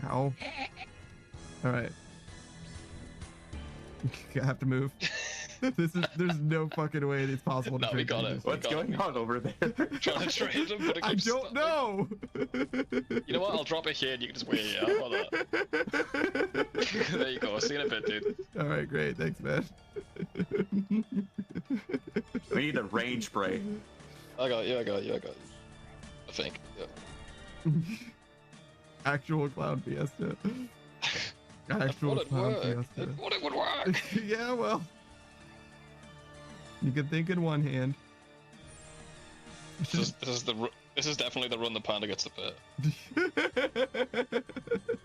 Ow. All right. I have to move. There's no fucking way it's possible to trade. What's going on over there? Trying to trade him, but it I keeps don't stuck. know. You know what? I'll drop it here and you can just wait here. How about that? There you go. See you in a bit, dude. All right, great. Thanks, man. We need a range spray. I got you. I think. Yeah. Actual clown fiesta. Actual clown fiesta. I thought it would work. Yeah, well. You can think in one hand. This is definitely the run the panda gets to pit.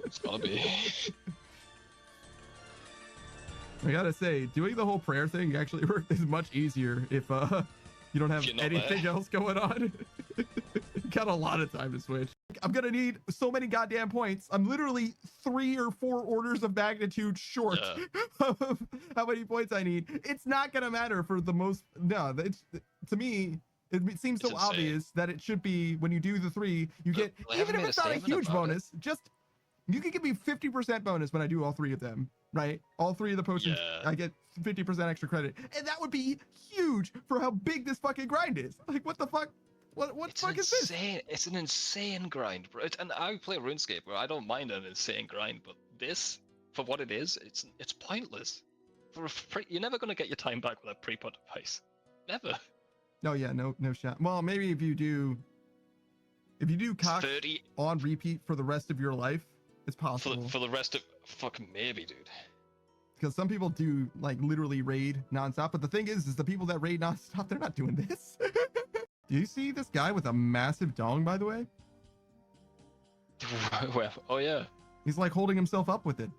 It's gotta be. I gotta say, doing the whole prayer thing actually is much easier if you don't have anything else going on. Got a lot of time to switch. I'm gonna need so many goddamn points. I'm literally 3 or 4 orders of magnitude short of how many points I need. It's not gonna matter for the most. No, it's, to me, it seems so obvious that it should be when you do the 3, you get, even if it's not a huge bonus, just you can give me 50% bonus when I do all 3 of them, right? All 3 of the potions, I get 50% extra credit, and that would be huge for how big this fucking grind is. Like, what the fuck? What the fuck is this? It's an insane grind, bro. And I play RuneScape where I don't mind an insane grind, but this, for what it is, it's pointless. You're never gonna get your time back with a pre-put device. Never. Oh yeah, no shot. Well, maybe if you do cock 30 on repeat for the rest of your life, it's possible. For the rest of fucking maybe, dude. Because some people do like literally raid nonstop, but the thing is the people that raid nonstop, they're not doing this. Do you see this guy with a massive dong, by the way? Oh yeah. He's like holding himself up with it.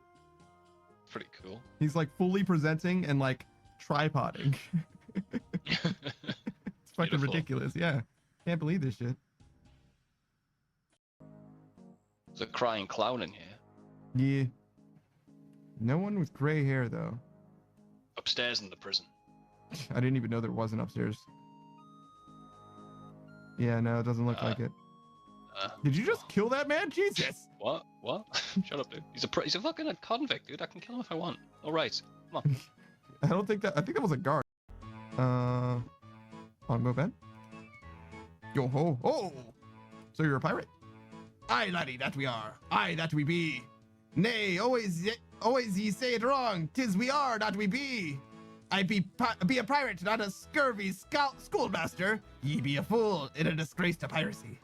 Pretty cool. He's like fully presenting and like tripoding. It's fucking ridiculous. Yeah. Can't believe this shit. There's a crying clown in here. Yeah. No one with gray hair though. Upstairs in the prison. I didn't even know there was an upstairs. Yeah, no, it doesn't look like it. Did you just kill that man? Jesus! What? Shut up, dude. He's a fucking convict, dude. I can kill him if I want. All right, come on. I think that was a guard. Longbow Ben? Yo ho! Oh! So you're a pirate? Aye, laddie, that we are. Aye, that we be. Nay, always ye say it wrong. 'Tis we are, not we be. I be a pirate, not a scurvy schoolmaster. Ye be a fool, and a disgrace to piracy.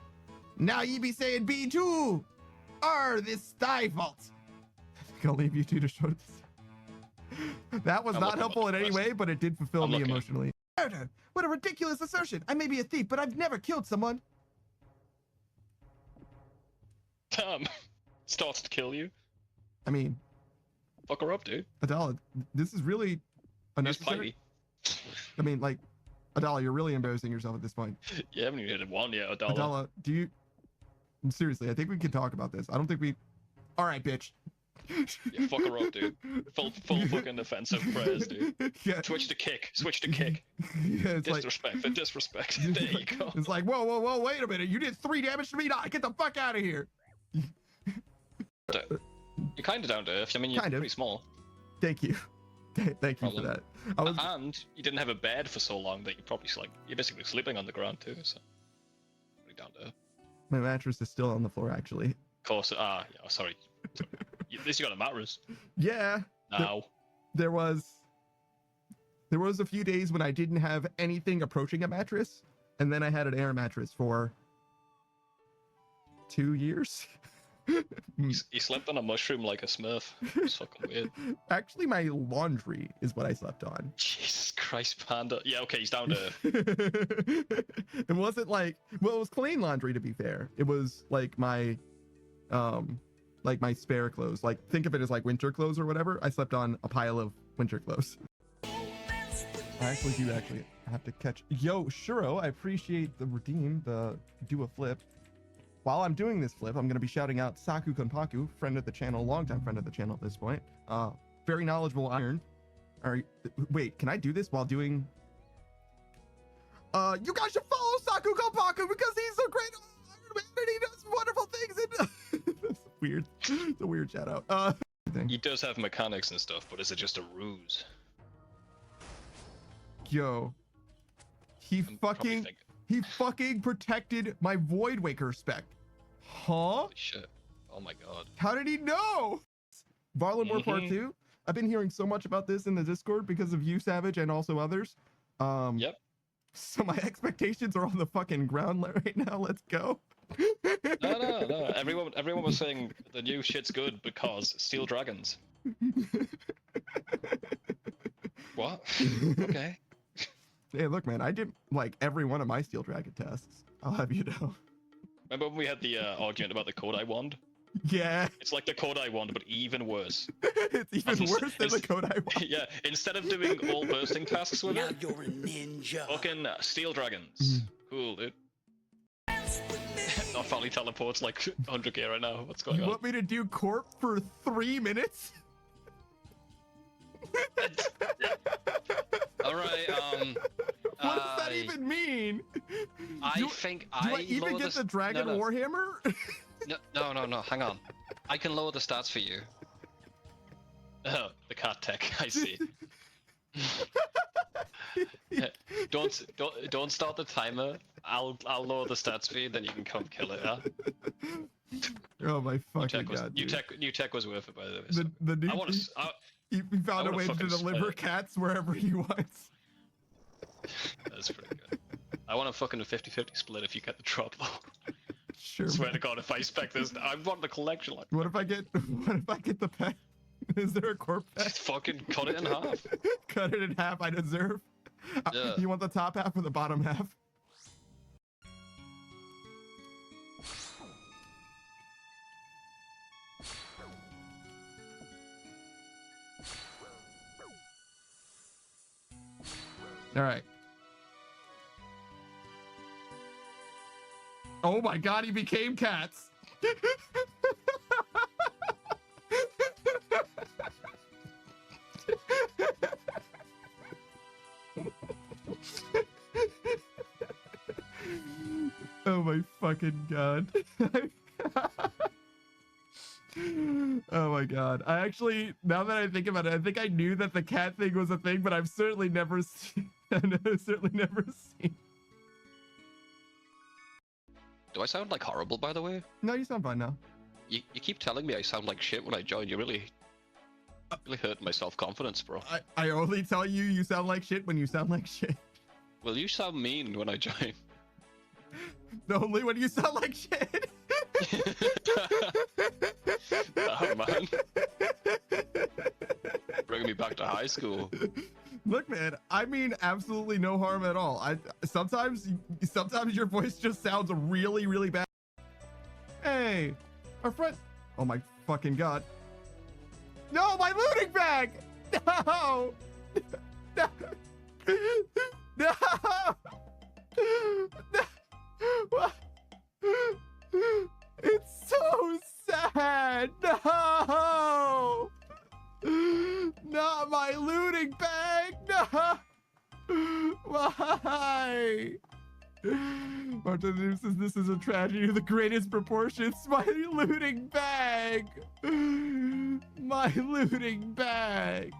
Now ye be saying be too. This thy fault. I think I'll leave you two to show this. That was not helpful in any way, but it did fulfill me emotionally. Murder! What a ridiculous assertion. I may be a thief, but I've never killed someone. Starts to kill you. I mean, fuck her up, dude. Adala, this is really unnecessary. I mean, like, Adala, you're really embarrassing yourself at this point. You haven't even hit one yet, Adala. Adala, do you... Seriously, I think we can talk about this. I don't think we... All right, bitch. Yeah, fuck her up, dude. Full fucking defensive prayers, dude. Yeah. Switch to kick. Yeah, it's disrespect. The disrespect. There you go. It's like, whoa, wait a minute. You did 3 damage to me? Nah, get the fuck out of here. You're kind of down to earth. I mean, you're pretty small. Thank you. Thank you for that. And you didn't have a bed for so long that you're basically sleeping on the ground too, so pretty down to earth. My mattress is still on the floor, actually. Of course. Yeah, sorry. At least you got a mattress. Yeah. Now. There was a few days when I didn't have anything approaching a mattress, and then I had an air mattress for 2 years. He slept on a mushroom like a smurf. It's fucking weird. Actually, my laundry is what I slept on. Jesus Christ, Panda. Yeah, okay, he's down to... It wasn't like... Well, it was clean laundry, to be fair. It was like my spare clothes. Like, think of it as like winter clothes or whatever. I slept on a pile of winter clothes. I actually have to catch... Yo, Shuro, I appreciate the redeem, the do a flip. While I'm doing this flip, I'm going to be shouting out Saku Konpaku, friend of the channel, longtime friend of the channel at this point. Very knowledgeable iron. Wait, can I do this while doing... You guys should follow Saku Konpaku because he's so great and he does wonderful things. And weird. It's a weird shout out. He does have mechanics and stuff, but is it just a ruse? Yo, he fucking protected my Void Waker spec. Huh? Holy shit. Oh my god. How did he know? Varlin War Part 2. I've been hearing so much about this in the Discord because of you, Savage, and also others. Yep. So my expectations are on the fucking ground right now. Let's go. No. Everyone was saying the new shit's good because Steel Dragons. What? Okay. Hey, look, man, I did like every one of my Steel Dragon tests. I'll have you know. Remember when we had the argument about the Kodai wand? Yeah. It's like the Kodai wand, but even worse. It's even worse than the Kodai wand. Yeah, instead of doing all bursting tasks with now it, you're a ninja. fucking Steel Dragons. Cool, dude. Not finally teleports like 100k right now. What's going on? You want me to do Corp for 3 minutes? Alright, what does that even mean? I do I even get the Dragon Warhammer? No, hang on. I can lower the stats for you. Oh, the cat tech, I see. Don't start the timer. I'll lower the stats for you, then you can come kill it, yeah? Oh my fucking god, New tech was worth it, by the way. So. The new he found a way to deliver cats wherever he wants. That's pretty good. I want a fucking 50-50 split if you get the drop though. Sure. I swear to god, if I spec this, I want the collection like What if I get the pet? Is there a Corp pet? just fucking cut it in half. Cut it in half, I deserve. Yeah. You want the top half or the bottom half? All right. Oh my god, he became cats. Oh my fucking god. Oh my god. I actually, now that I think about it, I think I knew that the cat thing was a thing, but I've certainly never seen. Do I sound like horrible, by the way? No, you sound fine now. You keep telling me I sound like shit when I join. You really hurt my self-confidence, bro. I only tell you you sound like shit when you sound like shit. Well, you sound mean when I join. Only when you sound like shit. Oh man. Bringing me back to high school. Look, man, I mean absolutely no harm at all. Sometimes your voice just sounds really, really bad. Hey, our friend. Oh my fucking god. No, my looting bag. No. No. No. No. It's so sad. No. Not my looting bag. No. Why? Martin says this is a tragedy of the greatest proportions. My looting bag. My looting bag.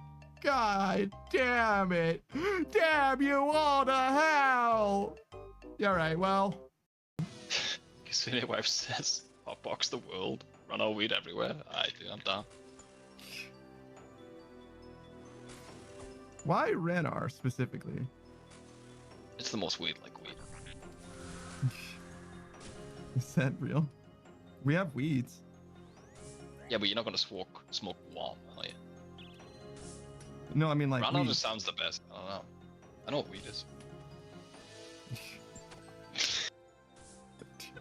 God damn it. Damn you all to hell. All right, well. Casino wife says, hotbox the world, run our weed everywhere. I'm down. Why Renar specifically? It's the most weed like weed. Is that real? We have weeds. Yeah, but you're not gonna smoke warm, are you? No, I mean like Renar weed. just sounds the best. I don't know. I know what weed is.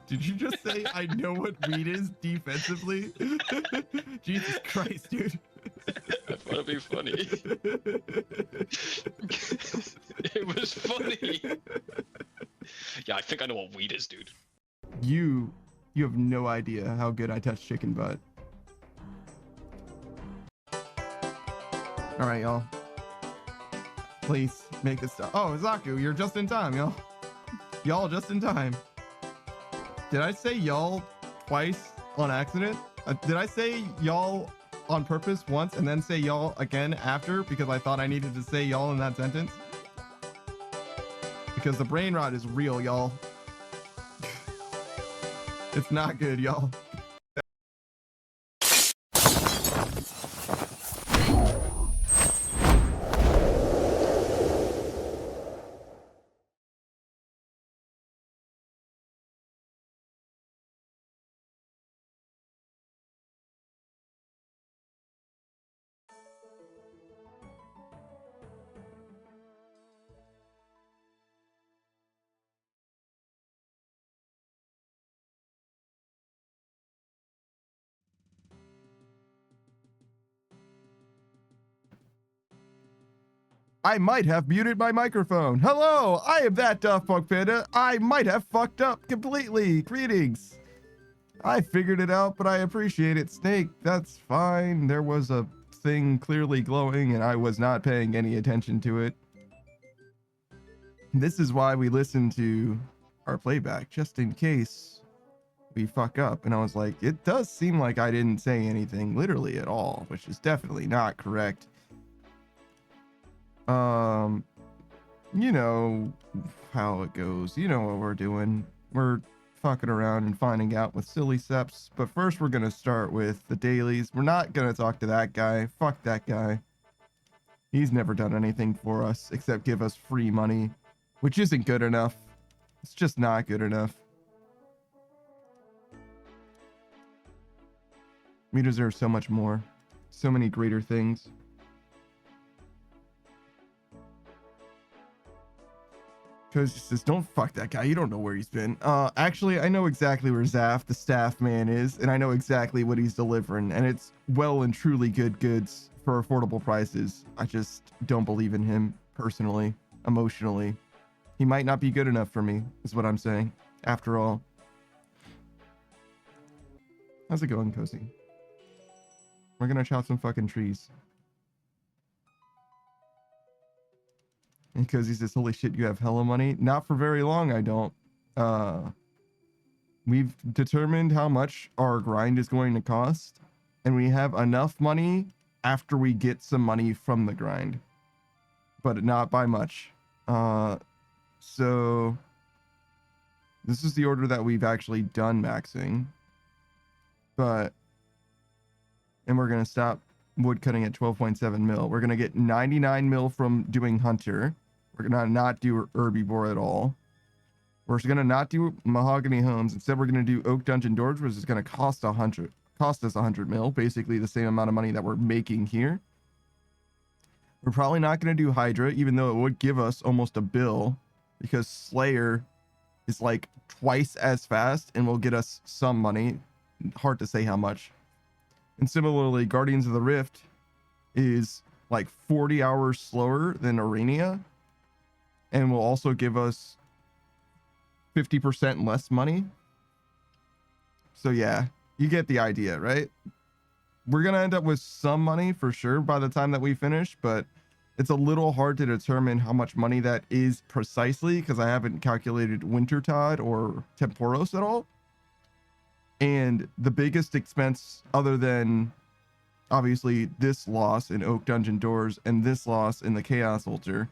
Did you just say I know what weed is defensively? Jesus Christ, dude. I thought it'd be funny. It was funny. Yeah, I think I know what weed is, dude. You have no idea how good I touch chicken butt. All right, y'all. Please make it stop. Oh, Zaku, you're just in time, y'all. Y'all just in time. Did I say y'all twice on accident? Did I say y'all on purpose once and then say y'all again after because I thought I needed to say y'all in that sentence? Because the brain rot is real, y'all. It's not good, y'all. I might have muted my microphone. Hello, I am that Daft Punk Panda. I might have fucked up completely. Greetings. I figured it out, but I appreciate it. Snake, that's fine. There was a thing clearly glowing and I was not paying any attention to it. This is why we listen to our playback, just in case we fuck up. And I was like, it does seem like I didn't say anything literally at all, which is definitely not correct. You know how it goes. You know what we're doing. We're fucking around and finding out with silly seps. But first we're gonna start with the dailies. We're not gonna talk to that guy. Fuck that guy. He's never done anything for us except give us free money, which isn't good enough. It's just not good enough. We deserve so much more. So many greater things. Because he says, don't fuck that guy. You don't know where he's been. Actually, I know exactly where Zaf, the staff man, is, and I know exactly what he's delivering, and it's well and truly good goods for affordable prices. I just don't believe in him personally, emotionally. He might not be good enough for me, is what I'm saying. After all. How's it going, Cozy? We're gonna chop some fucking trees. Because he says, holy shit, you have hella money. Not for very long, I don't. We've determined how much our grind is going to cost, and we have enough money after we get some money from the grind, but not by much. So this is the order that we've actually done maxing, and we're going to stop wood cutting at 12.7 mil. We're going to get 99 mil from doing hunter. We're gonna not do herbivore at all. We're gonna not do mahogany homes. Instead, we're gonna do oak dungeon doors, which is gonna cost us 100 mil, basically the same amount of money that we're making here. We're probably not gonna do Hydra, even though it would give us almost a bill, because Slayer is like twice as fast and will get us some money. Hard to say how much. And similarly, Guardians of the Rift is like 40 hours slower than Arania, and will also give us 50% less money. So yeah, you get the idea, right? We're gonna end up with some money for sure by the time that we finish, but it's a little hard to determine how much money that is precisely because I haven't calculated Wintertide or Temporos at all. And the biggest expense, other than obviously this loss in Oak Dungeon Doors and this loss in the Chaos Altar,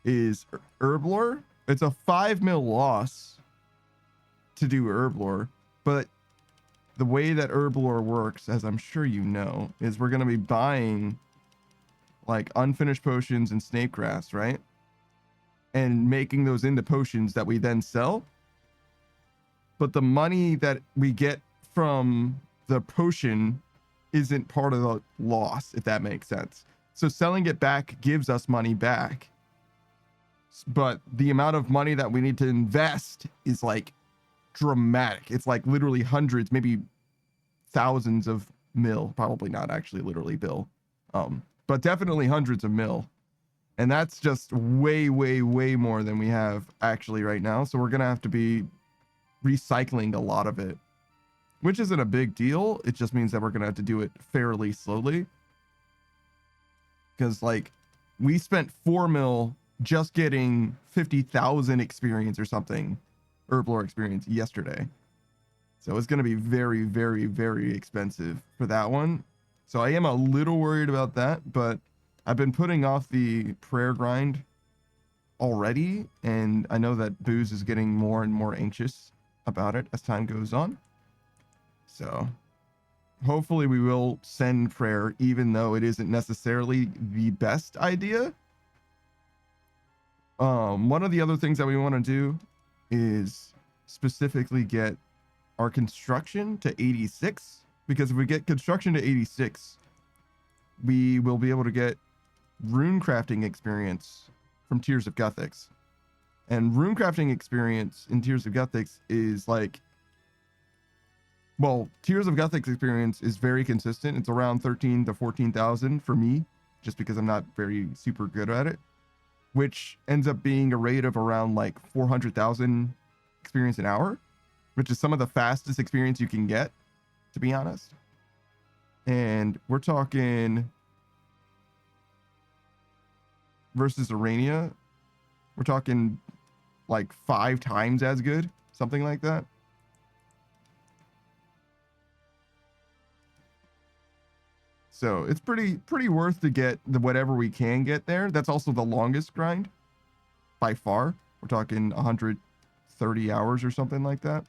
is Herblore. It's a 5 mil loss to do Herblore, but the way that Herblore works, as I'm sure you know, is we're going to be buying like unfinished potions and snake grass, right? And making those into potions that we then sell. But the money that we get from the potion isn't part of the loss, if that makes sense. So selling it back gives us money back. But the amount of money that we need to invest is like dramatic. It's like literally hundreds, maybe thousands of mil. Probably not actually literally bill. But definitely hundreds of mil. And that's just way, way, way more than we have actually right now. So we're going to have to be recycling a lot of it, which isn't a big deal. It just means that we're going to have to do it fairly slowly. Because like we spent 4 mil just getting 50,000 experience or something, Herblore experience yesterday. So it's going to be very, very, very expensive for that one. So I am a little worried about that, but I've been putting off the prayer grind already, and I know that Booze is getting more and more anxious about it as time goes on. So hopefully we will send prayer, even though it isn't necessarily the best idea. One of the other things that we want to do is specifically get our construction to 86, because if we get construction to 86, we will be able to get rune crafting experience from Tears of Guthics. And rune crafting experience in Tears of Guthics is like, well, Tears of Guthics experience is very consistent. It's around 13 to 14,000 for me, just because I'm not very super good at it, which ends up being a rate of around like 400,000 experience an hour, which is some of the fastest experience you can get, to be honest. And we're talking versus Arania, we're talking like 5 times as good, something like that. So it's pretty worth to get the whatever we can get there. That's also the longest grind by far. We're talking 130 hours or something like that.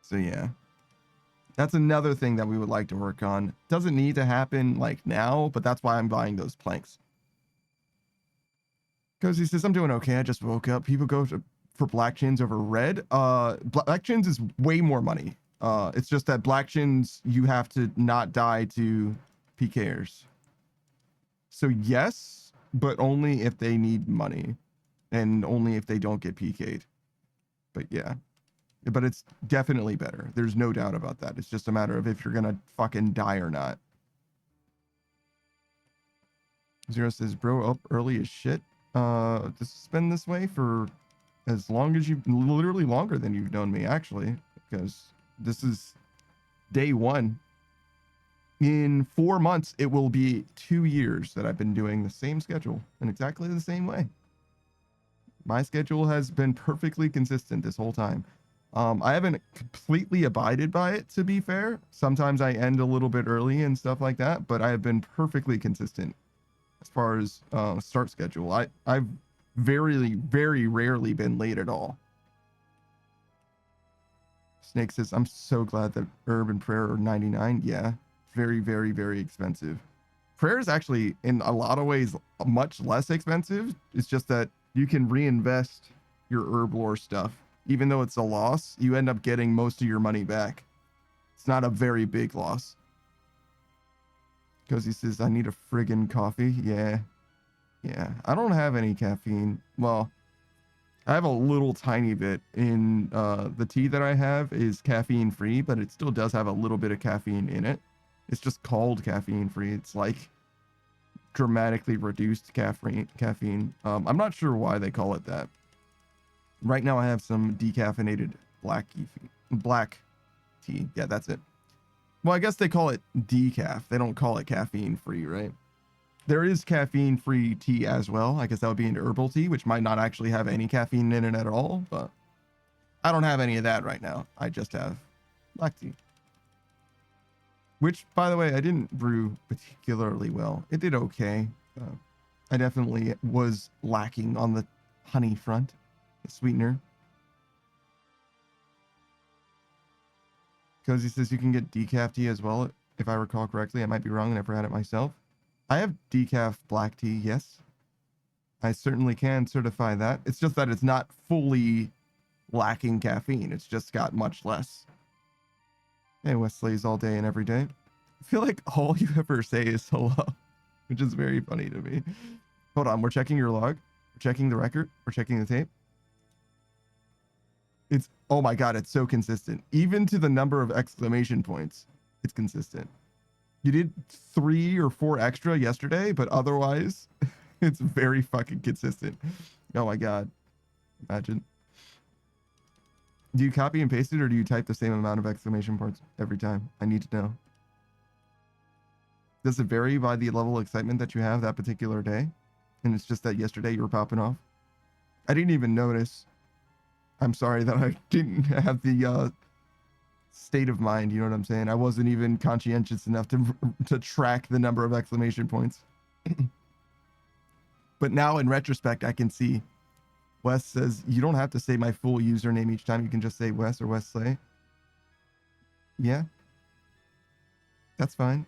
So yeah, that's another thing that we would like to work on. Doesn't need to happen like now, but that's why I'm buying those planks. Because he says, I'm doing okay. I just woke up. People go for black chins over red. Black chins is way more money. It's just that black chins, you have to not die to PKers. So yes, but only if they need money and only if they don't get PK'd. But yeah, but it's definitely better. There's no doubt about that. It's just a matter of if you're gonna fucking die or not. Zero says, bro, up early as shit. This has been this way for as long as literally longer than you've known me, actually, because this is day 1. In 4 months, it will be 2 years that I've been doing the same schedule in exactly the same way. My schedule has been perfectly consistent this whole time. I haven't completely abided by it, to be fair. Sometimes I end a little bit early and stuff like that, but I have been perfectly consistent as far as start schedule. I've very rarely been late at all. Snake says, I'm so glad that herb and prayer are 99. Yeah, very expensive. Prayer is actually in a lot of ways much less expensive. It's just that you can reinvest your herb lore stuff. Even though it's a loss, you end up getting most of your money back. It's not a very big loss. Because he says, I need a friggin' coffee. Yeah. I don't have any caffeine. Well, I have a little tiny bit in the tea that I have is caffeine free, but it still does have a little bit of caffeine in it. It's just called caffeine free. It's like dramatically reduced caffeine. I'm not sure why they call it that. Right now I have some decaffeinated black tea. Yeah, that's it. Well, I guess they call it decaf. They don't call it caffeine free, right? There is caffeine free tea as well. I guess that would be an herbal tea, which might not actually have any caffeine in it at all, but I don't have any of that right now. I just have black tea. Which, by the way, I didn't brew particularly well. It did okay. I definitely was lacking on the honey front, the sweetener. Cozy says you can get decaf tea as well, if I recall correctly. I might be wrong. I never had it myself. I have decaf black tea, yes. I certainly can certify that. It's just that it's not fully lacking caffeine. It's just got much less. Hey, Wesley's all day and every day. I feel like all you ever say is hello, which is very funny to me. Hold on, we're checking your log. We're checking the record. We're checking the tape. It's, oh my God, it's so consistent. Even to the number of exclamation points, it's consistent. You did 3 or 4 extra yesterday, but otherwise, it's very fucking consistent. Oh my God. Imagine. Do you copy and paste it, or do you type the same amount of exclamation points every time? I need to know. Does it vary by the level of excitement that you have that particular day? And it's just that yesterday you were popping off? I didn't even notice. I'm sorry that I didn't have the state of mind. You know what I'm saying? I wasn't even conscientious enough to track the number of exclamation points. But now in retrospect, I can see Wes says, you don't have to say my full username each time. You can just say Wes or Wesley. Yeah, that's fine.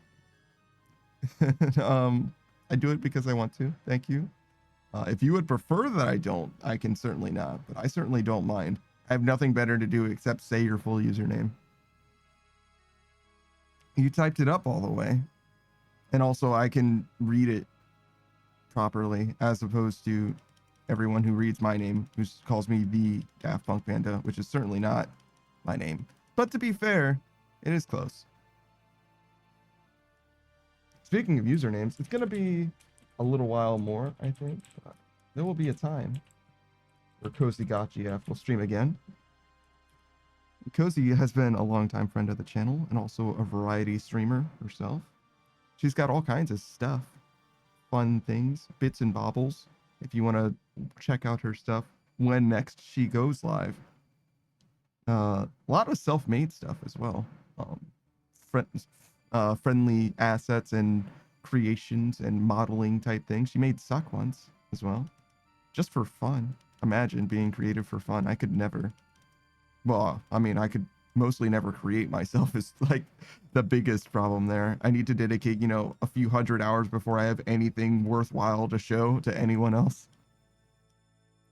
I do it because I want to. Thank you. If you would prefer that I don't, I can certainly not, but I certainly don't mind. I have nothing better to do except say your full username. You typed it up all the way. And also I can read it properly as opposed to everyone who reads my name, who calls me the Daft Punk Panda, which is certainly not my name. But to be fair, it is close. Speaking of usernames, it's going to be a little while more, I think. There will be a time where Cozy Gotchi will stream again. Cozy has been a longtime friend of the channel and also a variety streamer herself. She's got all kinds of stuff, fun things, bits and bobbles. If you want to check out her stuff when next she goes live. A lot of self-made stuff as well. Friendly assets and creations and modeling type things. She made sock once as well, just for fun. Imagine being creative for fun. I could never. Well, I mean, I could mostly never create myself is like the biggest problem there. I need to dedicate, a few hundred hours before I have anything worthwhile to show to anyone else.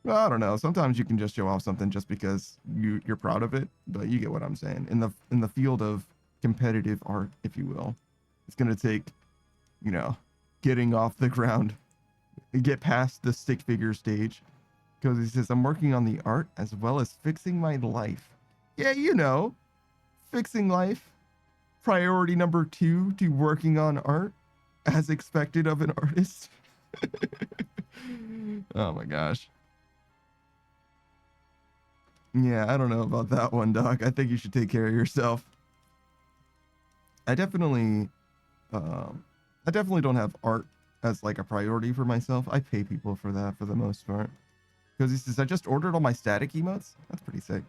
Well, I don't know. Sometimes you can just show off something just because you're proud of it, but you get what I'm saying. In the field of competitive art, if you will, it's going to take, getting off the ground, get past the stick figure stage. Because he says, I'm working on the art as well as fixing my life. Yeah, fixing life. Priority number 2 to working on art, as expected of an artist. Oh my gosh. Yeah, I don't know about that one, Doc. I think you should take care of yourself. I definitely don't have art as like a priority for myself. I pay people for that for the most part. Because he says, I just ordered all my static emotes. That's pretty sick.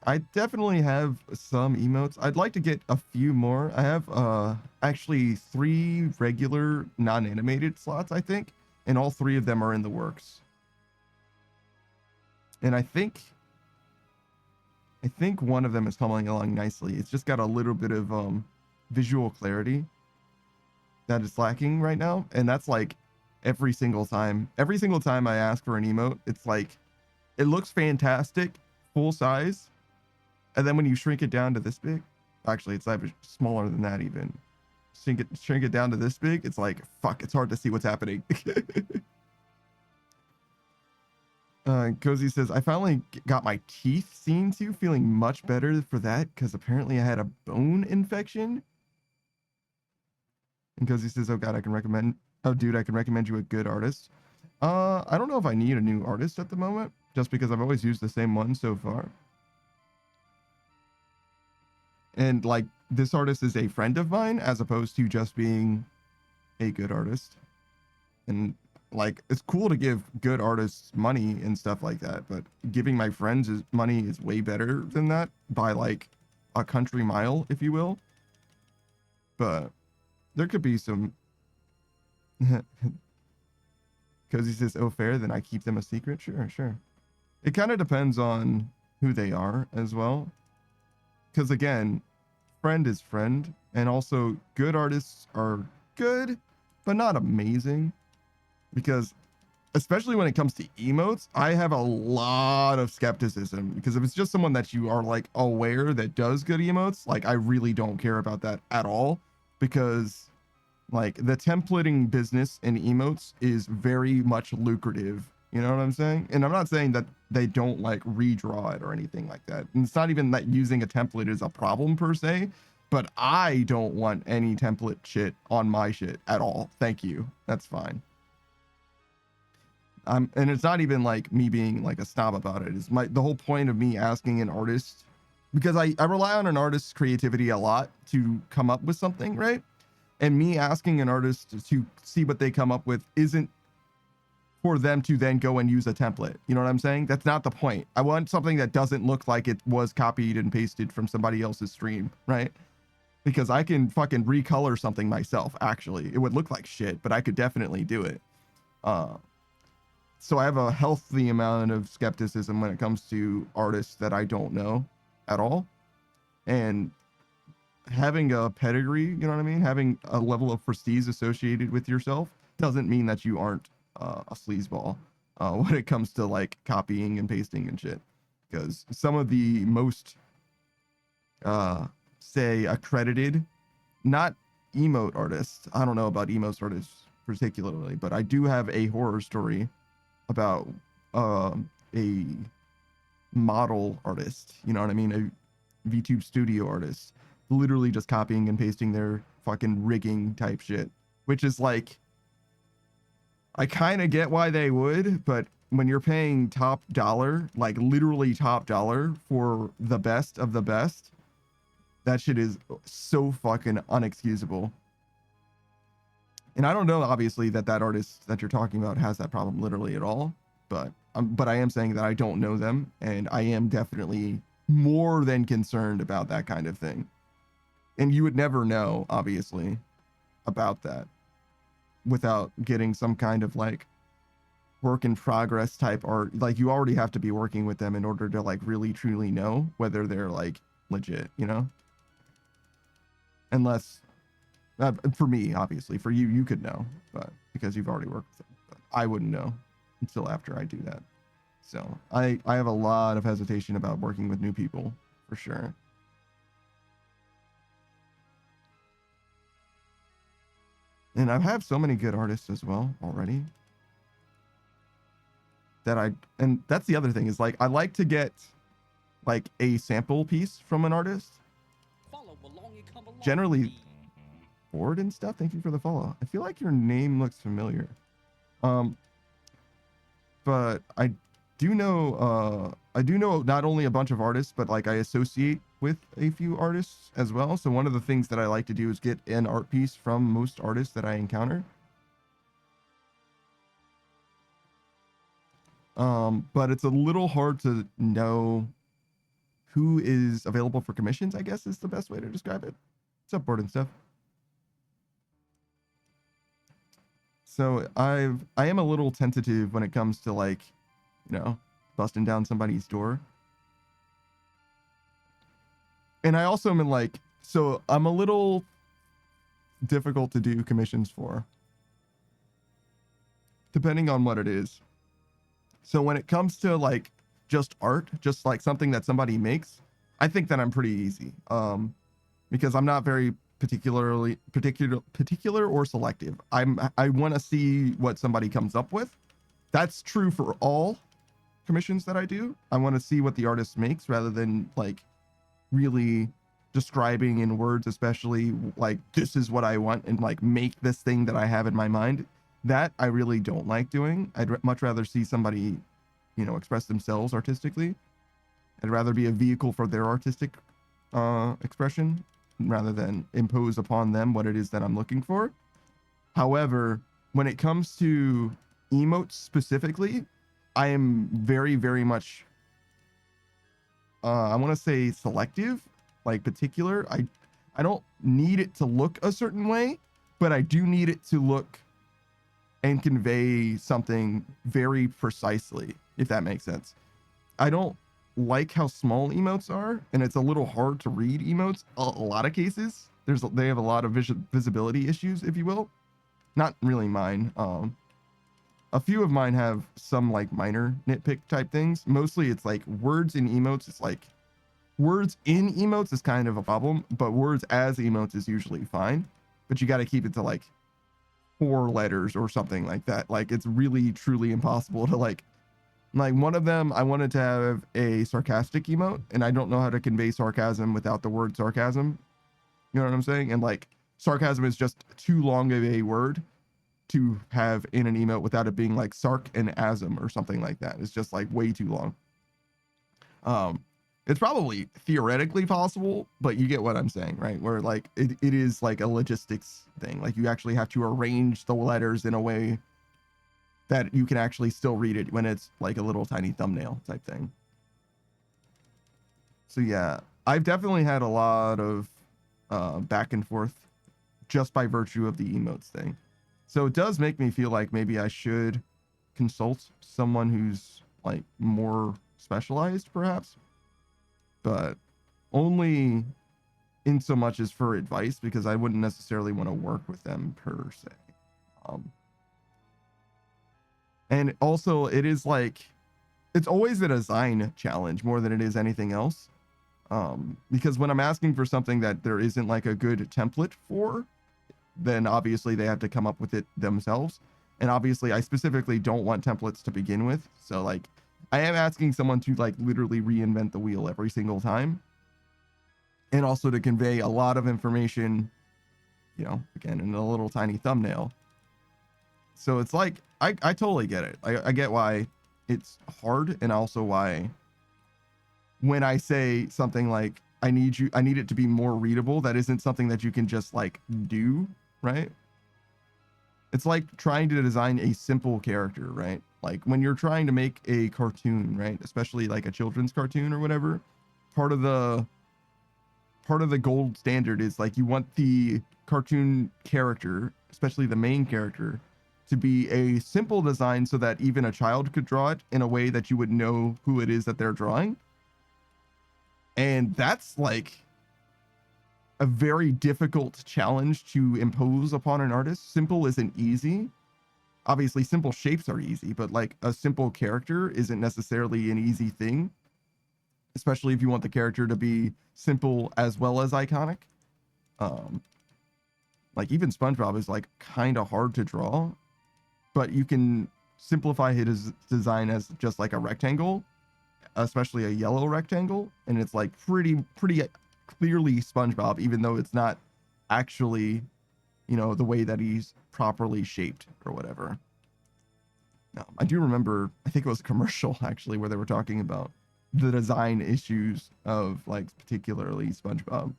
I definitely have some emotes. I'd like to get a few more. I have actually 3 regular non-animated slots, I think. And all 3 of them are in the works. And I think one of them is coming along nicely. It's just got a little bit of visual clarity that is lacking right now. And that's like every single time I ask for an emote, it's like, it looks fantastic, full size. And then when you shrink it down to this big, actually it's like smaller than that even. Shrink it down to this big, it's like, fuck, it's hard to see what's happening. Cozy says, I finally got my teeth seen to, feeling much better for that, because apparently I had a bone infection. And Cozy says, oh god, I can recommend you a good artist. I don't know if I need a new artist at the moment, just because I've always used the same one so far. And like, this artist is a friend of mine, as opposed to just being a good artist. And like, it's cool to give good artists money and stuff like that, but giving my friends money is way better than that by like a country mile, if you will. But there could be some. Because he says, oh, fair, then I keep them a secret. Sure. It kind of depends on who they are as well. Because again, friend is friend. And also good artists are good, but not amazing. Because especially when it comes to emotes, I have a lot of skepticism. Because if it's just someone that you are like aware that does good emotes, like I really don't care about that at all. Because like the templating business in emotes is very much lucrative. You know what I'm saying? And I'm not saying that they don't like redraw it or anything like that. And it's not even that using a template is a problem per se, but I don't want any template shit on my shit at all. Thank you. That's fine. And it's not even like me being like a snob about it. It's the whole point of me asking an artist, because I rely on an artist's creativity a lot to come up with something, right? And me asking an artist to see what they come up with isn't for them to then go and use a template. You know what I'm saying? That's not the point. I want something that doesn't look like it was copied and pasted from somebody else's stream, right? Because I can fucking recolor something myself, actually. It would look like shit, but I could definitely do it. So I have a healthy amount of skepticism when it comes to artists that I don't know at all. And having a pedigree, you know what I mean? Having a level of prestige associated with yourself doesn't mean that you aren't a sleazeball when it comes to like copying and pasting and shit. Because some of the most, say, accredited, not emote artists, I don't know about emote artists particularly, but I do have a horror story about a model artist, you know what I mean? A VTube studio artist, literally just copying and pasting their fucking rigging type shit, which is like, I kind of get why they would, but when you're paying top dollar, like literally top dollar for the best of the best, that shit is so fucking unexcusable. And I don't know, obviously, that artist that you're talking about has that problem literally at all, but I am saying that I don't know them, and I am definitely more than concerned about that kind of thing. And you would never know, obviously, about that without getting some kind of like work in progress type art. Like, you already have to be working with them in order to like really truly know whether they're like legit, you know? Unless, for me, obviously, for you, you could know, but because you've already worked with them. But I wouldn't know until after I do that. So I have a lot of hesitation about working with new people, for sure. And I have so many good artists as well already that and that's the other thing is like, I like to get like a sample piece from an artist. Generally bored and stuff. Thank you for the follow. I feel like your name looks familiar. But I do know not only a bunch of artists, but like I associate with a few artists as well. So one of the things that I like to do is get an art piece from most artists that I encounter. But it's a little hard to know who is available for commissions, I guess is the best way to describe it. What's up, board and stuff? So I am a little tentative when it comes to like, you know, busting down somebody's door. And I also am in like, so I'm a little difficult to do commissions for, depending on what it is. So when it comes to like just art, just like something that somebody makes, I think that I'm pretty easy. Because I'm not very particular or selective. I want to see what somebody comes up with. That's true for all commissions that I do. I want to see what the artist makes rather than like really describing in words, especially like this is what I want and like make this thing that I have in my mind. That I really don't like doing. I'd much rather see somebody, you know, express themselves artistically. I'd rather be a vehicle for their artistic expression rather than impose upon them what it is that I'm looking for. However, when it comes to emotes specifically, I am very, very much, I want to say selective, like particular. I don't need it to look a certain way, but I do need it to look and convey something very precisely, if that makes sense. I don't like how small emotes are, and it's a little hard to read emotes a lot of cases. They have a lot of visibility issues, if you will. Not really mine. A few of mine have some like minor nitpick type things. Mostly it's like words in emotes. It's like words in emotes is kind of a problem, but words as emotes is usually fine. But you got to keep it to like 4 letters or something like that. Like it's really truly impossible to like one of them, I wanted to have a sarcastic emote, and I don't know how to convey sarcasm without the word sarcasm. You know what I'm saying? And like sarcasm is just too long of a word to have in an emote without it being like sarc and asm or something like that. It's just like way too long. It's probably theoretically possible, but you get what I'm saying, right? Where like it is like a logistics thing. Like you actually have to arrange the letters in a way that you can actually still read it when it's like a little tiny thumbnail type thing. So yeah, I've definitely had a lot of back and forth just by virtue of the emotes thing. So it does make me feel like maybe I should consult someone who's like more specialized perhaps, but only in so much as for advice, because I wouldn't necessarily want to work with them per se. And also it is like, it's always a design challenge more than it is anything else. Because when I'm asking for something that there isn't like a good template for, then obviously they have to come up with it themselves. And obviously I specifically don't want templates to begin with. So like I am asking someone to like literally reinvent the wheel every single time. And also to convey a lot of information, you know, again, in a little tiny thumbnail. So it's like, I totally get it. I get why it's hard, and also why when I say something like, I need it to be more readable, that isn't something that you can just like do, right? It's like trying to design a simple character, right? Like when you're trying to make a cartoon, right? Especially like a children's cartoon or whatever, part of the gold standard is like you want the cartoon character, especially the main character, to be a simple design so that even a child could draw it in a way that you would know who it is that they're drawing. And that's like a very difficult challenge to impose upon an artist. Simple isn't easy. Obviously, simple shapes are easy, but like a simple character isn't necessarily an easy thing, especially if you want the character to be simple as well as iconic. Like even SpongeBob is like kind of hard to draw, but you can simplify his design as just like a rectangle, especially a yellow rectangle, and it's like pretty clearly SpongeBob, even though it's not actually, you know, the way that he's properly shaped or whatever. Now, I do remember, I think it was a commercial actually, where they were talking about the design issues of like particularly SpongeBob.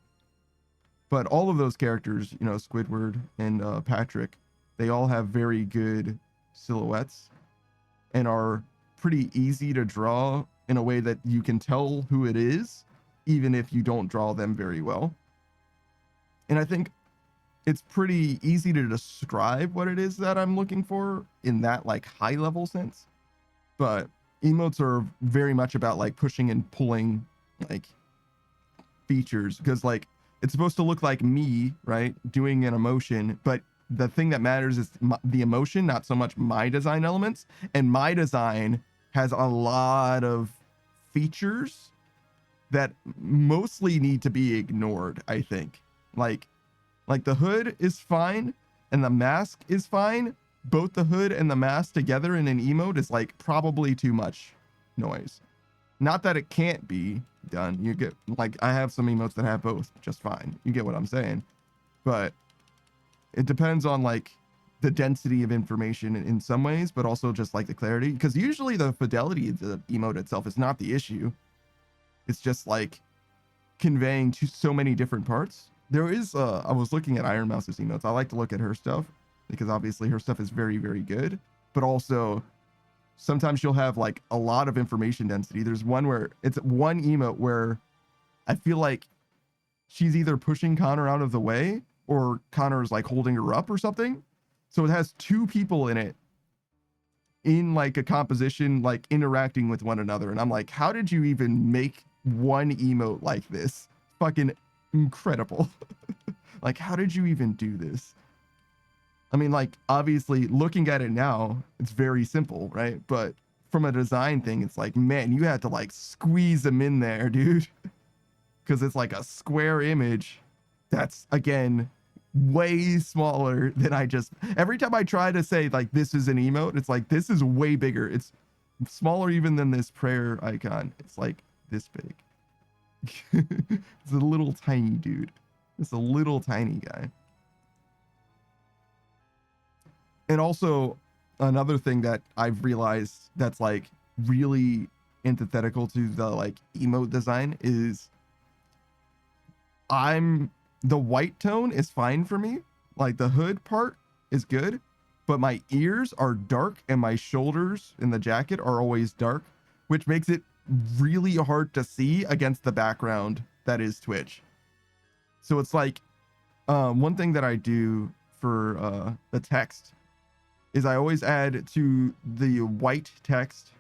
But all of those characters, you know, Squidward and Patrick, they all have very good silhouettes and are pretty easy to draw in a way that you can tell who it is, even if you don't draw them very well. And I think it's pretty easy to describe what it is that I'm looking for in that like high level sense. But emotes are very much about like pushing and pulling like features, because like it's supposed to look like me, right, doing an emotion, but the thing that matters is the emotion, not so much my design elements. And my design has a lot of features that mostly need to be ignored, I think. Like the hood is fine and the mask is fine. Both the hood and the mask together in an emote is like probably too much noise. Not that it can't be done. You get, like, I have some emotes that have both just fine. You get what I'm saying? But it depends on like the density of information in some ways, but also just like the clarity, because usually the fidelity of the emote itself is not the issue. It's just like conveying to so many different parts. There is I was looking at Iron Mouse's emotes. I like to look at her stuff because obviously her stuff is very, very good, but also sometimes she'll have like a lot of information density. There's one where it's one emote where I feel like she's either pushing Connor out of the way or Connor's like holding her up or something. So it has two people in it in like a composition, like interacting with one another. And I'm like, how did you even make one emote like this? Fucking incredible. Like, how did you even do this? I mean, like, obviously looking at it now, it's very simple, right? But from a design thing, it's like, man, you had to like squeeze them in there, dude. Because it's like a square image that's, again, way smaller than every time I try to say like this is an emote, it's like this is way bigger. It's smaller even than this prayer icon. It's like this big. It's a little tiny dude. It's a little tiny guy. And also another thing that I've realized that's like really antithetical to the like emote design is the white tone is fine for me. Like the hood part is good, but my ears are dark and my shoulders in the jacket are always dark, which makes it really hard to see against the background that is Twitch. So it's like, one thing that I do for the text is I always add to the white text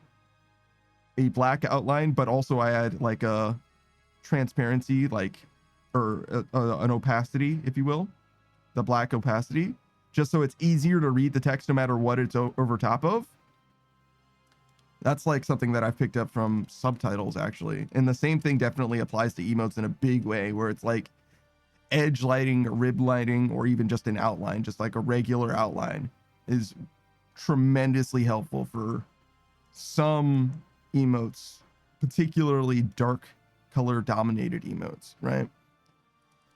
a black outline, but also I add like a transparency, like, or an opacity, if you will, the black opacity, just so it's easier to read the text no matter what it's over top of. That's like something that I've picked up from subtitles, actually. And the same thing definitely applies to emotes in a big way, where it's like edge lighting, rib lighting, or even just an outline, just like a regular outline, is tremendously helpful for some emotes, particularly dark color dominated emotes, right?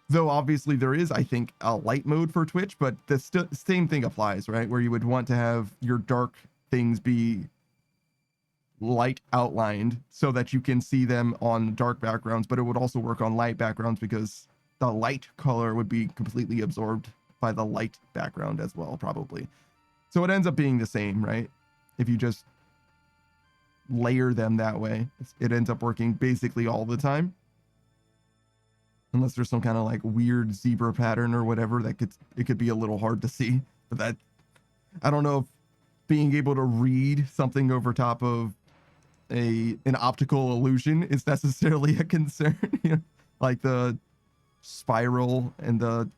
Though obviously there is, I think, a light mode for Twitch, but the same thing applies, right? Where you would want to have your dark things be light outlined so that you can see them on dark backgrounds, but it would also work on light backgrounds because the light color would be completely absorbed by the light background as well, probably. So it ends up being the same, right? If you just layer them that way, it ends up working basically all the time. Unless there's some kind of like weird zebra pattern or whatever that it could be a little hard to see. But that, I don't know if being able to read something over top of an optical illusion is necessarily a concern. You know, like the spiral and the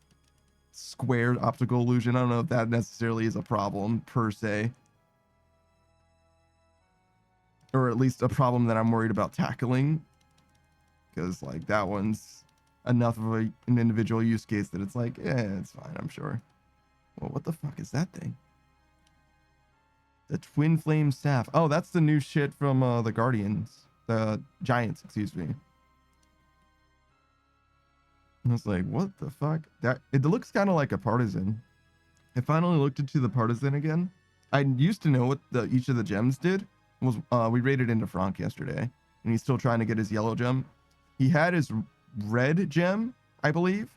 squared optical illusion. I don't know if that necessarily is a problem per se, or at least a problem that I'm worried about tackling, because like that one's enough of an individual use case that it's like, yeah, it's fine, I'm sure. Well, what the fuck is that thing? The twin flame staff. Oh, that's the new shit from the Guardians, the Giants, excuse me. I was like, what the fuck? That it looks kind of like a partisan. I finally looked into the partisan again. I used to know what each of the gems did. We raided into Frank yesterday, and he's still trying to get his yellow gem. He had his red gem, I believe,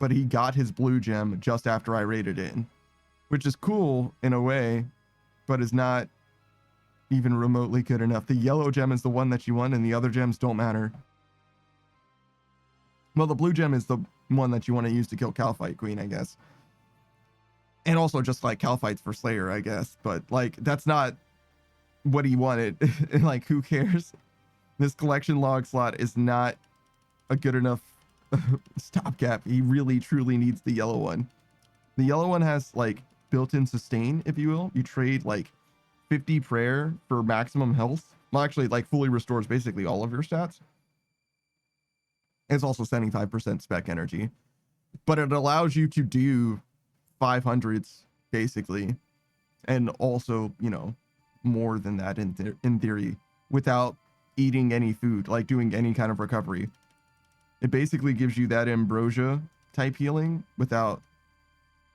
but he got his blue gem just after I raided in, which is cool in a way, but is not even remotely good enough. The yellow gem is the one that you want, and the other gems don't matter. Well, the blue gem is the one that you want to use to kill Calphite Queen, I guess. And also just like Calphites for Slayer, I guess. But like, that's not what he wanted. Like, who cares? This collection log slot is not a good enough stopgap. He really, truly needs the yellow one. The yellow one has like built-in sustain, if you will. You trade like 50 prayer for maximum health. Well, actually, like fully restores basically all of your stats. It's also 75% spec energy, but it allows you to do 500s basically, and also, you know, more than that in theory, without eating any food, like doing any kind of recovery. It basically gives you that ambrosia type healing without,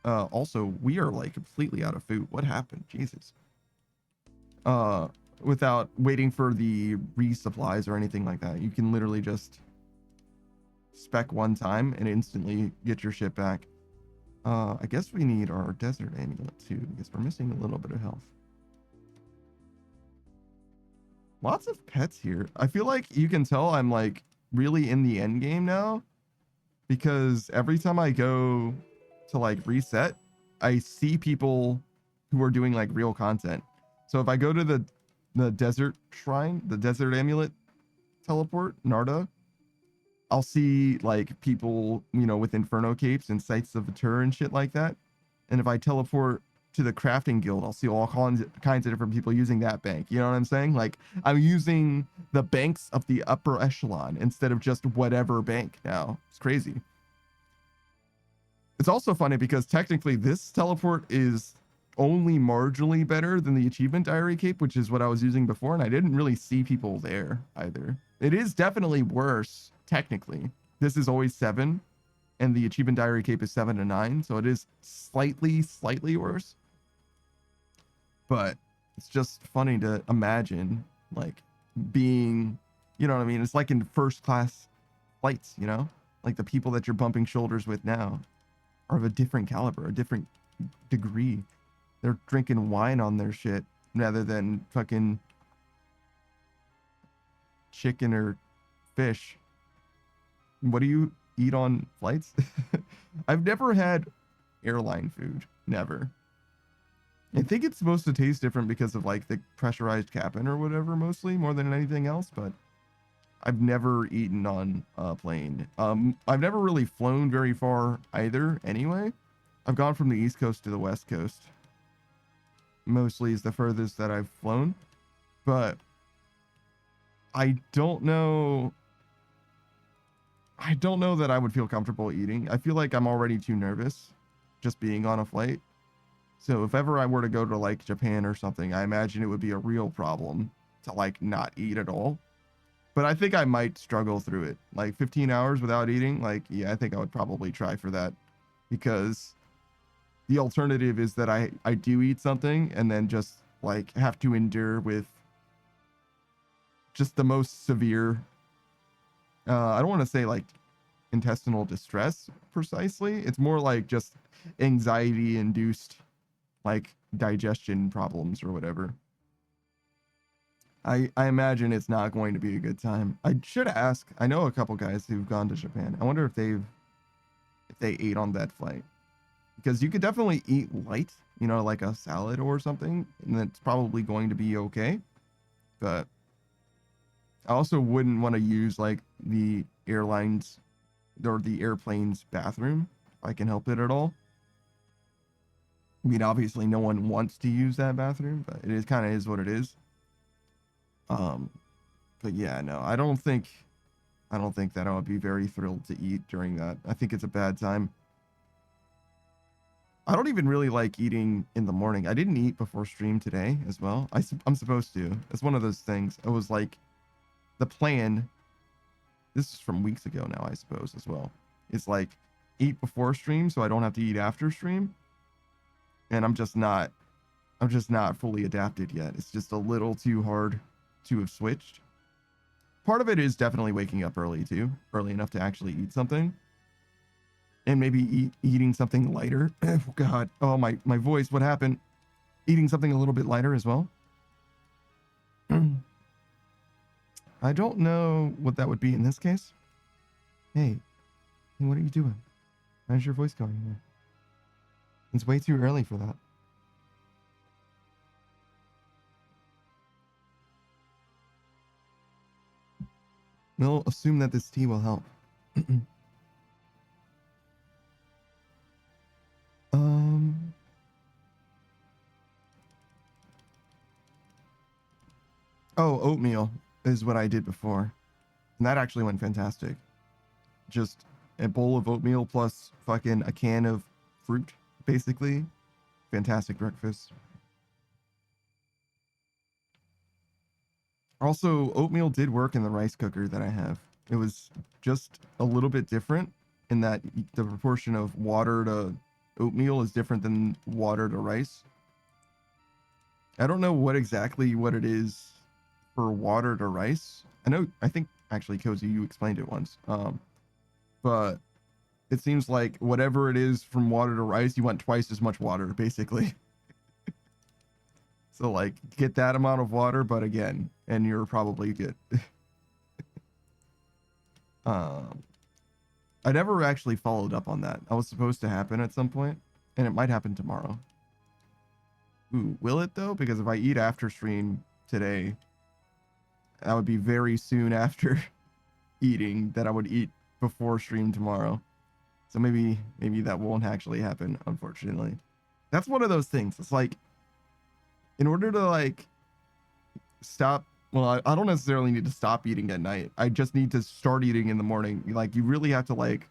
also, we are like completely out of food. What happened? Jesus. Without waiting for the resupplies or anything like that. You can literally just spec one time and instantly get your shit back. I guess we need our desert amulet too, because we're missing a little bit of health. Lots of pets here. I feel like you can tell I'm like really in the end game now, because every time I go to like reset, I see people who are doing like real content. So if I go to the desert shrine, the desert amulet teleport, Narda, I'll see like people, you know, with inferno capes and sights of Atur and shit like that. And if I teleport to the crafting guild, I'll see all kinds of different people using that bank. You know what I'm saying? Like, I'm using the banks of the upper echelon instead of just whatever bank now. It's crazy. It's also funny because technically this teleport is only marginally better than the achievement diary cape, which is what I was using before, and I didn't really see people there either. It is definitely worse technically. This is always 7 and the achievement diary cape is 7 to 9, so it is slightly worse. But it's just funny to imagine like being, you know what I mean? It's like in first class flights, you know, like the people that you're bumping shoulders with now are of a different caliber, a different degree. They're drinking wine on their shit rather than fucking chicken or fish. What do you eat on flights? I've never had airline food. Never. I think it's supposed to taste different because of like the pressurized cabin or whatever, mostly more than anything else, but I've never eaten on a plane. I've never really flown very far either anyway. I've gone from the East Coast to the West Coast. Mostly is the furthest that I've flown, but I don't know that I would feel comfortable eating. I feel like I'm already too nervous just being on a flight. So if ever I were to go to like Japan or something, I imagine it would be a real problem to like not eat at all. But I think I might struggle through it. Like 15 hours without eating, like, yeah, I think I would probably try for that, because the alternative is that I do eat something and then just like have to endure with just the most severe, I don't want to say like intestinal distress precisely. It's more like just anxiety induced like digestion problems or whatever. I imagine it's not going to be a good time. I should ask. I know a couple guys who've gone to Japan. I wonder if they ate on that flight, because you could definitely eat light, you know, like a salad or something, and it's probably going to be okay. But I also wouldn't want to use like the airlines or the airplane's bathroom if I can help it at all. I mean, obviously no one wants to use that bathroom, but it is kind of is what it is. But yeah, no, I don't think that I would be very thrilled to eat during that. I think it's a bad time. I don't even really like eating in the morning. I didn't eat before stream today as well. I'm supposed to. It's one of those things. It was like the plan. This is from weeks ago now, I suppose, as well. It's like eat before stream so I don't have to eat after stream. And I'm just not fully adapted yet. It's just a little too hard to have switched. Part of it is definitely waking up early too, early enough to actually eat something, and maybe eating something lighter. Oh God, oh my voice, what happened? Eating something a little bit lighter as well. I don't know what that would be in this case. Hey, what are you doing? How's your voice going there? It's way too early for that. We'll assume that this tea will help. Oh, oatmeal is what I did before. And that actually went fantastic. Just a bowl of oatmeal plus fucking a can of fruit, basically. Fantastic breakfast. Also, oatmeal did work in the rice cooker that I have. It was just a little bit different in that the proportion of water to oatmeal is different than water to rice. I don't know what it is for water to rice. I think actually, Cozy, you explained it once. But it seems like whatever it is from water to rice, you want twice as much water, basically. So like get that amount of water, but again, and you're probably good. I never actually followed up on that. That was supposed to happen at some point, and it might happen tomorrow. Ooh, will it though? Because if I eat after stream today, that would be very soon after eating that I would eat before stream tomorrow. So maybe that won't actually happen, unfortunately. That's one of those things. It's like, in order to like stop, well, I don't necessarily need to stop eating at night. I just need to start eating in the morning. Like, you really have to like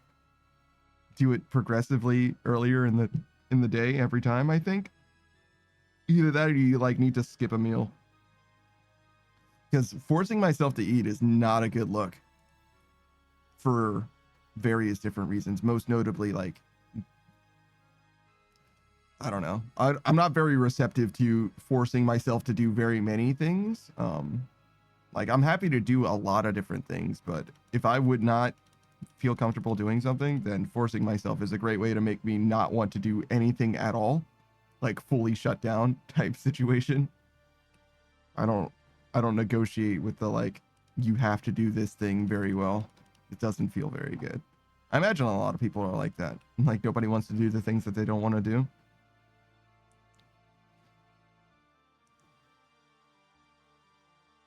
do it progressively earlier in the day every time, I think. Either that or you like need to skip a meal. Because forcing myself to eat is not a good look for various different reasons. Most notably, like, I don't know. I'm not very receptive to forcing myself to do very many things. Like, I'm happy to do a lot of different things, but if I would not feel comfortable doing something, then forcing myself is a great way to make me not want to do anything at all. like fully shut down type situation. I don't negotiate with the like you have to do this thing very well. It doesn't feel very good. I imagine a lot of people are like that. Like nobody wants to do the things that they don't want to do.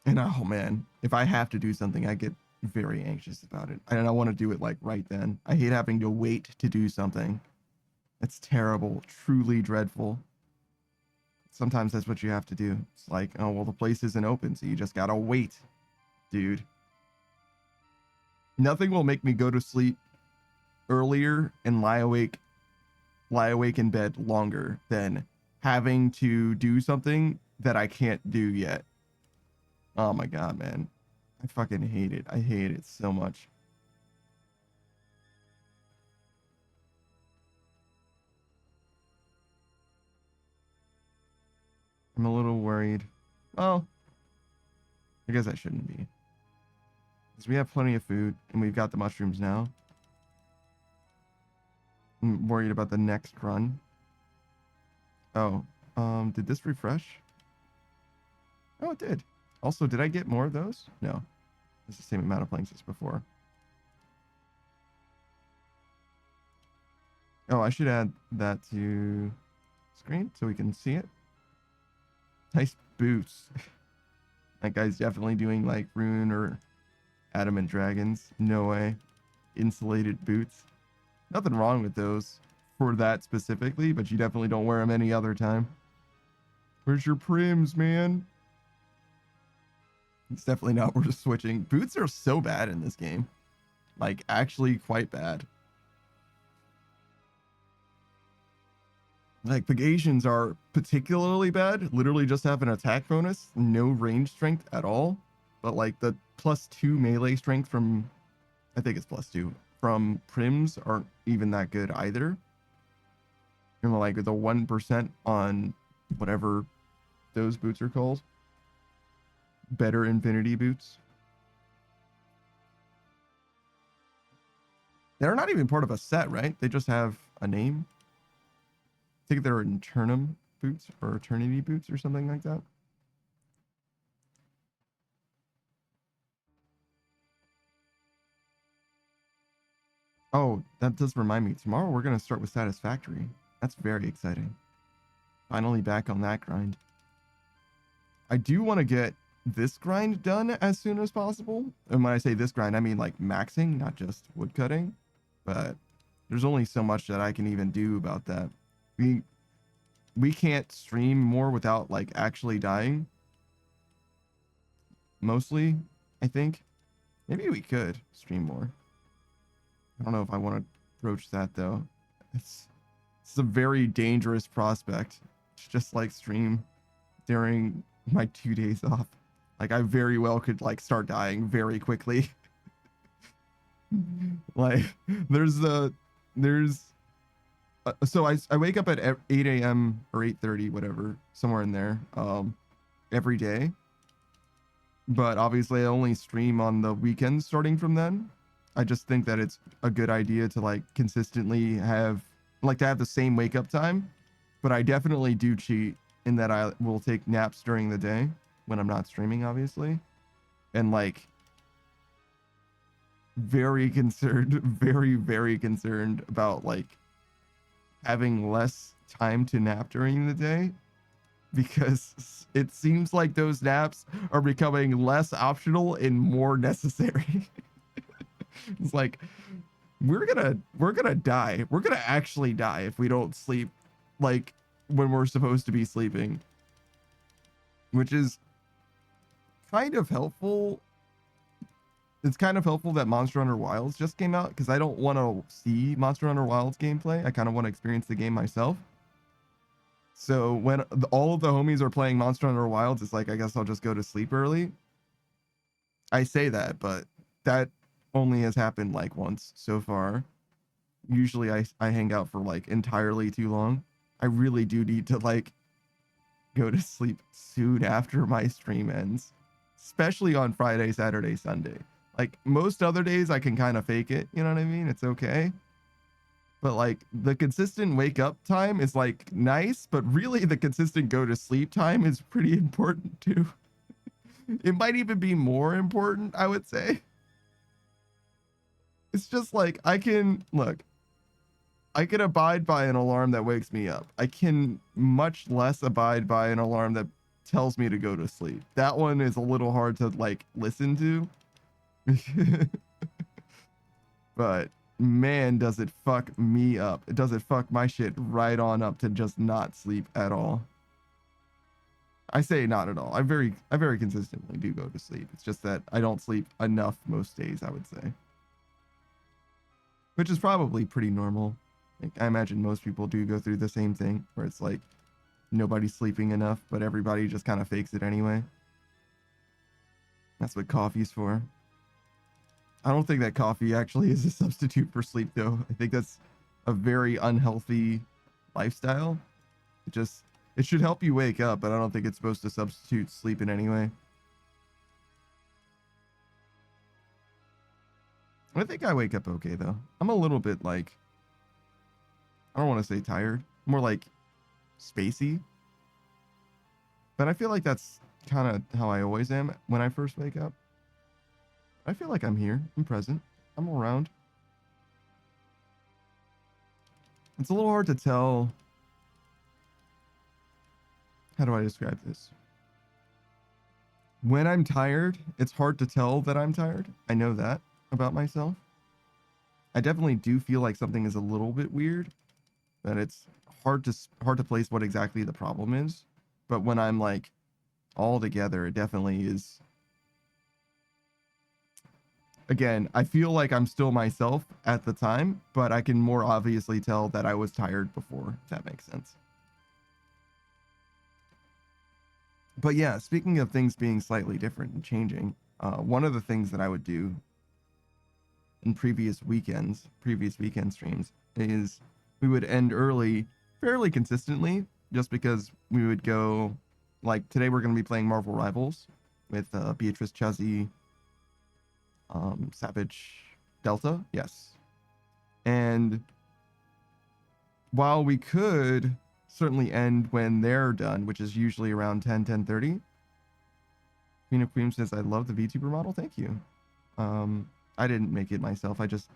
And oh man, if I have to do something, I get very anxious about it. And I want to do it like right then. I hate having to wait to do something. It's terrible, truly dreadful. Sometimes that's what you have to do. It's like, oh, well, the place isn't open, so you just gotta wait, dude. Nothing will make me go to sleep earlier and lie awake in bed longer than having to do something that I can't do yet. Oh my god, man. I fucking hate it. I hate it so much. I'm a little worried. Well, I guess I shouldn't be. Because we have plenty of food and we've got the mushrooms now. I'm worried about the next run. Oh, did this refresh? Oh, it did. Also, did I get more of those? No. It's the same amount of planks as before. Oh, I should add that to screen so we can see it. Nice boots. That guy's definitely doing like Rune or Adamant Dragons. No way. Insulated boots. Nothing wrong with those for that specifically, but you definitely don't wear them any other time. Where's your prims, man? It's definitely not worth switching. Boots are so bad in this game. Like, actually quite bad. Like, Pagations are particularly bad. Literally just have an attack bonus. No range strength at all. But, like, the +2 melee strength from... I think it's +2. From Prims aren't even that good either. You know, like, the 1% on whatever those boots are called. Better Infinity boots. They're not even part of a set, right? They just have a name. I think they're Eternum boots or Eternity boots or something like that. Oh, that does remind me. Tomorrow we're going to start with Satisfactory. That's very exciting. Finally back on that grind. I do want to get this grind done as soon as possible. And when I say this grind, I mean like maxing, not just woodcutting. But there's only so much that I can even do about that. We can't stream more without like actually dying. Mostly, I think. Maybe we could stream more. I don't know if I want to broach that though. It's a very dangerous prospect to just like stream during my 2 days off. Like I very well could like start dying very quickly. Like so I wake up at 8 a.m. or 8:30, whatever, somewhere in there, every day. But obviously I only stream on the weekends starting from then. I just think that it's a good idea to like consistently have the same wake up time. But I definitely do cheat in that I will take naps during the day when I'm not streaming, obviously. And like very concerned, very, very concerned about like having less time to nap during the day, because it seems like those naps are becoming less optional and more necessary. It's like we're gonna die. We're gonna actually die if we don't sleep like when we're supposed to be sleeping, which is kind of helpful. It's kind of helpful that Monster Hunter Wilds just came out, because I don't want to see Monster Hunter Wilds gameplay. I kind of want to experience the game myself. So when all of the homies are playing Monster Hunter Wilds, it's like, I guess I'll just go to sleep early. I say that, but that only has happened like once so far. Usually I hang out for like entirely too long. I really do need to like go to sleep soon after my stream ends, especially on Friday, Saturday, Sunday. Like most other days I can kind of fake it, you know what I mean? It's okay. But like the consistent wake up time is like nice, but really the consistent go to sleep time is pretty important too. It might even be more important, I would say. It's just like I can abide by an alarm that wakes me up. I can much less abide by an alarm that tells me to go to sleep. That one is a little hard to like listen to. But man, does it fuck me up. It does it fuck my shit right on up to just not sleep at all. I say not at all. I very consistently do go to sleep. It's just that I don't sleep enough most days, I would say. Which is probably pretty normal. Like, I imagine most people do go through the same thing where it's like nobody's sleeping enough, but everybody just kind of fakes it anyway. That's what coffee's for. I don't think that coffee actually is a substitute for sleep though. I think that's a very unhealthy lifestyle. It should help you wake up, but I don't think it's supposed to substitute sleep in any way. I think I wake up okay though. I'm a little bit like, I don't want to say tired, more like spacey. But I feel like that's kind of how I always am when I first wake up. I feel like I'm here, I'm present, I'm around. It's a little hard to tell. How do I describe this? When I'm tired, it's hard to tell that I'm tired. I know that about myself. I definitely do feel like something is a little bit weird, that it's hard to place what exactly the problem is. But when I'm like all together, it definitely is. Again, I feel like I'm still myself at the time, but I can more obviously tell that I was tired before, if that makes sense. But yeah, speaking of things being slightly different and changing, one of the things that I would do in previous weekend streams is we would end early fairly consistently, just because we would go, like today we're going to be playing Marvel Rivals with Beatrice, Chuzzy, Savage, Delta, yes. And while we could certainly end when they're done, which is usually around 10:30. Queen of Queens says, I love the VTuber model. Thank you. I didn't make it myself. I just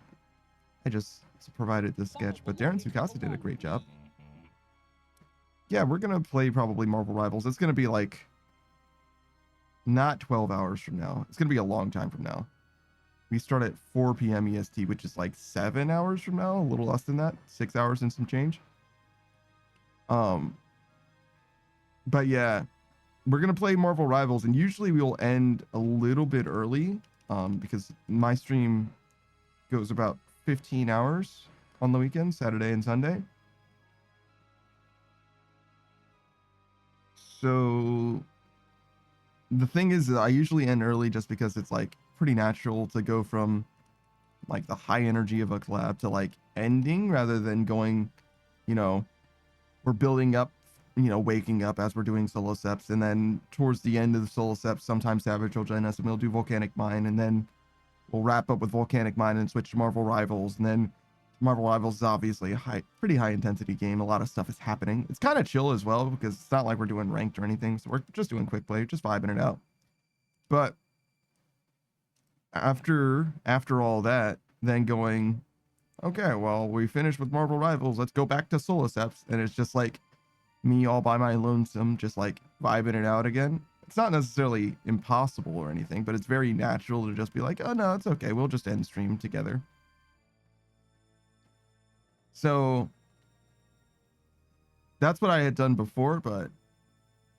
provided the sketch, but Darren Tsukasa did a great job. Yeah, we're going to play probably Marvel Rivals. It's going to be like not 12 hours from now. It's going to be a long time from now. We start at 4 p.m. EST, which is like 7 hours from now, a little less than that, 6 hours and some change. But yeah, we're gonna play Marvel Rivals, and usually we'll end a little bit early, because my stream goes about 15 hours on the weekend, Saturday and Sunday. So the thing is that I usually end early just because it's like pretty natural to go from like the high energy of a collab to like ending, rather than going, you know, we're building up, you know, waking up as we're doing solo steps, and then towards the end of the solo steps, sometimes Savage will join us and we'll do Volcanic Mine, and then we'll wrap up with Volcanic Mine and switch to Marvel Rivals. And then Marvel Rivals is obviously a pretty high intensity game. A lot of stuff is happening. It's kind of chill as well, because it's not like we're doing ranked or anything, so we're just doing quick play, just vibing it out. But after all that, then going, okay, well, we finished with Marvel Rivals, let's go back to solo steps, and it's just like me all by my lonesome, just like vibing it out again. It's not necessarily impossible or anything, but it's very natural to just be like, oh no, it's okay, we'll just end stream together. So that's what I had done before, but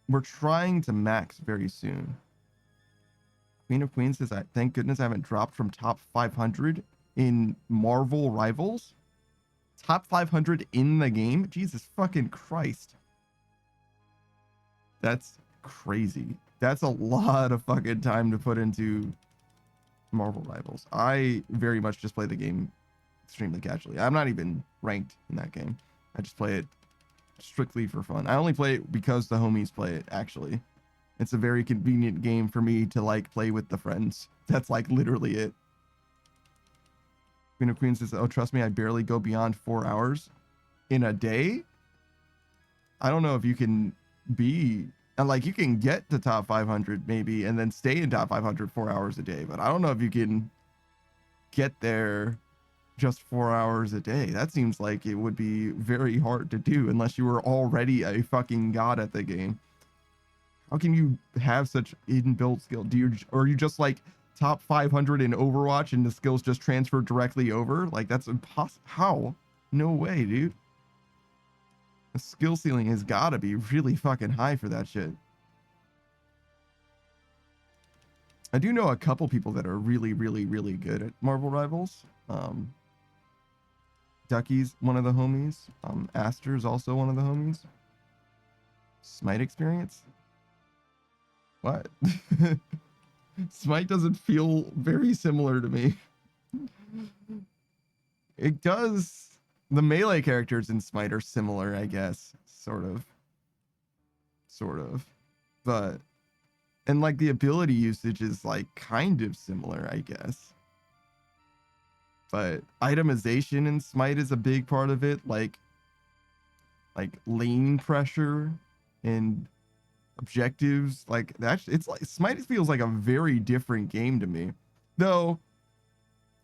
we're trying to max very soon. Queen of Queens says, thank goodness I haven't dropped from top 500 in Marvel Rivals. Top 500 in the game? Jesus fucking Christ. That's crazy. That's a lot of fucking time to put into Marvel Rivals. I very much just play the game extremely casually. I'm not even ranked in that game. I just play it strictly for fun. I only play it because the homies play it, actually. It's a very convenient game for me to like play with the friends. That's like literally it. Queen of Queens says, oh, trust me, I barely go beyond 4 hours in a day. I don't know if you can be, and like you can get to top 500 maybe and then stay in top 500 4 hours a day, but I don't know if you can get there just 4 hours a day. That seems like it would be very hard to do unless you were already a fucking god at the game. How can you have such inbuilt skill? Or are you just like top 500 in Overwatch and the skills just transfer directly over? Like that's impossible. How? No way, dude. The skill ceiling has got to be really fucking high for that shit. I do know a couple people that are really, really, really good at Marvel Rivals. Ducky's one of the homies. Aster's also one of the homies. Smite experience? What? Smite doesn't feel very similar to me. It does. The melee characters in Smite are similar, I guess. Sort of. But, and like the ability usage is like kind of similar, I guess. But itemization in Smite is a big part of it. Like lane pressure and objectives, like that. It's like Smite feels like a very different game to me. Though,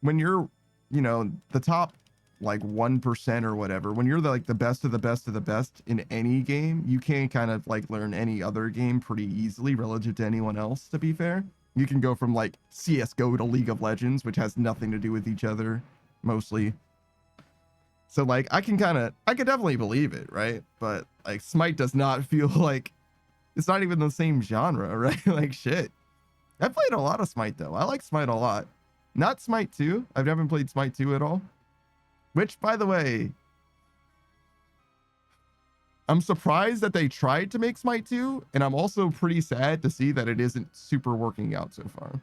when you're, the top like 1% or whatever, when you're the best of the best of the best in any game, you can kind of like learn any other game pretty easily relative to anyone else, to be fair. You can go from like CSGO to League of Legends, which has nothing to do with each other mostly. So like I could definitely believe it, right? But like Smite does not feel like, it's not even the same genre, right? Like shit. I played a lot of Smite though. I like Smite a lot. Not Smite 2. I've never played Smite 2 at all. Which, by the way, I'm surprised that they tried to make Smite 2, and I'm also pretty sad to see that it isn't super working out so far.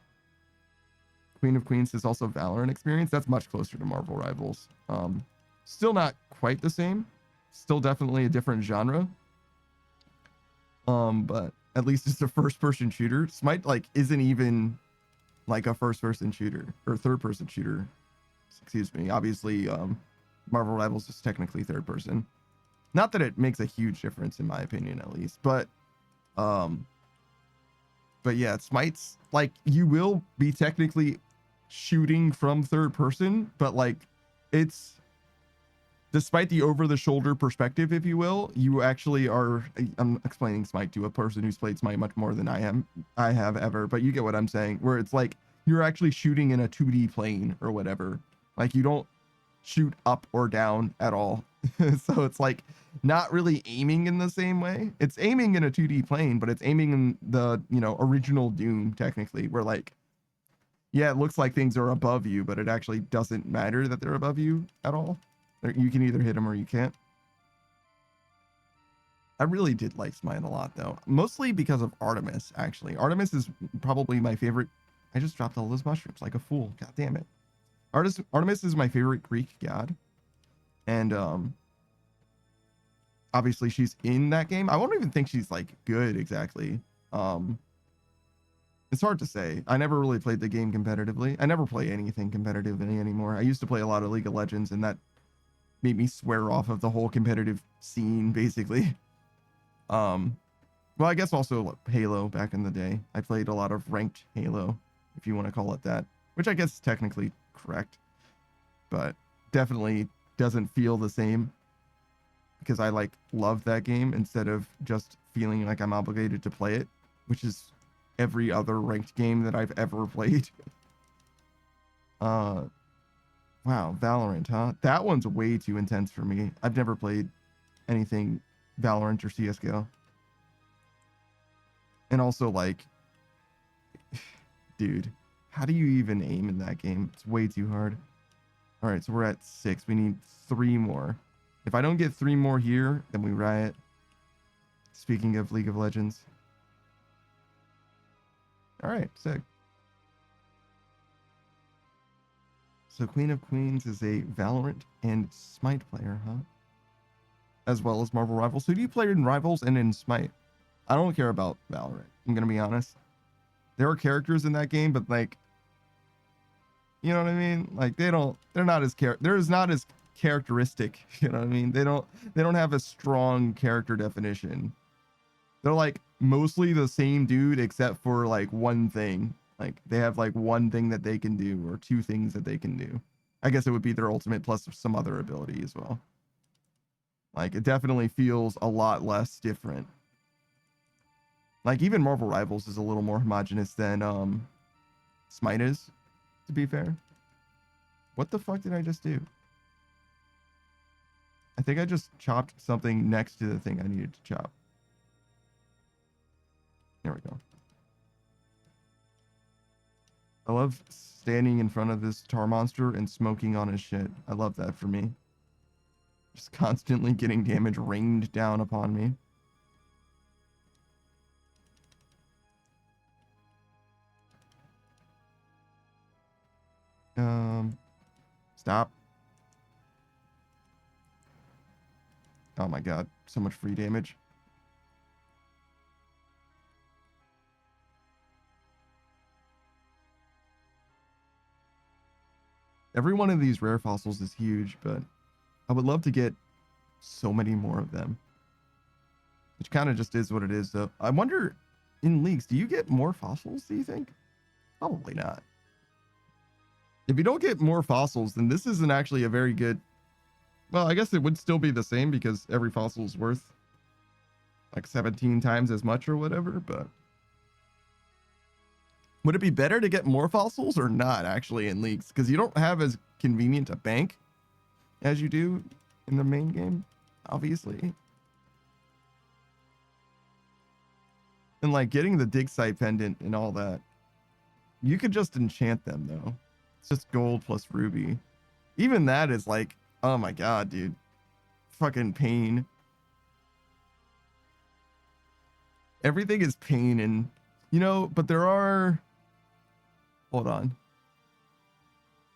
Queen of Queens is also Valorant experience. That's much closer to Marvel Rivals. Still not quite the same. Still definitely a different genre. But at least it's a first-person shooter. Smite like isn't even like a first-person shooter or third-person shooter. Excuse me. Obviously, Marvel Rivals is technically third person. Not that it makes a huge difference in my opinion, at least. But yeah, Smite's like you will be technically shooting from third person, but like it's, despite the over-the-shoulder perspective, if you will, you actually are. I'm explaining Smite to a person who's played Smite much more than I have ever, but you get what I'm saying. Where it's like you're actually shooting in a 2D plane or whatever. Like you don't shoot up or down at all. So it's like not really aiming in the same way. It's aiming in a 2D plane, but it's aiming in the, original Doom technically, where like, yeah, it looks like things are above you, but it actually doesn't matter that they're above you at all. You can either hit them or you can't. I really did like Smite a lot though, mostly because of Artemis, actually. Artemis is probably my favorite. I just dropped all those mushrooms like a fool. God damn it. Artemis is my favorite Greek god, and obviously she's in that game. I won't even think she's like good exactly. It's hard to say. I never really played the game competitively. I never play anything competitively anymore. I used to play a lot of League of Legends, and that made me swear off of the whole competitive scene, basically. Well, I guess also Halo back in the day. I played a lot of ranked Halo, if you want to call it that, which I guess is technically correct, but definitely doesn't feel the same because I like love that game instead of just feeling like I'm obligated to play it, which is every other ranked game that I've ever played. Wow, Valorant, huh? That one's way too intense for me. I've never played anything Valorant or CSGO. And also like, dude, how do you even aim in that game? It's way too hard. All right, so we're at 6. We need 3 more. If I don't get 3 more here, then we riot. Speaking of League of Legends. All right, sick. So Queen of Queens is a Valorant and Smite player, huh? As well as Marvel Rivals. Who do you play in Rivals and in Smite? I don't care about Valorant. I'm going to be honest. There are characters in that game, but like, You know what I mean? Like they're not as characteristic. You know what I mean? They don't have a strong character definition. They're like mostly the same dude except for like one thing. Like they have like one thing that they can do or two things that they can do. I guess it would be their ultimate plus some other ability as well. Like it definitely feels a lot less different. Like even Marvel Rivals is a little more homogenous than Smite is, to be fair. What the fuck did I just do? I think I just chopped something next to the thing I needed to chop. There we go. I love standing in front of this tar monster and smoking on his shit. I love that for me. Just constantly getting damage rained down upon me. Stop. Oh my god, so much free damage. Every one of these rare fossils is huge, but I would love to get so many more of them. Which kind of just is what it is, though. I wonder, in leagues, do you get more fossils, do you think? Probably not. If you don't get more fossils, then this isn't actually a very good... Well, I guess it would still be the same because every fossil is worth like 17 times as much or whatever, but... Would it be better to get more fossils or not, actually, in leagues? Because you don't have as convenient a bank as you do in the main game, obviously. And like getting the dig site pendant and all that, you could just enchant them though. It's just gold plus ruby. Even that is like, oh my god, dude. Fucking pain. Everything is pain, and you know, but there are... Hold on.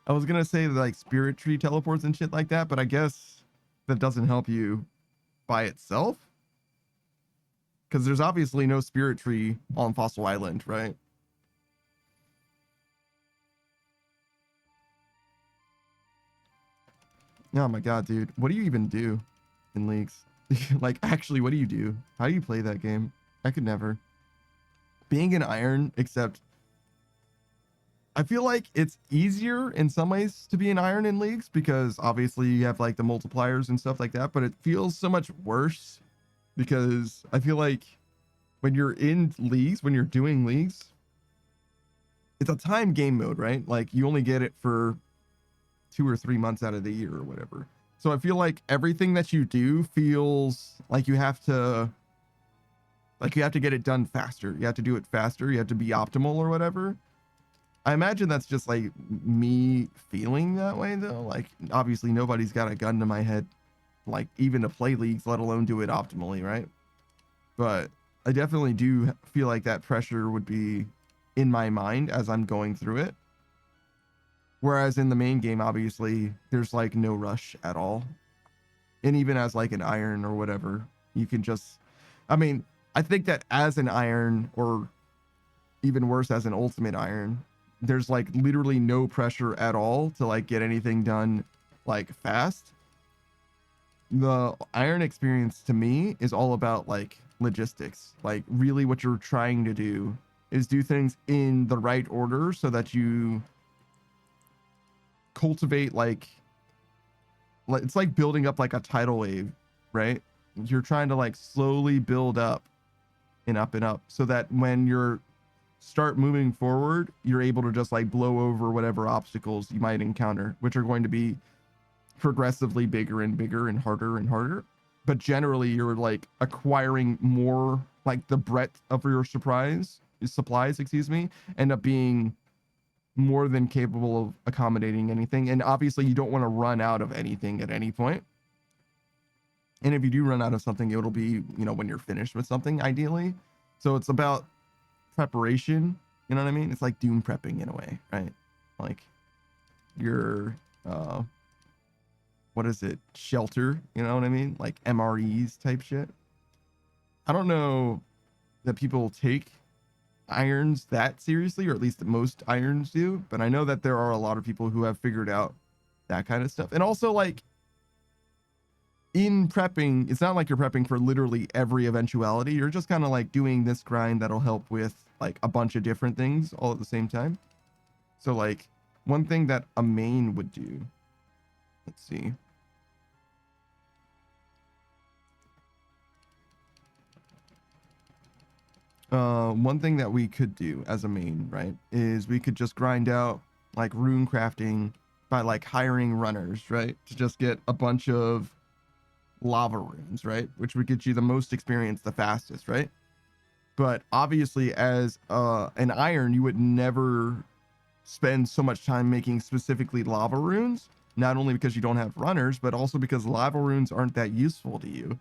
I was gonna say like spirit tree teleports and shit like that, but I guess that doesn't help you by itself. Because there's obviously no spirit tree on Fossil Island, right? Oh my god, dude. What do you even do in leagues? Like, actually, what do you do? How do you play that game? I could never. Being an iron, except... I feel like it's easier in some ways to be an iron in leagues because obviously you have like the multipliers and stuff like that, but it feels so much worse because I feel like when you're in leagues, when you're doing leagues, it's a time game mode, right? Like you only get it for 2 or 3 months out of the year or whatever. So I feel like everything that you do feels like you have to get it done faster. You have to do it faster. You have to be optimal or whatever. I imagine that's just like me feeling that way though. Like obviously nobody's got a gun to my head, like even to play leagues, let alone do it optimally, right? But I definitely do feel like that pressure would be in my mind as I'm going through it. Whereas in the main game, obviously there's like no rush at all. And even as like an iron or whatever, you can just, I mean, I think that as an iron or even worse as an ultimate iron, there's like literally no pressure at all to like get anything done like fast. The iron experience to me is all about like logistics. Like really what you're trying to do is do things in the right order so that you cultivate like it's like building up like a tidal wave, right? You're trying to like slowly build up and up so that when you're start moving forward, you're able to just like blow over whatever obstacles you might encounter, which are going to be progressively bigger and bigger and harder. But generally you're like acquiring more, like the breadth of your supplies, excuse me, end up being more than capable of accommodating anything. And obviously you don't want to run out of anything at any point. And if you do run out of something, it'll be, you know, when you're finished with something ideally. So it's about preparation, you know what I mean? It's like doom prepping in a way, right? Like your what is it, shelter, you know what I mean? Like MREs type shit. I don't know that people take irons that seriously, or at least most irons do, but I know that there are a lot of people who have figured out that kind of stuff. And also, like, in prepping, it's not like you're prepping for literally every eventuality. You're just kind of like doing this grind that'll help with like a bunch of different things all at the same time. So like one thing that a main would do, let's see. One thing that we could do as a main, right, is we could just grind out like rune crafting by like hiring runners, right, to just get a bunch of lava runes, right, which would get you the most experience the fastest, right? But obviously as an iron, you would never spend so much time making specifically lava runes, not only because you don't have runners, but also because lava runes aren't that useful to you.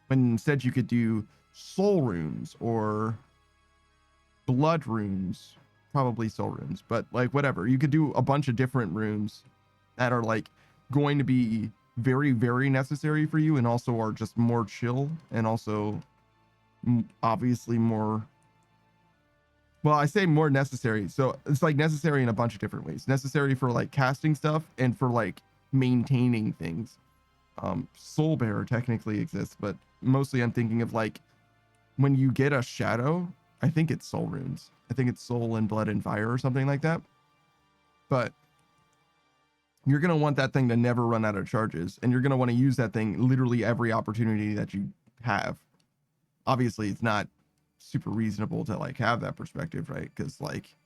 When instead you could do soul runes or blood runes, probably soul runes, but like whatever. You could do a bunch of different runes that are like going to be very, very necessary for you and also are just more chill and also obviously more, well, I say more necessary. So it's like necessary in a bunch of different ways. Necessary for like casting stuff and for like maintaining things. Soul Bearer technically exists, but mostly I'm thinking of like when you get a shadow, I think it's soul runes. I think it's soul and blood and fire or something like that. But you're going to want that thing to never run out of charges. And you're going to want to use that thing literally every opportunity that you have. Obviously, it's not super reasonable to like have that perspective, right? Because like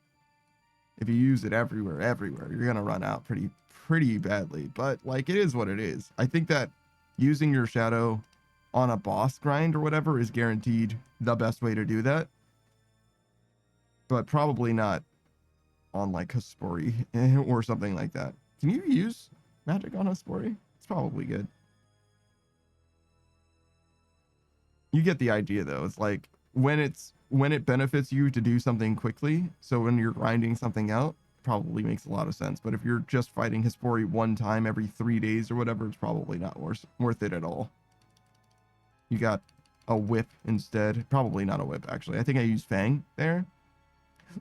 if you use it everywhere, you're going to run out pretty badly. But like it is what it is. I think that using your shadow on a boss grind or whatever is guaranteed the best way to do that. But probably not on like Hespori or something like that. Can you use magic on Hespori? It's probably good. You get the idea though. It's like when it benefits you to do something quickly. So when you're grinding something out, probably makes a lot of sense. But if you're just fighting Hespori one time every 3 days or whatever, it's probably not worth it at all. You got a whip instead. Probably not a whip, actually. I think I used Fang there.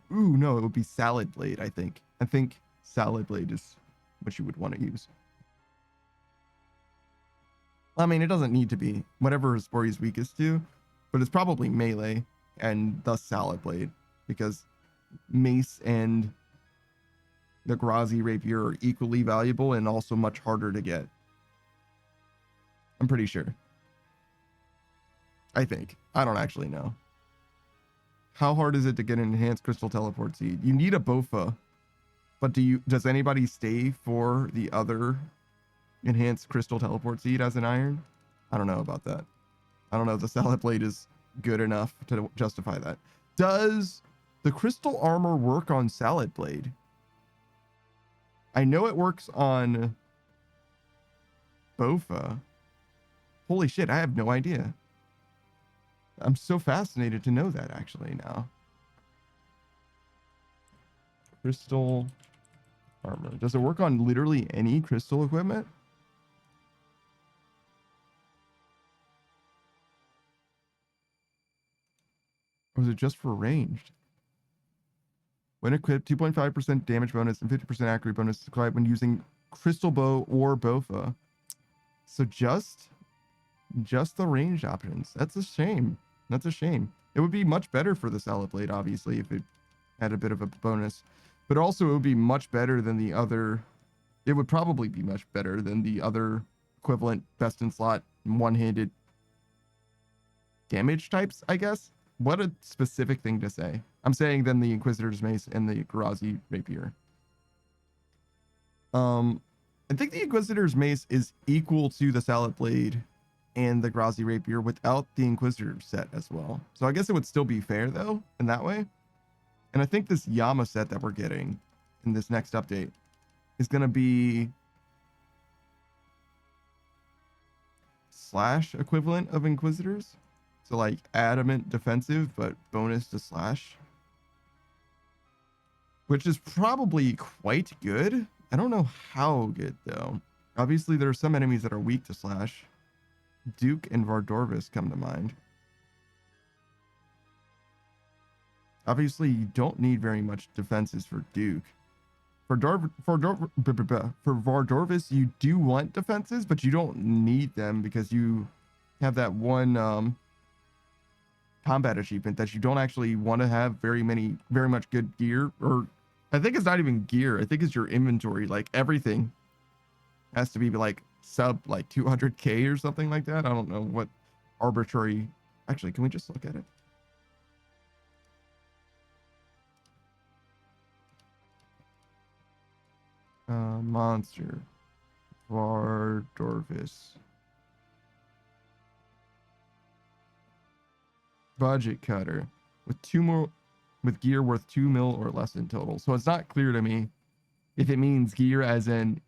Ooh, no, it would be Salad Blade, I think. I think Salad Blade is what you would want to use. I mean, it doesn't need to be whatever Hespori is weakest to, but it's probably melee and thus Salad Blade, because Mace and the Grazi Rapier are equally valuable and also much harder to get. I'm pretty sure. I think. I don't actually know. How hard is it to get an enhanced crystal teleport seed? You need a Bofa, but does anybody stay for the other enhanced crystal teleport seed as an iron? I don't know about that. I don't know if the Salad Blade is good enough to justify that. Does the crystal armor work on Salad Blade? I know it works on Bofa. Holy shit, I have no idea. I'm so fascinated to know that actually now. Crystal armor. Does it work on literally any crystal equipment? Or is it just for ranged? When equipped, 2.5% damage bonus and 50% accuracy bonus applied when using crystal bow or Bofa. So just the ranged options. That's a shame. That's a shame. It would be much better for the Salad Blade, obviously, if it had a bit of a bonus. But also, it would be much better than the other... It would probably be much better than the other equivalent best-in-slot one-handed damage types, I guess. What a specific thing to say. I'm saying than the Inquisitor's Mace and the Grazi Rapier. I think the Inquisitor's Mace is equal to the Salad Blade and the Grazi Rapier without the Inquisitor set as well. So I guess it would still be fair though, in that way. And I think this Yama set that we're getting in this next update is going to be slash equivalent of Inquisitors. So like adamant defensive, but bonus to slash. Which is probably quite good. I don't know how good though. Obviously there are some enemies that are weak to slash. Duke and Vardorvis come to mind. Obviously, you don't need very much defenses for Duke. For Vardorvis, you do want defenses, but you don't need them because you have that one combat achievement that you don't actually want to have very much good gear. Or I think it's not even gear. I think it's your inventory. Like everything has to be like sub like 200k or something like that. I don't know what arbitrary. Actually, can we just look at it? Monster Vardorvis budget cutter with gear worth 2 mil or less in total. So it's not clear to me if it means gear as in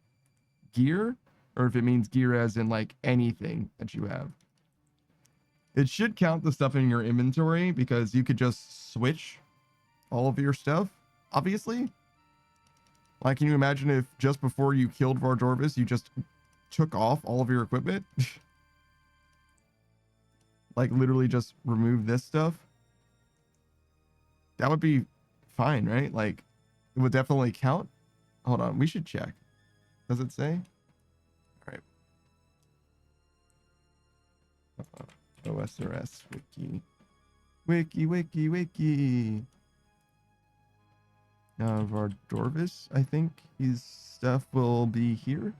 gear or if it means gear as in like anything that you have. It should count the stuff in your inventory because you could just switch all of your stuff, obviously. Like, can you imagine if just before you killed Vardorvis, you just took off all of your equipment? Like, literally just remove this stuff? That would be fine, right? Like, it would definitely count. Hold on, we should check. Does it say? All right. OSRS wiki. Vardorvis, I think his stuff will be here.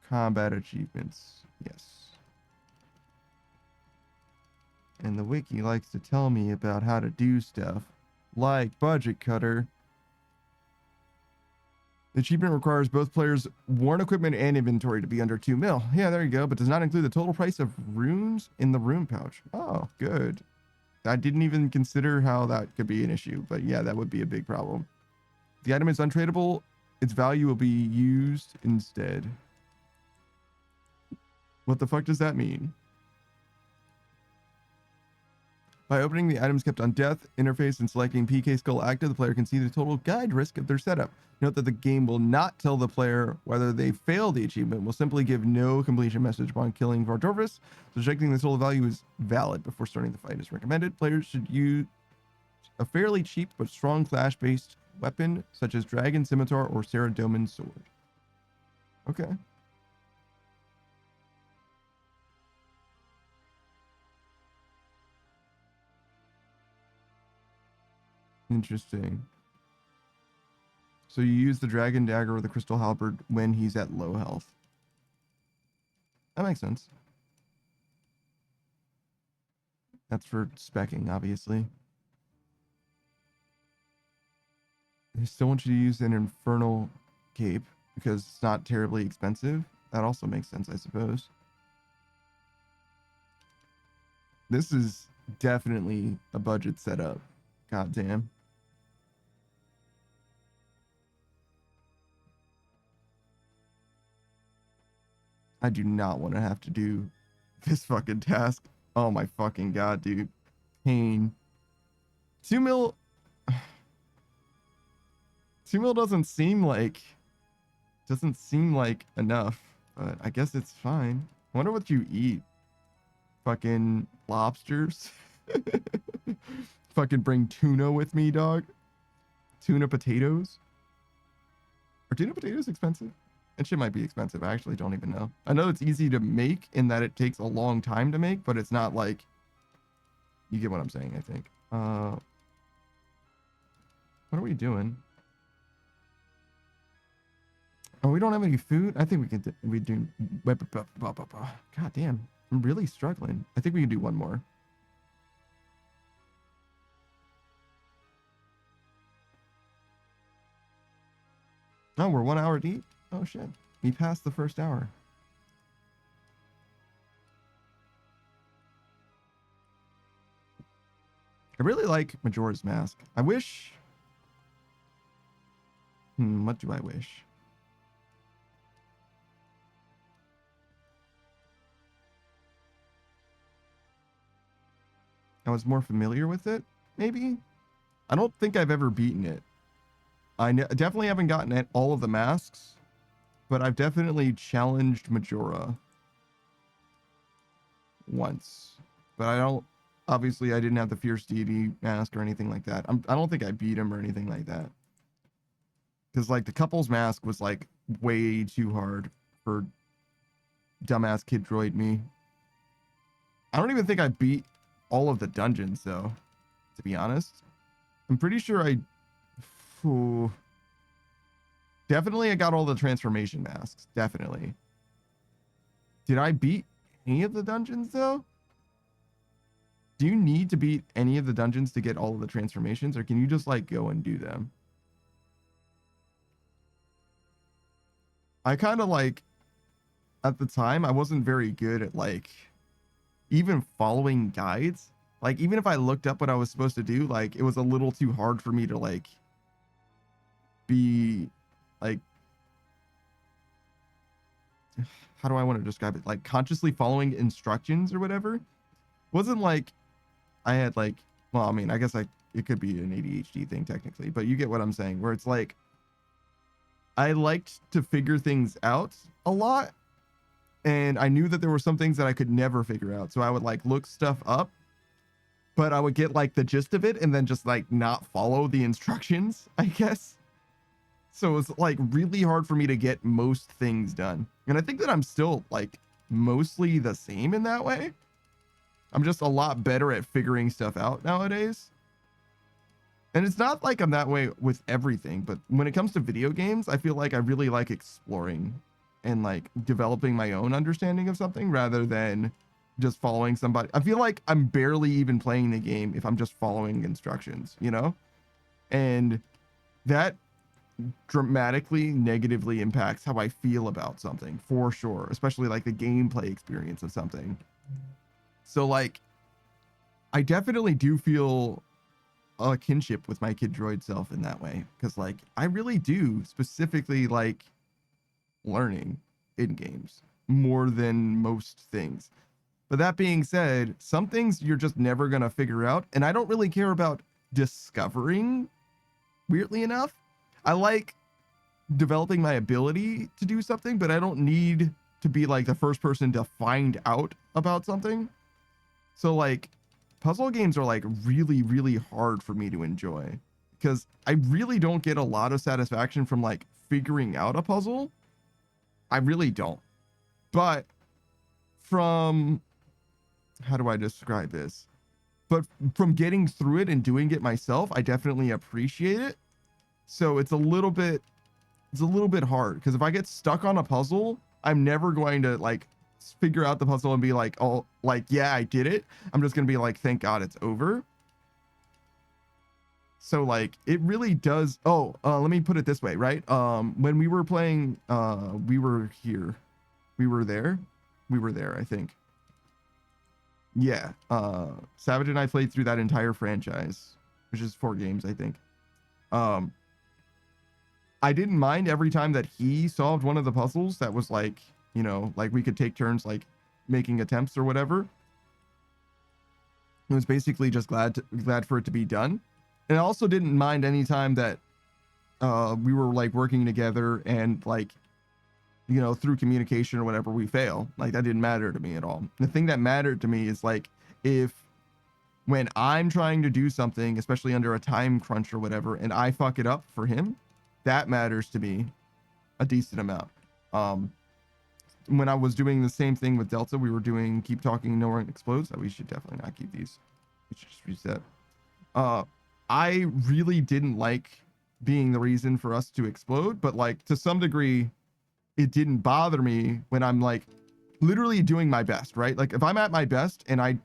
Combat achievements, yes. And the wiki likes to tell me about how to do stuff, like budget cutter. The achievement requires both players' worn equipment and inventory to be under 2 mil. Yeah, there you go, but does not include the total price of runes in the rune pouch. Oh, good. I didn't even consider how that could be an issue, but yeah, that would be a big problem. The item is untradeable. Its value will be used instead. What the fuck does that mean? By opening the items kept on death interface and selecting PK Skull active, the player can see the total guide risk of their setup. Note that the game will not tell the player whether they fail the achievement, will simply give no completion message upon killing Vardorvis. So checking the total value is valid before starting the fight is recommended. Players should use a fairly cheap but strong clash-based weapon, such as Dragon Scimitar or Saradomin Sword. Okay. Interesting. So you use the Dragon Dagger or the Crystal Halberd when he's at low health. That makes sense. That's for speccing, obviously. I still want you to use an Infernal Cape because it's not terribly expensive. That also makes sense, I suppose. This is definitely a budget setup. God damn. I do not want to have to do this fucking task. Oh my fucking god, dude. Pain. 2 mil. 2 mil doesn't seem like enough, but I guess it's fine. I wonder what you eat. Fucking lobsters. Fucking bring tuna with me, dog. Tuna potatoes. Are tuna potatoes expensive? That shit might be expensive. I actually don't even know. I know it's easy to make in that it takes a long time to make, but it's not like... You get what I'm saying, I think. What are we doing? Oh, we don't have any food? I think we do... God damn. I'm really struggling. I think we can do one more. Oh, we're 1 hour deep? Oh, shit. We passed the first hour. I really like Majora's Mask. I wish... what do I wish? I was more familiar with it, maybe? I don't think I've ever beaten it. I definitely haven't gotten at all of the masks, but I've definitely challenged Majora once. But I don't Obviously, I didn't have the Fierce Deity mask or anything like that. I don't think I beat him or anything like that. Because, like, the couples mask was, like, way too hard for dumbass Kid Droid me. I don't even think I beat all of the dungeons, though, to be honest. I'm pretty sure definitely I got all the transformation masks. Definitely. Did I beat any of the dungeons, though? Do you need to beat any of the dungeons to get all of the transformations, or can you just, like, go and do them? I kind of, like, at the time, I wasn't very good at, like, even following guides. Like, even if I looked up what I was supposed to do, like, it was a little too hard for me to, like, be, like, how do I want to describe it? Like, consciously following instructions or whatever. Wasn't like I had, like, well, I mean, I guess it could be an ADHD thing technically, but you get what I'm saying, where it's like I liked to figure things out a lot, and I knew that there were some things that I could never figure out. So I would, like, look stuff up, but I would get, like, the gist of it and then just, like, not follow the instructions, I guess. So it was, like, really hard for me to get most things done. And I think that I'm still, like, mostly the same in that way. I'm just a lot better at figuring stuff out nowadays. And it's not like I'm that way with everything, but when it comes to video games, I feel like I really like exploring and, like, developing my own understanding of something rather than just following somebody. I feel like I'm barely even playing the game if I'm just following instructions, you know? And that dramatically negatively impacts how I feel about something, for sure, especially, like, the gameplay experience of something. So, like, I definitely do feel a kinship with my Kid Droid self in that way, because, like, I really do specifically like learning in games more than most things. But that being said, some things you're just never gonna figure out, and I don't really care about discovering, weirdly enough. I like developing my ability to do something, but I don't need to be, like, the first person to find out about something. So, like, puzzle games are, like, really, really hard for me to enjoy, because I really don't get a lot of satisfaction from, like, figuring out a puzzle. I really don't. But from, how do I describe this? But from getting through it and doing it myself, I definitely appreciate it. So it's a little bit hard, because if I get stuck on a puzzle, I'm never going to, like, figure out the puzzle and be like, oh, like, yeah, I did it. I'm just gonna be like, thank God it's over. So, like, it really does. Let me put it this way, right? When we were playing, we were there, I think. Yeah, Savage and I played through that entire franchise, which is 4 games, I think. I didn't mind every time that he solved one of the puzzles that was, like, you know, like, we could take turns, like, making attempts or whatever. I was basically just glad for it to be done. And I also didn't mind any time that we were, like, working together and, like, you know, through communication or whatever, we fail. Like, that didn't matter to me at all. The thing that mattered to me is, like, when I'm trying to do something, especially under a time crunch or whatever, and I fuck it up for him, that matters to me a decent amount. When I was doing the same thing with Delta, we were doing Keep Talking, No One Explodes. We should definitely not keep these. We should just reset. I really didn't like being the reason for us to explode, but, like, to some degree, it didn't bother me when I'm, like, literally doing my best, right? Like, if I'm at my best and I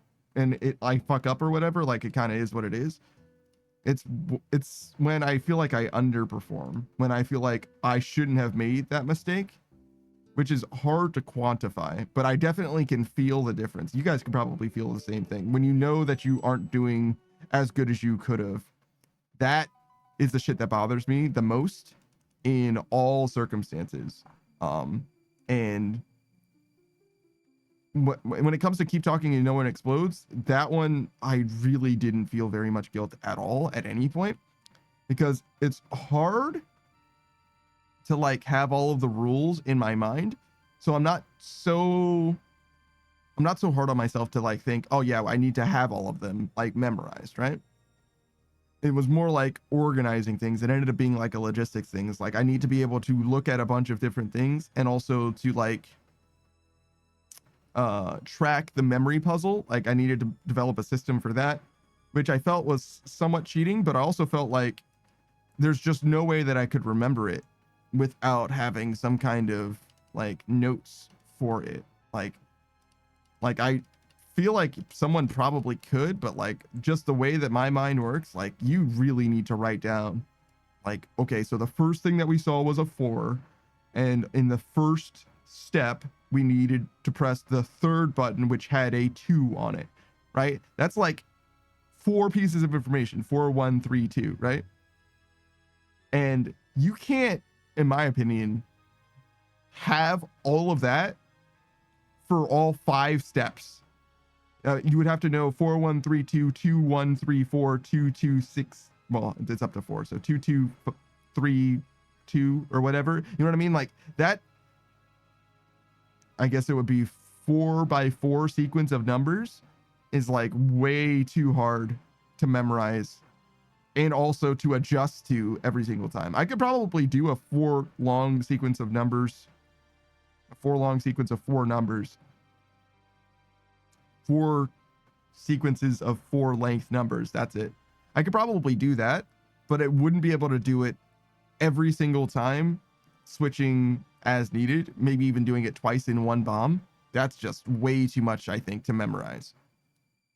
fuck up or whatever, like, it kind of is what it is. It's when I feel like I underperform, when I feel like I shouldn't have made that mistake, which is hard to quantify, but I definitely can feel the difference. You guys can probably feel the same thing. When you know that you aren't doing as good as you could have, that is the shit that bothers me the most in all circumstances. And when it comes to Keep Talking and No One Explodes, that one, I really didn't feel very much guilt at all at any point, because it's hard to, like, have all of the rules in my mind. So I'm not so I'm not so hard on myself to like think, oh yeah, I need to have all of them like memorized, right? It was more like organizing things. It ended up being like a logistics thing. It's like I need to be able to look at a bunch of different things and also to like track the memory puzzle. Like I needed to develop a system for that, which I felt was somewhat cheating, but I also felt like there's just no way that I could remember it without having some kind of like notes for it. Like I feel like someone probably could, but like just the way that my mind works, like you really need to write down like, okay, so the first thing that we saw was a 4, and in the first step we needed to press the third button which had a 2 on it, right? That's like 4 pieces of information, 4 1 3 2, right? And you can't, in my opinion, have all of that for all 5 steps. You would have to know 4 1 3 2 2 1 3 4 2 2 6. Well, it's up to 4, so 2 2 3 2 or whatever. You know what I mean? Like that. I guess it would be 4 by 4 sequence of numbers is like way too hard to memorize and also to adjust to every single time. I could probably do a 4 long sequence of numbers, a 4 long sequence of 4 numbers, 4 sequences of 4 length numbers. That's it. I could probably do that, but it wouldn't be able to do it every single time, switching as needed, maybe even doing it twice in one bomb. That's just way too much, I think, to memorize.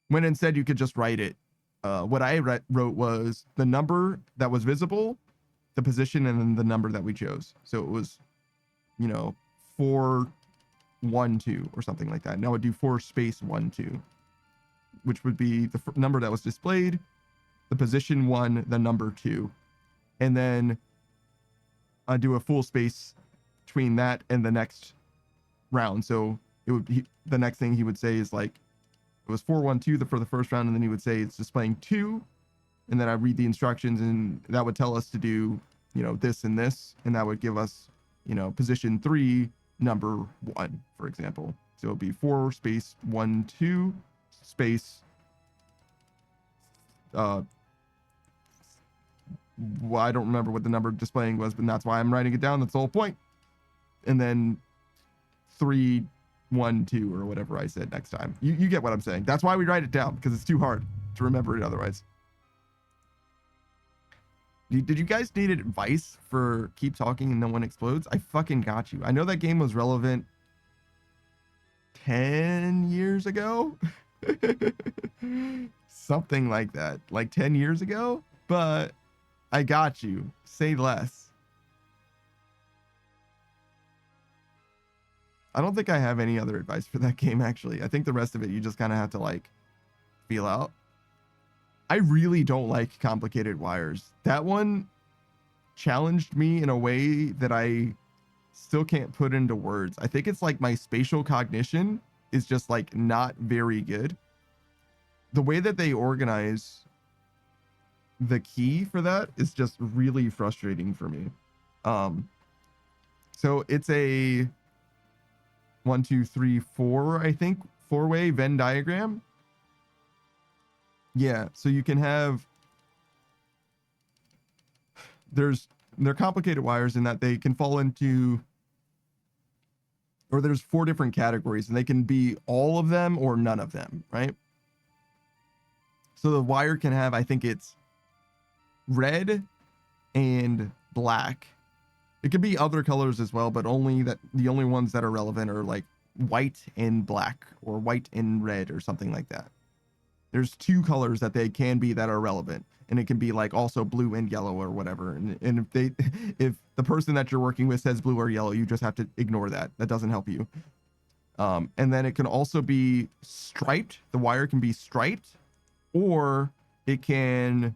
When instead you could just write it. What I wrote was the number that was visible, the position, and then the number that we chose. So it was, 4 1 2 or something like that. And I would do 4 space 1 2, which would be the number that was displayed, the position 1, the number 2, and then I do a full space between that and the next round. So it would be the next thing he would say is like it was 4 1 2 for the first round, and then he would say it's displaying 2, and then I read the instructions, and that would tell us to do this and this, and that would give us position 3 number 1, for example. So it would be 4 space 1 2 space well, I don't remember what the number displaying was, but that's why I'm writing it down. That's the whole point. And then 3 1 2 or whatever I said next time. You get what I'm saying. That's why we write it down, because it's too hard to remember it otherwise. Did you guys need advice for Keep Talking and No One Explodes? I fucking got you. I know that game was relevant 10 years ago. Something like that. Like 10 years ago? But I got you. Say less. I don't think I have any other advice for that game, actually. I think the rest of it, you just kind of have to, like, feel out. I really don't like complicated wires. That one challenged me in a way that I still can't put into words. I think it's like my spatial cognition is just, like, not very good. The way that they organize the key for that is just really frustrating for me. So it's a 1 2 3 4, I think, 4-way Venn diagram. Yeah, so you can have, they're complicated wires in that they can fall into, or there's 4 different categories, and they can be all of them or none of them, right? So the wire can have, I think it's red and black. It could be other colors as well, but the only ones that are relevant are like white and black or white and red or something like that. There's 2 colors that they can be that are relevant, and it can be like also blue and yellow or whatever. And if the person that you're working with says blue or yellow, you just have to ignore that. That doesn't help you. And then it can also be striped. The wire can be striped, or it can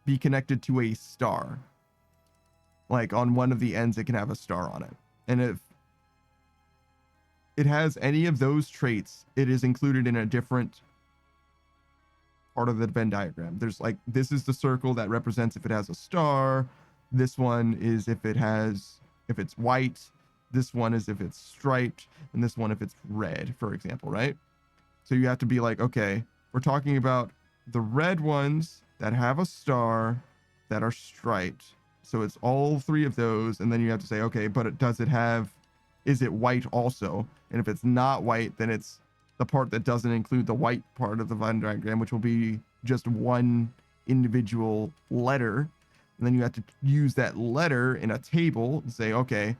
be connected to a star. Like on one of the ends, it can have a star on it. And if it has any of those traits, it is included in a different part of the Venn diagram. There's like, this is the circle that represents if it has a star. This one is if it's white. This one is if it's striped, and this one if it's red, for example, right? So you have to be like, okay, we're talking about the red ones that have a star that are striped. So it's all three of those. And then you have to say, okay, but is it white also? And if it's not white, then it's the part that doesn't include the white part of the Venn diagram, which will be just one individual letter. And then you have to use that letter in a table and say, okay,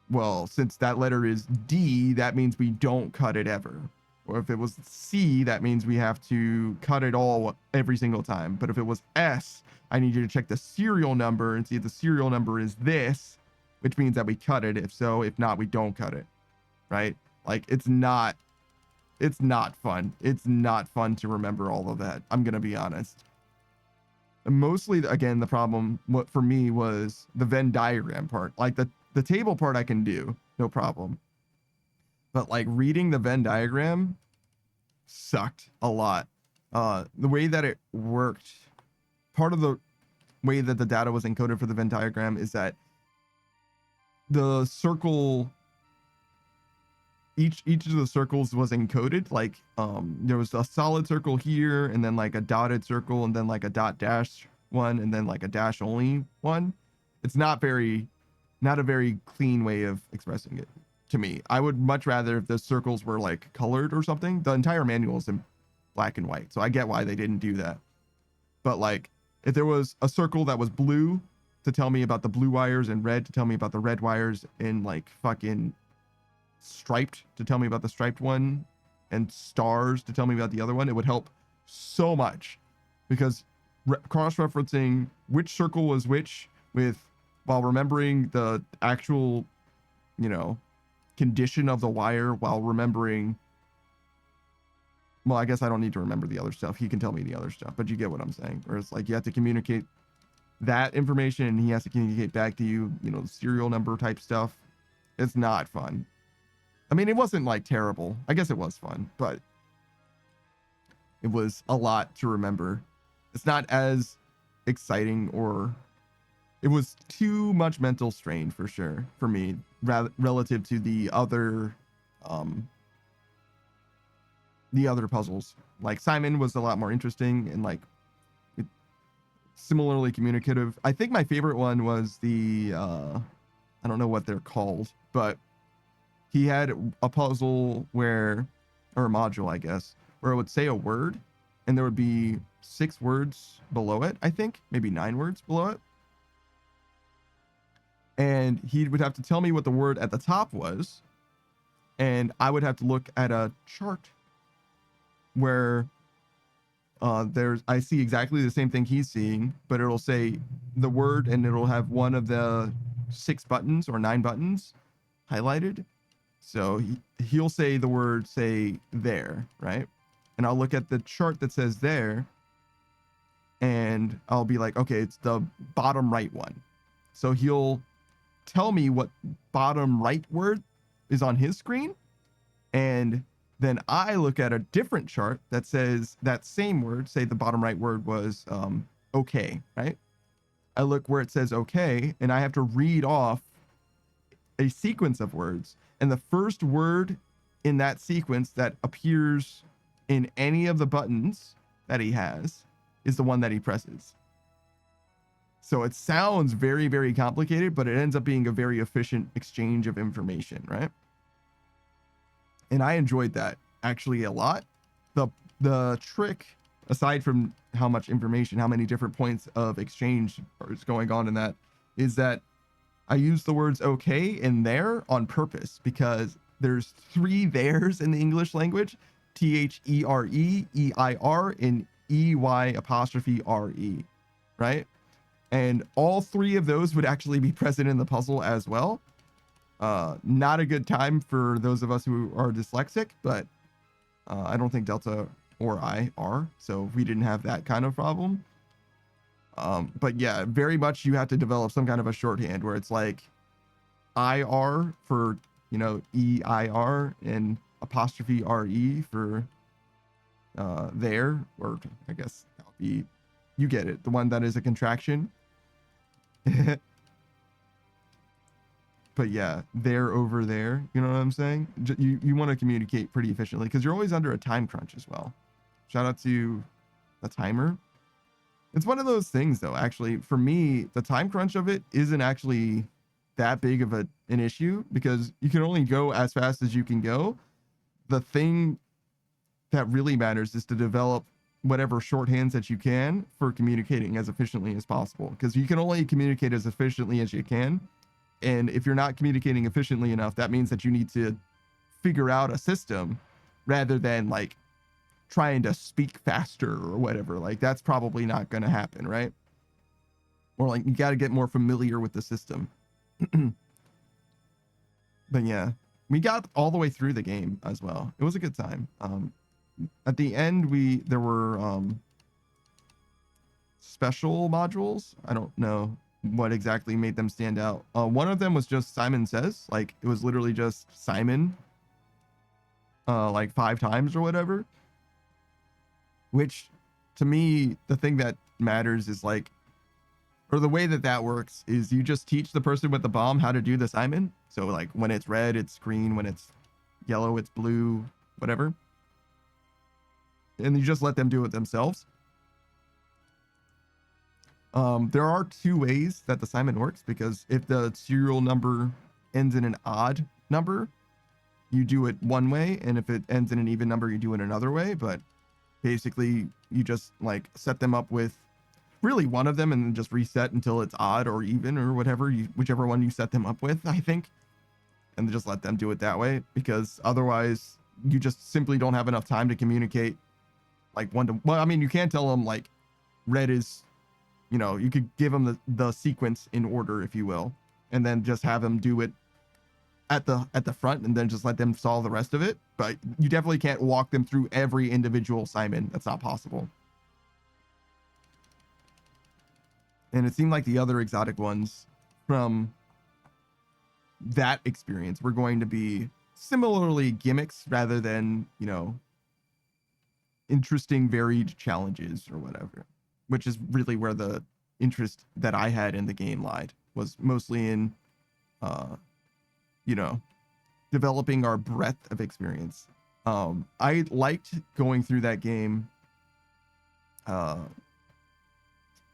well, since that letter is D, that means we don't cut it ever. Or if it was C, that means we have to cut it all every single time. But if it was S, I need you to check the serial number and see if the serial number is this, which means that we cut it. If so, if not, we don't cut it. Right? Like, it's not fun. It's not fun to remember all of that. I'm going to be honest. And mostly, again, the problem for me was the Venn diagram part. Like the table part I can do, no problem. But like reading the Venn diagram sucked a lot. The way that it worked, part of the way that the data was encoded for the Venn diagram is that the circle, each of the circles was encoded. Like there was a solid circle here, and then like a dotted circle, and then like a dot dash one, and then like a dash only one. It's not a very clean way of expressing it to me. I would much rather if the circles were like colored or something. The entire manual is in black and white, so I get why they didn't do that. But like if there was a circle that was blue to tell me about the blue wires and red to tell me about the red wires, and like fucking striped to tell me about the striped one, and stars to tell me about the other one, it would help so much, because cross-referencing which circle was which while remembering the actual, condition of the wire, while remembering, well, I guess I don't need to remember the other stuff. He can tell me the other stuff, but you get what I'm saying. Where it's like you have to communicate that information, and he has to communicate back to you, the serial number type stuff. It's not fun. I mean, it wasn't like terrible. I guess it was fun, but it was a lot to remember. It's not as exciting, or it was too much mental strain for sure for me, relative to the other puzzles. Like Simon was a lot more interesting and like similarly communicative. I think my favorite one was the I don't know what they're called, but he had a puzzle or a module, I guess, where it would say a word and there would be 6 words below it, I think, maybe 9 words below it. And he would have to tell me what the word at the top was, and I would have to look at a chart where I see exactly the same thing he's seeing, but it'll say the word and it'll have one of the 6 buttons or 9 buttons highlighted. So he'll say the word, say there, right? And I'll look at the chart that says there, and I'll be like, okay, it's the bottom right one. So he'll tell me what bottom right word is on his screen, and then I look at a different chart that says that same word, say the bottom right word was okay, right? I look where it says okay, and I have to read off a sequence of words, and the first word in that sequence that appears in any of the buttons that he has is the one that he presses. So it sounds very, very complicated, but it ends up being a very efficient exchange of information, right? And I enjoyed that actually a lot. The trick, aside from how much information, how many different points of exchange is going on in that, is that I use the words okay and there on purpose, because there's 3 theirs in the English language: THERE, EIR, and EY''RE, right? And all 3 of those would actually be present in the puzzle as well. Not a good time for those of us who are dyslexic, but I don't think Delta or I are, so we didn't have that kind of problem. But yeah, very much you have to develop some kind of a shorthand where it's like IR for, EIR, and ''RE for there, or I guess that would be, you get it, the one that is a contraction. but yeah, they're over there. You know what I'm saying? You want to communicate pretty efficiently because you're always under a time crunch as well. Shout out to the timer. It's one of those things though, actually, for me, the time crunch of it isn't actually that big of an issue because you can only go as fast as you can go. The thing that really matters is to develop whatever shorthands that you can for communicating as efficiently as possible, because you can only communicate as efficiently as you can. And if you're not communicating efficiently enough, that means that you need to figure out a system rather than like trying to speak faster or whatever. Like that's probably not going to happen, right? Or like you got to get more familiar with the system. But yeah, we got all the way through the game as well. It was a good time. At the end, there were special modules. I don't know what exactly made them stand out. One of them was just Simon Says. Like it was literally just Simon like 5 times or whatever. Which to me, the thing that matters is like, or the way that works is you just teach the person with the bomb how to do the Simon. So like when it's red, it's green. When it's yellow, it's blue, whatever. And you just let them do it themselves. There are 2 ways that the Simon works, because if the serial number ends in an odd number, you do it one way. And if it ends in an even number, you do it another way. But basically you just like set them up with really one of them and then just reset until it's odd or even or whatever, whichever one you set them up with, I think. And just let them do it that way, because otherwise you just simply don't have enough time to communicate like well, I mean, you can't tell them like red is, you know, you could give them the sequence in order, if you will, and then just have them do it at the front and then just let them solve the rest of it. But you definitely can't walk them through every individual Simon. That's not possible. And it seemed like the other exotic ones from that experience were going to be similarly gimmicks rather than, you know, interesting varied challenges or whatever, which is really where the interest that I had in the game lied, was mostly in you know, developing our breadth of experience. I liked going through that game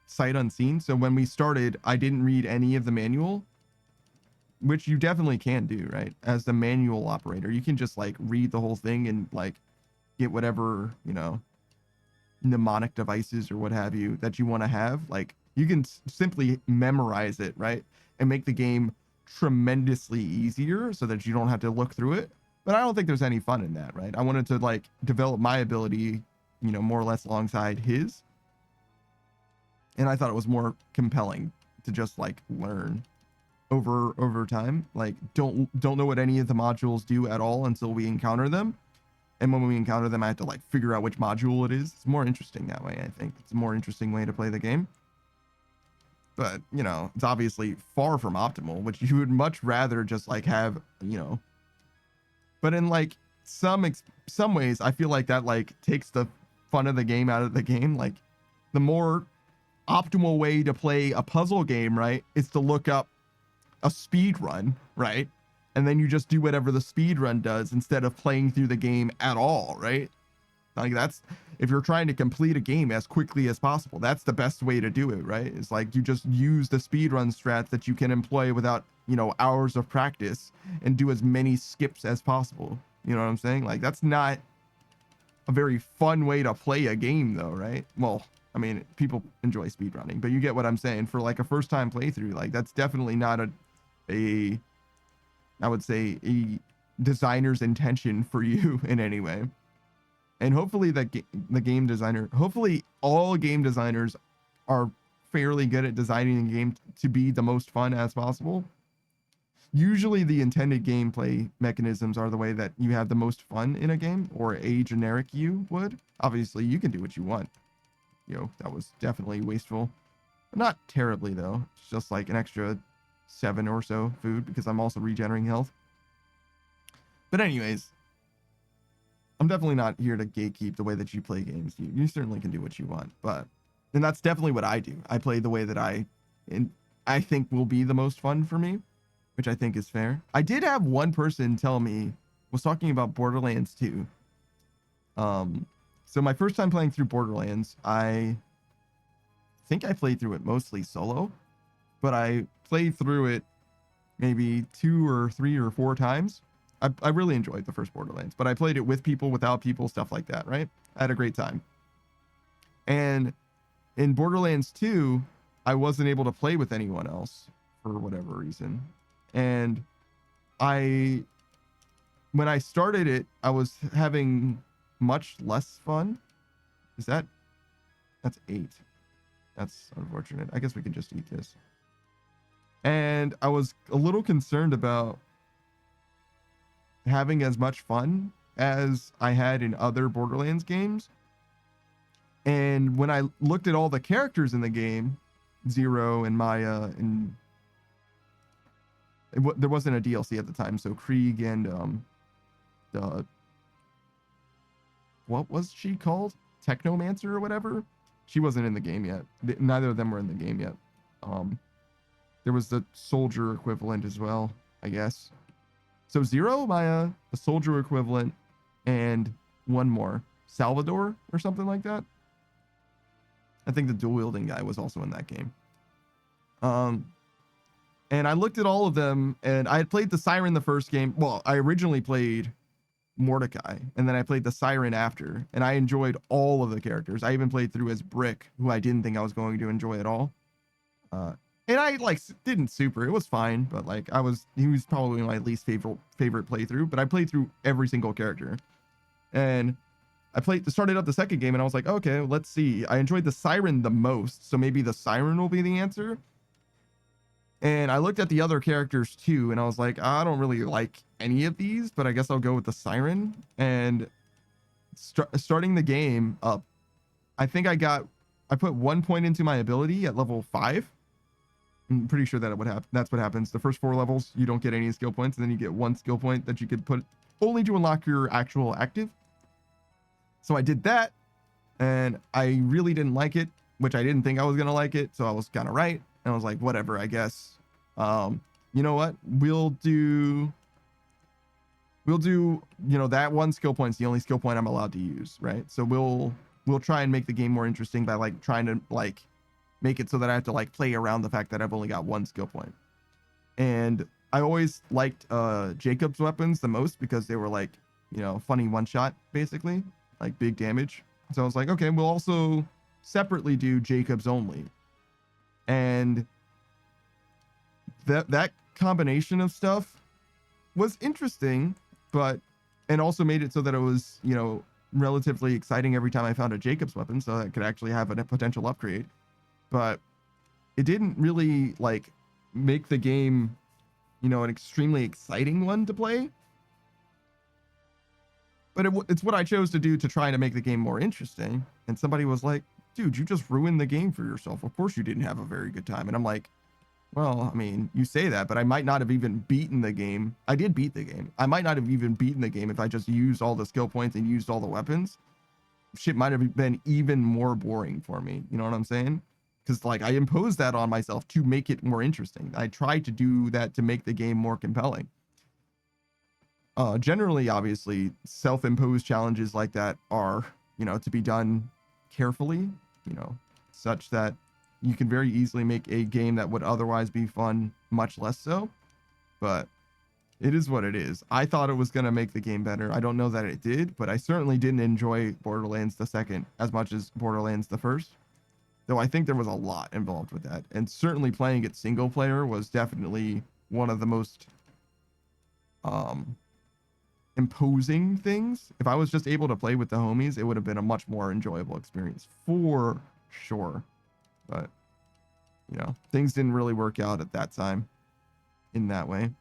sight unseen. So when we started, I didn't read any of the manual, which you definitely can do, right? As the manual operator, you can just like read the whole thing and like get whatever, you know, mnemonic devices or what have you that you want to have. Like you can simply memorize it, right? And make the game tremendously easier so that you don't have to look through it. But I don't think there's any fun in that, right? I wanted to like develop my ability, you know, more or less alongside his. And I thought it was more compelling to just like learn over time. Like don't know what any of the modules do at all until we encounter them. And when we encounter them, I have to like figure out which module it is. It's more interesting that way, I think. It's a more interesting way to play the game. But, you know, it's obviously far from optimal, which you would much rather just like have, you know. But in like some ways, I feel like that like takes the fun of the game out of the game. Like the more optimal way to play a puzzle game, right, is to look up a speed run, right? And then you just do whatever the speed run does instead of playing through the game at all, right? Like that's, if you're trying to complete a game as quickly as possible, that's the best way to do it, right? It's like you just use the speedrun strats that you can employ without, you know, hours of practice, and do as many skips as possible. You know what I'm saying? Like that's not a very fun way to play a game though, right? Well, I mean, people enjoy speedrunning, but you get what I'm saying. For like a first time playthrough, like that's definitely not a I would say a designer's intention for you in any way. And hopefully the game designer, hopefully all game designers are fairly good at designing a game to be the most fun as possible. Usually the intended gameplay mechanisms are the way that you have the most fun in a game, or a generic you would. Obviously you can do what you want. Yo, that was definitely wasteful. Not terribly though. It's just like an extra 7 or so food because I'm also regenerating health. But anyways, I'm definitely not here to gatekeep the way that you play games. You certainly can do what you want, and that's definitely what I do. I play the way that I think will be the most fun for me. which I think is fair. I did have one person tell me, was talking about Borderlands 2. So my first time playing through Borderlands, I think I played through it mostly solo, but I played through it maybe 2 or 3 or 4 times. I really enjoyed the first Borderlands, but I played it with people, without people, stuff like that, right? I had a great time. And in Borderlands 2, I wasn't able to play with anyone else for whatever reason. And when I started it, I was having much less fun. That's 8. That's unfortunate. I guess we can just eat this. And I was a little concerned about having as much fun as I had in other Borderlands games. And when I looked at all the characters in the game, Zero and Maya, and there wasn't a DLC at the time, so Krieg and what was she called? Technomancer or whatever? She wasn't in the game yet. Neither of them were in the game yet. There was the soldier equivalent as well, I guess. So Zero, Maya, the soldier equivalent, and one more, Salvador or something like that. I think the dual wielding guy was also in that game. And I looked at all of them, and I had played the Siren the first game. Well, I originally played Mordecai, and then I played the Siren after, and I enjoyed all of the characters. I even played through as Brick, who I didn't think I was going to enjoy at all. And I didn't super. It was fine, but he was probably my least favorite playthrough. But I played through every single character, and I started up the second game, and I was like, okay, let's see. I enjoyed the Siren the most, so maybe the Siren will be the answer. And I looked at the other characters too, and I was like, I don't really like any of these, but I guess I'll go with the Siren. And starting the game up, I think I put 1 point into my ability at level 5. I'm pretty sure that it would happen. That's what happens. The first 4 levels, you don't get any skill points, and then you get 1 skill point that you could put only to unlock your actual active. So I did that, and I really didn't like it, which I didn't think I was gonna like it. So I was kind of right, and I was like, whatever, I guess. You know what? We'll do. That 1 skill point is the only skill point I'm allowed to use, right? So we'll try and make the game more interesting by trying to make it so that I have to play around the fact that I've only got 1 skill point. And I always liked Jacob's weapons the most because they were funny one shot, basically, big damage. So I was like, okay, we'll also separately do Jacob's only. And that combination of stuff was interesting, and also made it so that it was, relatively exciting every time I found a Jacob's weapon, so I could actually have a potential upgrade. But it didn't really make the game, an extremely exciting one to play. But it's what I chose to do to try to make the game more interesting. And somebody was like, dude, you just ruined the game for yourself. Of course you didn't have a very good time. And I'm like, well, I mean, you say that, but I might not have even beaten the game. I did beat the game. I might not have even beaten the game if I just used all the skill points and used all the weapons. Shit might have been even more boring for me. You know what I'm saying? Because I imposed that on myself to make it more interesting. I tried to do that to make the game more compelling. Generally, obviously, self-imposed challenges like that are, to be done carefully, such that you can very easily make a game that would otherwise be fun much less so. But it is what it is. I thought it was going to make the game better. I don't know that it did, but I certainly didn't enjoy Borderlands the second as much as Borderlands the first. Though I think there was a lot involved with that. And certainly playing it single player was definitely one of the most imposing things. If I was just able to play with the homies, it would have been a much more enjoyable experience for sure. But, things didn't really work out at that time in that way.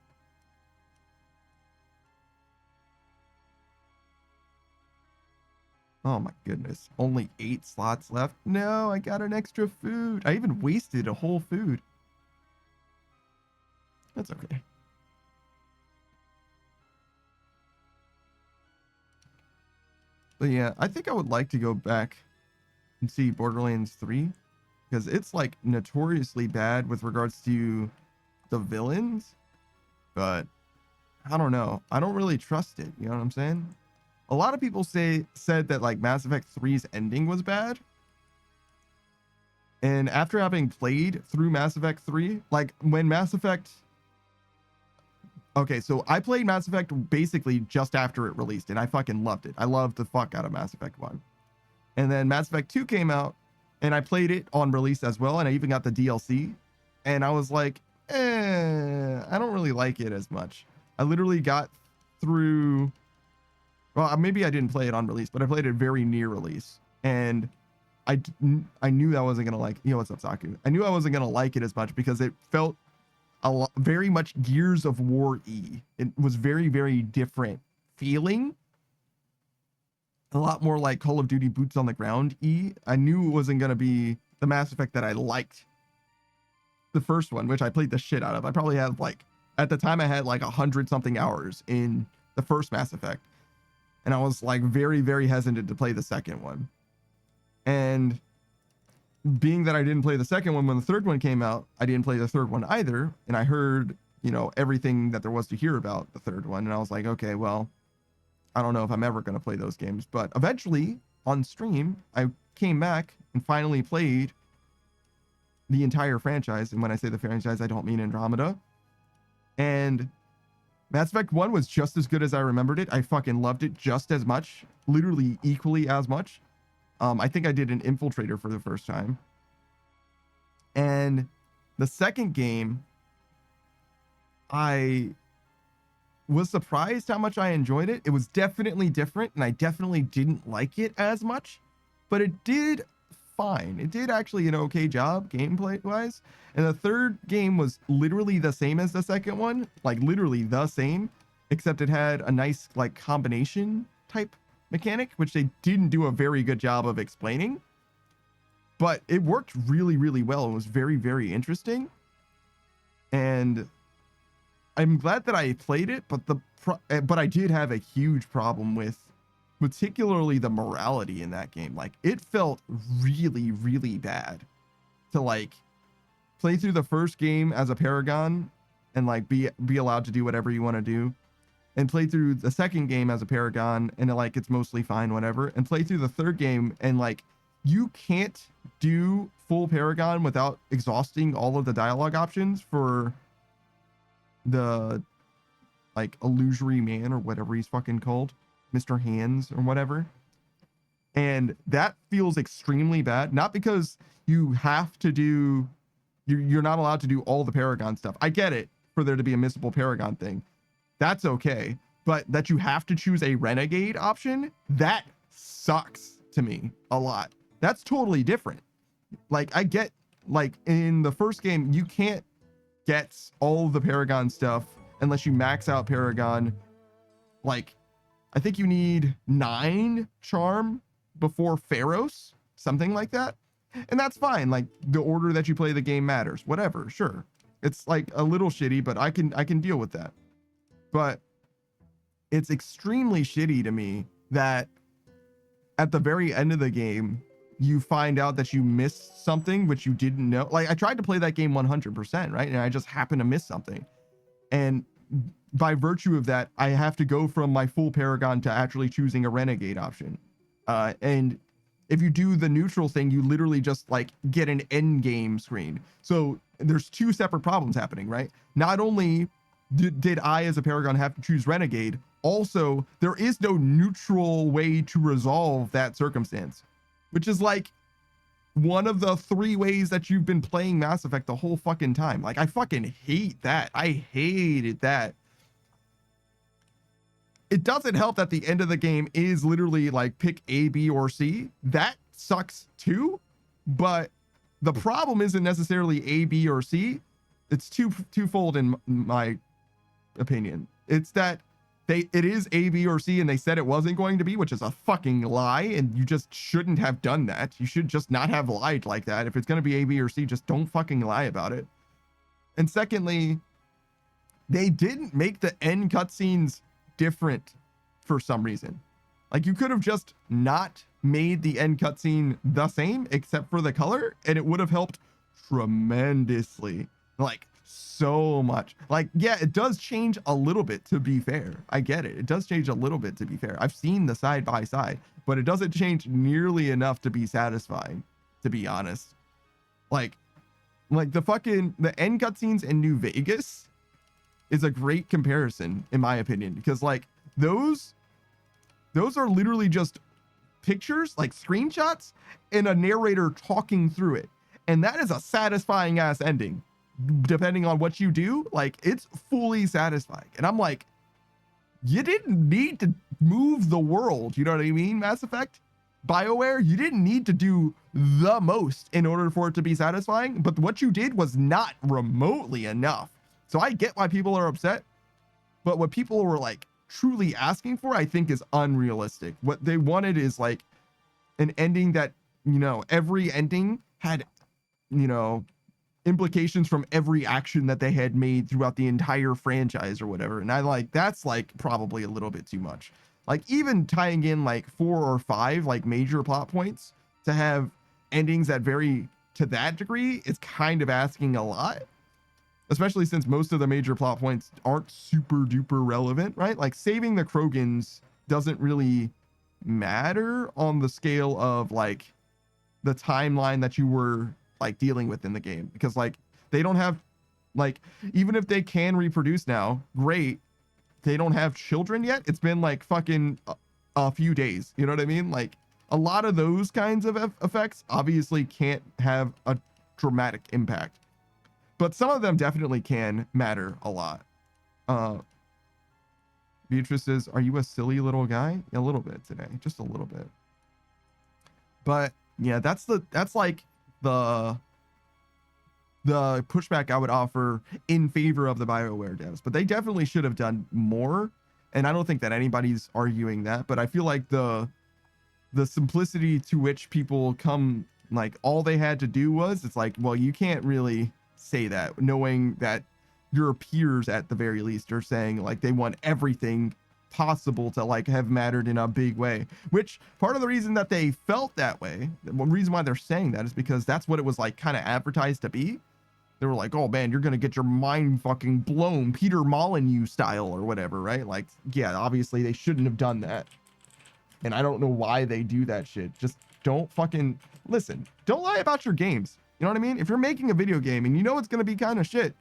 Oh my goodness. Only 8 slots left. No, I got an extra food. I even wasted a whole food. That's okay. But yeah, I think I would like to go back and see Borderlands 3 because it's notoriously bad with regards to the villains. but I don't know. I don't really trust it. You know what I'm saying? A lot of people said that like Mass Effect 3's ending was bad. And after having played through Mass Effect 3, like when Mass Effect... Okay, so I played Mass Effect basically just after it released, and I fucking loved it. I loved the fuck out of Mass Effect 1. And then Mass Effect 2 came out, and I played it on release as well, and I even got the DLC. And I was like, I don't really like it as much. I literally got through... Well, maybe I didn't play it on release, but I played it very near release. And I knew I wasn't going to like... Yo, what's up, Saku? I knew I wasn't going to like it as much because it felt very much Gears of War E. It was very, very different feeling. A lot more like Call of Duty boots on the ground E. I knew it wasn't going to be the Mass Effect that I liked. The first one, which I played the shit out of. I probably had like, at the time I had like 100 something hours in the first Mass Effect. And I was like very, very hesitant to play the second one. And being that I didn't play the second one when the third one came out, I didn't play the third one either. And I heard, you know, everything that there was to hear about the third one. And I was like, okay, well, I don't know if I'm ever going to play those games. But eventually on stream, I came back and finally played the entire franchise. And when I say the franchise, I don't mean Andromeda. And Mass Effect 1 was just as good as I remembered it. I fucking loved it just as much, literally equally as much. I think I did an infiltrator for the first time. And the second game, I was surprised how much I enjoyed it. It was definitely different, and I definitely didn't like it as much, but it did fine. It did actually an okay job gameplay wise. And the third game was literally the same as the second one, like literally the same, except it had a nice like combination type mechanic, which they didn't do a very good job of explaining, but it worked really, really well. It was very, very interesting. And I'm glad that I played it, but I did have a huge problem with particularly the morality in that game. Like it felt really, really bad to like play through the first game as a Paragon and like be allowed to do whatever you want to do, and play through the second game as a Paragon and like it's mostly fine, whatever, and play through the third game and like you can't do full Paragon without exhausting all of the dialogue options for the like illusory man or whatever he's fucking called, Mr. Hands or whatever. And that feels extremely bad, not because you have to do, you're not allowed to do all the Paragon stuff. I get it, for there to be a missable Paragon thing, that's okay, but that you have to choose a renegade option, that sucks to me a lot. That's totally different. Like I get, like in the first game, you can't get all the Paragon stuff unless you max out Paragon. Like I think you need 9 charm before Pharos, something like that. And that's fine. Like the order that you play the game matters, whatever. Sure. It's like a little shitty, but I can deal with that. But it's extremely shitty to me that at the very end of the game, you find out that you missed something which you didn't know. Like I tried to play that game 100%, right? And I just happened to miss something. And by virtue of that, I have to go from my full Paragon to actually choosing a renegade option. And if you do the neutral thing, you literally just like get an end game screen. So there's 2 separate problems happening, right? Not only did I as a Paragon have to choose renegade, also there is no neutral way to resolve that circumstance, which is like one of the 3 ways that you've been playing Mass Effect the whole fucking time. Like I fucking hate that. I hated that. It doesn't help that the end of the game is literally like pick A, B, or C. That sucks too. But the problem isn't necessarily A, B, or C. It's twofold in my opinion. It's that it is A, B, or C, and they said it wasn't going to be, which is a fucking lie, and you just shouldn't have done that. You should just not have lied like that. If it's going to be A, B, or C, just don't fucking lie about it. And secondly, they didn't make the end cutscenes different for some reason. Like you could have just not made the end cutscene the same except for the color, and it would have helped tremendously. Like so much. Like, yeah, it does change a little bit, to be fair. I get it. It does change a little bit, to be fair. I've seen the side by side, but it doesn't change nearly enough to be satisfying, to be honest. Like the end cutscenes in New Vegas is a great comparison, in my opinion, because like those are literally just pictures, like screenshots, and a narrator talking through it. And that is a satisfying ass ending. Depending on what you do, like it's fully satisfying. And I'm like, you didn't need to move the world. You know what I mean? Mass Effect, BioWare, you didn't need to do the most in order for it to be satisfying, but what you did was not remotely enough. So I get why people are upset, but what people were like truly asking for, I think, is unrealistic. What they wanted is like an ending that, you know, every ending had, you know, implications from every action that they had made throughout the entire franchise or whatever. And I like, that's like probably a little bit too much. Like even tying in like 4 or 5 like major plot points to have endings that vary to that degree, it's kind of asking a lot, especially since most of the major plot points aren't super duper relevant, right? Like saving the Krogans doesn't really matter on the scale of like the timeline that you were like dealing with in the game, because like they don't have, like, even if they can reproduce now, great, they don't have children yet. It's been like fucking a few days, you know what I mean? Like a lot of those kinds of effects obviously can't have a dramatic impact, but some of them definitely can matter a lot. Beatrice says, are you a silly little guy? A little bit today, just a little bit. But yeah, that's like the pushback I would offer in favor of the BioWare devs, but they definitely should have done more. And I don't think that anybody's arguing that, but I feel like the simplicity to which people come, like all they had to do was, it's like, well, you can't really say that, knowing that your peers at the very least are saying like they want everything possible to like have mattered in a big way, which part of the reason that they felt that way, one reason why they're saying that is because that's what it was like kind of advertised to be. They were like, oh man, you're gonna get your mind fucking blown Peter Molyneux style or whatever, right? Like, yeah, obviously they shouldn't have done that, and I don't know why they do that shit. Just don't fucking listen, don't lie about your games, you know what I mean? If you're making a video game and you know it's gonna be kind of shit,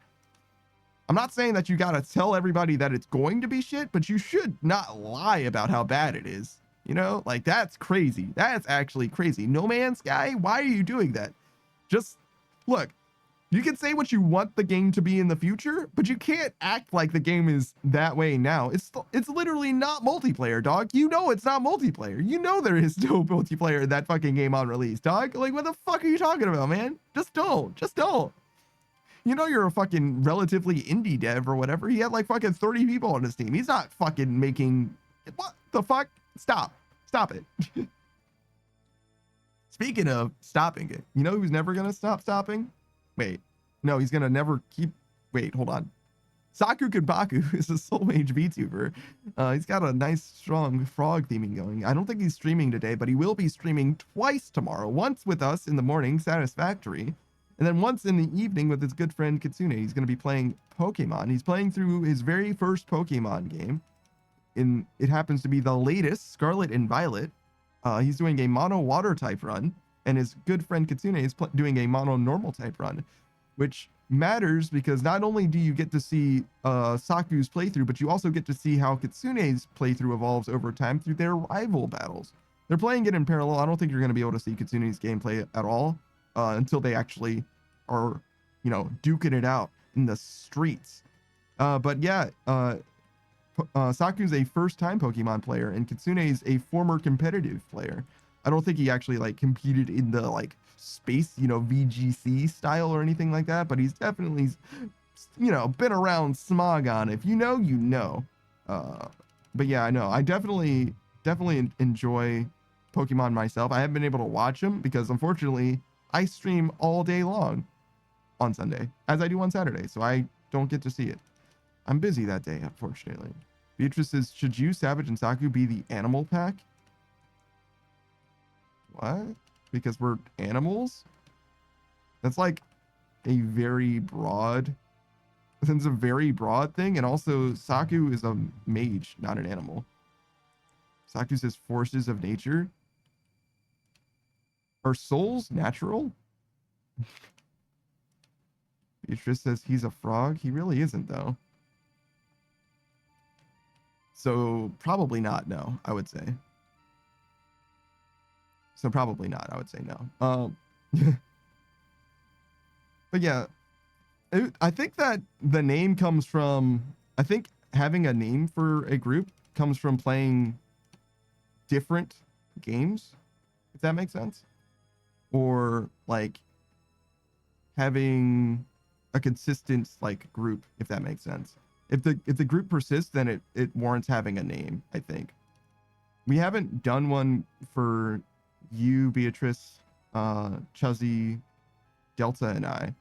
I'm not saying that you gotta tell everybody that it's going to be shit, but you should not lie about how bad it is. You know, like that's crazy. That's actually crazy. No Man's Sky, why are you doing that? Just look, you can say what you want the game to be in the future, but you can't act like the game is that way now. It's literally not multiplayer, dog. You know it's not multiplayer. You know there is no multiplayer in that fucking game on release, dog. Like, what the fuck are you talking about, man? Just don't. Just don't. You know you're a fucking relatively indie dev or whatever. He had like fucking 30 people on his team. He's not fucking making... What the fuck? Stop. Stop it. Speaking of stopping it, you know who's never gonna stop stopping? Wait. No, he's gonna never keep... Wait, hold on. Saku Kenpaku is a Soul Mage VTuber. He's got a nice, strong frog theming going. I don't think he's streaming today, but he will be streaming twice tomorrow. Once with us in the morning, Satisfactory, and then once in the evening with his good friend Kitsune. He's going to be playing Pokemon. He's playing through his very first Pokemon game. It happens to be the latest, Scarlet and Violet. He's doing a mono water type run, and his good friend Kitsune is doing a mono normal type run, which matters because not only do you get to see Saku's playthrough, but you also get to see how Kitsune's playthrough evolves over time through their rival battles. They're playing it in parallel. I don't think you're going to be able to see Kitsune's gameplay at all until they actually are, you know, duking it out in the streets. But yeah, Saku's a first-time Pokemon player, and Kitsune's a former competitive player. I don't think he actually like competed in the like space, you know, VGC style or anything like that, but he's definitely, you know, been around Smogon. If you know, you know. But yeah, I know. I definitely enjoy Pokemon myself. I haven't been able to watch them because unfortunately I stream all day long on Sunday, as I do on Saturday, so I don't get to see it. I'm busy that day, unfortunately. Beatrice says, should you, Savage, and Saku be the animal pack? What? Because we're animals? That's like a very broad It's a very broad thing, and also Saku is a mage, not an animal. Saku says forces of nature. Are souls natural? Beatrice says he's a frog. He really isn't, though. So probably not, no, I would say. So probably not, I would say no. But yeah, I think that the name comes from, I think having a name for a group comes from playing different games, if that makes sense. Or like having a consistent like group, if that makes sense. If the group persists, then it warrants having a name, I think. We haven't done one for you, Beatrice, Chuzzy, Delta, and I.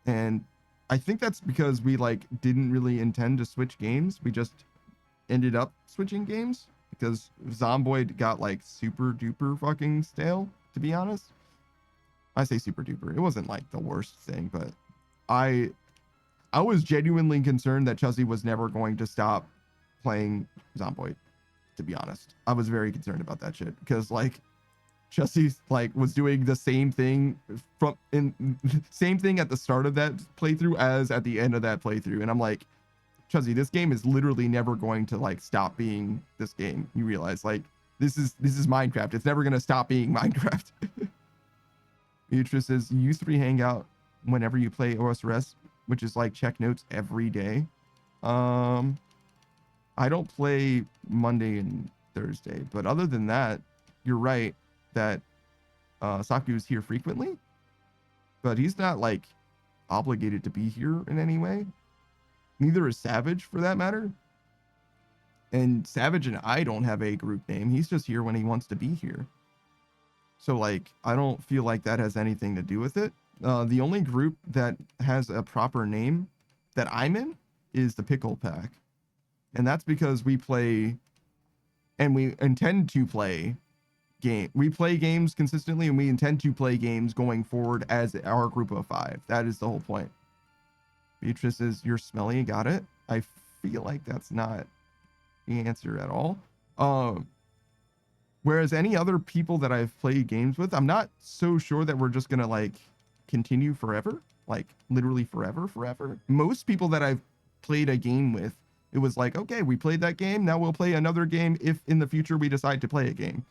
And I think that's because we like didn't really intend to switch games. We just ended up switching games because Zomboid got like super duper fucking stale, to be honest. I say super duper. It wasn't like the worst thing, but I was genuinely concerned that Chuzzy was never going to stop playing Zomboid, to be honest. I was very concerned about that shit because like Chuzzy like was doing the same thing same thing at the start of that playthrough as at the end of that playthrough, and I'm like, Chuzzy, this game is literally never going to like stop being this game. You realize like this is Minecraft. It's never gonna stop being Minecraft. Beatrice says you three hang out whenever you play OSRS, which is like check notes every day. I don't play Monday and Thursday, but other than that, you're right that Saku is here frequently, but he's not like obligated to be here in any way. Neither is Savage, for that matter. And Savage and I don't have a group name. He's just here when he wants to be here. So like, I don't feel like that has anything to do with it. The only group that has a proper name that I'm in is the Pickle Pack. And that's because we play, and we intend to play we play games consistently, and we intend to play games going forward as our group of 5. That is the whole point. Beatrice says, you're smelly, got it. I feel like that's not the answer at all. Whereas any other people that I've played games with, I'm not so sure that we're just gonna like continue forever, like literally forever. Most people that I've played a game with, it was like, okay, we played that game, now we'll play another game if in the future we decide to play a game.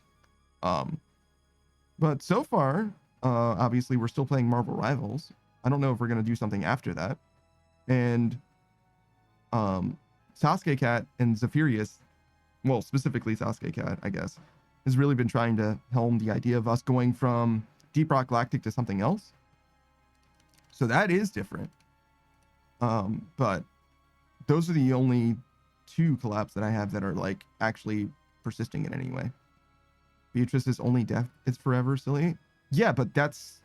But so far, obviously we're still playing Marvel Rivals. I don't know if we're gonna do something after that. And Sasuke Cat and Zephyrus, well, specifically Sasuke Cat, I guess, has really been trying to helm the idea of us going from Deep Rock Galactic to something else. So that is different. But those are the only 2 collabs that I have that are like actually persisting in any way. Beatrice is only death is forever, silly. Yeah, but that's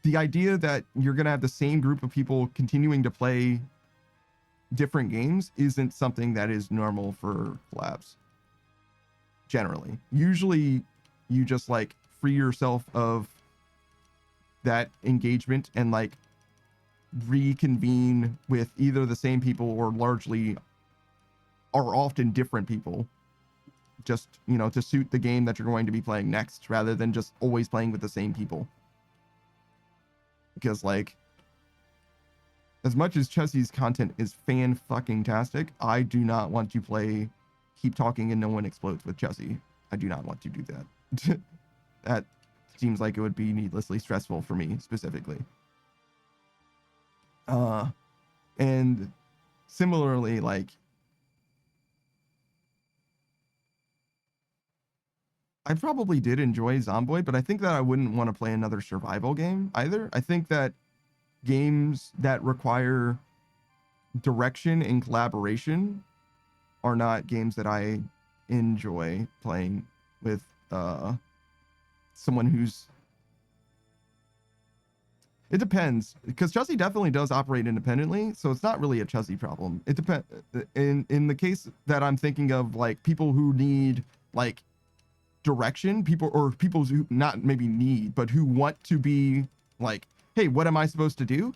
the idea that you're going to have the same group of people continuing to play different games isn't something that is normal for collabs. Generally. Usually you just like free yourself of that engagement and like reconvene with either the same people or largely or often different people, just, you know, to suit the game that you're going to be playing next, rather than just always playing with the same people. Because like, as much as Chessie's content is fan-fucking-tastic, I do not want to keep talking and no one explodes with Chessie. I do not want to do that. That seems like it would be needlessly stressful for me, specifically. And similarly, like, I probably did enjoy Zomboid, but I think that I wouldn't want to play another survival game either. I think that games that require direction and collaboration are not games that I enjoy playing with someone who's... It depends, because Chessie definitely does operate independently, so it's not really a Chessie problem. It depends. In the case that I'm thinking of, like, people who need like direction, people who not maybe need, but who want to be like, hey, what am I supposed to do?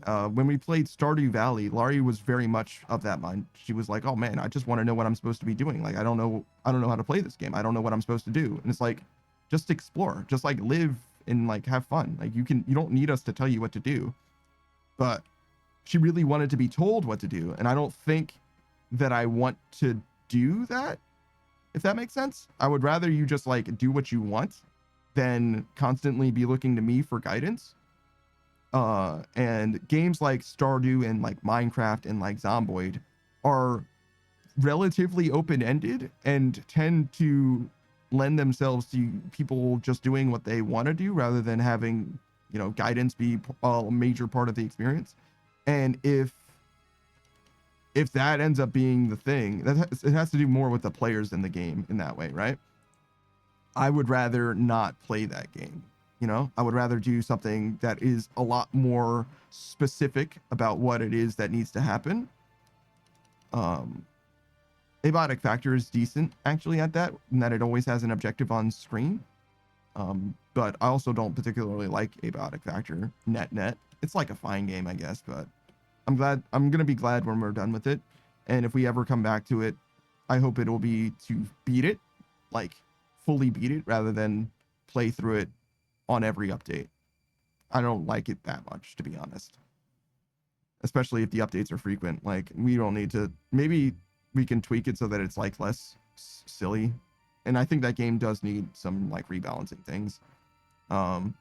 When we played Stardew Valley, Laurie was very much of that mind. She was like, "Oh man, I just want to know what I'm supposed to be doing. Like, I don't know how to play this game. I don't know what I'm supposed to do." And it's like, just explore, just like live and like have fun. Like you don't need us to tell you what to do. But she really wanted to be told what to do, and I don't think that I want to do that. If that makes sense, I would rather you just like do what you want than constantly be looking to me for guidance. And games like Stardew and like Minecraft and like Zomboid are relatively open-ended and tend to lend themselves to people just doing what they want to do rather than having, you know, guidance be a major part of the experience. And if that ends up being the thing, it has to do more with the players than the game in that way, right? I would rather not play that game. You know, I would rather do something that is a lot more specific about what it is that needs to happen. Abiotic Factor is decent actually at that, in that it always has an objective on screen. But I also don't particularly like Abiotic Factor net. It's like a fine game, I guess, but I'm gonna be glad when we're done with it. And if we ever come back to it, I hope it'll be to beat it, like fully beat it, rather than play through it on every update. I don't like it that much, to be honest. Especially if the updates are frequent. Like, we don't need to, maybe we can tweak it so that it's like less silly. And I think that game does need some like rebalancing things. Turning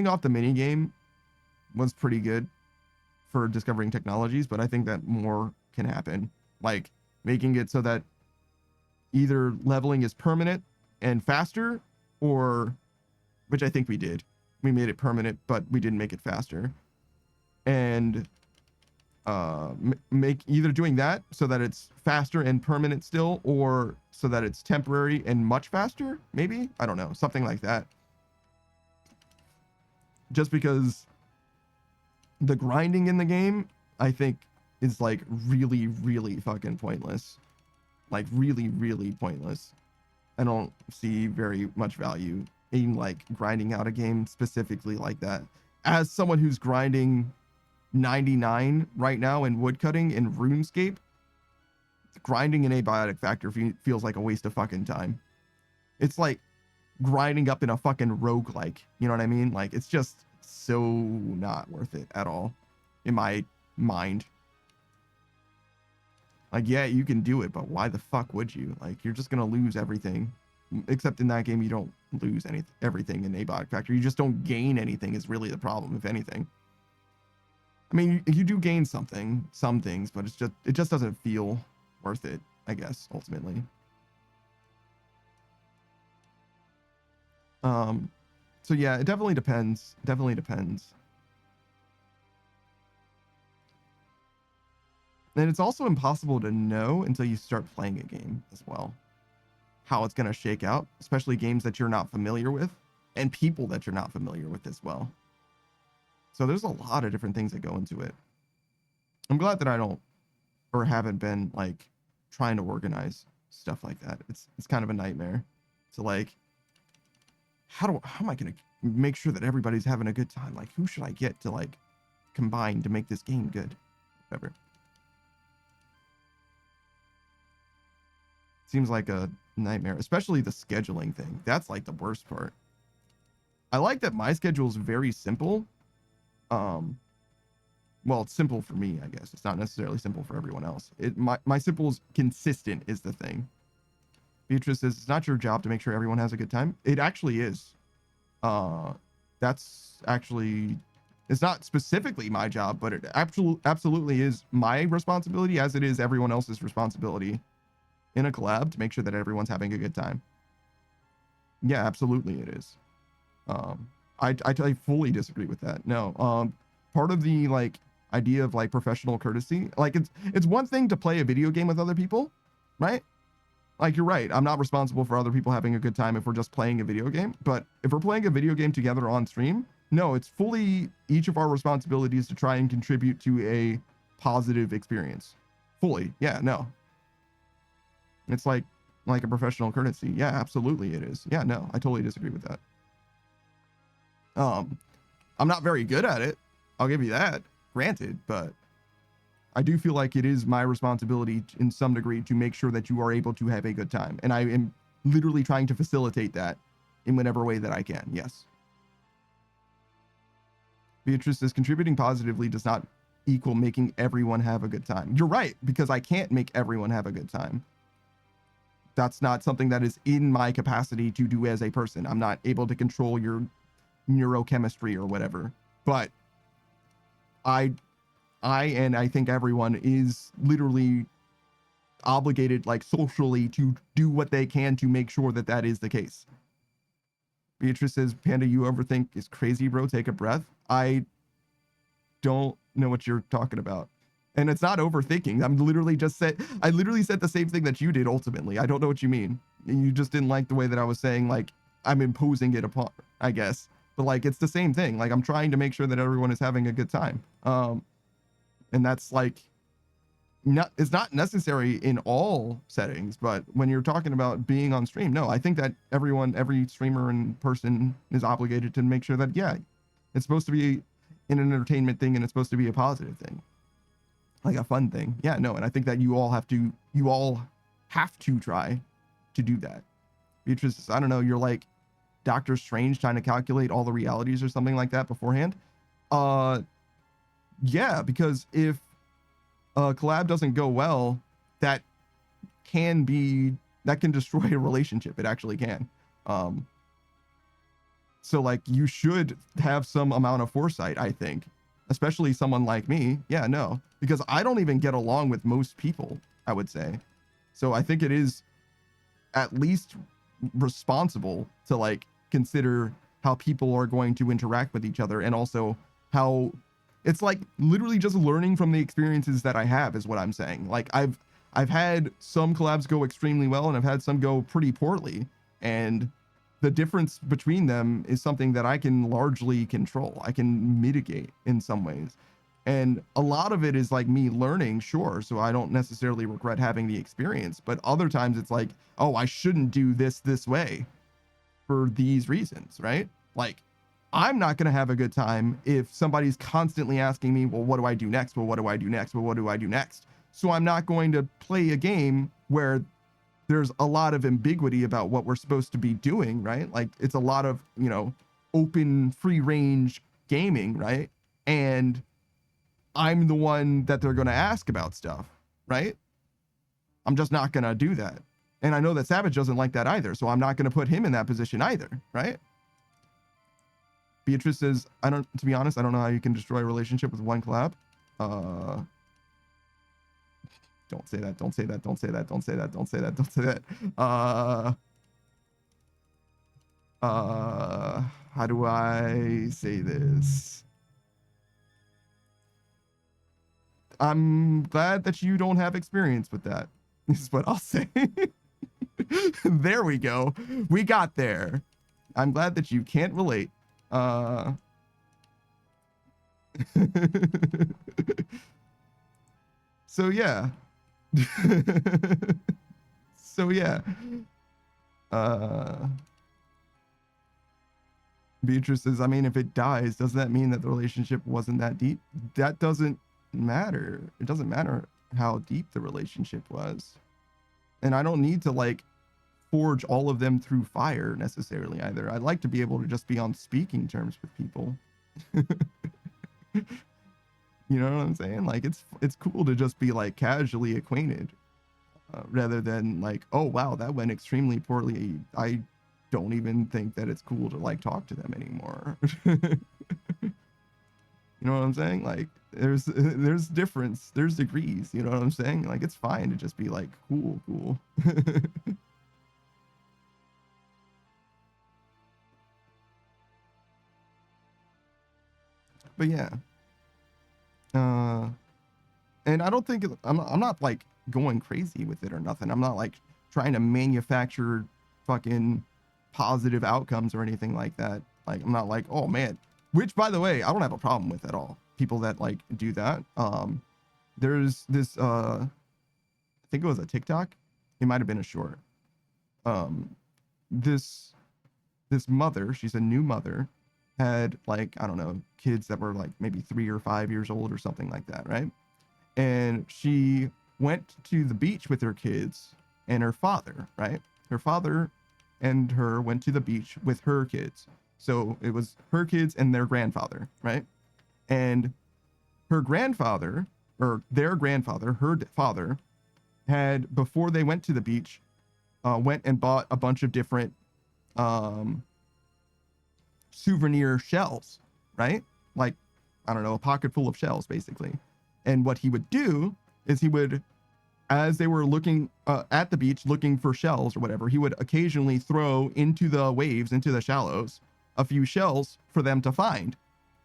off the mini game was pretty good for discovering technologies, but I think that more can happen. Like making it so that either leveling is permanent and faster, or, which I think we did. We made it permanent, but we didn't make it faster. And make either doing that so that it's faster and permanent still, or so that it's temporary and much faster, maybe? I don't know, something like that. Just because the grinding in the game, I think, is like really, really fucking pointless. Like really, really pointless. I don't see very much value in like grinding out a game specifically like that. As someone who's grinding 99 right now in woodcutting in RuneScape, grinding in Abiotic Factor feels like a waste of fucking time. It's like grinding up in a fucking roguelike, you know what I mean? Like, it's just so not worth it at all in my mind. Like, yeah, you can do it, but why the fuck would you? Like, you're just gonna lose everything. Except in that game, you don't lose everything in Abiotic Factor. You just don't gain anything is really the problem, if anything. I mean, you do gain some things, but it just doesn't feel worth it, I guess, ultimately. So yeah, it definitely depends. Definitely depends. And it's also impossible to know until you start playing a game as well, how it's going to shake out, especially games that you're not familiar with and people that you're not familiar with as well. So there's a lot of different things that go into it. I'm glad that I don't or haven't been like trying to organize stuff like that. It's kind of a nightmare to like, how am I going to make sure that everybody's having a good time? Like, who should I get to like combine to make this game good? Whatever. Seems like a nightmare, especially the scheduling thing. That's like the worst part. I like that my schedule is very simple. Well, it's simple for me, I guess. It's not necessarily simple for everyone else. My simple is consistent is the thing. Beatrice says it's not your job to make sure everyone has a good time. It actually is. That's actually, it's not specifically my job, but it absolutely is my responsibility, as it is everyone else's responsibility in a collab to make sure that everyone's having a good time. Yeah, absolutely it is. I fully disagree with that. No, part of the like idea of like professional courtesy, like it's one thing to play a video game with other people, right? Like, you're right, I'm not responsible for other people having a good time if we're just playing a video game. But if we're playing a video game together on stream, no, it's fully each of our responsibilities to try and contribute to a positive experience. Fully, yeah, no. It's like a professional courtesy. Yeah, absolutely it is. Yeah, no, I totally disagree with that. I'm not very good at it, I'll give you that, granted, but I do feel like it is my responsibility in some degree to make sure that you are able to have a good time. And I am literally trying to facilitate that in whatever way that I can. Yes. Beatrice says contributing positively does not equal making everyone have a good time. You're right, because I can't make everyone have a good time. That's not something that is in my capacity to do as a person. I'm not able to control your neurochemistry or whatever. But I and I think everyone is literally obligated, like socially, to do what they can to make sure that that is the case. Beatrice says, Panda, you overthink is crazy, bro. Take a breath. I don't know what you're talking about. And it's not overthinking. I literally said the same thing that you did ultimately. I don't know what you mean. You just didn't like the way that I was saying, like, I'm imposing it upon, I guess. But like, it's the same thing. Like, I'm trying to make sure that everyone is having a good time. And that's like, it's not necessary in all settings, but when you're talking about being on stream, no, I think that every streamer and person is obligated to make sure that, yeah, it's supposed to be an entertainment thing and it's supposed to be a positive thing, like a fun thing. Yeah, no, and I think that you all have to try to do that. Beatrice, I don't know, you're like Doctor Strange trying to calculate all the realities or something like that beforehand. Yeah, because if a collab doesn't go well, that can destroy a relationship. It actually can. So like, you should have some amount of foresight, I think, especially someone like me. Yeah, no, because I don't even get along with most people, I would say. So I think it is at least responsible to like consider how people are going to interact with each other, and also how it's like literally just learning from the experiences that I have is what I'm saying. Like I've had some collabs go extremely well and I've had some go pretty poorly, and the difference between them is something that I can largely control. I can mitigate in some ways. And a lot of it is like me learning, sure, so I don't necessarily regret having the experience, but other times it's like, oh, I shouldn't do this way for these reasons, right? Like, I'm not going to have a good time if somebody's constantly asking me, well, what do I do next? Well, what do I do next? Well, what do I do next? So I'm not going to play a game where there's a lot of ambiguity about what we're supposed to be doing, right? Like, it's a lot of, you know, open, free range gaming, right? And I'm the one that they're going to ask about stuff, right? I'm just not going to do that. And I know that Savage doesn't like that either, so I'm not going to put him in that position either, right? Beatrice says, to be honest, I don't know how you can destroy a relationship with one collab. Don't say that, don't say that, don't say that, don't say that, don't say that, don't say that. How do I say this? I'm glad that you don't have experience with that, is what I'll say. There we go. We got there. I'm glad that you can't relate. So yeah. So yeah. Beatrice says, I mean, if it dies, does that mean that the relationship wasn't that deep? That doesn't matter. It doesn't matter how deep the relationship was. And I don't need to like forge all of them through fire necessarily either. I'd like to be able to just be on speaking terms with people. You know what I'm saying? Like, it's cool to just be like casually acquainted, rather than like, oh wow, that went extremely poorly. I don't even think that it's cool to like talk to them anymore. You know what I'm saying? Like, there's difference, there's degrees. You know what I'm saying? Like, it's fine to just be like, cool. But yeah. And I don't think I'm not like going crazy with it or nothing. I'm not like trying to manufacture fucking positive outcomes or anything like that. Like, I'm not like, oh man, which by the way, I don't have a problem with at all. People that like do that. There's this, I think it was a TikTok. It might've been a short. This mother, she's a new mother, had like, I don't know, kids that were like maybe 3 or 5 years old or something like that, right? And she went to the beach with her kids and her father, right? Her father and her went to the beach with her kids. So it was her kids and their grandfather, right? And her grandfather, or their grandfather, her father, had, before they went to the beach, went and bought a bunch of different souvenir shells, right? Like, I don't know, a pocket full of shells, basically. And what he would do is he would, as they were looking at the beach, looking for shells or whatever, he would occasionally throw into the waves, into the shallows, a few shells for them to find,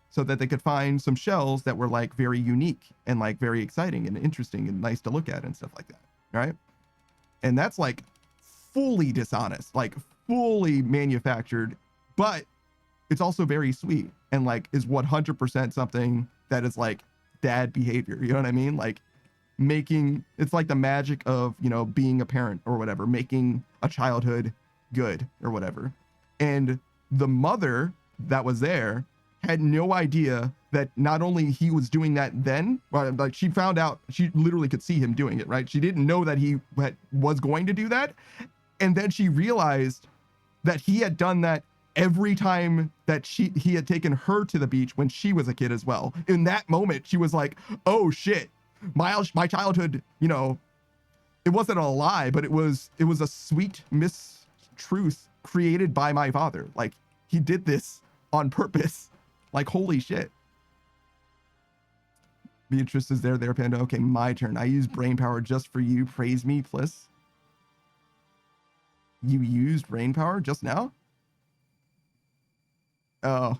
so that they could find some shells that were like very unique and like very exciting and interesting and nice to look at and stuff like that, right? And that's like fully dishonest, like fully manufactured, but it's also very sweet and like is 100% something that is like dad behavior. You know what I mean? Like making, it's like the magic of, you know, being a parent or whatever, making a childhood good or whatever. And the mother that was there had no idea that not only he was doing that then, but like she found out, she literally could see him doing it, right? She didn't know that he was going to do that. And then she realized that he had done that every time that he had taken her to the beach when she was a kid as well. In that moment, she was like, oh shit, my childhood, you know, it wasn't a lie, but it was a sweet mistruth created by my father. Like he did this on purpose. Like, holy shit. Beatrice is there, Panda. Okay, my turn. I use brain power just for you. Praise me, please. You used brain power just now? Oh,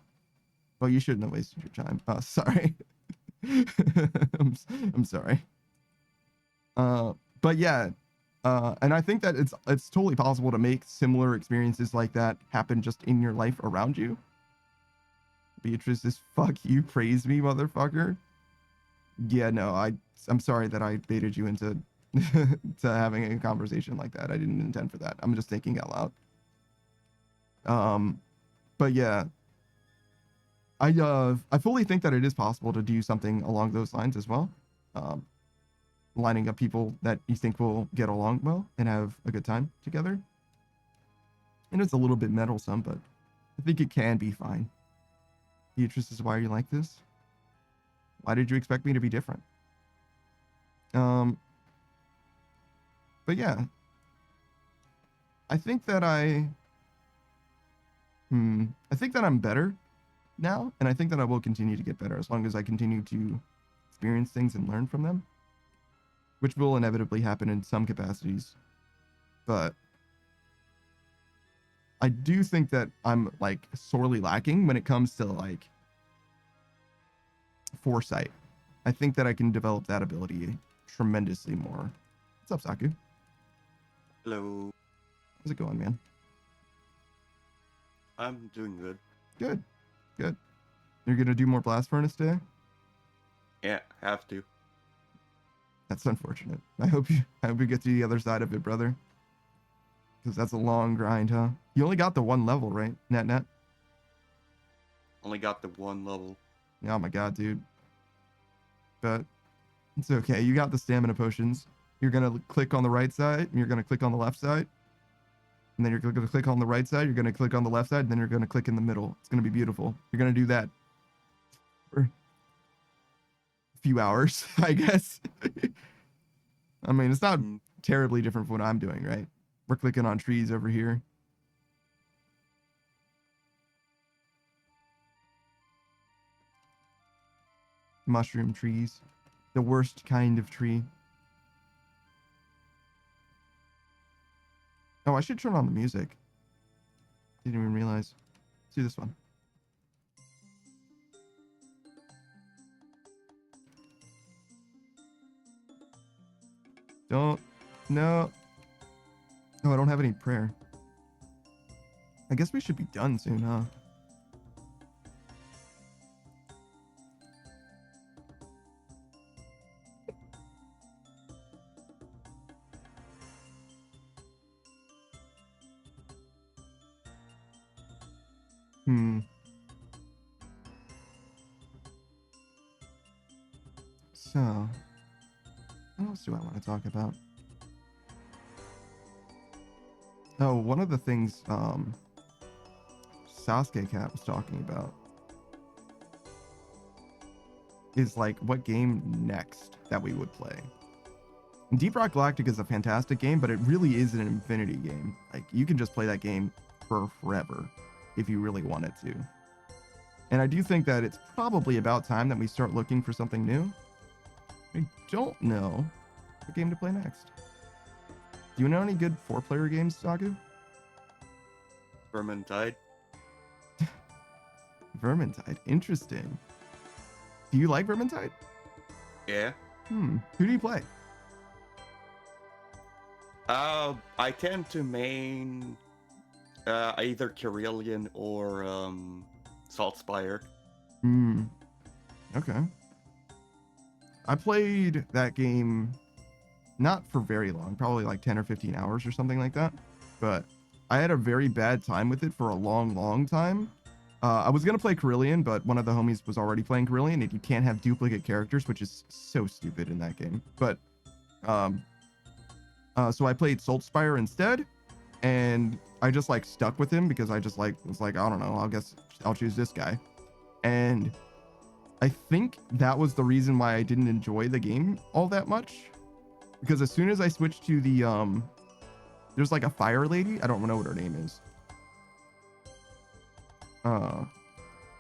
well, you shouldn't have wasted your time. Sorry. I'm sorry. But yeah, and I think that it's totally possible to make similar experiences like that happen just in your life around you. Beatrice is fuck you, praise me, motherfucker. Yeah, no, I'm sorry that I baited you into to having a conversation like that. I didn't intend for that. I'm just thinking out loud. But yeah, I fully think that it is possible to do something along those lines as well. Lining up people that you think will get along well and have a good time together. And it's a little bit meddlesome, but I think it can be fine. Beatrice is why you like this? Why did you expect me to be different? But yeah, I think that I think that I'm better now, and I think that I will continue to get better as long as I continue to experience things and learn from them, which will inevitably happen in some capacities. But I do think that I'm like sorely lacking when it comes to like foresight. I think that I can develop that ability tremendously more. What's up, Saku? Hello. How's it going, man? I'm doing good. Good. Good. You're gonna do more blast furnace today? Yeah, have to. That's unfortunate. I hope you get to the other side of it, brother. Because that's a long grind, huh? You only got the one level, right? Net. Only got the one level. Oh my god, dude. But it's okay. You got the stamina potions. You're gonna click on the right side, and you're gonna click on the left side. And then you're gonna click on the right side, you're gonna click on the left side, and then you're gonna click in the middle. It's gonna be beautiful. You're gonna do that for a few hours, I guess. I mean, it's not terribly different from what I'm doing, right? We're clicking on trees over here. Mushroom trees. The worst kind of tree. Oh, I should turn on the music. Didn't even realize. Let's do this one. No. Oh, I don't have any prayer. I guess we should be done soon, huh? So, what else do I want to talk about? Oh, one of the things Sasuke Cat was talking about is like what game next that we would play. And Deep Rock Galactic is a fantastic game, but it really is an infinity game. Like you can just play that game for forever if you really wanted to. And I do think that it's probably about time that we start looking for something new. I don't know what game to play next. Do you know any good 4-player games, Sagu? Vermintide. Vermintide, interesting. Do you like Vermintide? Yeah. Who do you play? I tend to main either Carillion or Saltspire. Okay. I played that game not for very long, probably like 10 or 15 hours or something like that. But I had a very bad time with it for a long time. I was going to play Carillion, but one of the homies was already playing Carillion, and you can't have duplicate characters, which is so stupid in that game. But, so I played Saltspire instead, and I just like stuck with him because I just like, was like, I don't know, I guess I'll choose this guy. And I think that was the reason why I didn't enjoy the game all that much. Because as soon as I switched to the, there's like a fire lady. I don't know what her name is.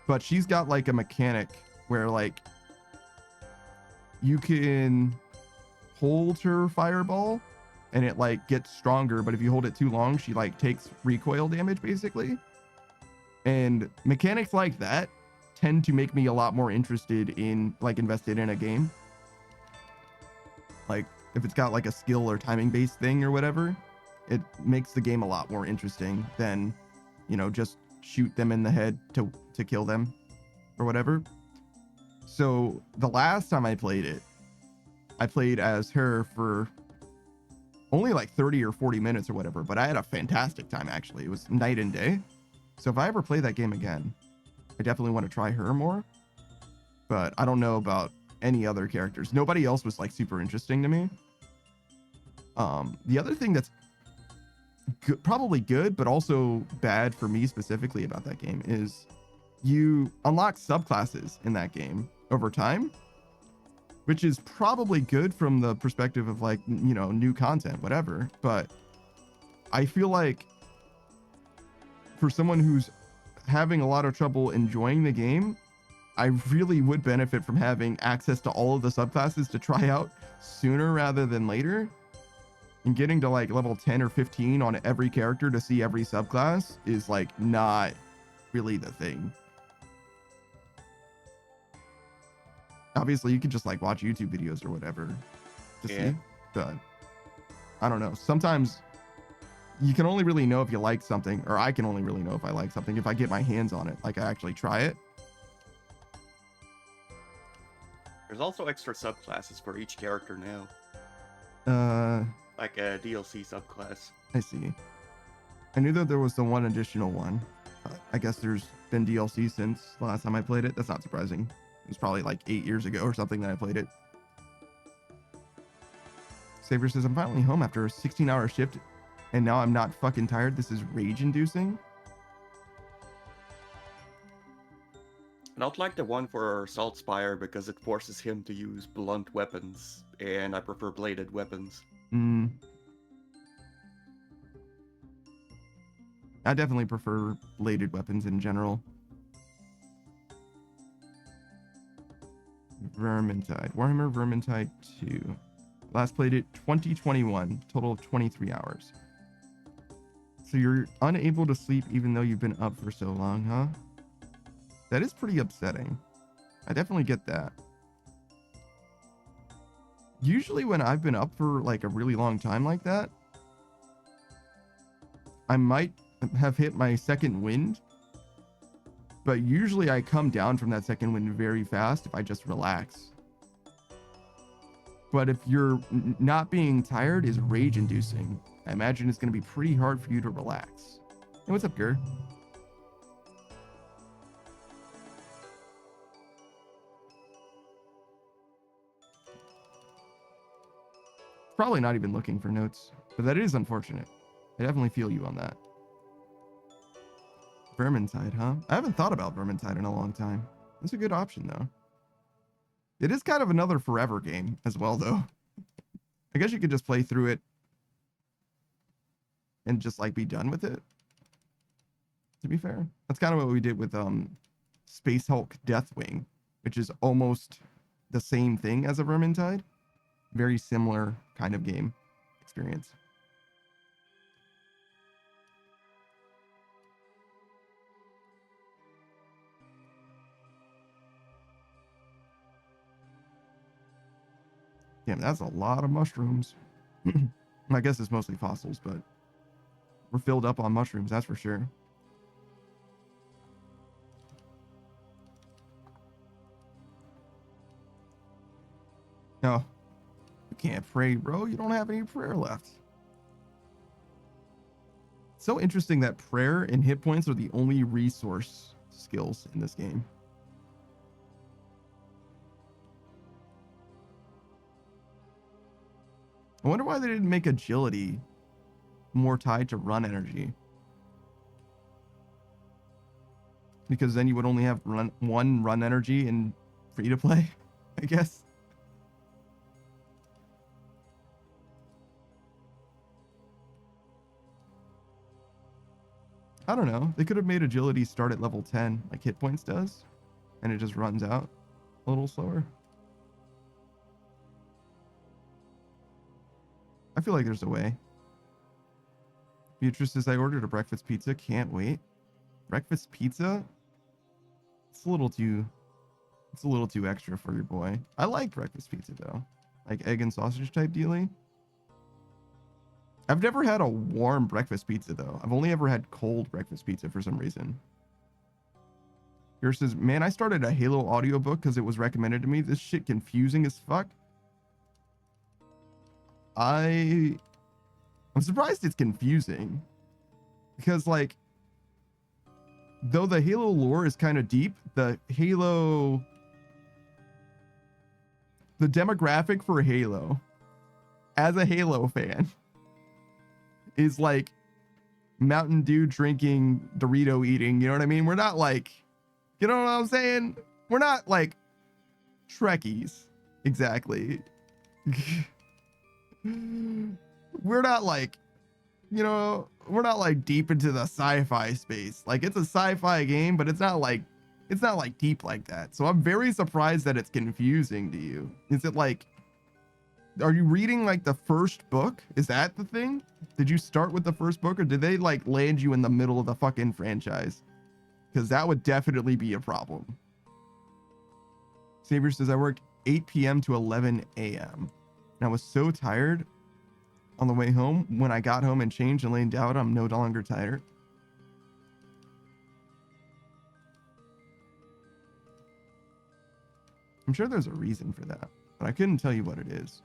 But she's got like a mechanic where like you can hold her fireball and it like gets stronger. But if you hold it too long, she like takes recoil damage basically. And mechanics like that tend to make me a lot more interested in like invested in a game. Like if it's got like a skill or timing based thing or whatever, it makes the game a lot more interesting than, you know, just shoot them in the head to kill them or whatever. So the last time I played it, I played as her for only like 30 or 40 minutes or whatever, but I had a fantastic time actually. It was night and day. So if I ever play that game again, I definitely want to try her more, but I don't know about any other characters. Nobody else was like super interesting to me. The other thing that's probably good, but also bad for me specifically about that game is you unlock subclasses in that game over time, which is probably good from the perspective of like, you know, new content, whatever. But I feel like for someone who's having a lot of trouble enjoying the game, I really would benefit from having access to all of the subclasses to try out sooner rather than later. And getting to like level 10 or 15 on every character to see every subclass is like not really the thing. Obviously, you can just like watch YouTube videos or whatever to see, but I don't know. Sometimes you can only really know if you like something, or I can only really know if I like something if I get my hands on it, like I actually try it. There's also extra subclasses for each character now. Like a DLC subclass. I see. I knew that there was the one additional one. I guess there's been DLC since the last time I played it. That's not surprising. It was probably like 8 years ago or something that I played it. Saber says, I'm finally home after a 16-hour shift, and now I'm not fucking tired. This is rage-inducing. I don't like the one for Saltspire because it forces him to use blunt weapons, and I prefer bladed weapons. I definitely prefer bladed weapons in general. Vermintide. Warhammer Vermintide 2. Last played it 2021. Total of 23 hours. So you're unable to sleep even though you've been up for so long, huh? That is pretty upsetting. I definitely get that. Usually when I've been up for like a really long time like that, I might have hit my second wind, but usually I come down from that second wind very fast if I just relax. But if you're not being tired is rage inducing. I imagine it's going to be pretty hard for you to relax. Hey, what's up, Gur? Probably not even looking for notes, but that is unfortunate. I definitely feel you on that. Vermintide, huh? I haven't thought about Vermintide in a long time. That's a good option, though. It is kind of another forever game as well, though. I guess you could just play through it and just like be done with it. To be fair, that's kind of what we did with Space Hulk Deathwing, which is almost the same thing as a Vermintide. Very similar kind of game experience. Damn, that's a lot of mushrooms. I guess it's mostly fossils, but we're filled up on mushrooms, that's for sure. No, you can't pray, bro. You don't have any prayer left. It's so interesting that prayer and hit points are the only resource skills in this game. I wonder why they didn't make agility more tied to run energy. Because then you would only have one run energy in free to play, I guess. I don't know. They could have made agility start at level 10, like hit points does, and it just runs out a little slower. I feel like there's a way. Beatrice says, I ordered a breakfast pizza. Can't wait. Breakfast pizza? It's a little too extra for your boy. I like breakfast pizza though. Like egg and sausage type dealing. I've never had a warm breakfast pizza though. I've only ever had cold breakfast pizza for some reason. Yours says, man, I started a Halo audiobook because it was recommended to me. This shit confusing as fuck. I'm surprised it's confusing. Because like, though the Halo lore is kind of deep, the demographic for Halo, as a Halo fan, is like Mountain Dew drinking, Dorito eating, you know what I mean? We're not like, you know what I'm saying? We're not like Trekkies, exactly. We're not like, you know, we're not like deep into the sci-fi space. Like it's a sci-fi game, but it's not like deep like that. So I'm very surprised that it's confusing to you. Is it like, are you reading like the first book? Is that the thing? Did you start with the first book or did they like land you in the middle of the fucking franchise? Because that would definitely be a problem. Savior says, I work 8 p.m. to 11 a.m. And I was so tired on the way home. When I got home and changed and laid down, I'm no longer tired. I'm sure there's a reason for that, but I couldn't tell you what it is.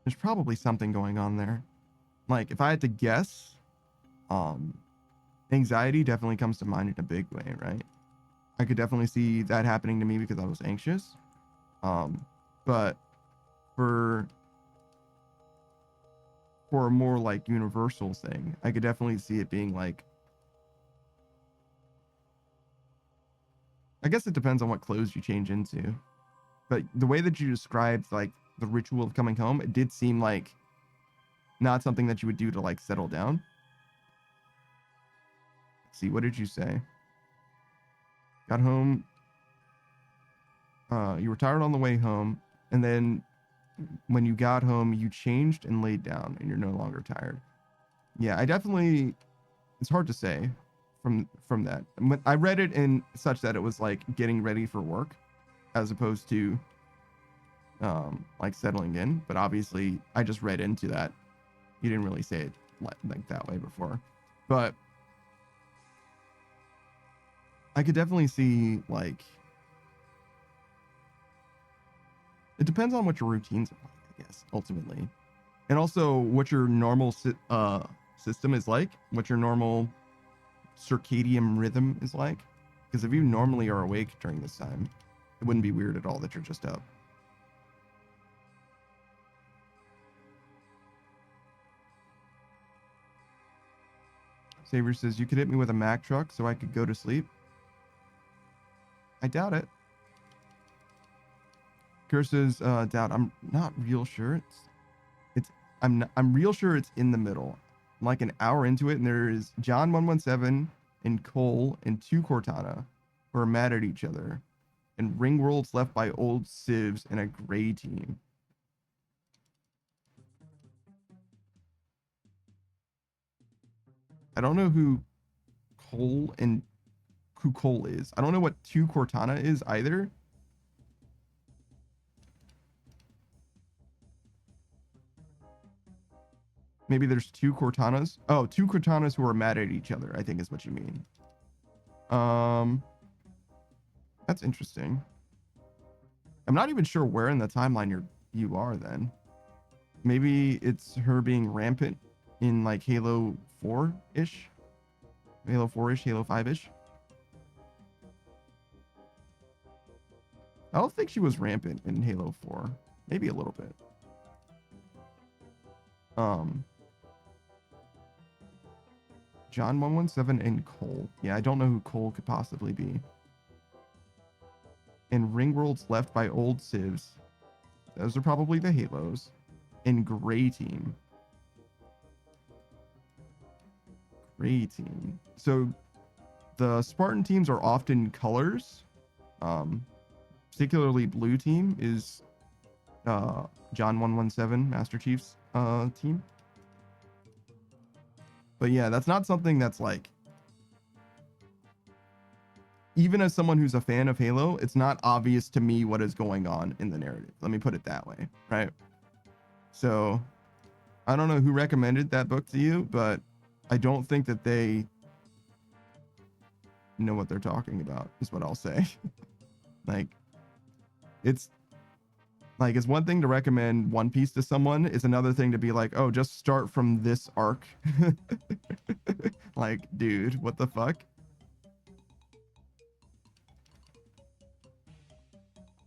There's probably something going on there. Like if I had to guess, anxiety definitely comes to mind in a big way, right? I could definitely see that happening to me because I was anxious. But for a more like universal thing, I could definitely see it being like, I guess it depends on what clothes you change into. But the way that you described like the ritual of coming home, it did seem like not something that you would do to like settle down. Let's see, what did you say? Got home. You were tired on the way home, and then when you got home, you changed and laid down, and you're no longer tired. Yeah, I definitely. It's hard to say from that. I read it in such that it was like getting ready for work, as opposed to like settling in. But obviously, I just read into that. You didn't really say it like that way before, but I could definitely see like. It depends on what your routines are like, I guess, ultimately. And also what your normal system is like, what your normal circadian rhythm is like. Because if you normally are awake during this time, it wouldn't be weird at all that you're just up. Saver says, you could hit me with a Mack truck so I could go to sleep. I doubt it. Curse says, doubt. I'm not real sure. I'm real sure it's in the middle. I'm like an hour into it, and there is John 117 and Cole and 2 Cortana who are mad at each other. And Ringworld's left by old civs and a gray team. I don't know who Cole is. I don't know what 2 Cortana is either. Maybe there's 2 Cortanas. Oh, 2 Cortanas who are mad at each other, I think is what you mean. That's interesting. I'm not even sure where in the timeline you are then. Maybe it's her being rampant in like Halo 4-ish? Halo 4-ish, Halo 5-ish? I don't think she was rampant in Halo 4. Maybe a little bit. John 117 and Cole. Yeah, I don't know who Cole could possibly be. And Ringworld's left by old civs. Those are probably the Halos. And Gray Team. Gray Team. So the Spartan teams are often colors. Particularly Blue Team is John 117, Master Chief's team. But yeah, that's not something that's like, even as someone who's a fan of Halo, it's not obvious to me what is going on in the narrative. Let me put it that way, right? So I don't know who recommended that book to you, but I don't think that they know what they're talking about, is what I'll say. Like, it's one thing to recommend One Piece to someone. It's another thing to be like, oh, just start from this arc. Like, dude, what the fuck?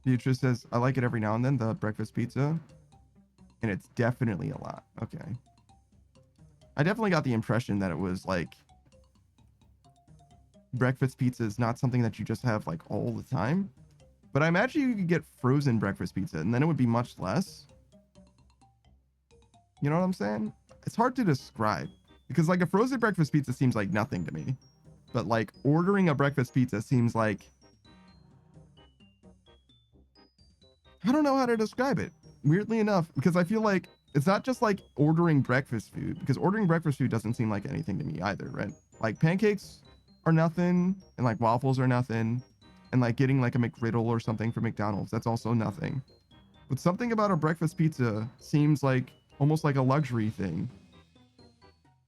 Beatrice says, I like it every now and then, the breakfast pizza. And it's definitely a lot. Okay. I definitely got the impression that it was like, breakfast pizza is not something that you just have like all the time. But I imagine you could get frozen breakfast pizza and then it would be much less. You know what I'm saying? It's hard to describe because like a frozen breakfast pizza seems like nothing to me. But like ordering a breakfast pizza seems like, I don't know how to describe it. Weirdly enough, because I feel like it's not just like ordering breakfast food, because ordering breakfast food doesn't seem like anything to me either, right? Like pancakes are nothing and like waffles are nothing. And like getting like a McGriddle or something from McDonald's, that's also nothing. But something about a breakfast pizza seems like almost like a luxury thing.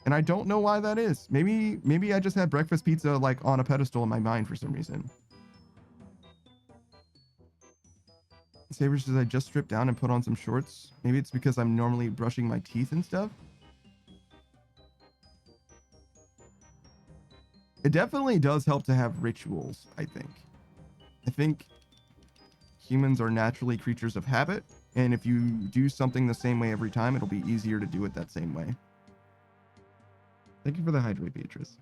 And I don't know why that is. Maybe I just had breakfast pizza like on a pedestal in my mind for some reason. Saber says I just stripped down and put on some shorts. Maybe it's because I'm normally brushing my teeth and stuff. It definitely does help to have rituals, I think. I think humans are naturally creatures of habit, and if you do something the same way every time, it'll be easier to do it that same way. Thank you for the hydrate, Beatrice.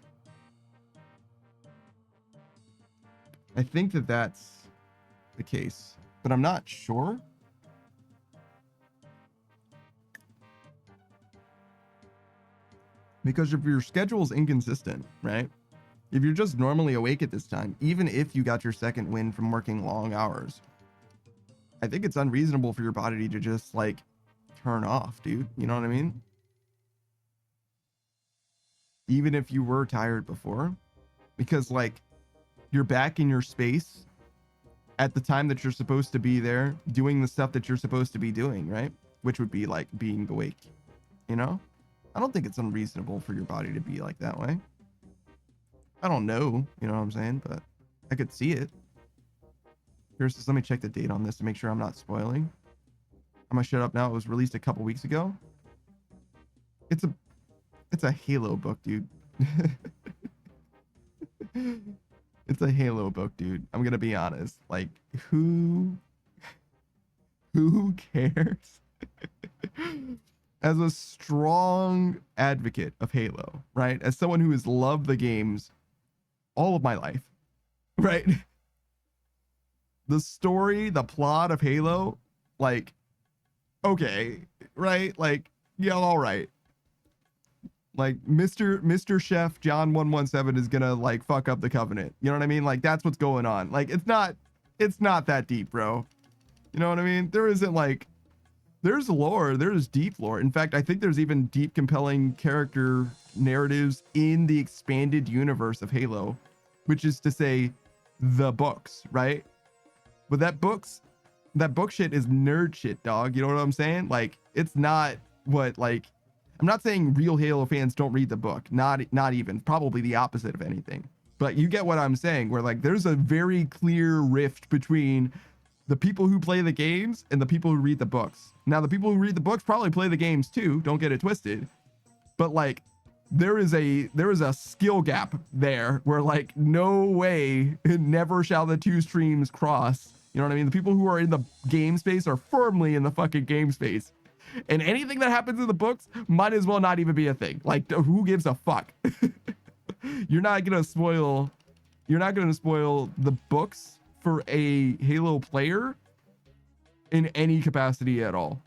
I think that that's the case, but I'm not sure. Because if your schedule is inconsistent, right? If you're just normally awake at this time, even if you got your second wind from working long hours, I think it's unreasonable for your body to just like turn off, dude. You know what I mean? Even if you were tired before, because like you're back in your space at the time that you're supposed to be there doing the stuff that you're supposed to be doing, right? Which would be like being awake, you know? I don't think it's unreasonable for your body to be like that way. I don't know, you know what I'm saying? But I could see it. Here's, let me check the date on this to make sure I'm not spoiling. I'm gonna shut up now. It was released a couple weeks ago. It's a Halo book, dude. It's a Halo book, dude. I'm gonna be honest. Like, who cares? As a strong advocate of Halo, right? As someone who has loved the games all of my life, right? The story, the plot of Halo, like, okay, right? Like, yeah, all right. Like Mr. Chef John 117 is gonna like fuck up the Covenant. You know what I mean? Like that's what's going on. Like it's not that deep, bro. You know what I mean? There isn't like, there's lore, there's deep lore. In fact, I think there's even deep, compelling character narratives in the expanded universe of Halo, which is to say the books, right? But that book shit is nerd shit, dog. You know what I'm saying? Like it's not what, like, I'm not saying real Halo fans don't read the book. Not even. Probably the opposite of anything. But you get what I'm saying, where like there's a very clear rift between the people who play the games and the people who read the books. Now, the people who read the books probably play the games too. Don't get it twisted. But like there is a skill gap there where like no way, never shall the two streams cross. You know what I mean? The people who are in the game space are firmly in the fucking game space. And anything that happens in the books might as well not even be a thing. Like, who gives a fuck? You're not gonna spoil the books for a Halo player in any capacity at all.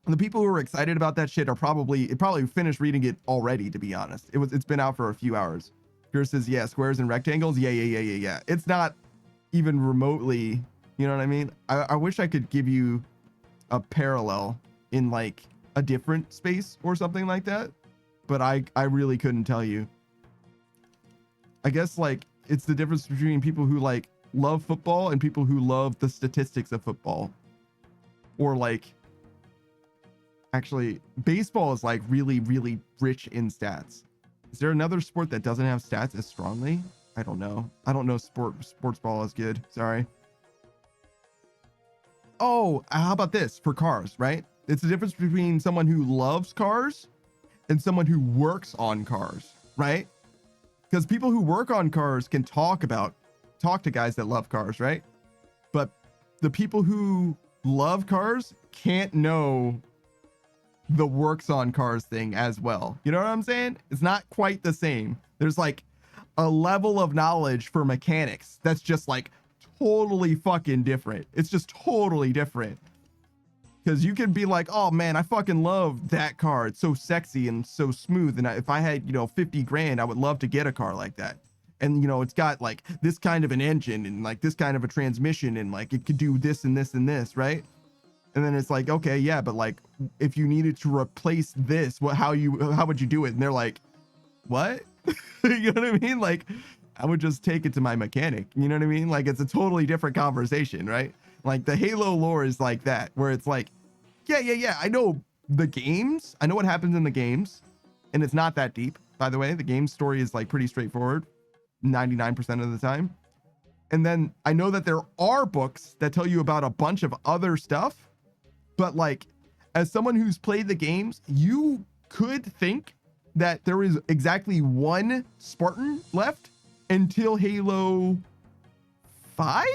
And the people who are excited about that shit are probably finished reading it already, to be honest. It's been out for a few hours. Pierce says, yeah, squares and rectangles. Yeah. It's not even remotely, you know what I mean? I wish I could give you a parallel in like a different space or something like that, but I really couldn't tell you. I guess like it's the difference between people who like love football and people who love the statistics of football. Or like, actually baseball is like really, really rich in stats. Is there another sport that doesn't have stats as strongly? I don't know. I don't know sports ball as good. Sorry. Oh, how about this for cars, right? It's the difference between someone who loves cars and someone who works on cars, right? Because people who work on cars can talk to guys that love cars, right? But the people who love cars can't know the works on cars thing as well. You know what I'm saying? It's not quite the same. There's like a level of knowledge for mechanics that's just like totally fucking different. It's just totally different. Because you can be like, oh man, I fucking love that car. It's so sexy and so smooth. And if I had, 50 grand, I would love to get a car like that. And, it's got like this kind of an engine and like this kind of a transmission and like it could do this and this and this, right? And then it's like, okay, yeah, but like if you needed to replace this, how would you do it? And they're like, what? You know what I mean? Like, I would just take it to my mechanic. You know what I mean? Like, it's a totally different conversation, right? Like the Halo lore is like that, where it's like, yeah. I know the games. I know what happens in the games. And it's not that deep, by the way. The game story is like pretty straightforward 99% of the time. And then I know that there are books that tell you about a bunch of other stuff. But like, as someone who's played the games, you could think that there is exactly one Spartan left until Halo 5?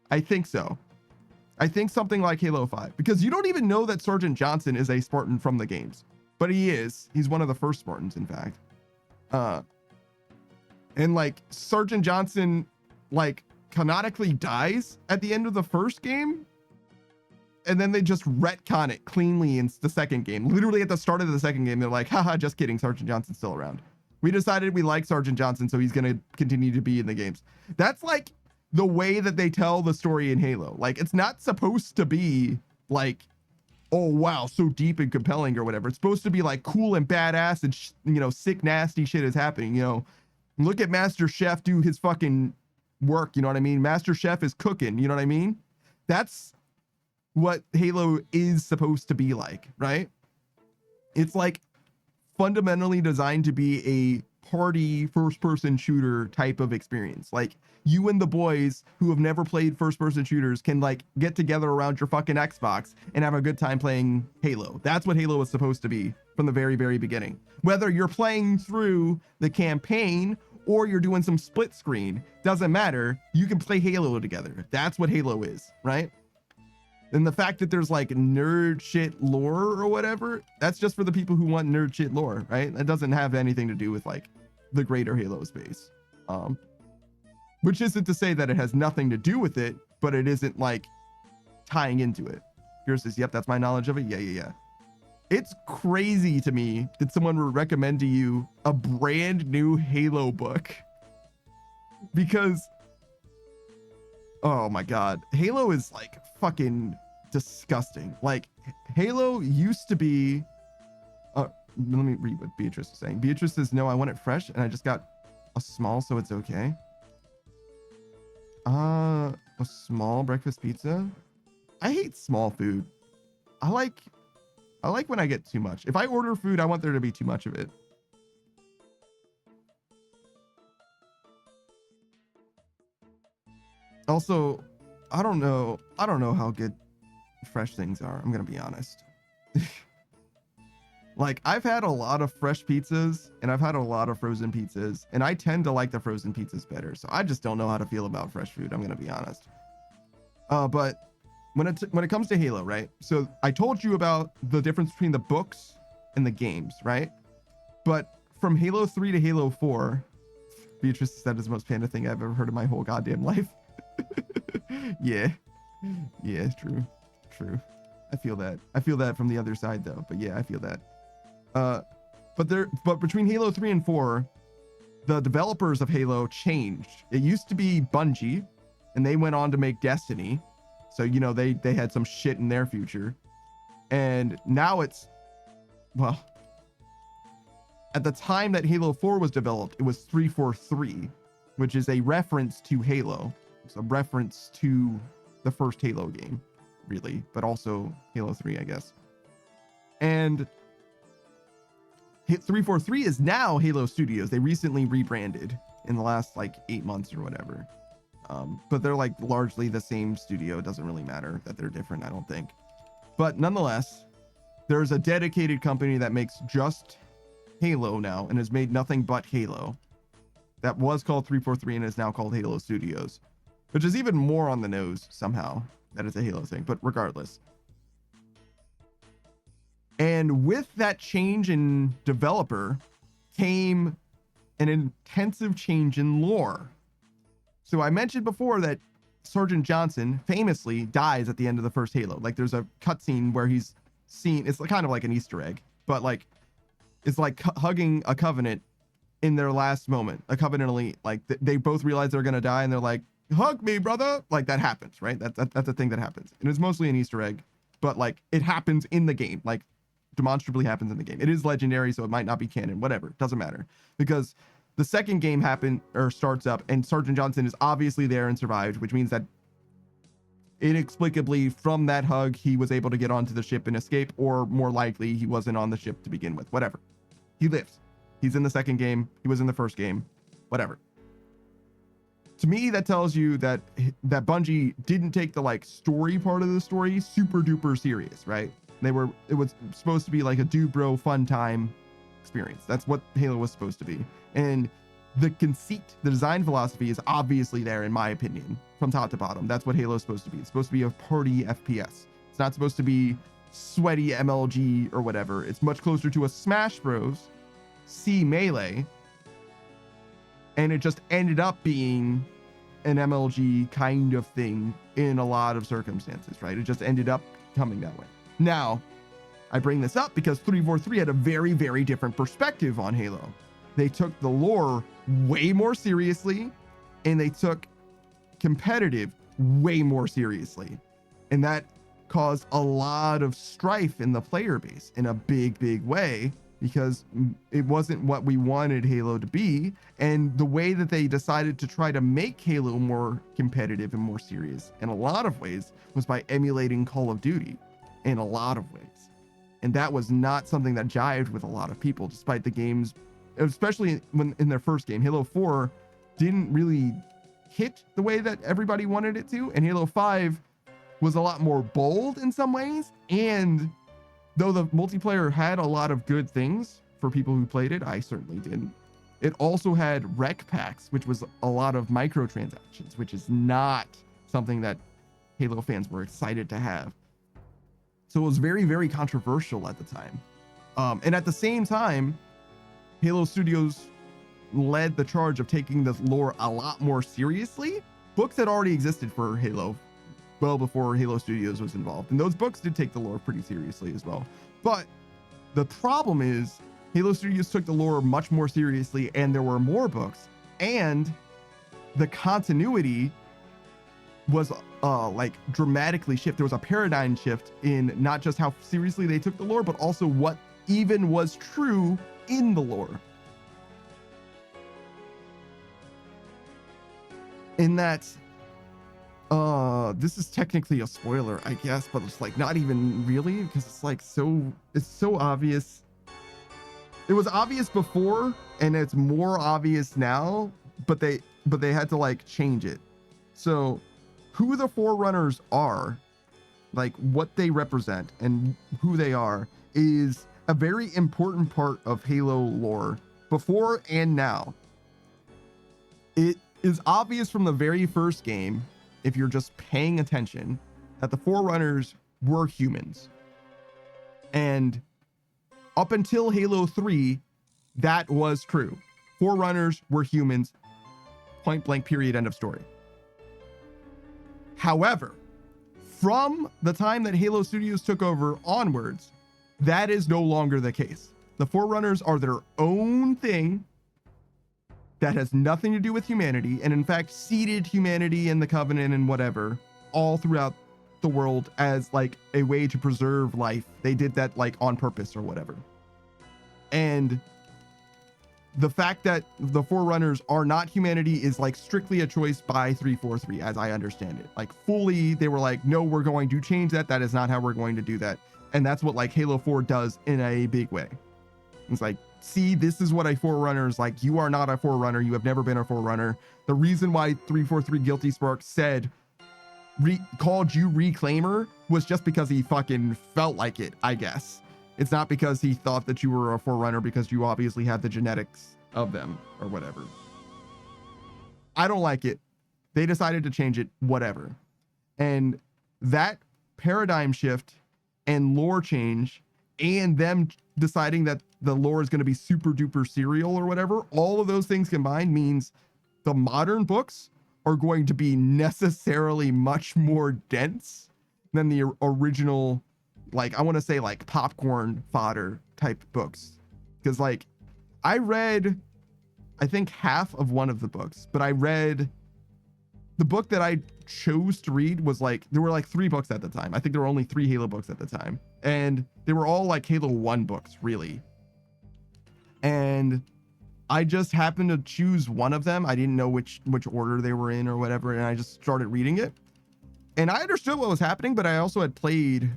I think so. I think something like Halo 5, because you don't even know that Sergeant Johnson is a Spartan from the games, but he is. He's one of the first Spartans, in fact. And like Sergeant Johnson, like canonically dies at the end of the first game, and then they just retcon it cleanly in the second game. Literally at the start of the second game, they're like, haha, just kidding, Sergeant Johnson's still around. We decided we like Sergeant Johnson, so he's gonna continue to be in the games. That's like the way that they tell the story in Halo. Like, it's not supposed to be like, oh wow, so deep and compelling or whatever. It's supposed to be like cool and badass and sick, nasty shit is happening. Look at Master Chef do his fucking work. You know what I mean? Master Chef is cooking. You know what I mean? That's what Halo is supposed to be like, right? It's like fundamentally designed to be party first-person shooter type of experience. Like, you and the boys who have never played first-person shooters can like get together around your fucking Xbox and have a good time playing Halo. That's what Halo was supposed to be from the very, very beginning. Whether you're playing through the campaign or you're doing some split screen, doesn't matter. You can play Halo together. That's what Halo is, right? And the fact that there's like nerd shit lore or whatever, that's just for the people who want nerd shit lore, right? That doesn't have anything to do with like the greater Halo space. Which isn't to say that it has nothing to do with it, but it isn't like tying into it. Yours says, yep, that's my knowledge of it. Yeah. It's crazy to me that someone would recommend to you a brand new Halo book, because oh my God, Halo is like fucking disgusting. Like, Halo used to be, let me read what Beatrice is saying. Beatrice says, no, I want it fresh and I just got a small, so it's okay. A small breakfast pizza. I hate small food. I like when I get too much. If I order food, I want there to be too much of it. Also, I don't know how good fresh things are. I'm gonna be honest. Like, I've had a lot of fresh pizzas and I've had a lot of frozen pizzas, and I tend to like the frozen pizzas better. So I just don't know how to feel about fresh food. I'm gonna be honest. But when it comes to Halo, right? So I told you about the difference between the books and the games, right? But from Halo 3 to Halo 4, Beatrice said is the most panda thing I've ever heard in my whole goddamn life. Yeah, true. I feel that from the other side though. But yeah, I feel that. But between Halo 3 and 4, the developers of Halo changed. It used to be Bungie, and they went on to make Destiny. So, you know, they had some shit in their future. And now it's, well, at the time that Halo 4 was developed, it was 343, which is a reference to Halo. It's a reference to the first Halo game, really, but also Halo 3, I guess. And 343 is now Halo Studios. They recently rebranded in the last like 8 months or whatever. But they're like largely the same studio. It doesn't really matter that they're different, I don't think. But nonetheless, there's a dedicated company that makes just Halo now and has made nothing but Halo. That was called 343 and is now called Halo Studios, which is even more on the nose somehow that it's a Halo thing, but regardless. And with that change in developer came an intensive change in lore. So I mentioned before that Sergeant Johnson famously dies at the end of the first Halo. Like, there's a cutscene where he's seen, it's kind of like an Easter egg, but like, it's like hugging a Covenant in their last moment. A Covenant elite, like they both realize they're gonna die and they're like, hug me, brother. Like, that happens, right? That's a thing that happens. And it's mostly an Easter egg, but like, it happens in the game, like demonstrably happens in the game. It is legendary, so it might not be canon, whatever, doesn't matter, because the second game starts up and Sergeant Johnson is obviously there and survived, which means that inexplicably from that hug, he was able to get onto the ship and escape, or more likely he wasn't on the ship to begin with, whatever. He lives. He's in the second game. He was in the first game, whatever. To me, that tells you that Bungie didn't take the like story part of the story super duper serious, right? It was supposed to be like a dude bro fun time experience. That's what Halo was supposed to be. And the conceit, the design philosophy is obviously there, in my opinion, from top to bottom. That's what Halo is supposed to be. It's supposed to be a party FPS. It's not supposed to be sweaty MLG or whatever. It's much closer to a Smash Bros. C Melee. And it just ended up being an MLG kind of thing in a lot of circumstances, right? It just ended up coming that way. Now, I bring this up because 343 had a very, very different perspective on Halo. They took the lore way more seriously, and they took competitive way more seriously. And that caused a lot of strife in the player base in a big, big way, because it wasn't what we wanted Halo to be. And the way that they decided to try to make Halo more competitive and more serious in a lot of ways was by emulating Call of Duty in a lot of ways. And that was not something that jived with a lot of people, despite the game's especially when in their first game. Halo 4 didn't really hit the way that everybody wanted it to, and Halo 5 was a lot more bold in some ways. And though the multiplayer had a lot of good things for people who played it, I certainly didn't. It also had rec packs, which was a lot of microtransactions, which is not something that Halo fans were excited to have. So it was very, very controversial at the time. And at the same time, Halo Studios led the charge of taking this lore a lot more seriously. Books had already existed for Halo well before Halo Studios was involved, and those books did take the lore pretty seriously as well. But the problem is Halo Studios took the lore much more seriously, and there were more books, and the continuity was like dramatically shift. There was a paradigm shift in not just how seriously they took the lore, but also what even was true in the lore. In that, this is technically a spoiler, I guess, but it's like not even really, because it's like it's so obvious. It was obvious before, and it's more obvious now, but they had to like change it. So who the Forerunners are, like what they represent and who they are, is a very important part of Halo lore before and now. It is obvious from the very first game, if you're just paying attention, that the Forerunners were humans. And up until Halo 3, that was true. Forerunners were humans, point blank, period, end of story. However, from the time that Halo Studios took over onwards, that is no longer the case. The Forerunners are their own thing that has nothing to do with humanity, and in fact seeded humanity and the Covenant and whatever all throughout the world as like a way to preserve life. They did that like on purpose or whatever. And the fact that the Forerunners are not humanity is like strictly a choice by 343, as I understand it. Like fully, they were like, no, we're going to change that. That is not how we're going to do that. And that's what like Halo 4 does in a big way. It's like, see, this is what a Forerunner is like. You are not a Forerunner. You have never been a Forerunner. The reason why 343 Guilty Spark said, called you Reclaimer was just because he fucking felt like it, I guess. It's not because he thought that you were a Forerunner, because you obviously have the genetics of them or whatever. I don't like it. They decided to change it, whatever. And that paradigm shift and lore change, and them deciding that the lore is going to be super duper serial or whatever, all of those things combined means the modern books are going to be necessarily much more dense than the original, like I want to say like popcorn fodder type books. Because like I read, I think half of one of the books, but I read the book that I chose to read was like, there were like 3 books at the time. I think there were only 3 Halo books at the time. And they were all like Halo 1 books, really. And I just happened to choose one of them. I didn't know which order they were in or whatever. And I just started reading it. And I understood what was happening, but I also had played,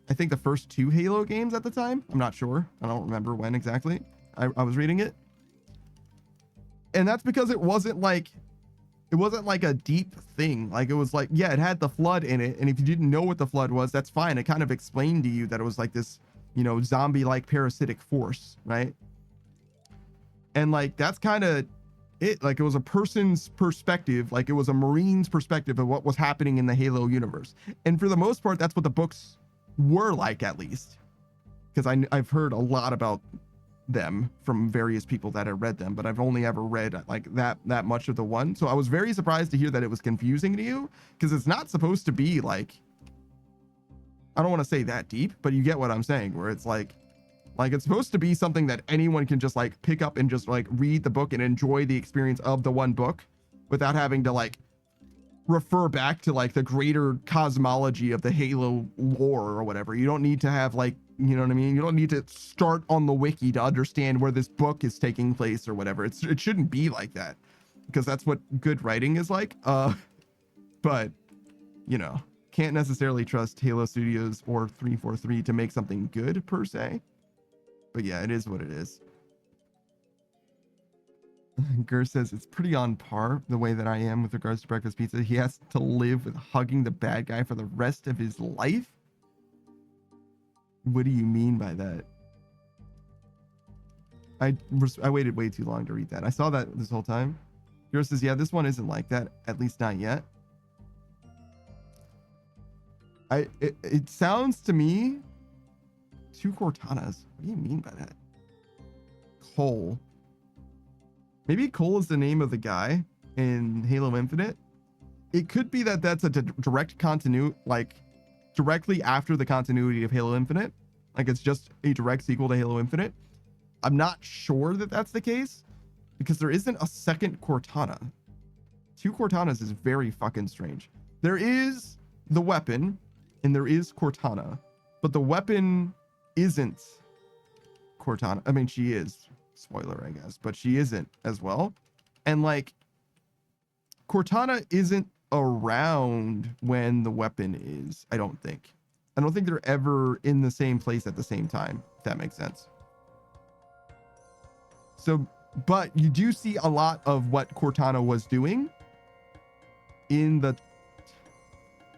I think, the first 2 Halo games at the time. I'm not sure. I don't remember when exactly I was reading it. And that's because it wasn't like a deep thing. Like it was like, yeah, it had the flood in it. And if you didn't know what the flood was, that's fine. It kind of explained to you that it was like this, you know, zombie-like parasitic force, right? And like, that's kind of it. Like it was a person's perspective. Like it was a Marine's perspective of what was happening in the Halo universe. And for the most part, that's what the books were like, at least. Because I've heard a lot about them from various people that have read them, but I've only ever read like that much of the one. So I was very surprised to hear that it was confusing to you, because it's not supposed to be like, I don't want to say that deep, but you get what I'm saying, where it's like it's supposed to be something that anyone can just like pick up and just like read the book and enjoy the experience of the one book without having to like refer back to like the greater cosmology of the Halo lore or whatever. You don't need to have like, you know what I mean? You don't need to start on the wiki to understand where this book is taking place or whatever. It shouldn't be like that, because that's what good writing is like. But you know, can't necessarily trust Halo Studios or 343 to make something good per se. But yeah, it is what it is. Gur says it's pretty on par the way that I am with regards to breakfast pizza. He has to live with hugging the bad guy for the rest of his life. What do you mean by that? I waited way too long to read that. I saw that this whole time. Gur says, yeah, this one isn't like that, at least not yet. It sounds to me 2 Cortanas. What do you mean by that? Cole. Maybe Cole is the name of the guy in Halo Infinite. It could be that that's a direct continuity, like directly after the continuity of Halo Infinite. Like it's just a direct sequel to Halo Infinite. I'm not sure that that's the case because there isn't a second Cortana. 2 Cortanas is very fucking strange. There is the weapon and there is Cortana, but the weapon isn't Cortana. I mean, she is. Spoiler, I guess, but she isn't as well. And like Cortana isn't around when the weapon is, I don't think they're ever in the same place at the same time, if that makes sense. So, but you do see a lot of what Cortana was doing in the,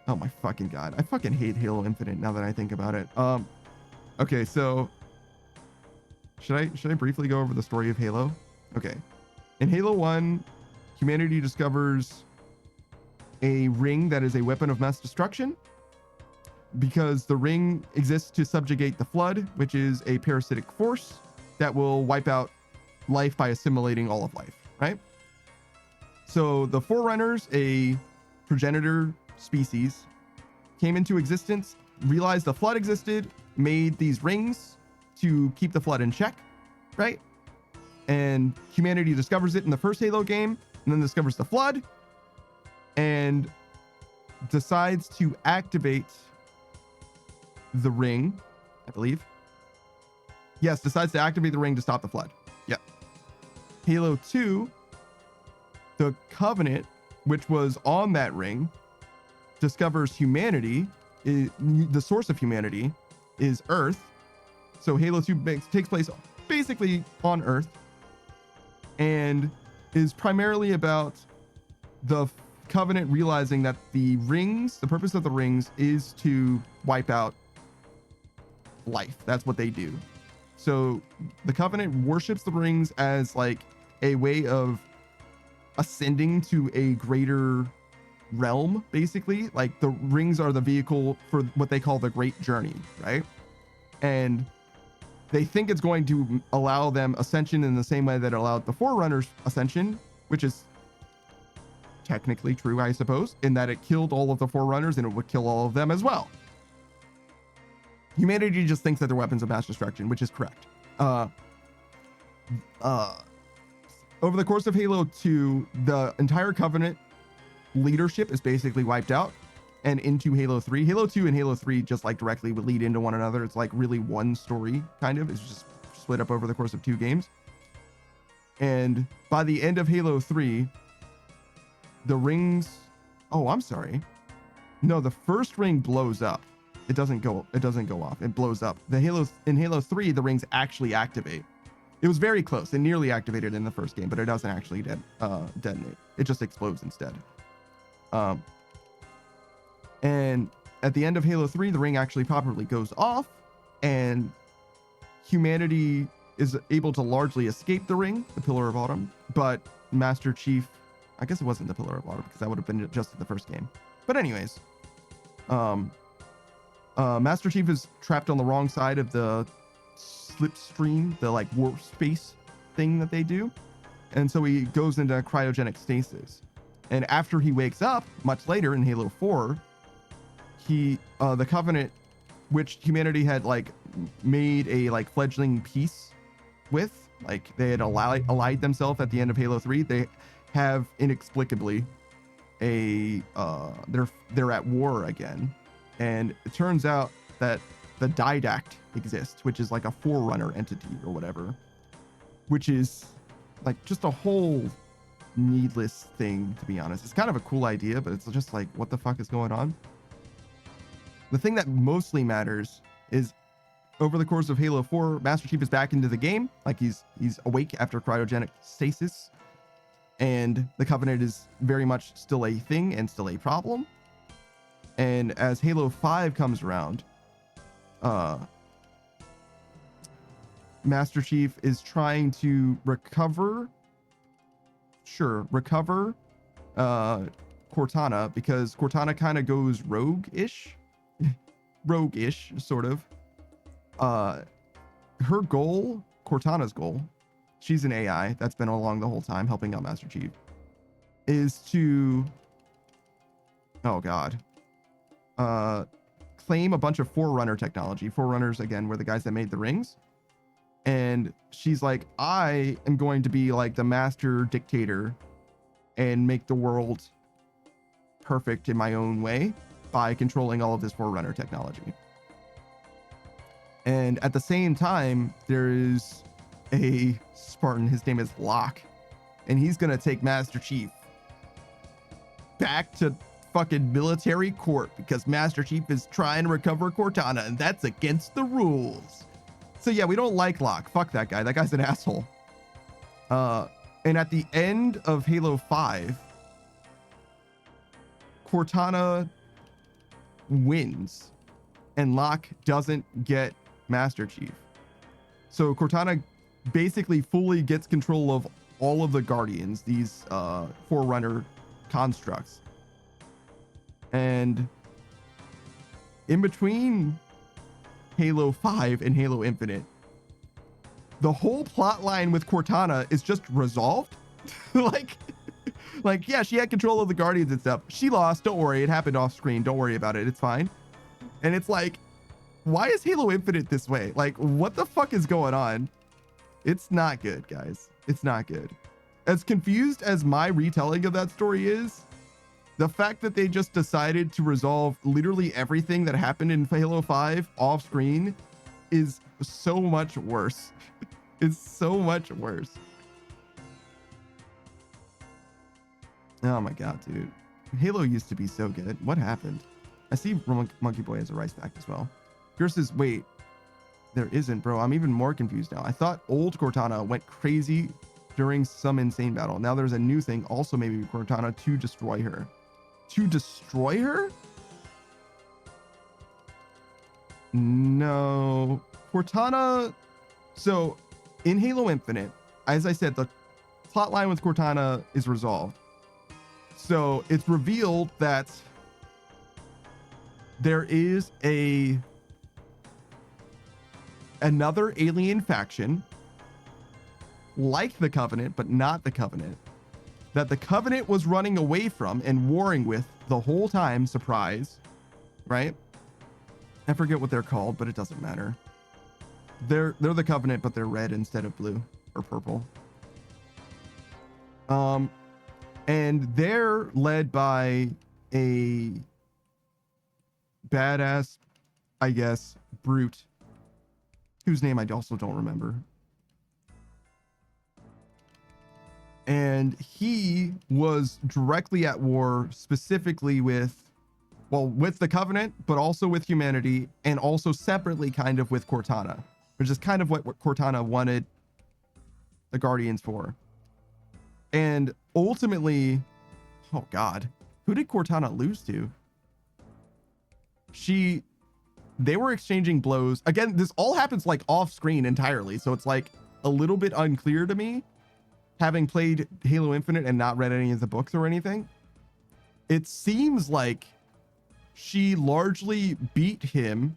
oh my fucking God. I fucking hate Halo Infinite now that I think about it. Okay, so should I briefly go over the story of Halo? Okay. In Halo 1, humanity discovers a ring that is a weapon of mass destruction because the ring exists to subjugate the Flood, which is a parasitic force that will wipe out life by assimilating all of life, right? So the Forerunners, a progenitor species, came into existence, realized the Flood existed, made these rings to keep the Flood in check, right? And humanity discovers it in the first Halo game, and then discovers the Flood, and decides to activate the ring, I believe. Yes, decides to activate the ring to stop the Flood. Yep. Halo 2, the Covenant, which was on that ring, discovers humanity. The source of humanity is Earth. So Halo 2 takes place basically on Earth and is primarily about the Covenant realizing that the rings, the purpose of the rings is to wipe out life. That's what they do. So the Covenant worships the rings as like a way of ascending to a greater realm, basically. Like the rings are the vehicle for what they call the Great Journey, right? And they think it's going to allow them ascension in the same way that it allowed the Forerunners ascension, which is technically true, I suppose, in that it killed all of the Forerunners and it would kill all of them as well. Humanity just thinks that they're weapons of mass destruction, which is correct. Over the course of Halo 2, the entire Covenant leadership is basically wiped out, and into Halo 3. Halo 2 and Halo 3 just like directly would lead into one another. It's like really one story, kind of. It's just split up over the course of 2 games. And by the end of Halo 3, the rings... Oh, I'm sorry. No, the first ring blows up. It doesn't go off. It blows up. In Halo 3, the rings actually activate. It was very close. It nearly activated in the first game, but it doesn't actually detonate. It just explodes instead. And at the end of Halo 3, the ring actually properly goes off, and humanity is able to largely escape the ring, the Pillar of Autumn, but Master Chief, I guess it wasn't the Pillar of Autumn because that would have been just the first game. But anyways, Master Chief is trapped on the wrong side of the slipstream, the like warp space thing that they do. And so he goes into cryogenic stasis. And after he wakes up, much later in Halo 4, the Covenant, which humanity had like made a like fledgling peace with, like they had allied themselves at the end of Halo 3, they have inexplicably they're at war again. And it turns out that the Didact exists, which is like a Forerunner entity or whatever, which is like just a whole needless thing, to be honest. It's kind of a cool idea, but it's just like, what the fuck is going on? The thing that mostly matters is over the course of Halo 4, Master Chief is back into the game. Like he's awake after cryogenic stasis, and the Covenant is very much still a thing and still a problem. And as Halo 5 comes around, Master Chief is trying to recover Cortana, because Cortana kind of goes rogue-ish, sort of. Her goal, Cortana's goal, she's an AI that's been along the whole time helping out Master Chief, is to, oh god, claim a bunch of Forerunner technology. Forerunners, again, were the guys that made the rings. And she's like, I am going to be like the master dictator and make the world perfect in my own way by controlling all of this Forerunner technology. And at the same time, there is a Spartan, his name is Locke, and he's gonna take Master Chief back to fucking military court because Master Chief is trying to recover Cortana, and that's against the rules. So yeah, we don't like Locke. Fuck that guy. That guy's an asshole. And at the end of Halo 5, Cortana wins and Locke doesn't get Master Chief. So Cortana basically fully gets control of all of the Guardians, these Forerunner constructs. And in between Halo 5 and Halo Infinite, the whole plot line with Cortana is just resolved. like yeah, she had control of the Guardians and stuff. She lost, don't worry, it happened off screen, don't worry about it, it's fine. And it's like, why is Halo Infinite this way? Like, what the fuck is going on? It's not good, guys. It's not good. As confused as my retelling of that story is, the fact that they just decided to resolve literally everything that happened in Halo 5 off screen is so much worse. It's so much worse. Oh my god, dude. Halo used to be so good. What happened? I see Monkey Boy has a rice pack as well. Pierce says, wait, there isn't, bro. I'm even more confused now. I thought old Cortana went crazy during some insane battle. Now there's a new thing, also maybe Cortana, to destroy her. To destroy her? No. Cortana... So, in Halo Infinite, as I said, the plotline with Cortana is resolved. So, it's revealed that there is another alien faction like the Covenant, but not the Covenant, that the Covenant was running away from and warring with the whole time. Surprise, right? I forget what they're called, but it doesn't matter. They're the Covenant, but they're red instead of blue or purple. And they're led by a badass, I guess, brute, whose name I also don't remember. And he was directly at war specifically with the Covenant, but also with humanity, and also separately kind of with Cortana, which is kind of what Cortana wanted the Guardians for. And ultimately, oh god, who did Cortana lose to? They were exchanging blows. Again, this all happens like off screen entirely, so it's like a little bit unclear to me, having played Halo Infinite and not read any of the books or anything. It seems like she largely beat him,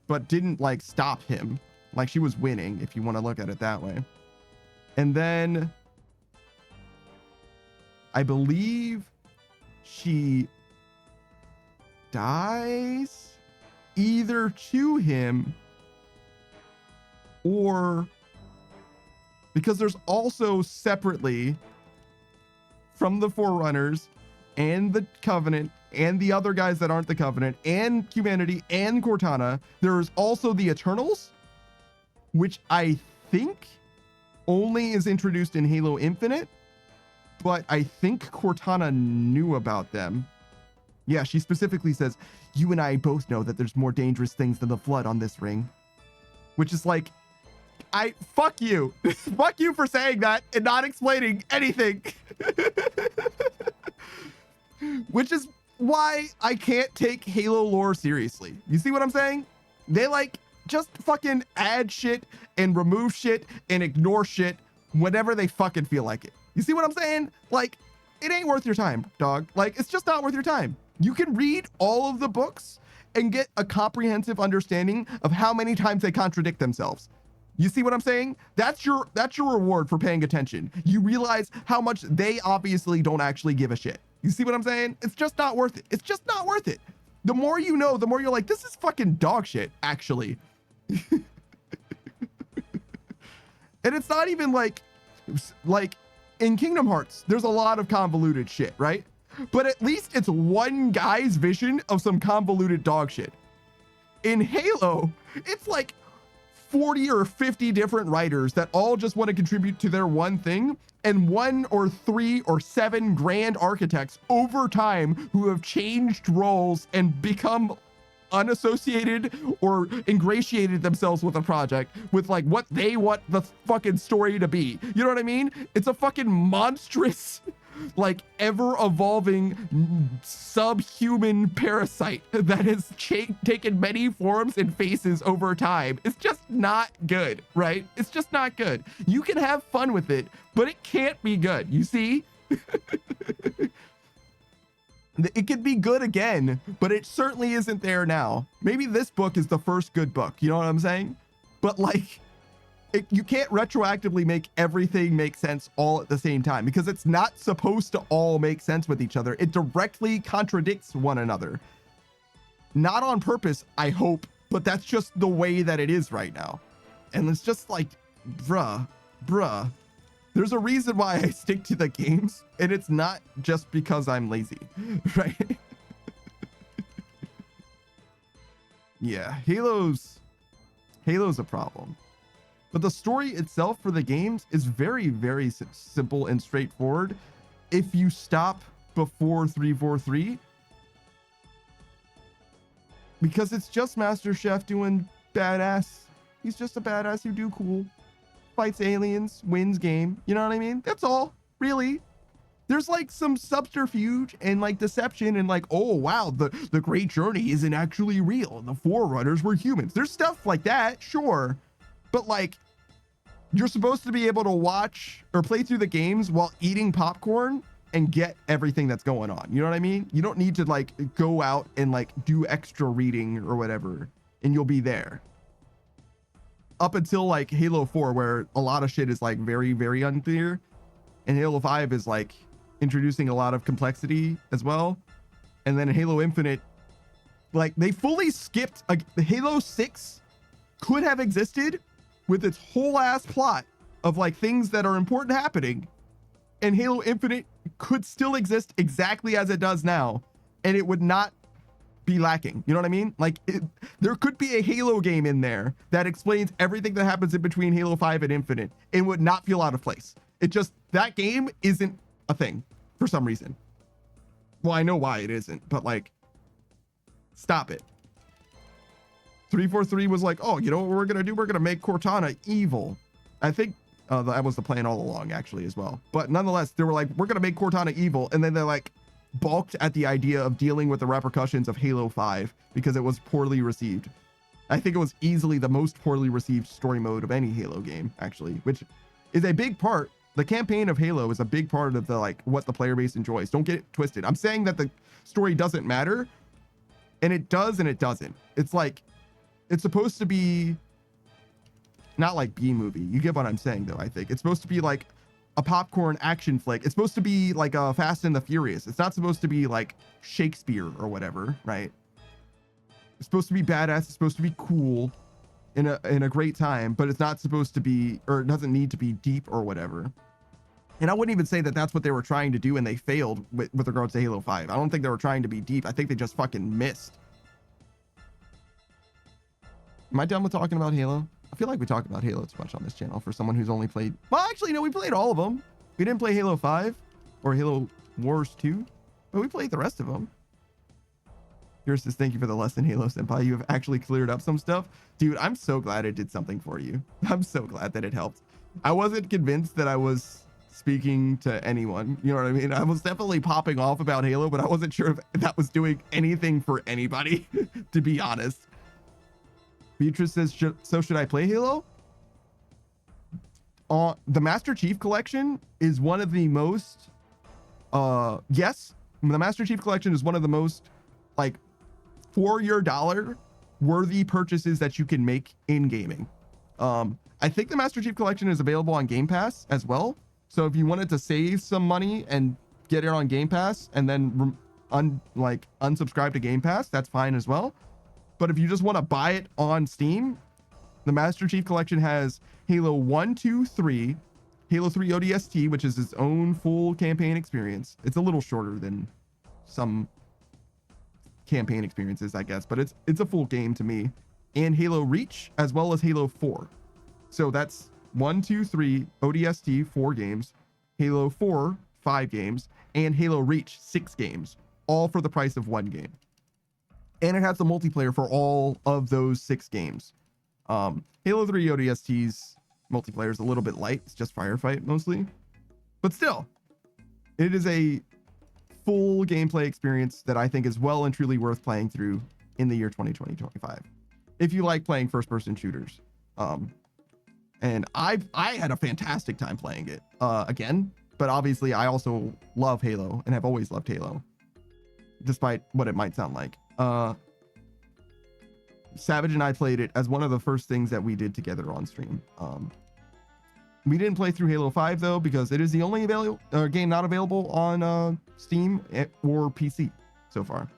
but didn't like stop him. Like she was winning, if you want to look at it that way. And then I believe she dies either to him or because there's also separately from the Forerunners and the Covenant and the other guys that aren't the Covenant and humanity and Cortana, there's also the Eternals, which I think only is introduced in Halo Infinite, but I think Cortana knew about them. Yeah, she specifically says, you and I both know that there's more dangerous things than the Flood on this ring, which is like, fuck you. Fuck you for saying that and not explaining anything. Which is why I can't take Halo lore seriously. You see what I'm saying? They like just fucking add shit and remove shit and ignore shit whenever they fucking feel like it. You see what I'm saying? Like, it ain't worth your time, dog. Like, it's just not worth your time. You can read all of the books and get a comprehensive understanding of how many times they contradict themselves. You see what I'm saying? That's your reward for paying attention. You realize how much they obviously don't actually give a shit. You see what I'm saying? It's just not worth it. It's just not worth it. The more you know, the more you're like, this is fucking dog shit, actually. And it's not even like in Kingdom Hearts, there's a lot of convoluted shit, right? But at least it's one guy's vision of some convoluted dog shit. In Halo, it's like 40 or 50 different writers that all just want to contribute to their one thing, and 1 or 3 or 7 grand architects over time who have changed roles and become unassociated or ingratiated themselves with a project with like what they want the fucking story to be. You know what I mean? It's a fucking monstrous, like ever evolving subhuman parasite that has taken many forms and faces over time. It's just not good, right? It's just not good. You can have fun with it, but it can't be good. You see? It could be good again, but it certainly isn't there now. Maybe this book is the first good book. You know what I'm saying? But like, you can't retroactively make everything make sense all at the same time because it's not supposed to all make sense with each other. It directly contradicts one another. Not on purpose, I hope, but that's just the way that it is right now. And it's just like, bruh. There's a reason why I stick to the games, and it's not just because I'm lazy, right? Yeah, Halo's a problem. But the story itself for the games is very, very simple and straightforward. If you stop before 343, because it's just Master Chef doing badass. He's just a badass who do cool. Fights aliens, wins game. You know what I mean? That's all, really. There's like some subterfuge and like deception and like, oh wow, the great journey isn't actually real. The Forerunners were humans. There's stuff like that, sure. But like, you're supposed to be able to watch or play through the games while eating popcorn and get everything that's going on. You know what I mean? You don't need to like go out and like do extra reading or whatever, and you'll be there. Up until like Halo 4, where a lot of shit is like very, very unclear. And Halo 5 is like introducing a lot of complexity as well. And then Halo Infinite, like they fully skipped Halo 6 could have existed with its whole ass plot of like things that are important happening. And Halo Infinite could still exist exactly as it does now. And it would not be lacking. You know what I mean? Like there could be a Halo game in there that explains everything that happens in between Halo 5 and Infinite. It would not feel out of place. It just, that game isn't a thing for some reason. Well, I know why it isn't, but like, stop it. 343 was like, oh, you know what we're going to do? We're going to make Cortana evil. I think that was the plan all along actually as well. But nonetheless, they were like, we're going to make Cortana evil. And then they're like, balked at the idea of dealing with the repercussions of Halo 5 because it was poorly received. I think it was easily the most poorly received story mode of any Halo game, actually, which is a big part. The campaign of Halo is a big part of the like what the player base enjoys. Don't get it twisted. I'm saying that the story doesn't matter, and it does and it doesn't. It's like, it's supposed to be not like B-movie. You get what I'm saying though, I think. It's supposed to be like a popcorn action flick. It's supposed to be like a Fast and the Furious. It's not supposed to be like Shakespeare or whatever, right? It's supposed to be badass. It's supposed to be cool in a great time, but it's not supposed to be, or it doesn't need to be deep or whatever. And I wouldn't even say that that's what they were trying to do and they failed with regards to Halo 5. I don't think they were trying to be deep. I think they just fucking missed. Am I done with talking about Halo? I feel like we talk about Halo too much on this channel for someone who's only played... Well, actually, no, we played all of them. We didn't play Halo 5 or Halo Wars 2, but we played the rest of them. Yours says, thank you for the lesson, Halo Senpai. You have actually cleared up some stuff. Dude, I'm so glad it did something for you. I'm so glad that it helped. I wasn't convinced that I was speaking to anyone. You know what I mean? I was definitely popping off about Halo, but I wasn't sure if that was doing anything for anybody, to be honest. Beatrice says, so should I play Halo? The Master Chief Collection is one of the most, yes, the Master Chief Collection is one of the most, like, for your dollar worthy purchases that you can make in gaming. I think the Master Chief Collection is available on Game Pass as well. So if you wanted to save some money and get it on Game Pass and then unsubscribe to Game Pass, that's fine as well. But if you just want to buy it on Steam, the Master Chief Collection has Halo 1, 2, 3, Halo 3 ODST, which is its own full campaign experience. It's a little shorter than some campaign experiences, I guess, but it's a full game to me. And Halo Reach, as well as Halo 4. So that's 1, 2, 3 ODST, 4 games, Halo 4, 5 games, and Halo Reach, 6 games, all for the price of 1 game. And it has the multiplayer for all of those 6 games. Halo 3 ODST's multiplayer is a little bit light. It's just firefight mostly, but still, it is a full gameplay experience that I think is well and truly worth playing through in the year 2020-25. If you like playing first-person shooters. And I had a fantastic time playing it again, but obviously I also love Halo and have always loved Halo, despite what it might sound like. Savage and I played it as one of the first things that we did together on stream. We didn't play through Halo 5 though, because it is the only game not available on Steam or PC so far.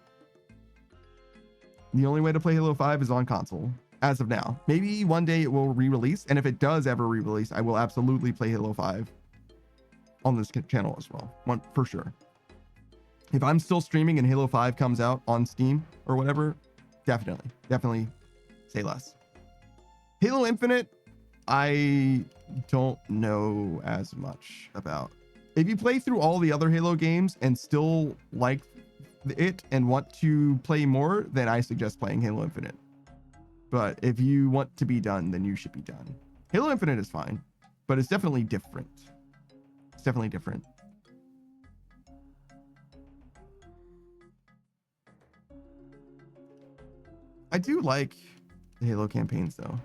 The only way to play Halo 5 is on console as of now. Maybe one day it will re-release, and if it does ever re-release, I will absolutely play Halo 5 on this channel as well, for sure. If I'm still streaming and Halo 5 comes out on Steam or whatever, definitely say less. Halo Infinite, I don't know as much about. If you play through all the other Halo games and still like it and want to play more, then I suggest playing Halo Infinite. But if you want to be done, then you should be done. Halo Infinite is fine, but it's definitely different. It's definitely different. I do like the Halo campaigns though.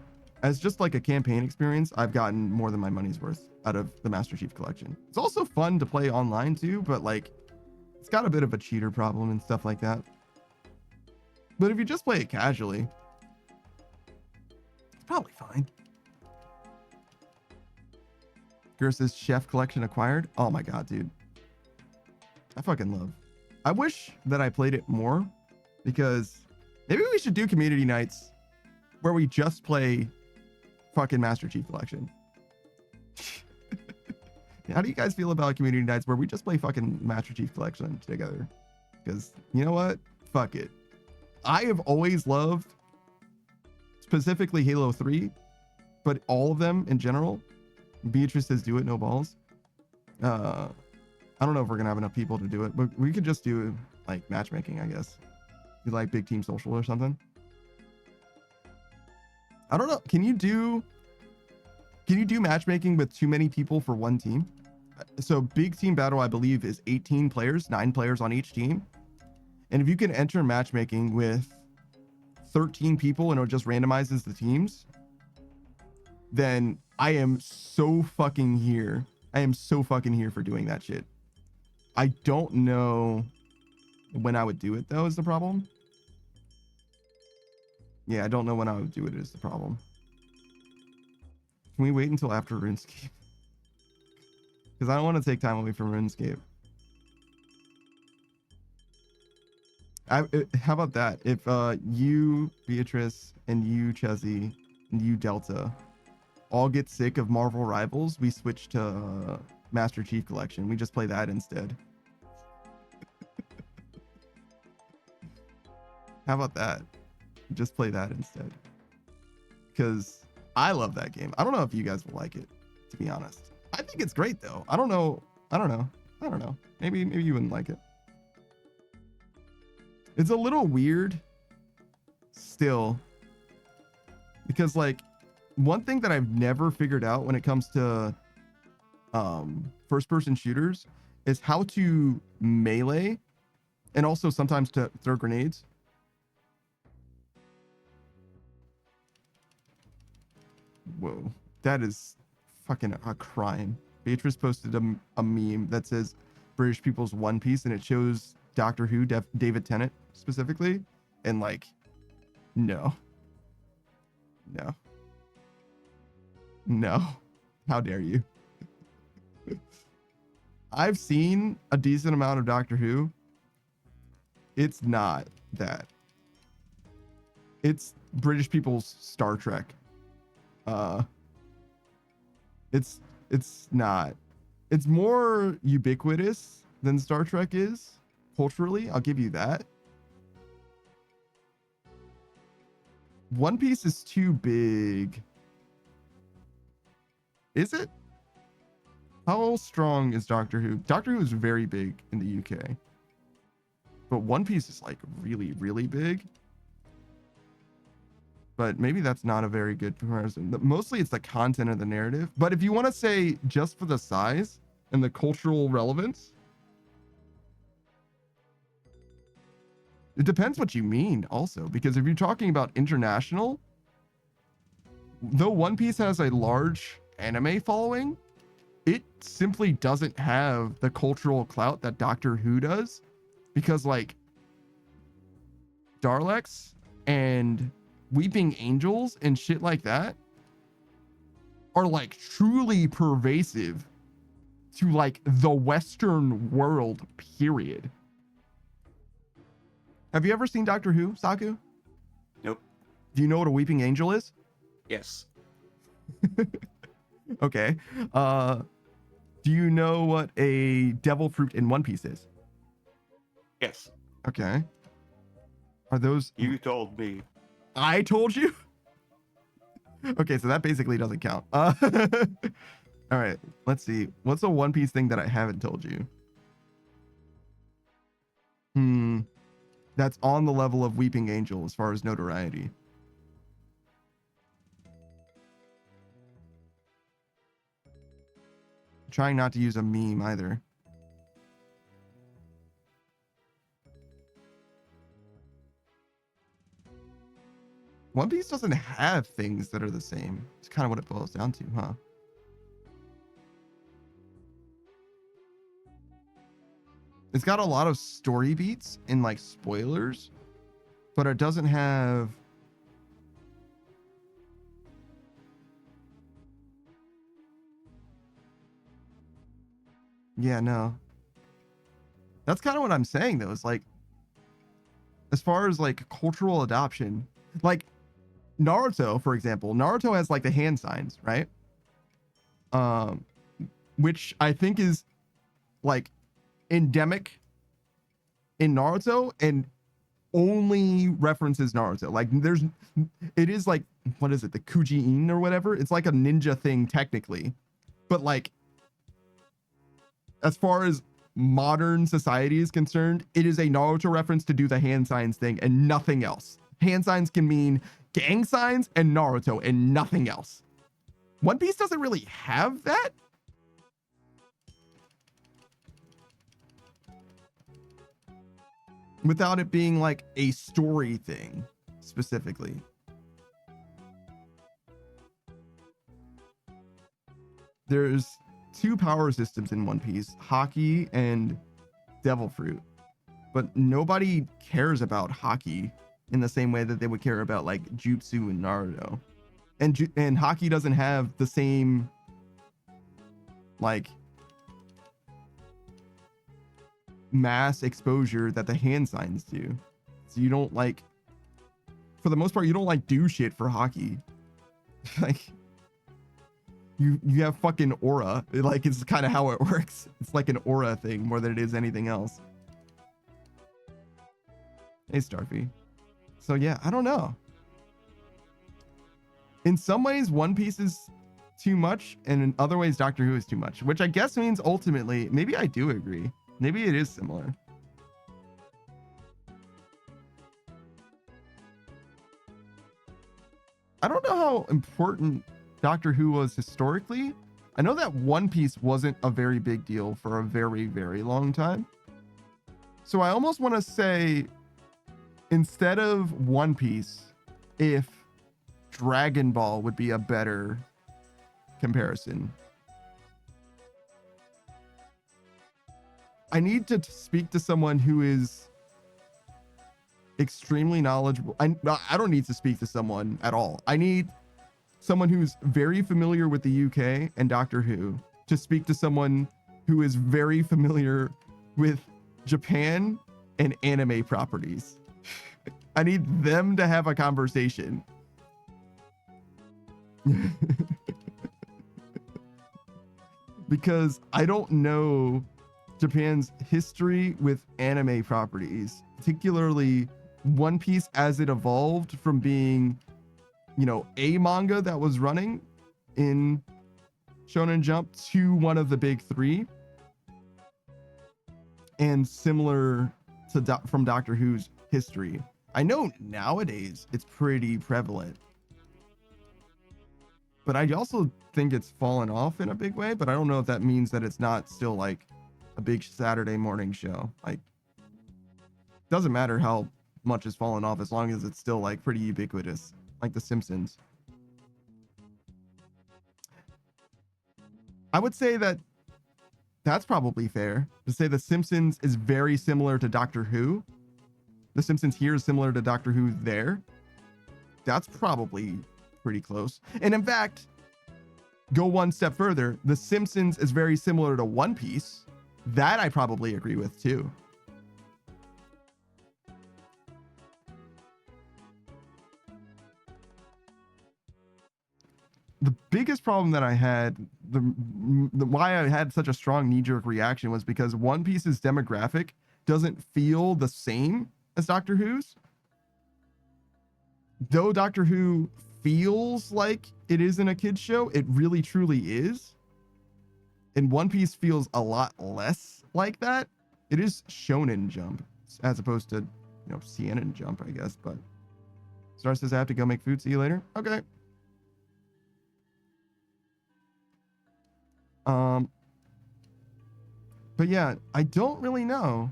As just like a campaign experience, I've gotten more than my money's worth out of the Master Chief Collection. It's also fun to play online too, but like it's got a bit of a cheater problem and stuff like that. But if you just play it casually, it's probably fine. Gersa's Chef Collection acquired. Oh my god, dude. I fucking love. I wish that I played it more, because maybe we should do community nights where we just play fucking Master Chief Collection. How do you guys feel about community nights where we just play fucking Master Chief Collection together? Because you know what? Fuck it. I have always loved specifically Halo 3, but all of them in general. Beatrice says do it, no balls. I don't know if we're gonna have enough people to do it, but we could just do like matchmaking, I guess. You like big team social or something? I don't know. Can you do matchmaking with too many people for one team? So big team battle, I believe, is 18 players, 9 players on each team. And if you can enter matchmaking with 13 people and it just randomizes the teams, then I am so fucking here. I am so fucking here for doing that shit. I don't know when I would do it though, is the problem. Yeah, I don't know when I would do it is the problem. Can we wait until after RuneScape? Because I don't want to take time away from RuneScape. How about that? If you, Beatrice, and you, Chezzy, and you, Delta, all get sick of Marvel Rivals, we switch to Master Chief Collection. We just play that instead. How about that? Just play that instead. Because I love that game. I don't know if you guys will like it, to be honest. I think it's great though. I don't know. Maybe you wouldn't like it. It's a little weird still, because like one thing that I've never figured out when it comes to first person shooters is how to melee and also sometimes to throw grenades. Whoa, that is fucking a crime. Beatrice posted a meme that says British people's One Piece, and it shows Doctor Who, David Tennant specifically, and like, no, how dare you? I've seen a decent amount of Doctor Who. It's not that. It's British people's Star Trek. It's not. It's more ubiquitous than Star Trek is culturally. I'll give you that. One Piece is too big. Is it? How strong is Doctor Who? Doctor Who is very big in the UK. But One Piece is like really, really big. But maybe that's not a very good comparison. Mostly it's the content of the narrative. But if you want to say just for the size and the cultural relevance, it depends what you mean also. Because if you're talking about international, though One Piece has a large anime following, it simply doesn't have the cultural clout that Doctor Who does. Because like Daleks and Weeping Angels and shit like that are like truly pervasive to like the Western world, period. Have you ever seen Doctor Who, Saku? Nope. Do you know what a Weeping Angel is? Yes. Okay. Do you know what a devil fruit in One Piece is? Yes. Okay. Are those... You told me. I told you? Okay, so that basically doesn't count. All right, let's see. What's a One Piece thing that I haven't told you? That's on the level of Weeping Angel as far as notoriety. Trying not to use a meme either. One Piece doesn't have things that are the same. It's kind of what it boils down to, huh? It's got a lot of story beats and like spoilers, but it doesn't have... Yeah, no. That's kind of what I'm saying though. It's like, as far as like cultural adoption, like Naruto, for example, Naruto has like the hand signs, right? Which I think is like endemic in Naruto and only references Naruto. Like it is like, what is it? The Kuji-in or whatever. It's like a ninja thing technically, but like, as far as modern society is concerned, it is a Naruto reference to do the hand signs thing and nothing else. Hand signs can mean gang signs and Naruto and nothing else. One Piece doesn't really have that. Without it being like a story thing specifically. There's two power systems in One Piece, Haki and Devil Fruit. But nobody cares about Haki in the same way that they would care about like Jutsu and Naruto. And Haki doesn't have the same like mass exposure that the hand signs do. So you don't like, for the most part, you don't like do shit for Haki. Like you have fucking aura. Like it's kind of how it works. It's like an aura thing more than it is anything else. Hey Starfy. So yeah, I don't know. In some ways, One Piece is too much, and in other ways, Doctor Who is too much, which I guess means ultimately, maybe I do agree. Maybe it is similar. I don't know how important Doctor Who was historically. I know that One Piece wasn't a very big deal for a very, very long time. So I almost want to say, instead of One Piece, if Dragon Ball would be a better comparison. I need to speak to someone who is extremely knowledgeable. I don't need to speak to someone at all. I need someone who's very familiar with the UK and Doctor Who to speak to someone who is very familiar with Japan and anime properties. I need them to have a conversation. Because I don't know Japan's history with anime properties, particularly One Piece as it evolved from being, you know, a manga that was running in Shonen Jump to one of the big three, and similar to from Doctor Who's history. I know nowadays it's pretty prevalent, but I also think it's fallen off in a big way. But I don't know if that means that it's not still like a big Saturday morning show. Like, doesn't matter how much has fallen off as long as it's still like pretty ubiquitous, like The Simpsons. I would say that that's probably fair to say The Simpsons is very similar to Doctor Who. The Simpsons here is similar to Doctor Who there. That's probably pretty close. And in fact, go one step further, The Simpsons is very similar to One Piece. That I probably agree with too. The biggest problem that I had, the why I had such a strong knee-jerk reaction was because One Piece's demographic doesn't feel the same as Doctor Who's. Though Doctor Who feels like it isn't a kid's show, it really truly is. And One Piece feels a lot less like that. It is Shonen Jump as opposed to, you know, Seinen Jump, I guess. But Star says I have to go make food. See you later. Okay. But yeah, I don't really know.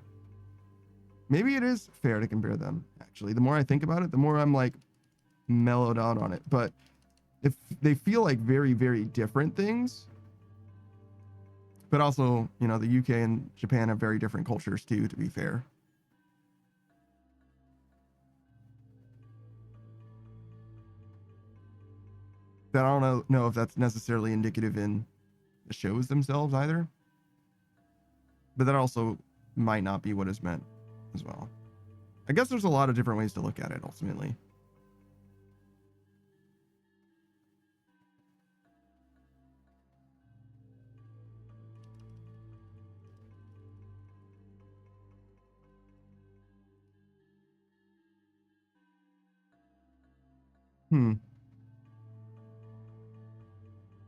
Maybe it is fair to compare them, actually. The more I think about it, the more I'm like mellowed out on it. But if they feel like very, very different things. But also, you know, the UK and Japan have very different cultures too, to be fair. But I don't know if that's necessarily indicative in the shows themselves either. But that also might not be what is meant as well. I guess there's a lot of different ways to look at it ultimately.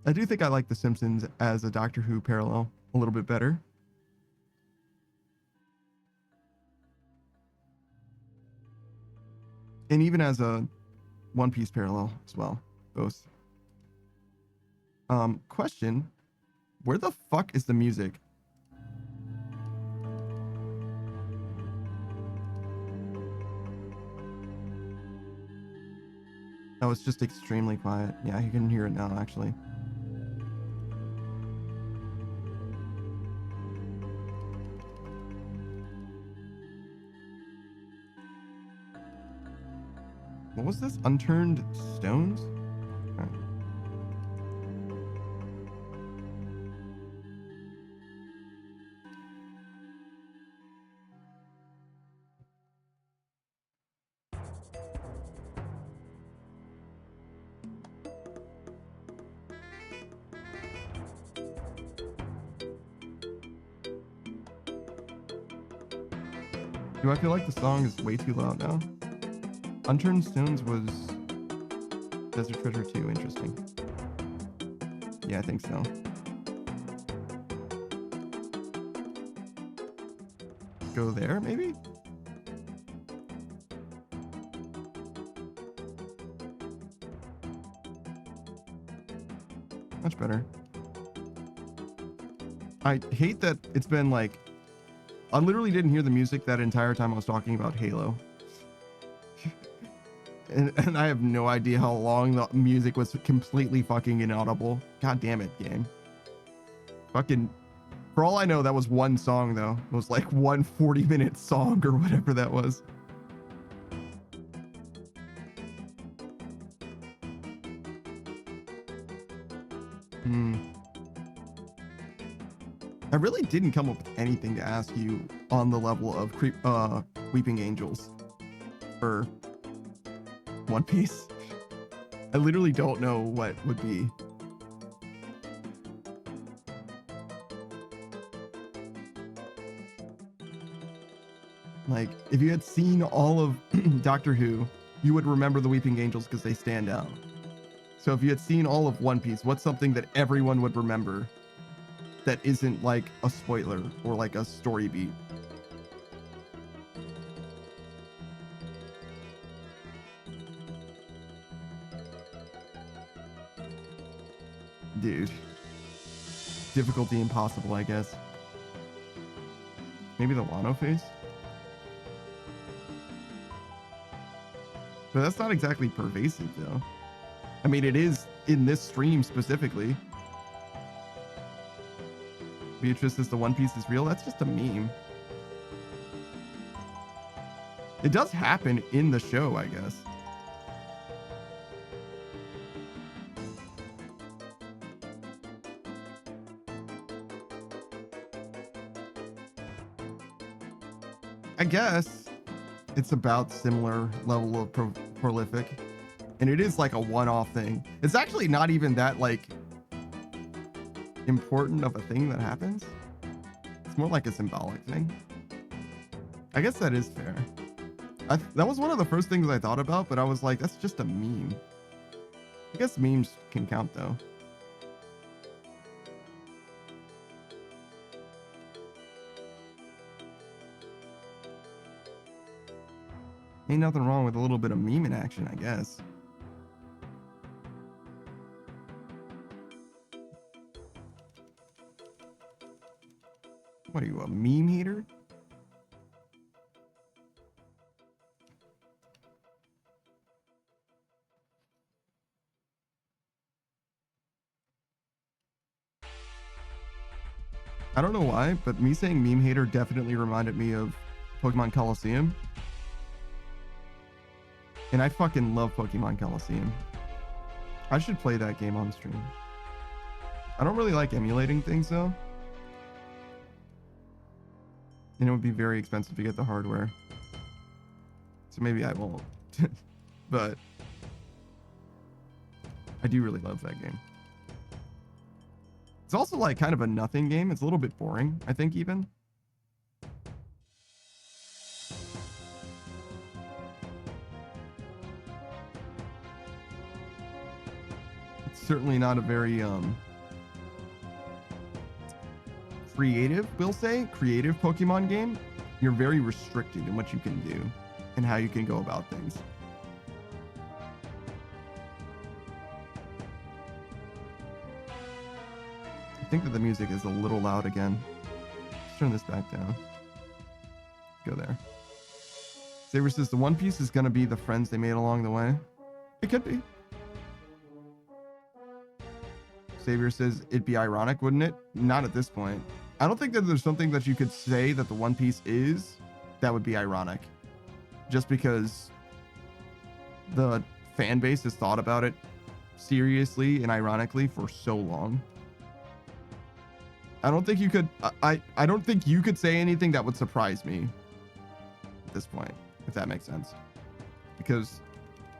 I do think I like The Simpsons as a Doctor Who parallel a little bit better. And even as a One Piece parallel as well, both. Question, where the fuck is the music? Oh, it's just extremely quiet. Yeah, you can hear it now, actually. What was this? Unturned stones? Okay. Do I feel like the song is way too loud now? Unturned Stones was Desert Treasure 2. Interesting. Yeah, I think so. Go there, maybe? better. I hate that it's been like, I literally didn't hear the music that entire time I was talking about Halo. and I have no idea how long the music was completely fucking inaudible. God damn it, game. Fucking, for all I know, that was one song though. It was like one 40-minute song or whatever that was. I really didn't come up with anything to ask you on the level of Weeping Angels or One Piece. I literally don't know what would be. Like, if you had seen all of Doctor Who, you would remember the Weeping Angels because they stand out. So if you had seen all of One Piece, what's something that everyone would remember that isn't like a spoiler or like a story beat? Dude. Difficulty impossible, I guess. Maybe the Wano face? But that's not exactly pervasive, though. I mean, it is in this stream specifically. Beatrice says the One Piece is real. That's just a meme. It does happen in the show, I guess. I guess it's about similar level of prolific, and it is like a one-off thing. It's actually not even that like important of a thing that happens. It's more like a symbolic thing. I guess that is fair. That was one of the first things I thought about, but I was like, that's just a meme. I guess memes can count though. Ain't nothing wrong with a little bit of meme in action, I guess. What are you, a meme hater? I don't know why, but me saying meme hater definitely reminded me of Pokemon Coliseum. And I fucking love Pokemon Coliseum. I should play that game on stream. I don't really like emulating things though. And it would be very expensive to get the hardware. So maybe I won't. But I do really love that game. It's also like kind of a nothing game. It's a little bit boring, I think, even. Certainly not a very creative, we'll say, creative Pokemon game. You're very restricted in what you can do and how you can go about things. I think that the music is a little loud again. Let's turn this back down. Go there. Saber says the One Piece is going to be the friends they made along the way. It could be. Savior says it'd be ironic, wouldn't it? Not at this point. I don't think that there's something that you could say that the One Piece is that would be ironic. Just because the fan base has thought about it seriously and ironically for so long. I don't think you could I don't think you could say anything that would surprise me at this point, if that makes sense. Because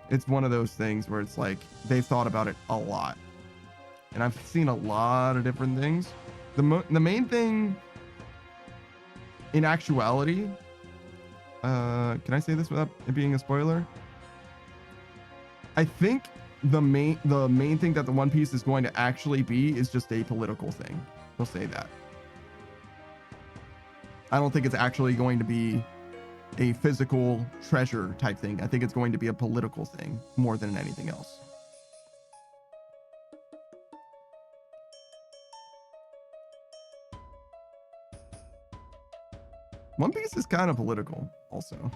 it's one of those things where it's like they've thought about it a lot. And I've seen a lot of different things. The main thing in actuality, can I say this without it being a spoiler? I think the main thing that the One Piece is going to actually be is just a political thing. We'll say that. I don't think it's actually going to be a physical treasure type thing. I think it's going to be a political thing more than anything else. One Piece is kind of political also.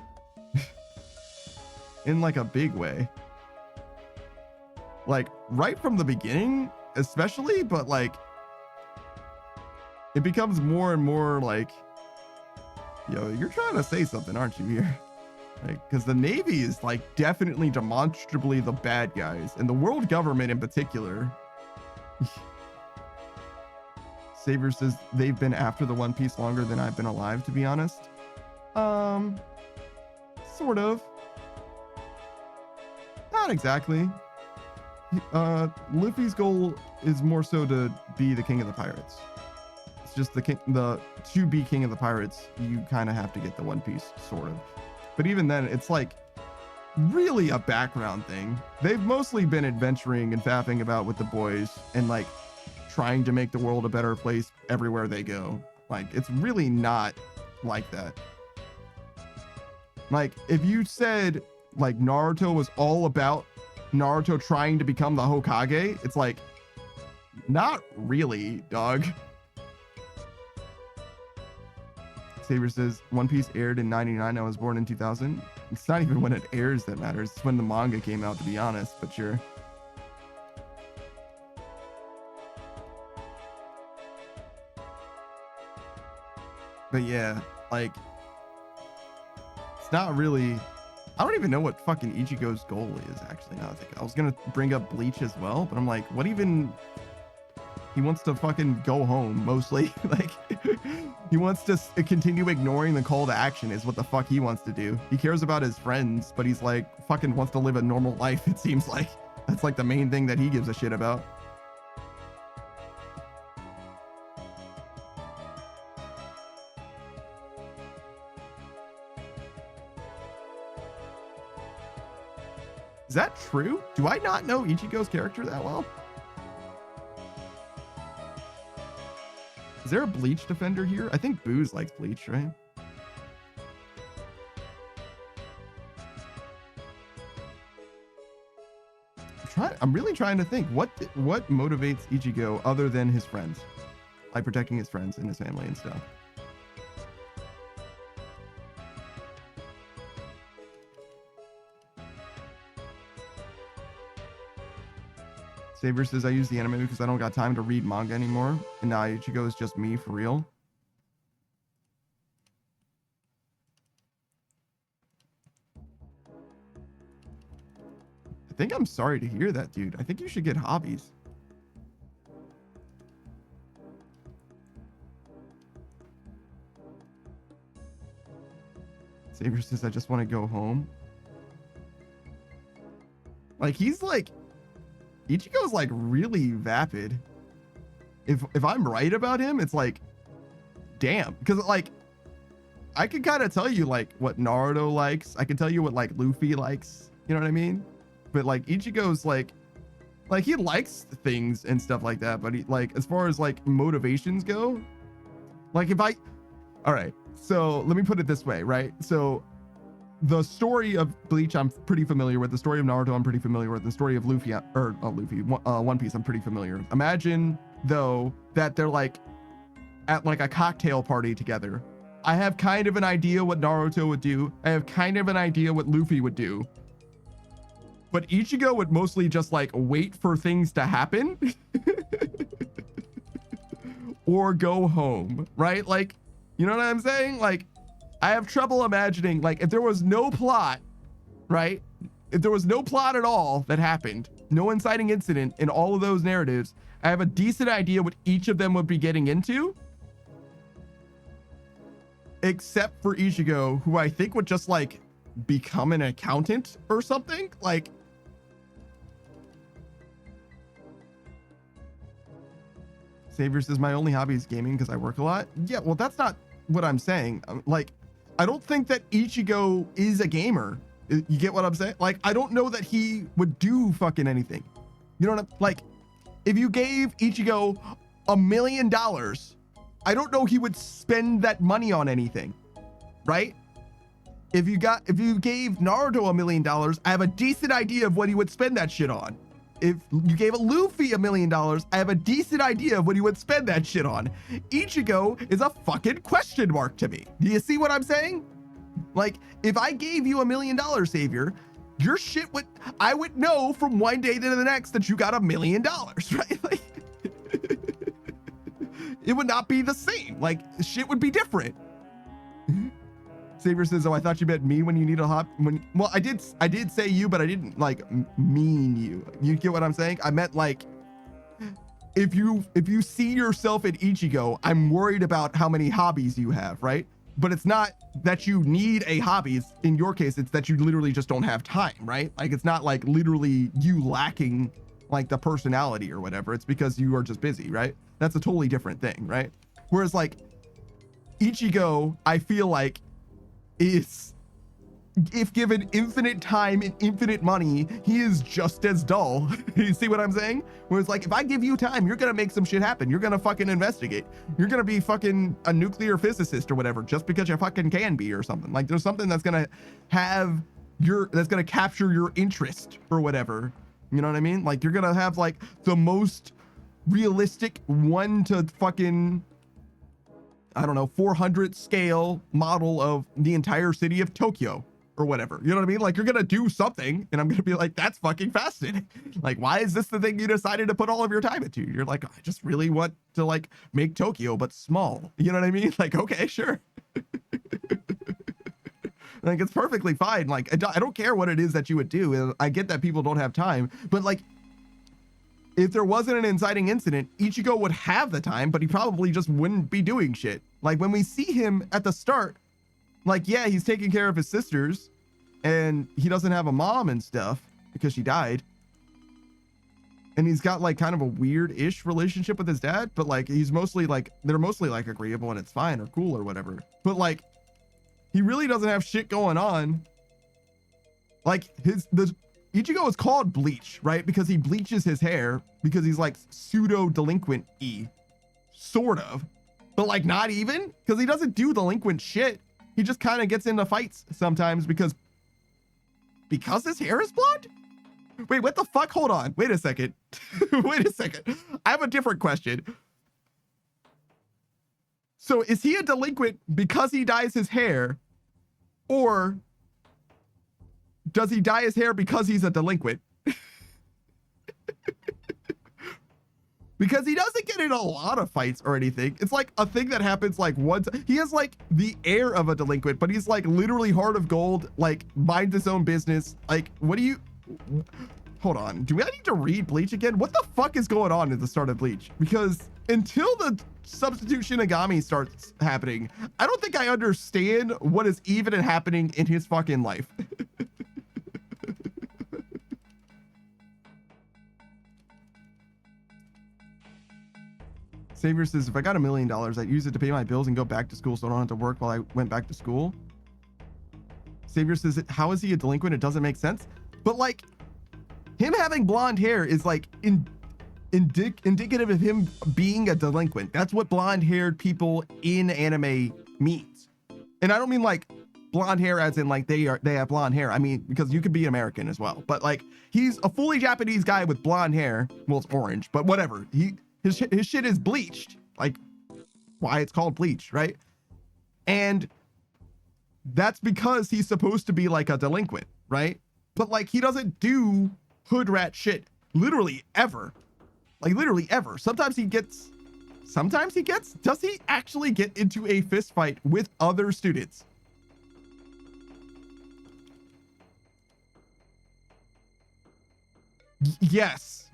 In like a big way. Like right from the beginning, especially, but like it becomes more and more like, yo, you're trying to say something, aren't you here? Like, because the Navy is like definitely demonstrably the bad guys, and the world government in particular. Saber says they've been after the One Piece longer than I've been alive, to be honest. Sort of. Not exactly. Luffy's goal is more so to be the king of the pirates. It's just to be king of the pirates, you kind of have to get the One Piece, sort of. But even then, it's like really a background thing. They've mostly been adventuring and faffing about with the boys and like trying to make the world a better place everywhere they go. Like, it's really not like that. Like, if you said like Naruto was all about Naruto trying to become the Hokage, it's like, not really, dog. Saber says One Piece aired in 99. I was born in 2000. It's not even when it airs that matters. It's when the manga came out, to be honest, but sure. But yeah, like, it's not really, I don't even know what fucking Ichigo's goal is, actually, now I think. I was gonna bring up Bleach as well, but I'm like, what even? He wants to fucking go home, mostly. Like, he wants to continue ignoring the call to action is what the fuck he wants to do. He cares about his friends, but he's like, fucking wants to live a normal life, it seems like. That's like the main thing that he gives a shit about. Is that true? Do I not know Ichigo's character that well? Is there a Bleach defender here? I think Booze likes Bleach, right? I'm really trying to think what motivates Ichigo other than his friends, like protecting his friends and his family and stuff. Saber says I use the anime because I don't got time to read manga anymore, and now Ichigo is just me for real. I think I'm sorry to hear that, dude. I think you should get hobbies. Saber says I just want to go home. Like, he's like, Ichigo's like really vapid. If I'm right about him, it's like, damn, because like I can kind of tell you like what Naruto likes. I can tell you what like Luffy likes. You know what I mean? But like Ichigo's like he likes things and stuff like that. But he, like, as far as like motivations go, like all right. So let me put it this way, right? So the story of Bleach, I'm pretty familiar with. The story of Naruto, I'm pretty familiar with. The story of One Piece, I'm pretty familiar with. Imagine, though, that they're like at like a cocktail party together. I have kind of an idea what Naruto would do. I have kind of an idea what Luffy would do. But Ichigo would mostly just like wait for things to happen or go home, right? Like, you know what I'm saying? Like, I have trouble imagining, like, if there was no plot, right? If there was no plot at all that happened, no inciting incident in all of those narratives, I have a decent idea what each of them would be getting into. Except for Ichigo, who I think would just, like, become an accountant or something. Like, Savior says, my only hobby is gaming because I work a lot. Yeah, well, that's not what I'm saying. Like, I don't think that Ichigo is a gamer. You get what I'm saying? Like, I don't know that he would do fucking anything. You know what I'm like? If you gave Ichigo $1 million, I don't know he would spend that money on anything, right? If you gave Naruto $1 million, I have a decent idea of what he would spend that shit on. if you gave Luffy $1 million, I have a decent idea of what he would spend that shit on. Ichigo is a fucking question mark to me. Do you see what I'm saying? Like, if I gave you $1 million, Savior, your shit would, I would know from one day to the next that you got $1 million, right? Like, it would not be the same. Like, shit would be different. Savior says, oh, I thought you meant me when you need a hop. Well, I did say you, but I didn't like mean you. You get what I'm saying? I meant like, if you see yourself in Ichigo, I'm worried about how many hobbies you have, right? But it's not that you need a hobby. In your case, it's that you literally just don't have time, right? Like, it's not like literally you lacking like the personality or whatever. It's because you are just busy, right? That's a totally different thing, right? Whereas like Ichigo, I feel like is, if given infinite time and infinite money, he is just as dull. You see what I'm saying? Whereas like, if I give you time, you're gonna make some shit happen. You're gonna fucking investigate. You're gonna be fucking a nuclear physicist or whatever, just because you fucking can be or something. Like, there's something that's gonna have that's gonna capture your interest or whatever. You know what I mean? Like, you're gonna have like the most realistic 1 to fucking, I don't know, 400 scale model of the entire city of Tokyo or whatever. You know what I mean? Like, you're gonna do something and I'm gonna be like, that's fucking fascinating. Like, why is this the thing you decided to put all of your time into? You're like, I just really want to like make Tokyo but small. You know what I mean? Like, okay, sure. Like, it's perfectly fine. Like, I don't care what it is that you would do. I get that people don't have time, but like, if there wasn't an inciting incident, Ichigo would have the time, but he probably just wouldn't be doing shit. Like, when we see him at the start, like, yeah, he's taking care of his sisters and he doesn't have a mom and stuff because she died. And he's got like kind of a weird-ish relationship with his dad, but like, he's mostly like, they're mostly like agreeable and it's fine or cool or whatever. But like, he really doesn't have shit going on. Like, Ichigo is called Bleach, right? Because he bleaches his hair because he's like pseudo-delinquent-y, sort of, but like not even, because he doesn't do delinquent shit. He just kind of gets into fights sometimes because his hair is blonde? Wait, what the fuck? Hold on. Wait a second. Wait a second. I have a different question. So is he a delinquent because he dyes his hair, or does he dye his hair because he's a delinquent? Because he doesn't get in a lot of fights or anything. It's like a thing that happens like once. He has like the air of a delinquent, but he's like literally heart of gold, like minds his own business. Like, what do you, hold on. Do I need to read Bleach again? What the fuck is going on at the start of Bleach? Because until the substitute Shinigami starts happening, I don't think I understand what is even happening in his fucking life. Savior says, if I got $1 million, I'd use it to pay my bills and go back to school so I don't have to work while I went back to school. Savior says, how is he a delinquent? It doesn't make sense. But like, him having blonde hair is like indicative of him being a delinquent. That's what blonde haired people in anime means. And I don't mean like blonde hair as in like they have blonde hair. I mean, because you could be American as well, but like, he's a fully Japanese guy with blonde hair. Well, it's orange, but whatever. His shit is bleached, like why it's called Bleach, right? And that's because he's supposed to be like a delinquent, right? But like, he doesn't do hood rat shit literally ever. Like literally ever. Sometimes he gets, does he actually get into a fist fight with other students? Yes,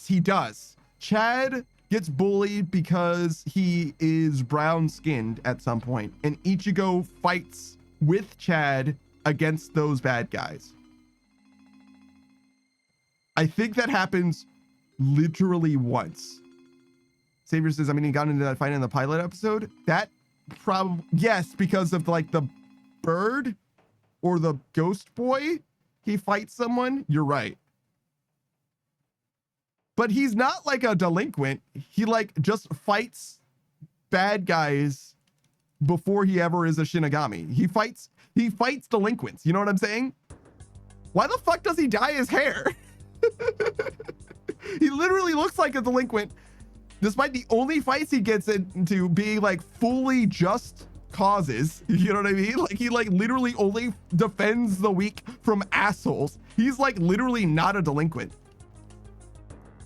he does. Chad gets bullied because he is brown skinned at some point, and Ichigo fights with Chad against those bad guys. I think that happens literally once. Savior says, I mean, he got into that fight in the pilot episode. That probably, yes, because of like the bird or the ghost boy, he fights someone. You're right. But he's not like a delinquent. He like just fights bad guys before he ever is a Shinigami. He fights delinquents. You know what I'm saying? Why the fuck does he dye his hair? He literally looks like a delinquent, despite the only fights he gets into being like fully just causes. You know what I mean? Like he like literally only defends the weak from assholes. He's like literally not a delinquent.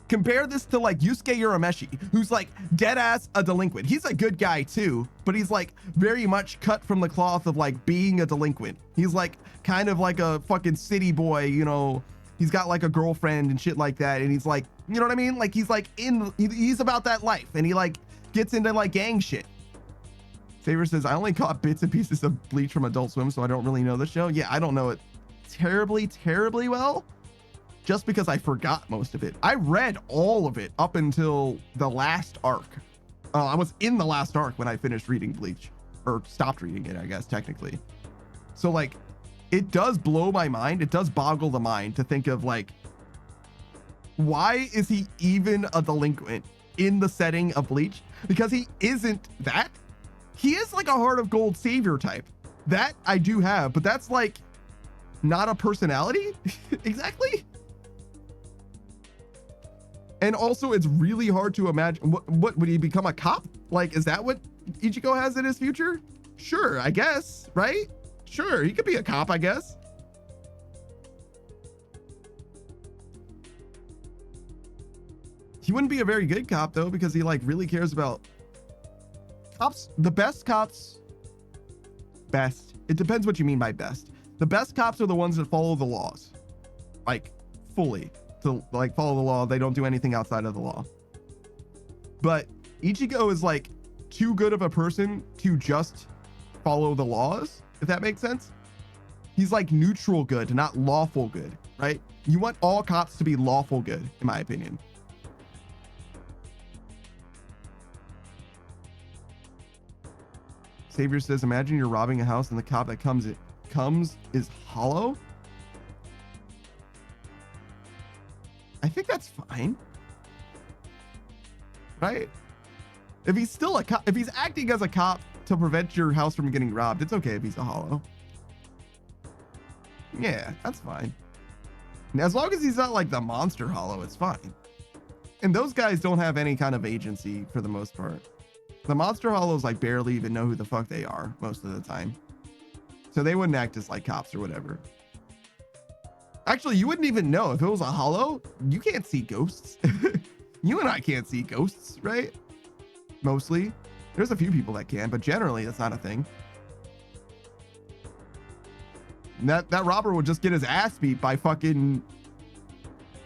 Compare this to like Yusuke Urameshi, who's like dead ass a delinquent. He's a good guy too, but he's like very much cut from the cloth of like being a delinquent. He's like kind of like a fucking city boy, you know. He's got like a girlfriend and shit like that, and he's like, you know what I mean? Like he's like he's about that life, and he like gets into like gang shit. Saver says, I only caught bits and pieces of Bleach from Adult Swim, so I don't really know the show. Yeah, I don't know it terribly well, just because I forgot most of it. I read all of it up until the last arc. I was in the last arc when I finished reading Bleach, or stopped reading it, I guess, technically. So like, it does blow my mind. It does boggle the mind to think of like, why is he even a delinquent in the setting of Bleach? Because he isn't that. He is like a heart of gold savior type. That I do have, but that's like not a personality exactly. And also it's really hard to imagine what would he become, a cop? Like, is that what Ichigo has in his future? Sure, I guess, right? Sure, he could be a cop, I guess. He wouldn't be a very good cop though, because he like really cares about cops. The best cops, it depends what you mean by best. The best cops are the ones that follow the laws, like fully, to like follow the law. They don't do anything outside of the law. But Ichigo is like too good of a person to just follow the laws, if that makes sense. He's like neutral good, not lawful good, right? You want all cops to be lawful good, in my opinion. Savior says, imagine you're robbing a house and the cop that comes is hollow. I think that's fine, right? If he's still a cop, if he's acting as a cop to prevent your house from getting robbed, it's okay if he's a hollow. Yeah, that's fine. And as long as he's not like the monster hollow, it's fine. And those guys don't have any kind of agency for the most part. The monster hollows like barely even know who the fuck they are most of the time. So they wouldn't act as like cops or whatever. Actually, you wouldn't even know if it was a hollow. You can't see ghosts. You and I can't see ghosts, right? Mostly. There's a few people that can, but generally that's not a thing. And that robber would just get his ass beat by fucking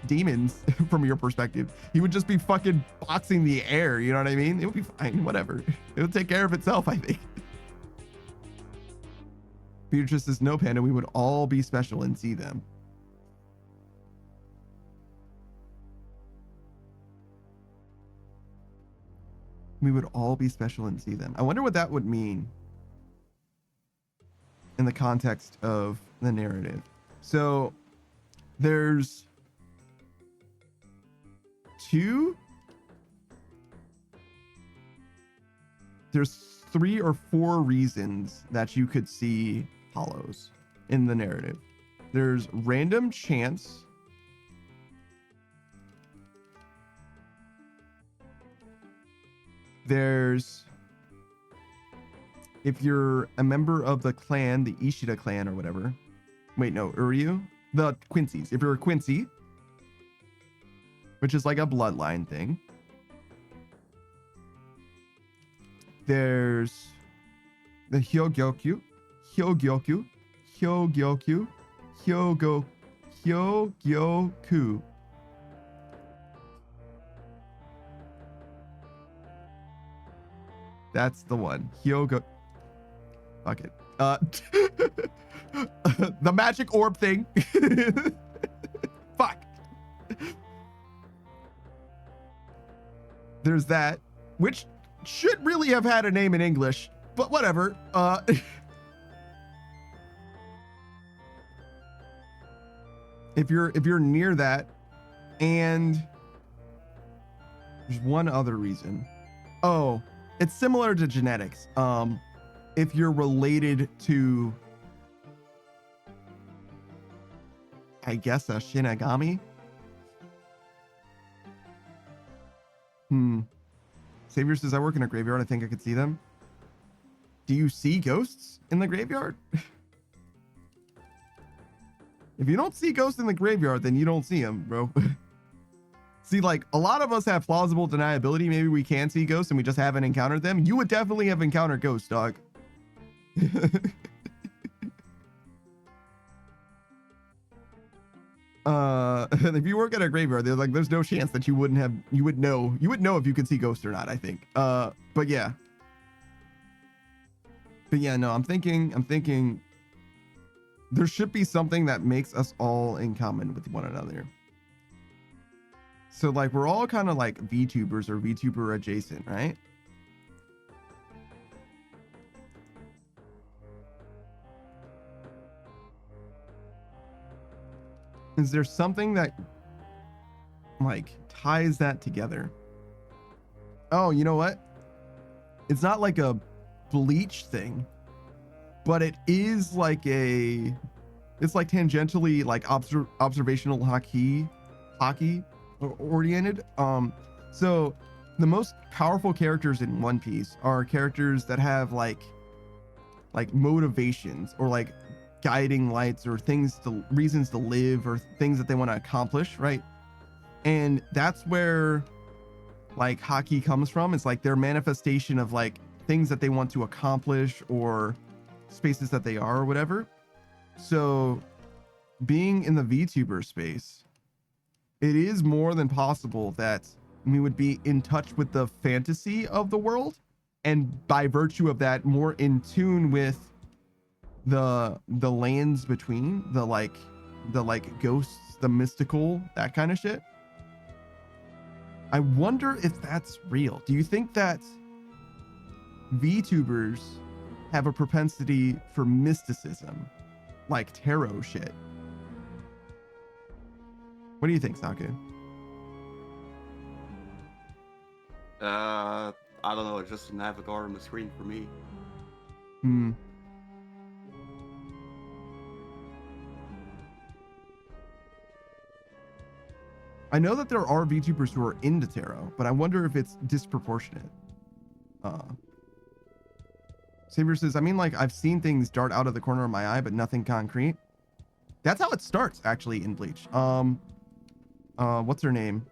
demons from your perspective. He would just be fucking boxing the air, you know what I mean? It would be fine, whatever. It'll take care of itself, I think. Beatrice says, no, Panda, we would all be special and see them. We would all be special and see them. I wonder what that would mean in the context of the narrative. So there's three or four reasons that you could see hollows in the narrative. There's random chance. There's if you're a member of the clan, the Ishida clan or whatever. Wait, no, Uryu? The Quincy's. If you're a Quincy, which is like a bloodline thing. There's the Hyogyoku. That's the one. Fuck it. The magic orb thing. Fuck. There's that, which should really have had a name in English, but whatever. If you're near that, and there's one other reason. Oh, it's similar to genetics. If you're related to, I guess, a Shinigami. Savior says, I work in a graveyard. I think I could see them. Do you see ghosts in the graveyard? If you don't see ghosts in the graveyard, then you don't see them, bro. See, like, a lot of us have plausible deniability. Maybe we can see ghosts and we just haven't encountered them. You would definitely have encountered ghosts, dog. If you work at a graveyard, there's no chance that you would know if you could see ghosts or not, I think. But yeah, no, I'm thinking there should be something that makes us all in common with one another. So like, we're all kind of like VTubers or VTuber adjacent, right? Is there something that like ties that together? Oh, you know what? It's not like a Bleach thing, but it is like it's like tangentially like observational hockey oriented. So the most powerful characters in One Piece are characters that have like motivations or like guiding lights or reasons to live or things that they want to accomplish, right? And that's where like hockey comes from. It's like their manifestation of like things that they want to accomplish or spaces that they are or whatever. So being in the VTuber space, it is more than possible that we would be in touch with the fantasy of the world, and by virtue of that, more in tune with the lands between the like ghosts, the mystical, that kind of shit. I wonder if that's real. Do you think that VTubers have a propensity for mysticism, like tarot shit? What do you think, Saku? I don't know. It's just an avatar on the screen for me. I know that there are VTubers who are into tarot, but I wonder if it's disproportionate. Savior says, I mean, like, I've seen things dart out of the corner of my eye, but nothing concrete. That's how it starts, actually, in Bleach. What's her name?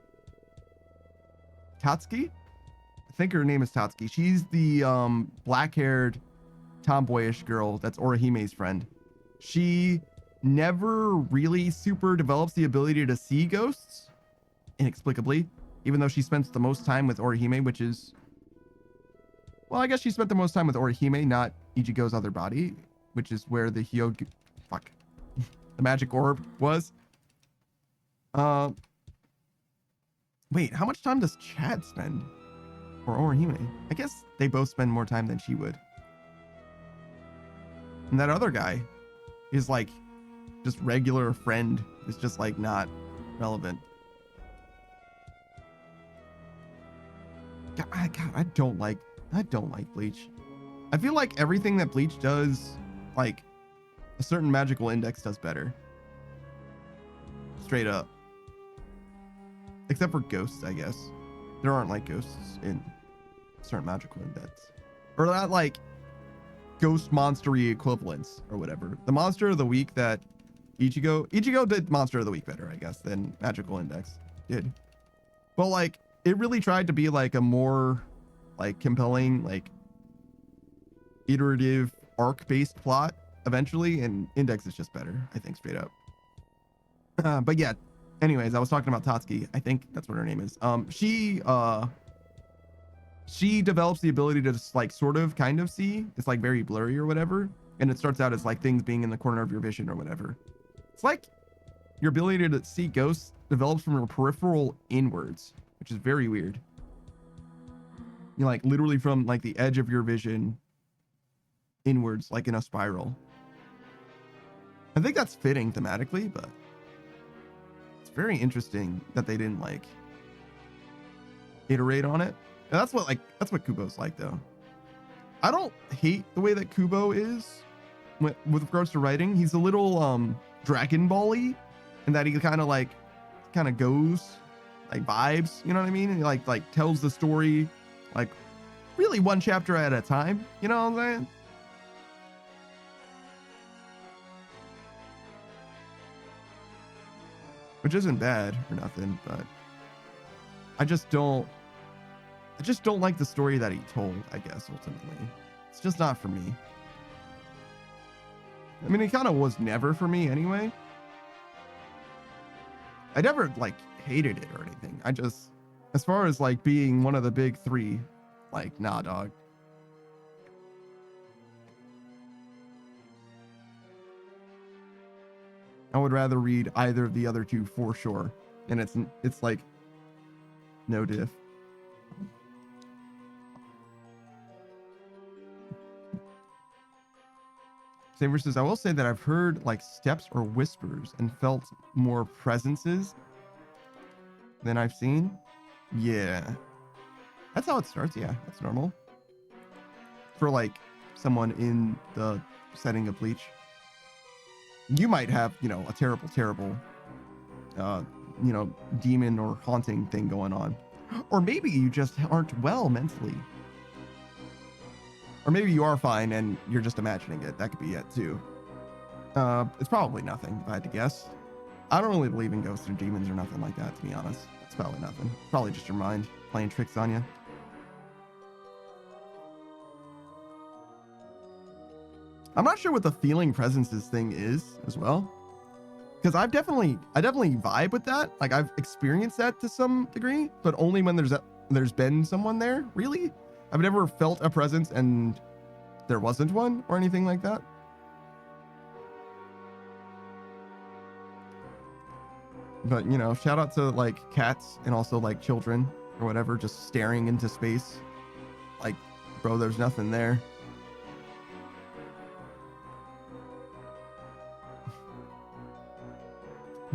Tatsuki? I think her name is Tatsuki. She's the black-haired, tomboyish girl that's Orihime's friend. She never really super develops the ability to see ghosts, inexplicably, even though she spends the most time with Orihime, which is... Well, I guess she spent the most time with Orihime, not Ichigo's other body, which is where the the magic orb was. Wait, how much time does Chad spend? Or Orihime? I guess they both spend more time than she would. And that other guy is like just regular friend. Is just like not relevant. God, I don't like Bleach. I feel like everything that Bleach does, like a certain magical index does better. Straight up. Except for ghosts, I guess. There aren't like ghosts in certain magical index. Or not like ghost monstery equivalents or whatever. The monster of the week that Ichigo did monster of the week better, I guess, than magical index did. But like, it really tried to be like a more like compelling, like iterative arc-based plot eventually, and index is just better, I think, straight up. But yeah, anyways, I was talking about Tatsuki. I think that's what her name is. She develops the ability to just like sort of kind of see. It's like very blurry or whatever, and it starts out as like things being in the corner of your vision or whatever. It's like your ability to see ghosts develops from your peripheral inwards, which is very weird. You know, like literally from like the edge of your vision inwards, like in a spiral. I think that's fitting thematically, but it's very interesting that they didn't like iterate on it. And that's what Kubo's like, though. I don't hate the way that Kubo is with regards to writing. He's a little Dragon Ball-y in that he kind of goes like vibes, you know what I mean? And like tells the story like really one chapter at a time, you know what I'm saying? Which isn't bad or nothing, but I just don't like the story that he told, I guess, ultimately. It's just not for me. I mean, it kind of was never for me anyway. I never like hated it or anything. I just, as far as like being one of the big three, like, nah, dog. I would rather read either of the other two for sure. And it's like no diff. Saber says, I will say that I've heard like steps or whispers and felt more presences than I've seen. Yeah. That's how it starts. Yeah, that's normal. For like someone in the setting of Bleach. You might have, you know, a terrible, you know, demon or haunting thing going on. Or maybe you just aren't well mentally. Or maybe you are fine and you're just imagining it. That could be it too. It's probably nothing, if I had to guess. I don't really believe in ghosts or demons or nothing like that, to be honest. It's probably nothing. Probably just your mind playing tricks on you. I'm not sure what the feeling presences thing is as well. Because I definitely vibe with that. Like I've experienced that to some degree, but only when there's been someone there, really. I've never felt a presence and there wasn't one or anything like that. But, you know, shout out to like cats and also like children or whatever, just staring into space. Like, bro, there's nothing there.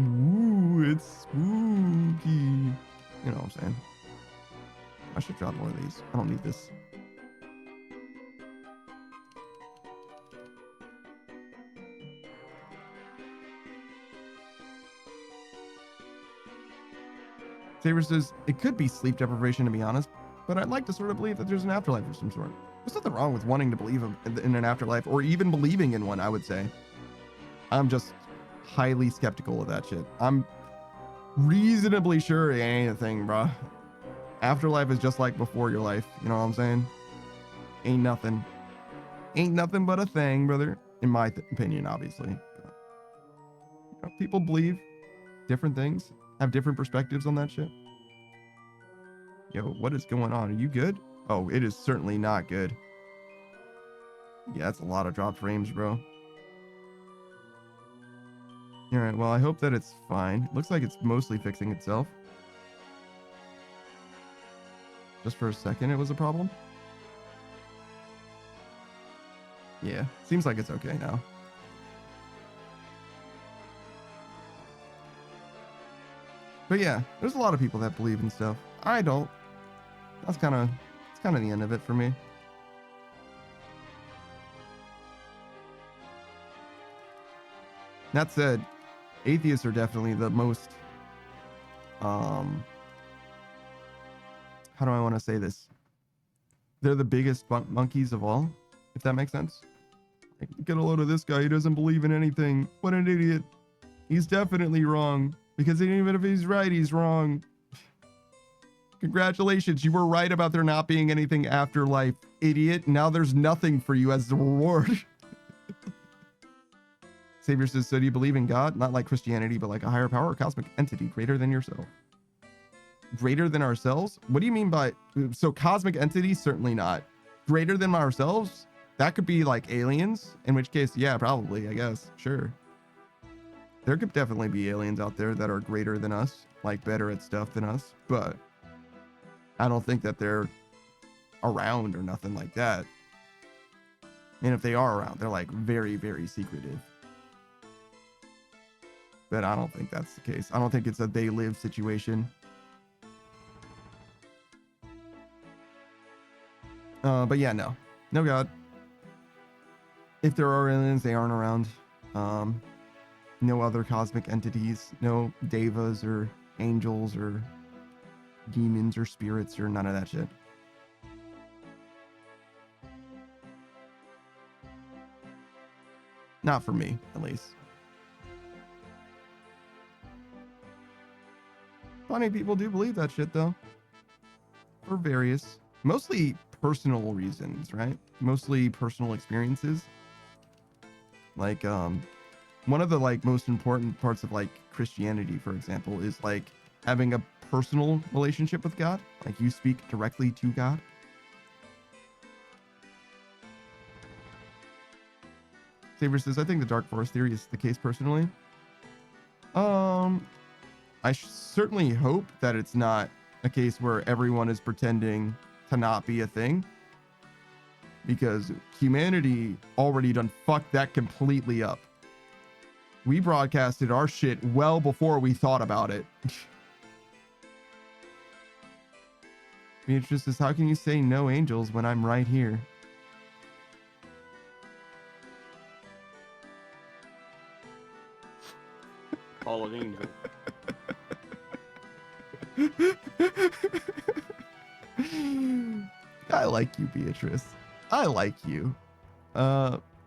Ooh, it's spooky. You know what I'm saying? I should drop more of these. I don't need this. Saber says, it could be sleep deprivation, to be honest, but I'd like to sort of believe that there's an afterlife of some sort. There's nothing wrong with wanting to believe in an afterlife or even believing in one, I would say. I'm just highly skeptical of that shit. I'm reasonably sure it ain't a thing, bruh. Afterlife is just like before your life. You know what I'm saying? Ain't nothing. Ain't nothing but a thing, brother. In my opinion, obviously. But, you know, people believe different things, have different perspectives on that shit. Yo, what is going on? Are you good? Oh, it is certainly not good. Yeah, that's a lot of drop frames, bro. All right, well, I hope that it's fine. Looks like it's mostly fixing itself. Just for a second, it was a problem. Yeah, seems like it's okay now. But yeah, there's a lot of people that believe in stuff. I don't. It's kind of the end of it for me. That said, atheists are definitely the most, how do I want to say this? They're the biggest monkeys of all, if that makes sense. Like, get a load of this guy. He doesn't believe in anything. What an idiot. He's definitely wrong. Because even if he's right, he's wrong. Congratulations. You were right about there not being anything after life, idiot. Now there's nothing for you as the reward. Savior says, so do you believe in God? Not like Christianity, but like a higher power or cosmic entity greater than yourself. Greater than ourselves? What do you mean by... So cosmic entity? Certainly not. Greater than ourselves? That could be like aliens. In which case, yeah, probably, I guess. Sure. There could definitely be aliens out there that are greater than us. Like better at stuff than us. But I don't think that they're around or nothing like that. And if they are around, they're like very, very secretive. But I don't think that's the case. I don't think it's a they live situation. But yeah, no God. If there are aliens, they aren't around. No other cosmic entities, no devas or angels or demons or spirits or none of that shit. Not for me, at least. Funny people do believe that shit though. For various, mostly personal reasons, right? Mostly personal experiences. Like, one of the like most important parts of like Christianity, for example, is like having a personal relationship with God. Like you speak directly to God. Saber says, I think the Dark Forest theory is the case personally. I certainly hope that it's not a case where everyone is pretending to not be a thing, because humanity already done fucked that completely up. We broadcasted our shit well before we thought about it. Beatrice says, how can you say no angels when I'm right here? Call an angel. I like you, Beatrice. I like you.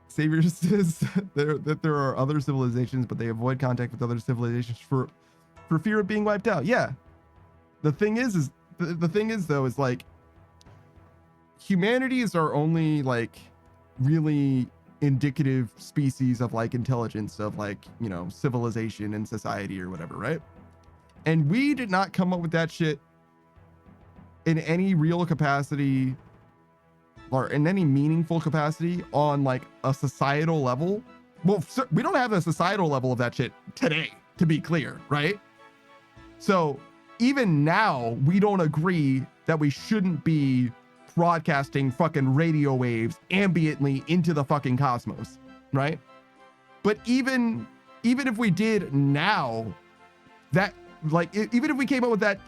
Savior says that there are other civilizations, but they avoid contact with other civilizations for fear of being wiped out. Yeah. The thing is the thing is though, is like humanity is our only like really indicative species of like intelligence, of like, you know, civilization and society or whatever, right? And we did not come up with that shit in any real capacity or in any meaningful capacity on like a societal level. Well, we don't have a societal level of that shit today, to be clear, right? So even now, we don't agree that we shouldn't be broadcasting fucking radio waves ambiently into the fucking cosmos, right? But even if we did now, that like even if we came up with that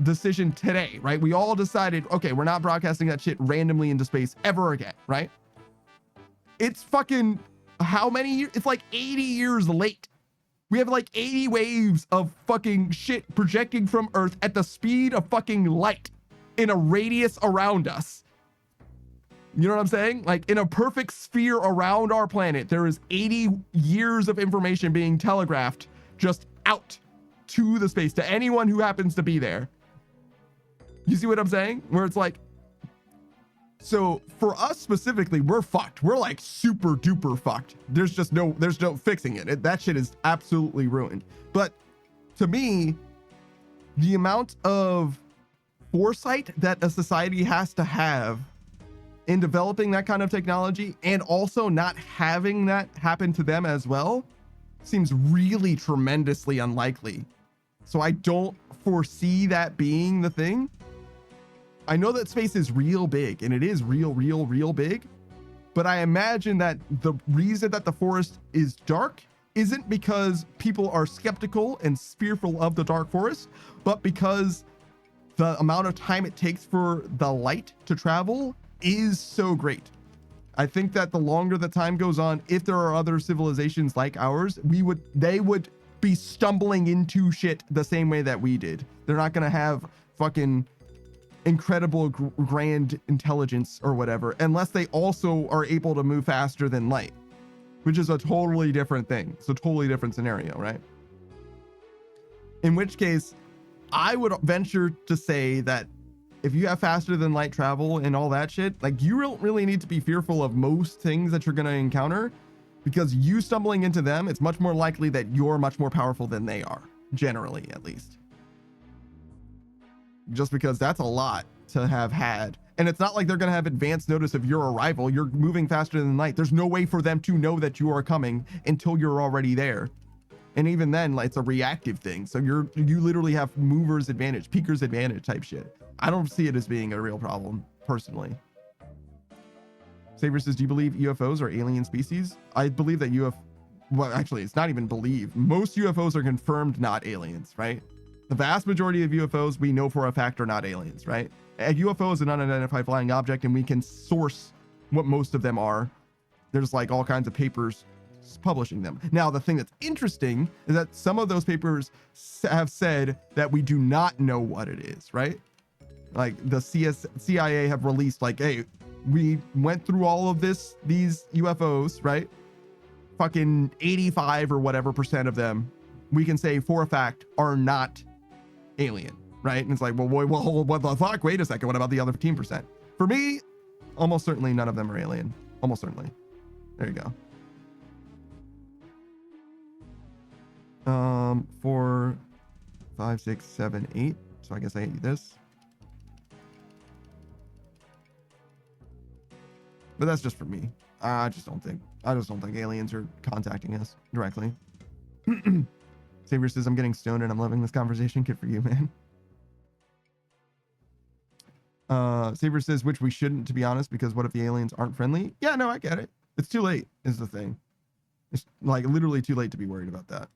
decision today, right? We all decided, okay, we're not broadcasting that shit randomly into space ever again, right? It's fucking how many years? It's like 80 years late. We have like 80 waves of fucking shit projecting from Earth at the speed of fucking light in a radius around us. You know what I'm saying? Like in a perfect sphere around our planet, there is 80 years of information being telegraphed just out to the space, to anyone who happens to be there. You see what I'm saying? Where it's like, so for us specifically, we're fucked. We're like super duper fucked. There's no fixing it. That shit is absolutely ruined. But to me, the amount of foresight that a society has to have in developing that kind of technology and also not having that happen to them as well seems really tremendously unlikely. So I don't foresee that being the thing. I know that space is real big, and it is real big, but I imagine that the reason that the forest is dark isn't because people are skeptical and fearful of the dark forest, but because the amount of time it takes for the light to travel is so great. I think that the longer the time goes on, if there are other civilizations like ours, they would be stumbling into shit the same way that we did. They're not gonna have fucking incredible grand intelligence or whatever unless they also are able to move faster than light, which is a totally different thing. It's a totally different scenario, right? In which case, I would venture to say that if you have faster than light travel and all that shit, like you don't really need to be fearful of most things that you're going to encounter, because you stumbling into them, it's much more likely that you're much more powerful than they are, generally at least. Just because that's a lot to have had. And it's not like they're going to have advance notice of your arrival. You're moving faster than light. There's no way for them to know that you are coming until you're already there. And even then, like, it's a reactive thing. So you literally have mover's advantage, peeker's advantage type shit. I don't see it as being a real problem, personally. Saber says, do you believe UFOs are alien species? I believe that well, actually, it's not even believe. Most UFOs are confirmed not aliens, right? The vast majority of UFOs we know for a fact are not aliens, right? A UFO is an unidentified flying object, and we can source what most of them are. There's like all kinds of papers publishing them. Now, the thing that's interesting is that some of those papers have said that we do not know what it is, right? Like the CIA have released like, hey, we went through all of these UFOs, right? Fucking 85 or whatever % of them, we can say for a fact are not alien, right? And it's like, well, what the fuck? Wait a second. What about the other 15%? For me, almost certainly none of them are alien. Almost certainly. There you go. 4, 5, 6, 7, 8. So I guess I hate this. But that's just for me. I just don't think aliens are contacting us directly. Savior says, I'm getting stoned and I'm loving this conversation. Good for you, man. Saber says, which we shouldn't, to be honest, because what if the aliens aren't friendly? Yeah, no, I get it. It's too late is the thing. It's like literally too late to be worried about that.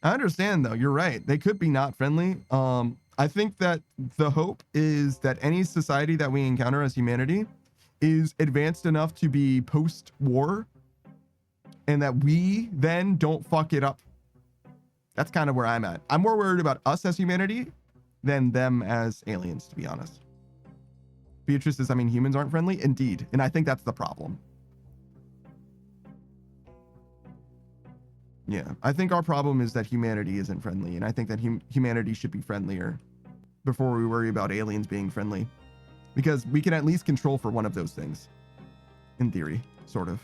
I understand though. You're right. They could be not friendly. I think that the hope is that any society that we encounter as humanity is advanced enough to be post-war and that we then don't fuck it up. That's kind of where I'm at. I'm more worried about us as humanity than them as aliens, to be honest. Beatrice says, I mean, humans aren't friendly. Indeed. And I think that's the problem. Yeah, I think our problem is that humanity isn't friendly. And I think that humanity should be friendlier before we worry about aliens being friendly. Because we can at least control for one of those things. In theory, sort of.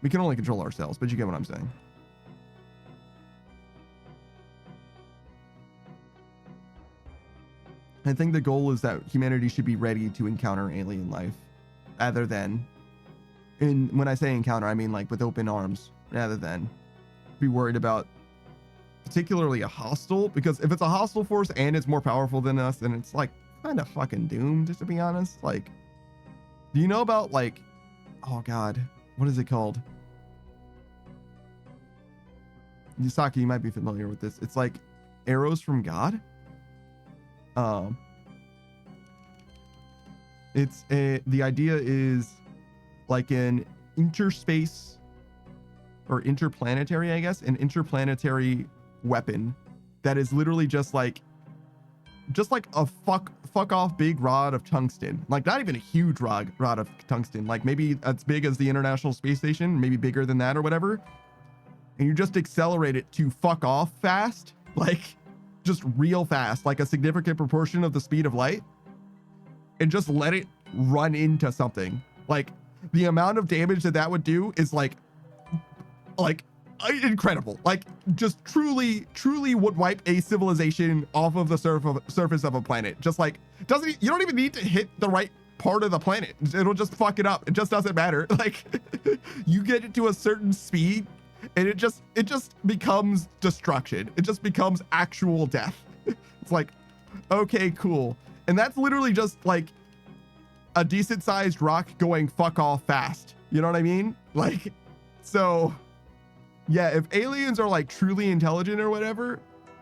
We can only control ourselves, but you get what I'm saying. I think the goal is that humanity should be ready to encounter alien life rather than, and when I say encounter, I mean like with open arms rather than be worried about particularly a hostile, because if it's a hostile force and it's more powerful than us, then it's like kind of fucking doomed, to be honest. Like, do you know about like, oh God, what is it called? Yusaki, you might be familiar with this. It's like arrows from God. The idea is like an interspace or interplanetary, I guess, an interplanetary weapon that is literally just like a fuck off big rod of tungsten. Like not even a huge rod of tungsten, like maybe as big as the International Space Station, maybe bigger than that or whatever. And you just accelerate it to fuck off fast, like just real fast, like a significant proportion of the speed of light, and just let it run into something. Like the amount of damage that would do is like incredible. Like just truly would wipe a civilization off of the surface of a planet. Just like you don't even need to hit the right part of the planet. It'll just fuck it up. It just doesn't matter. Like you get it to a certain speed and it just becomes destruction. It just becomes actual death. It's like, okay, cool. And that's literally just like a decent sized rock going fuck off fast. You know what I mean? Like, so yeah, if aliens are like truly intelligent or whatever,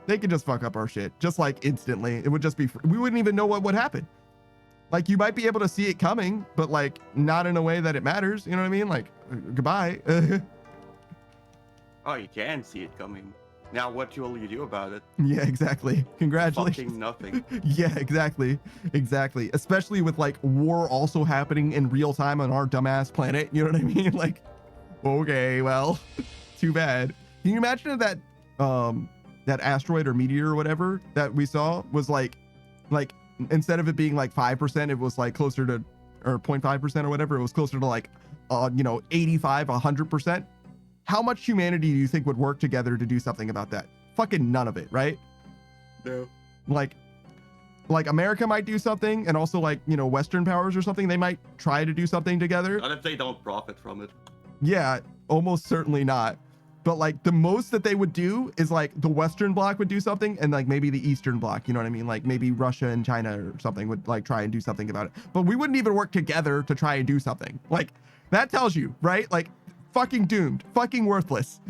they could just fuck up our shit just like instantly. It would just be, we wouldn't even know what would happen. Like you might be able to see it coming, but like not in a way that it matters. You know what I mean? Like, goodbye. Oh, you can see it coming. Now what will you do about it? Yeah, exactly. Congratulations. Fucking nothing. Yeah, exactly. Especially with like war also happening in real time on our dumbass planet. You know what I mean? Like, okay, well, too bad. Can you imagine if that asteroid or meteor or whatever that we saw was like instead of it being like 5%, it was like closer to, or 0.5% or whatever, it was closer to like 85, 100%. How much humanity do you think would work together to do something about that? Fucking none of it, right? No. Like America might do something, and also like, Western powers or something, they might try to do something together. Not if they don't profit from it. Yeah, almost certainly not. But like the most that they would do is like the Western bloc would do something, and like maybe the Eastern bloc, you know what I mean? Like maybe Russia and China or something would like try and do something about it. But we wouldn't even work together to try and do something. Like that tells you, right? Like fucking doomed, fucking worthless.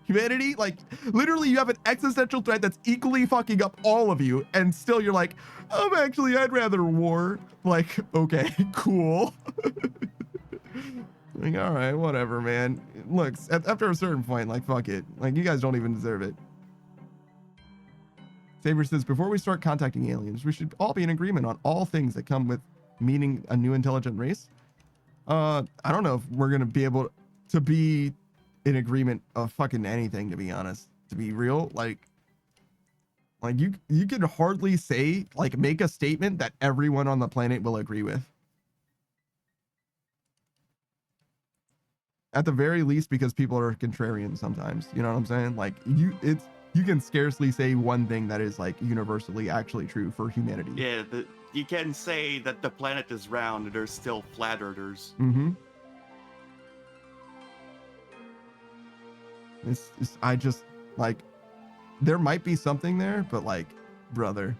Humanity, like literally you have an existential threat that's equally fucking up all of you, and still you're like, I'd rather war. Like, okay, cool. Like, all right, whatever, man. Look, after a certain point, like, fuck it. Like, you guys don't even deserve it. Saber says, before we start contacting aliens, we should all be in agreement on all things that come with meeting a new intelligent race. I don't know if we're going to be able to be in agreement of fucking anything, to be honest. To be real, like you can hardly say, like, make a statement that everyone on the planet will agree with. At the very least, because people are contrarian sometimes. You know what I'm saying? Like, you can scarcely say one thing that is, like, universally actually true for humanity. Yeah, you can say that the planet is round and there's still flat earthers. Mm-hmm. I just, like, there might be something there, but, like, brother.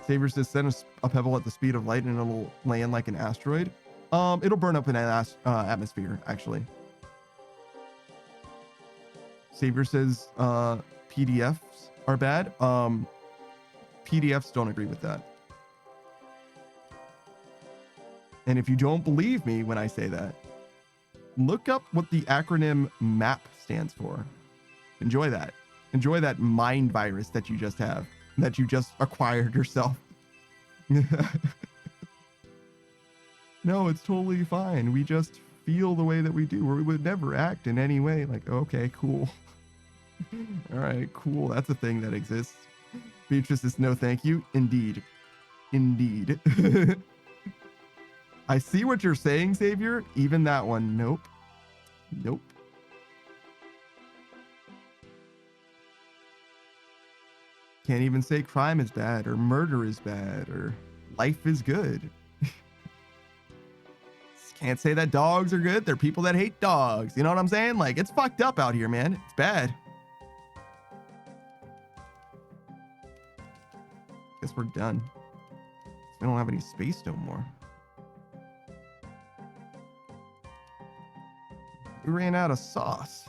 Saber says, send a pebble at the speed of light and it'll land like an asteroid. It'll burn up in an atmosphere, actually. Saber says, PDFs are bad. PDFs don't agree with that. And if you don't believe me when I say that, look up what the acronym MAP stands for. Enjoy that. Enjoy that mind virus that you just have, that you just acquired yourself. No, it's totally fine. We just feel the way that we do, or we would never act in any way. Like, okay, cool. All right, cool. That's a thing that exists. Beatrice says, no, thank you. Indeed. Indeed. I see what you're saying, Savior. Even that one. Nope. Nope. Can't even say crime is bad, or murder is bad, or life is good. Can't say that dogs are good. There are people that hate dogs. You know what I'm saying? Like, it's fucked up out here, man. It's bad. Guess we're done. We don't have any space no more. We ran out of sauce.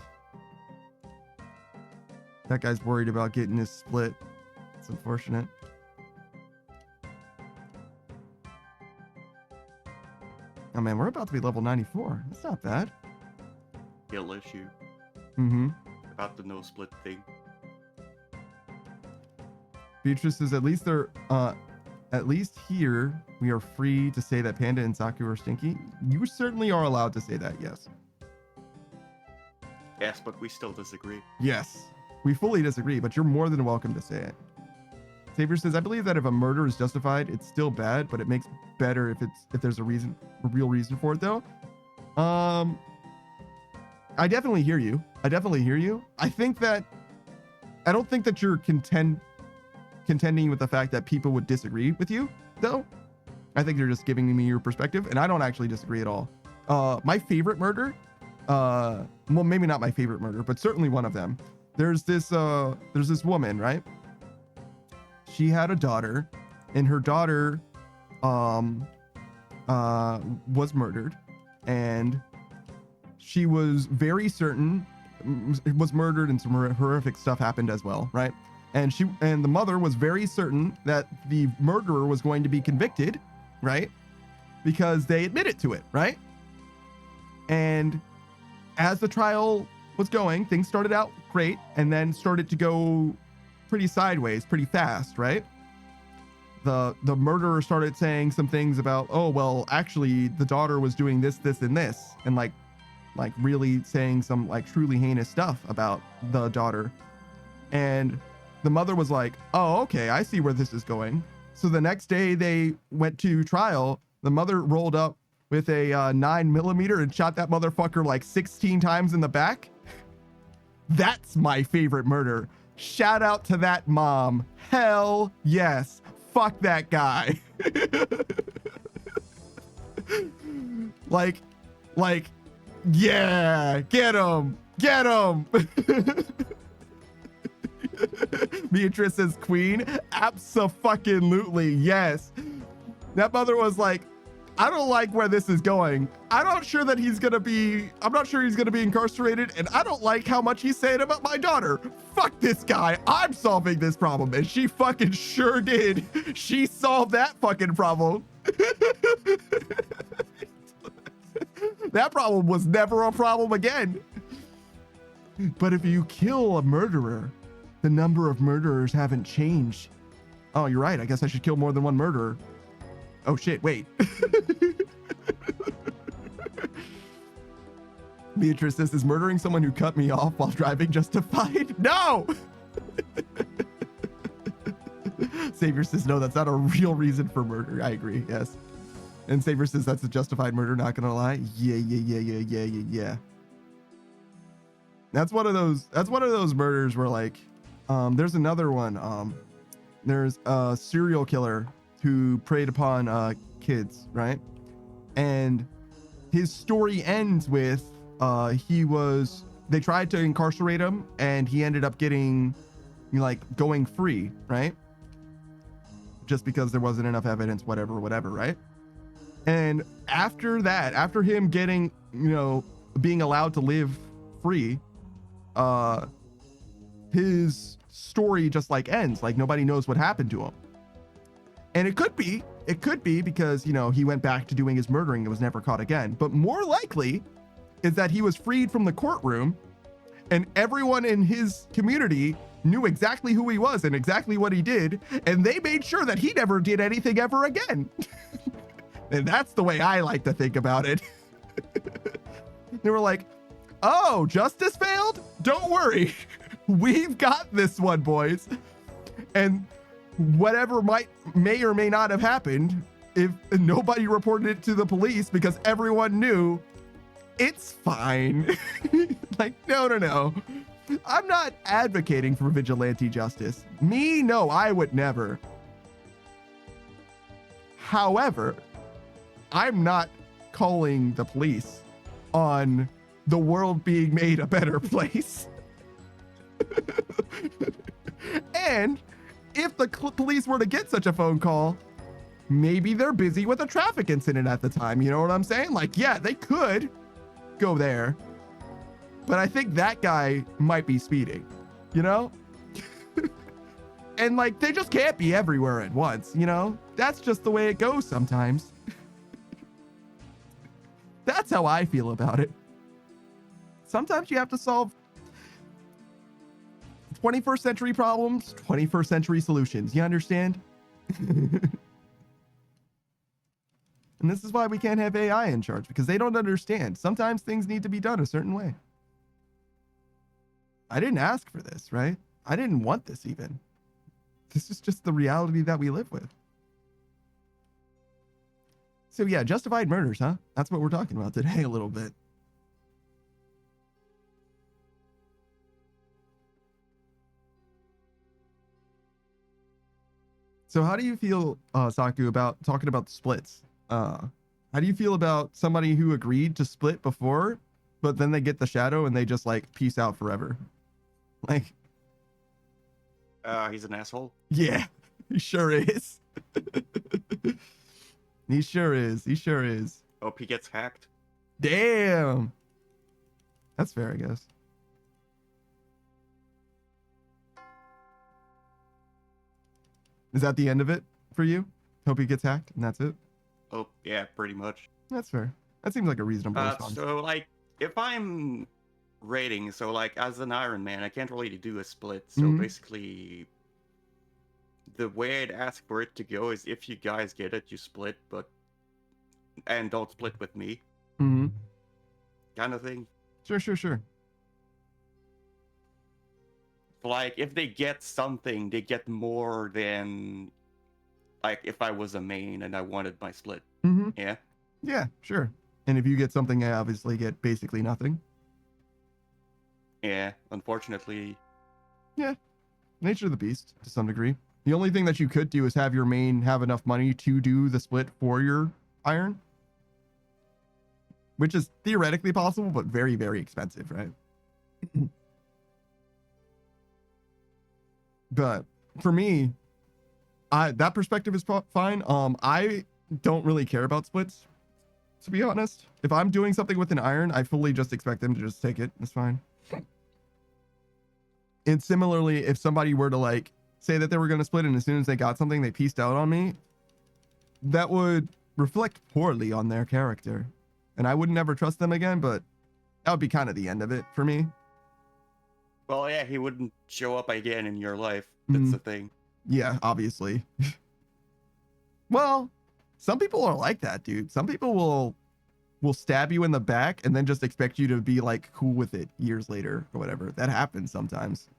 That guy's worried about getting his split. It's unfortunate. Oh man, we're about to be level 94. That's not bad. Skill issue. Mm-hmm. About the no split thing. Beatrice says, at least here we are free to say that Panda and Saku are stinky. You certainly are allowed to say that, yes. Yes, but we still disagree. Yes, we fully disagree, but you're more than welcome to say it. Savior says, I believe that if a murder is justified, it's still bad, but it makes better if there's a real reason for it, though. I definitely hear you. I don't think that you're contending with the fact that people would disagree with you, though. I think you're just giving me your perspective, and I don't actually disagree at all. My favorite murder, well, maybe not my favorite murder, but certainly one of them. There's this woman, right? She had a daughter, and her daughter was murdered, and she was very certain it was murdered, and some horrific stuff happened as well, right? And the mother was very certain that the murderer was going to be convicted, right? Because they admitted to it, right? And as the trial was going, things started out great and then started to go pretty sideways pretty fast, right? The murderer started saying some things about, oh, well, actually the daughter was doing this, and this, and like really saying some like truly heinous stuff about the daughter. And the mother was like, oh, okay, I see where this is going. So the next day they went to trial. The mother rolled up with a 9mm and shot that motherfucker like 16 times in the back. That's my favorite murder. Shout out to that mom. Hell yes. Fuck that guy. like, yeah, get him. Beatrice is queen. Abso-fucking-lutely, yes. That mother was like, I don't like where this is going. I'm not sure he's gonna be incarcerated, and I don't like how much he's saying about my daughter. Fuck this guy. I'm solving this problem. And she fucking sure did. She solved that fucking problem. That problem was never a problem again. But if you kill a murderer, the number of murderers haven't changed. Oh, you're right. I guess I should kill more than one murderer. Oh shit, wait. Beatrice says, is murdering someone who cut me off while driving justified? No! Savior says, no, that's not a real reason for murder. I agree, yes. And Savior says, that's a justified murder, not gonna lie. Yeah. That's one of those murders where like, there's another one. There's a serial killer who preyed upon kids, right? And his story ends with they tried to incarcerate him and he ended up getting like going free, right? Just because there wasn't enough evidence, whatever, right? And after that, after him getting, being allowed to live free, his story just like ends, like nobody knows what happened to him. And it could be because, he went back to doing his murdering and was never caught again. But more likely is that he was freed from the courtroom and everyone in his community knew exactly who he was and exactly what he did. And they made sure that he never did anything ever again. And that's the way I like to think about it. They were like, oh, justice failed? Don't worry. We've got this one, boys. And whatever may or may not have happened, if nobody reported it to the police because everyone knew, it's fine. Like, no. I'm not advocating for vigilante justice. Me, no, I would never. However, I'm not calling the police on the world being made a better place. And if the police were to get such a phone call, maybe they're busy with a traffic incident at the time. You know what I'm saying? Like, yeah, they could go there, but I think that guy might be speeding, and like, they just can't be everywhere at once. That's just the way it goes sometimes. That's how I feel about it. Sometimes you have to solve 21st century problems, 21st century solutions. You understand? And this is why we can't have AI in charge, because they don't understand. Sometimes things need to be done a certain way. I didn't ask for this, right? I didn't want this even. This is just the reality that we live with. So yeah, justified murders, huh? That's what we're talking about today a little bit. So how do you feel, Saku, about talking about the splits? How do you feel about somebody who agreed to split before, but then they get the shadow and they just like peace out forever? Like, he's an asshole. Yeah, he sure is. He sure is. Hope he gets hacked. Damn. That's fair, I guess. Is that the end of it for you? Hope he gets hacked and that's it? Oh, yeah, pretty much. That's fair. That seems like a reasonable response. So, like, if I'm raiding, so, like, as an Iron Man, I can't really do a split. So, basically, the way I'd ask for it to go is if you guys get it, you split, and don't split with me. Kind of thing. Sure. Like, if they get something, they get more than, like, if I was a main and I wanted my split. Yeah? Yeah, sure. And if you get something, I obviously get basically nothing. Yeah, unfortunately. Yeah, nature of the beast, to some degree. The only thing that you could do is have your main have enough money to do the split for your iron. Which is theoretically possible, but very, very expensive, right? But for me, that perspective is fine. I don't really care about splits, to be honest. If I'm doing something with an iron, I fully just expect them to just take it. It's fine. And similarly, if somebody were to like say that they were going to split and as soon as they got something, they pieced out on me, that would reflect poorly on their character. and I would never trust them again, but that would be kind of the end of it for me. Well, yeah, he wouldn't show up again in your life. That's the thing. Yeah, obviously. Well, some people are like that, dude. Some people will stab you in the back and then just expect you to be like cool with it years later or whatever. That happens sometimes.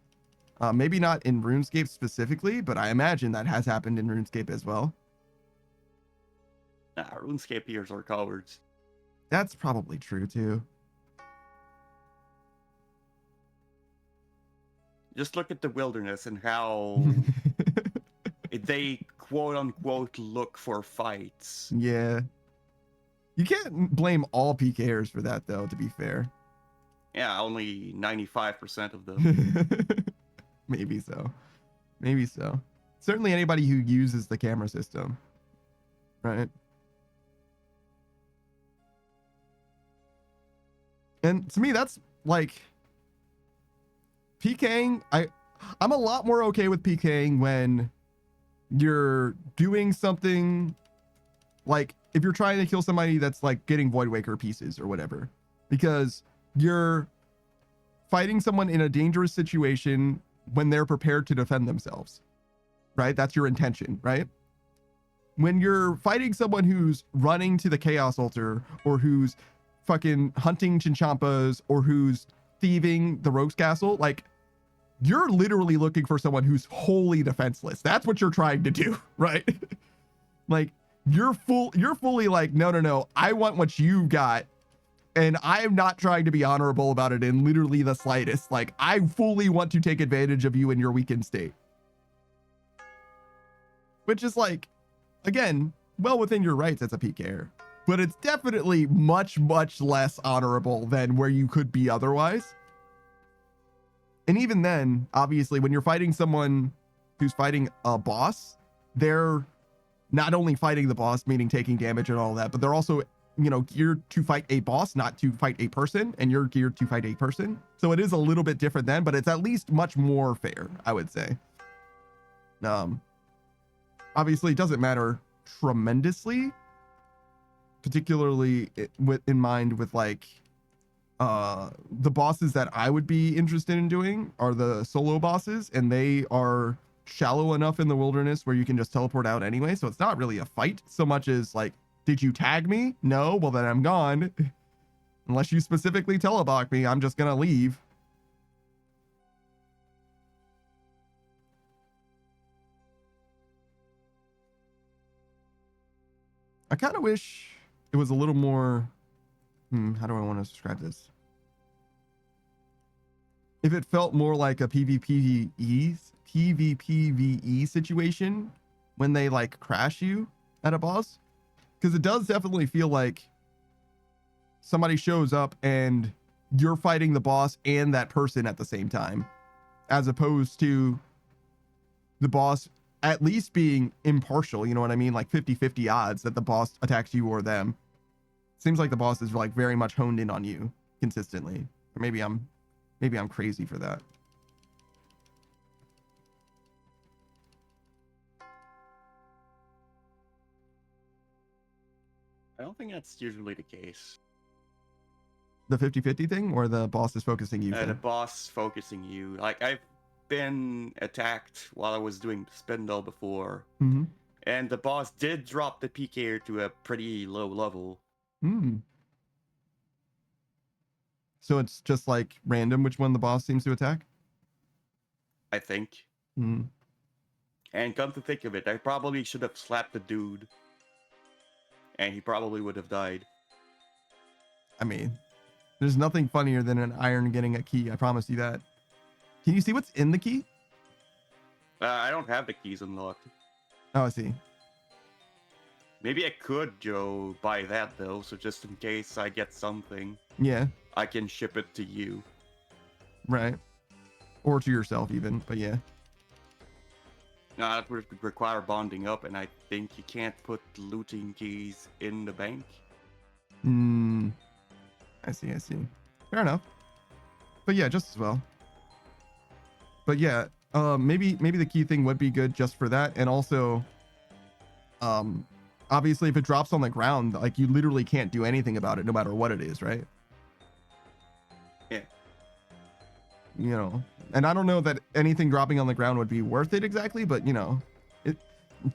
Maybe not in RuneScape specifically, but I imagine that has happened in RuneScape as well. Nah, RuneScapeers are cowards. That's probably true too. Just look at the wilderness and how they quote unquote look for fights. Yeah. You can't blame all PKers for that though, to be fair. Yeah, only 95% of them. Maybe so. Maybe so. Certainly anybody who uses the camera system. Right? And to me, that's like PKing. I'm a lot more okay with PKing when you're doing something like if you're trying to kill somebody that's like getting Void Waker pieces or whatever, because you're fighting someone in a dangerous situation when they're prepared to defend themselves, right? That's your intention, right? When you're fighting someone who's running to the Chaos Altar or who's fucking hunting Chinchampas or who's thieving the Rogue's Castle, like you're literally looking for someone who's wholly defenseless. That's what you're trying to do, right? Like you're fully like, no, I want what you got. And I'm not trying to be honorable about it in literally the slightest. Like, I fully want to take advantage of you in your weakened state. Which is like, again, well within your rights as a PKer. But it's definitely much, much less honorable than where you could be otherwise. And even then, obviously, when you're fighting someone who's fighting a boss, they're not only fighting the boss, meaning taking damage and all that, but they're also geared to fight a boss, not to fight a person, and you're geared to fight a person. So it is a little bit different then, but it's at least much more fair, I would say. Obviously, it doesn't matter tremendously, particularly in mind with like the bosses that I would be interested in doing are the solo bosses, and they are shallow enough in the wilderness where you can just teleport out anyway. So it's not really a fight so much as like, did you tag me? No, well then I'm gone. Unless you specifically teleblock me, I'm just gonna leave. I kind of wish it was a little more, how do I want to describe this? If it felt more like a PvPvE situation when they like crash you at a boss. Because it does definitely feel like somebody shows up and you're fighting the boss and that person at the same time, as opposed to the boss at least being impartial. You know what I mean? Like 50-50 odds that the boss attacks you or them. Seems like the boss is like very much honed in on you consistently. Or maybe I'm crazy for that. I don't think that's usually the case. The 50-50 thing, or the boss is focusing you? The boss focusing you. Like, I've been attacked while I was doing Spindle before. Mm-hmm. And the boss did drop the PKer to a pretty low level. So it's just like random which one the boss seems to attack? I think. And come to think of it, I probably should have slapped the dude. And he probably would have died. I mean, there's nothing funnier than an iron getting a key. I promise you that. Can you see what's in the key? I don't have the keys unlocked. Oh, I see. Maybe I could, Joe, buy that though. So just in case I get something. Yeah. I can ship it to you. Right. Or to yourself even, but yeah. No, that would require bonding up, and I think you can't put looting keys in the bank. I see. Fair enough. But yeah, just as well. But yeah, maybe the key thing would be good just for that, and also obviously if it drops on the ground, like you literally can't do anything about it no matter what it is, right? Yeah. You know, and I don't know that anything dropping on the ground would be worth it exactly, but you know, it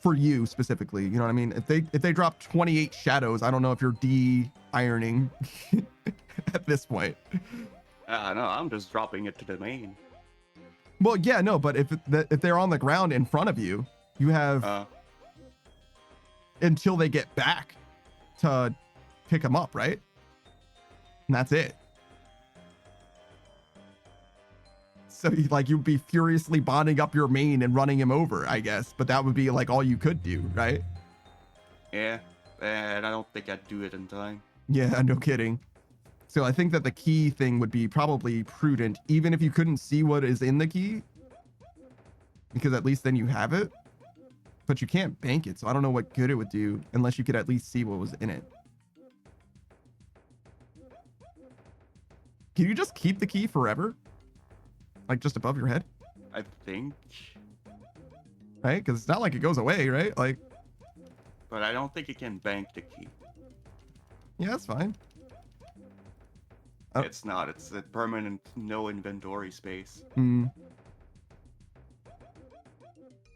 for you specifically, you know what I mean? If they drop 28 shadows, I don't know if you're de-ironing at this point. No, I'm just dropping it to the main. Well, yeah, no, but if they're on the ground in front of you, you have until they get back to pick them up, right? And that's it. So you'd be furiously bonding up your main and running him over, I guess, but that would be like all you could do, right? Yeah, and I don't think I'd do it in time. Yeah, no kidding. So I think that the key thing would be probably prudent, even if you couldn't see what is in the key, because at least then you have it, but you can't bank it. So I don't know what good it would do unless you could at least see what was in it. Can you just keep the key forever? Like just above your head? I think. Right? Because it's not like it goes away, right? Like. But I don't think you can bank the key. Yeah, that's fine. It's not. It's a permanent no inventory space. Hmm.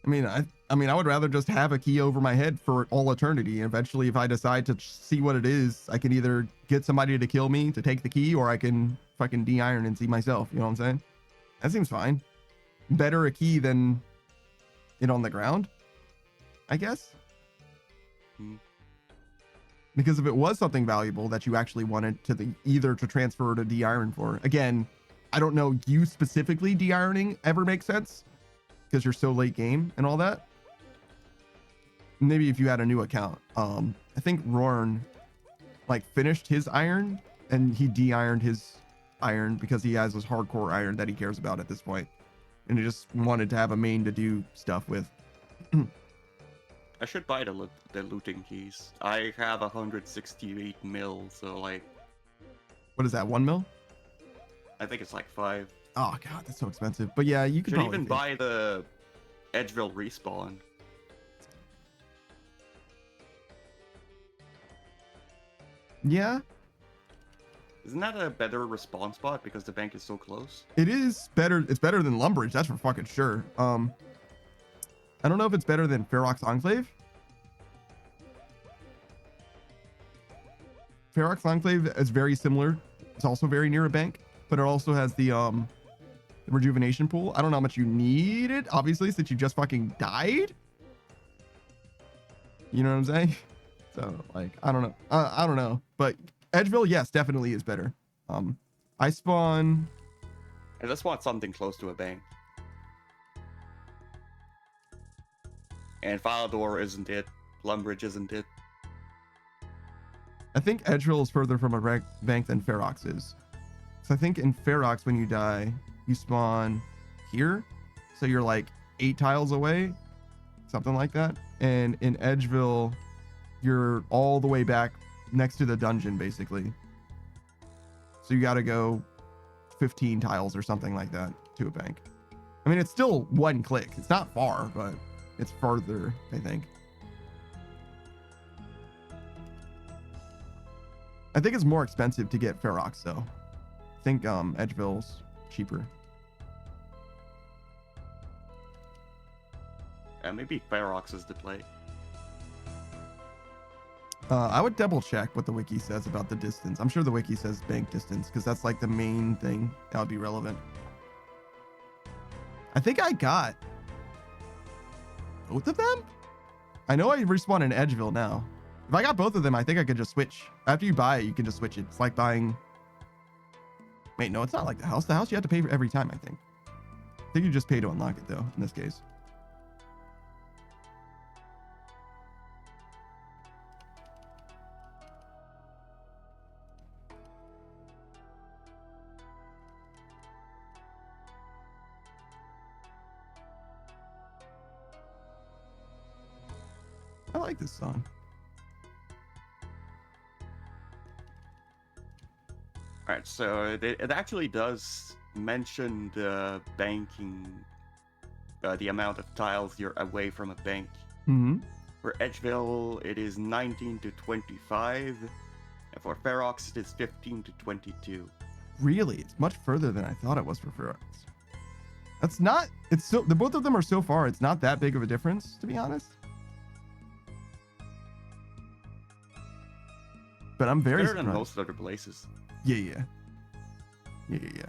I mean, I would rather just have a key over my head for all eternity. Eventually, if I decide to see what it is, I can either get somebody to kill me to take the key, or I can fucking de-iron and see myself. You know what I'm saying? That seems fine. Better a key than it on the ground, I guess. Because if it was something valuable that you actually wanted to either to transfer or to de-iron for, again, I don't know you specifically de-ironing ever makes sense because you're so late game and all that. Maybe if you had a new account. I think Rorn like finished his iron and he de-ironed his iron because he has this hardcore iron that he cares about at this point, and he just wanted to have a main to do stuff with. I should buy the looting keys. I have 168 mil, so like. What is that? 1 mil? I think it's like 5. Oh god, that's so expensive. But yeah, you could should even buy the Edgeville respawn. Yeah. Isn't that a better respawn spot because the bank is so close? It is better. It's better than Lumbridge, that's for fucking sure. I don't know if it's better than Ferox Enclave. Ferox Enclave is very similar. It's also very near a bank, but it also has the rejuvenation pool. I don't know how much you need it, obviously, since you just fucking died. You know what I'm saying? So, like, I don't know. I don't know. But Edgeville, yes, definitely is better. I spawn... I just want something close to a bank. And Falador isn't it. Lumbridge isn't it. I think Edgeville is further from a bank than Ferox is. So I think in Ferox, when you die, you spawn here. So you're like 8 tiles away. Something like that. And in Edgeville, you're all the way back next to the dungeon, basically. So you got to go 15 tiles or something like that to a bank. I mean, it's still 1 click. It's not far, but it's farther, I think. I think it's more expensive to get Ferox, though. I think Edgeville's cheaper. Maybe Ferox is the play. I would double check what the wiki says about the distance. I'm sure the wiki says bank distance because that's like the main thing that would be relevant. I think I got both of them. I know I respawn in Edgeville now. If I got both of them, I think I could just switch. After you buy it, you can just switch it. It's like buying... Wait, no, it's not like the house. The house you have to pay for every time, I think. I think you just pay to unlock it, though, in this case. I like this song. All right, so it actually does mention the banking, the amount of tiles you're away from a bank. Mm-hmm. For Edgeville, it is 19 to 25. And for Ferox, it is 15 to 22. Really? It's much further than I thought it was for Ferox. That's not, it's so, the both of them are so far, it's not that big of a difference, to be honest. But I'm very better surprised. than most other places. Yeah. Wait,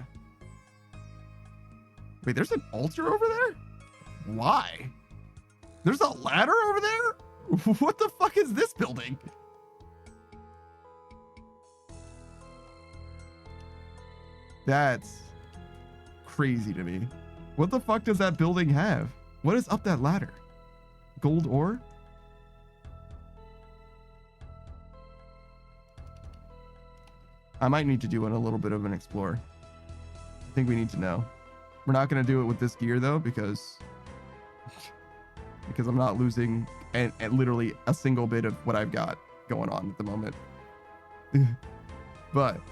there's an altar over there? Why? There's a ladder over there? What the fuck is this building? That's crazy to me. What the fuck does that building have? What is up that ladder? Gold ore? I might need to do a little bit of an explore. I think we need to know. We're not going to do it with this gear though, because I'm not losing and literally a single bit of what I've got going on at the moment. But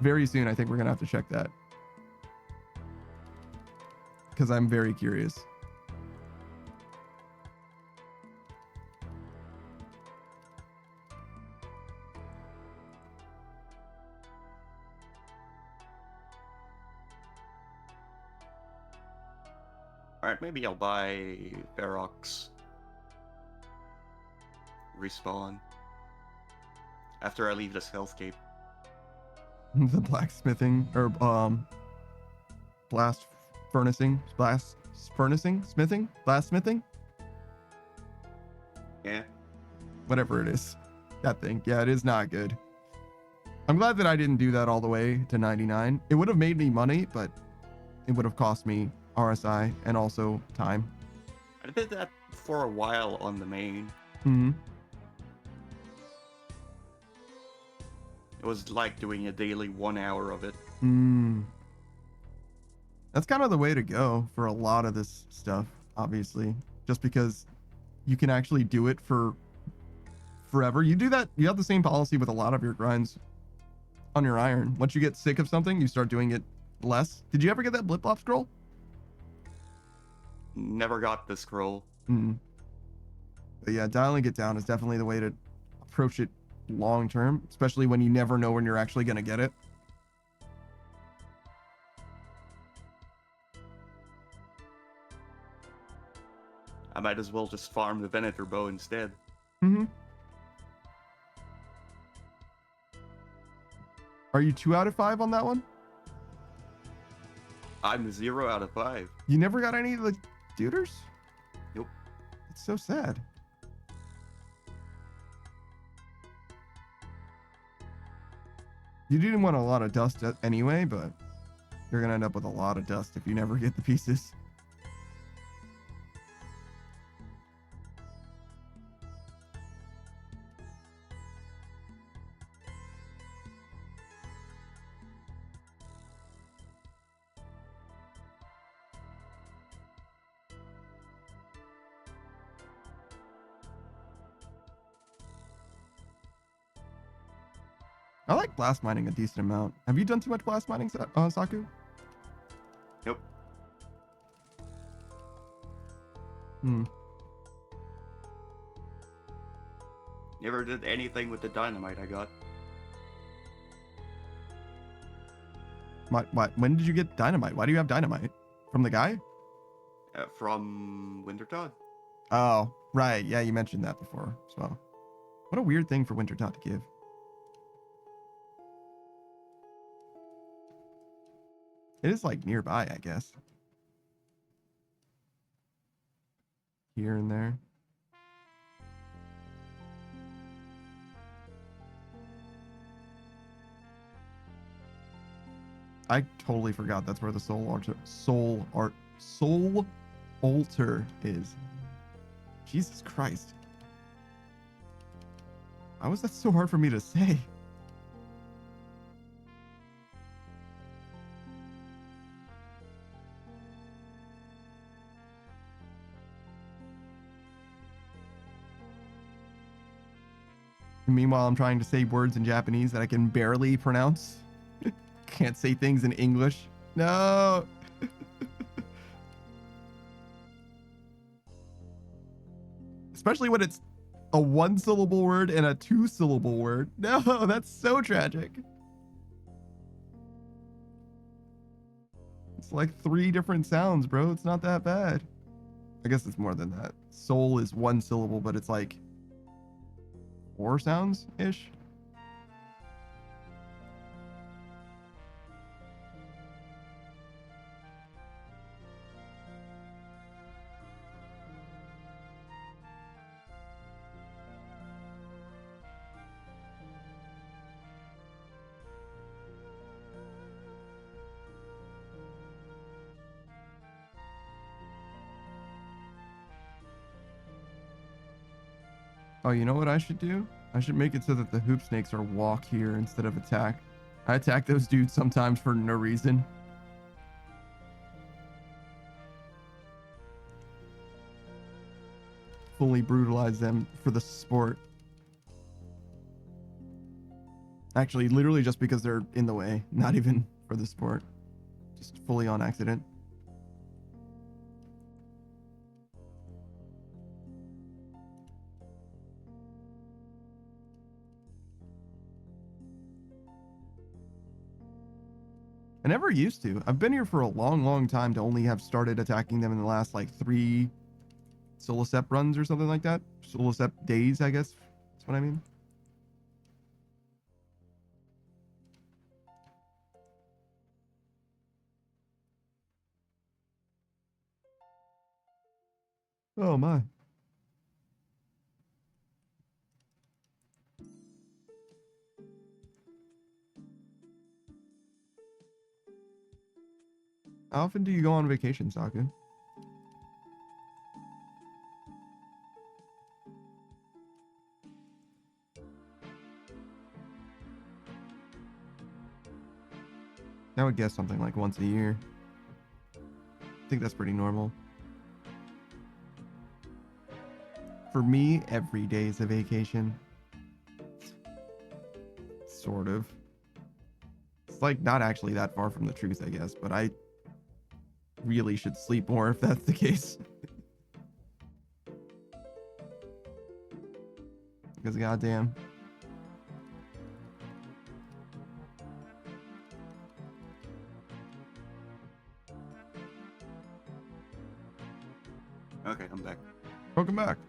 very soon, I think we're going to have to check that, because I'm very curious. Alright, maybe I'll buy Ferox. Respawn. After I leave this hellscape. The blacksmithing, or blast furnacing, blastsmithing? Yeah. Whatever it is. That thing. Yeah, it is not good. I'm glad that I didn't do that all the way to 99. It would have made me money, but it would have cost me RSI and also time. I did that for a while on the main. Mm-hmm. It was like doing a daily 1 hour of it. That's kind of the way to go for a lot of this stuff, obviously. Just because you can actually do it for forever. You do that, you have the same policy with a lot of your grinds on your iron. Once you get sick of something, you start doing it less. Did you ever get that blip flop scroll? Never got the scroll. But yeah, dialing it down is definitely the way to approach it long term, especially when you never know when you're actually going to get it. I might as well just farm the Venator bow instead. Are you 2 out of 5 on that one? I'm 0 out of 5. You never got any of the duders? Nope. It's so sad. You didn't want a lot of dust anyway, but you're gonna end up with a lot of dust if you never get the pieces. I like blast mining a decent amount. Have you done too much blast mining, Saku? Nope. Never did anything with the dynamite I got. What? When did you get dynamite? Why do you have dynamite? From the guy? From Wintertodd. Oh, right. Yeah, you mentioned that before as well. What a weird thing for Wintertodd to give. It is like nearby, I guess. Here and there. I totally forgot that's where the soul altar is. Jesus Christ. Why was that so hard for me to say? Meanwhile, I'm trying to say words in Japanese that I can barely pronounce. Can't say things in English. No. especially when it's a 1-syllable word and a 2-syllable word. No, that's so tragic. It's like 3 different sounds, bro. It's not that bad. I guess it's more than that. Soul is 1 syllable, but it's like 4 sounds ish. Oh, you know what I should do? I should make it so that the hoop snakes are walk here instead of attack. I attack those dudes sometimes for no reason. Fully brutalize them for the sport. Actually, literally just because they're in the way, not even for the sport. Just fully on accident. I never used to. I've been here for a long time to only have started attacking them in the last like 3 Solocep runs or something like that. Solocep days, I guess. That's what I mean. Oh my. How often do you go on vacation, Saku? I would guess something like once a year. I think that's pretty normal. For me, every day is a vacation. Sort of. It's like not actually that far from the truth, I guess, but I really should sleep more if that's the case. Because goddamn. Okay, I'm back. Welcome back.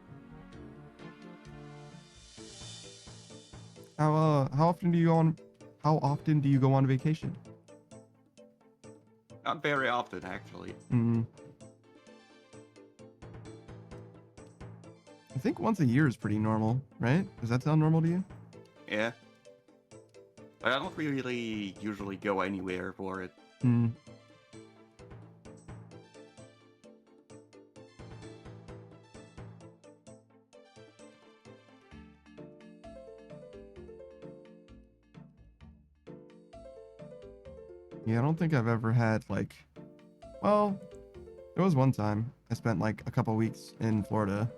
How often do you go on? How often do you go on vacation? Not very often, actually. I think once a year is pretty normal, right? Does that sound normal to you? Yeah. But I don't really usually go anywhere for it. Yeah, I don't think I've ever had like, well, there was one time I spent like a couple weeks in Florida,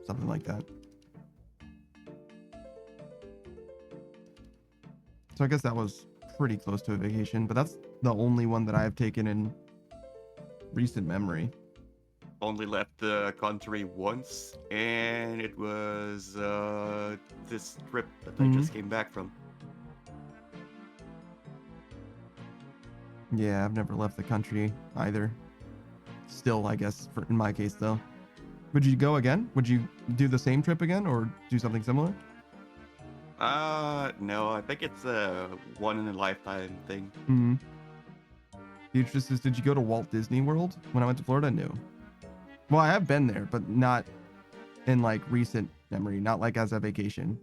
something like that. So I guess that was pretty close to a vacation, but that's the only one that I've taken in recent memory. Only left the country once, and it was this trip that I just came back from. Yeah, I've never left the country either. Still, I guess, in my case, though. Would you go again? Would you do the same trip again or do something similar? No, I think it's a one-in-a-lifetime thing. The interest is, did you go to Walt Disney World when I went to Florida? No. Well, I have been there, but not in like recent memory, not like as a vacation.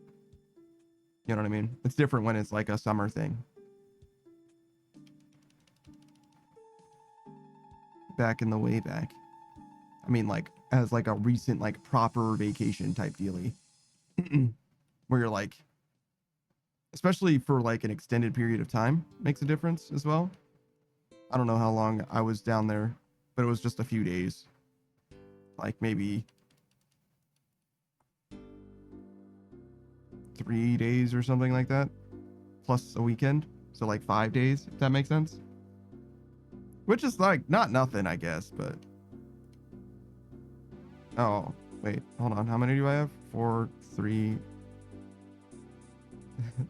You know what I mean? It's different when it's like a summer thing. Back in the way back. I mean, like as like a recent, like proper vacation type dealy. Where you're like, especially for like an extended period of time, makes a difference as well. I don't know how long I was down there, but it was just a few days. Like maybe 3 days or something like that, plus a weekend. So like 5 days, if that makes sense. Which is like not nothing, I guess, but oh, Wait, hold on. How many do I have? 4, 3.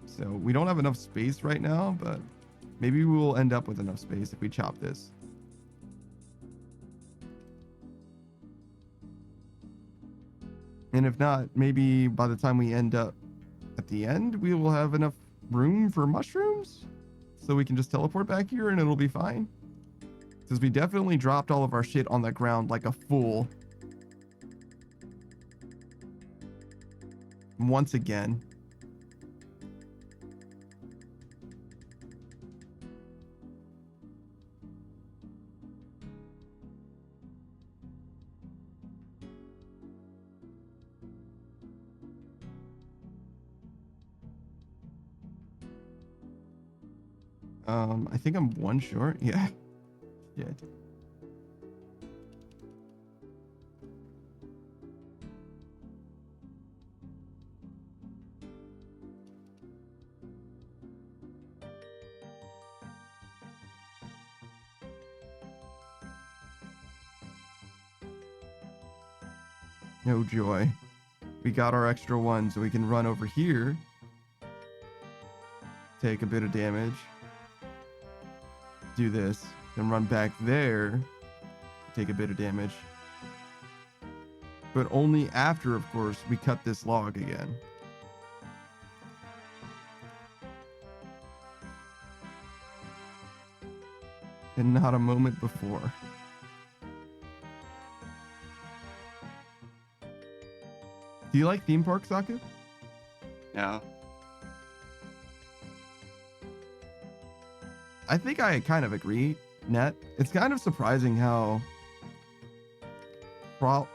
So we don't have enough space right now, but maybe we will end up with enough space if we chop this. And if not, maybe by the time we end up at the end, we will have enough room for mushrooms so we can just teleport back here and it'll be fine. Because we definitely dropped all of our shit on the ground like a fool. Once again. I think I'm 1 short. Yeah. Shit. No joy. We got our extra 1, so we can run over here. Take a bit of damage. Do this. Then run back there. Take a bit of damage. But only after, of course, we cut this log again. And not a moment before. Do you like theme parks, Saku? No. I think I kind of agree, Net. It's kind of surprising how,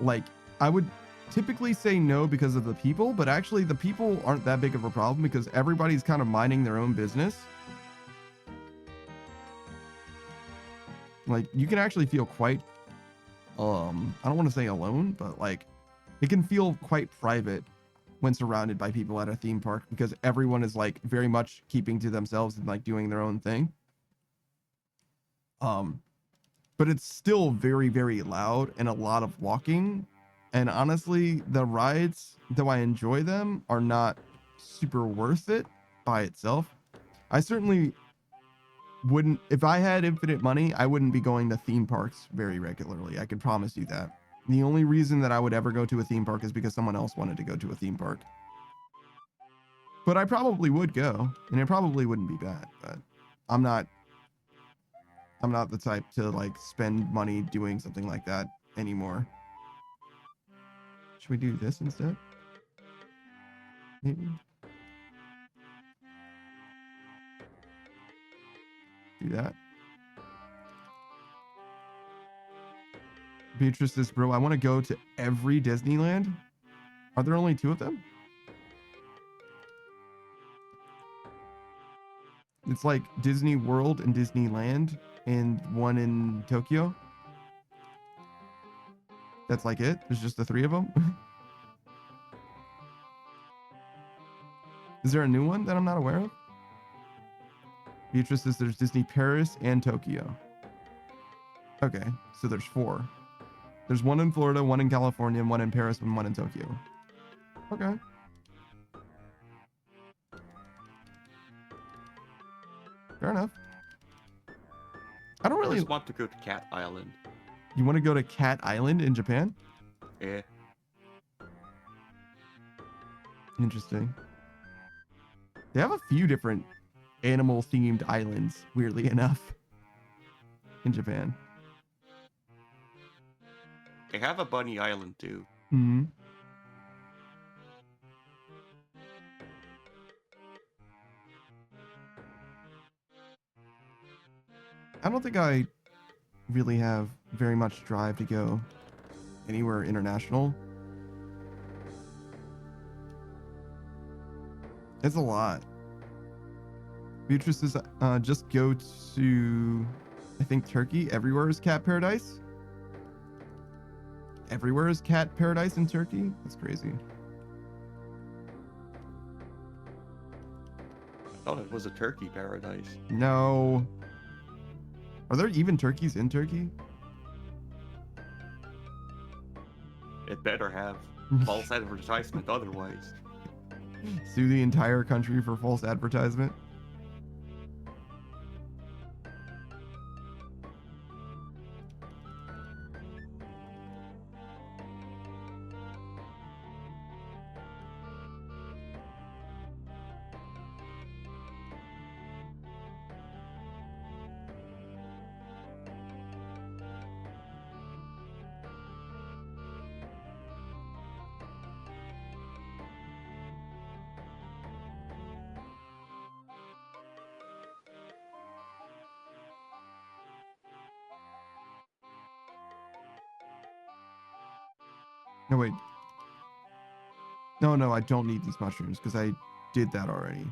like, I would typically say no because of the people, but actually the people aren't that big of a problem because everybody's kind of minding their own business. Like, you can actually feel quite, I don't want to say alone, but like, it can feel quite private when surrounded by people at a theme park because everyone is like very much keeping to themselves and like doing their own thing. But it's still very, very loud and a lot of walking. And honestly, the rides, though I enjoy them, are not super worth it by itself. I certainly wouldn't, if I had infinite money, I wouldn't be going to theme parks very regularly. I can promise you that. The only reason that I would ever go to a theme park is because someone else wanted to go to a theme park. But I probably would go, and it probably wouldn't be bad, but I'm not the type to like spend money doing something like that anymore. Should we do this instead? Maybe. Do that. Beatrice says, bro, I want to go to every Disneyland. Are there only 2 of them? It's like Disney World and Disneyland and one in Tokyo. That's like it? There's just the 3 of them? Is there a new one that I'm not aware of? Beatrice says there's Disney Paris and Tokyo. Okay, so there's 4. There's 1 in Florida, 1 in California, 1 in Paris, and 1 in Tokyo. Okay. Fair enough. I don't really want to go to Cat Island. You want to go to Cat Island in Japan? Yeah. Interesting. They have a few different animal-themed islands, weirdly enough, in Japan. They have a bunny island too. Hmm. I don't think I really have very much drive to go anywhere international. It's a lot. Beatrice says, just go to, I think, Turkey. Everywhere is cat paradise. Everywhere is cat paradise in Turkey? That's crazy. I thought it was a turkey paradise. No. Are there even turkeys in Turkey? It better have false advertisement otherwise. Sue the entire country for false advertisement. No, wait. No, I don't need these mushrooms because I did that already.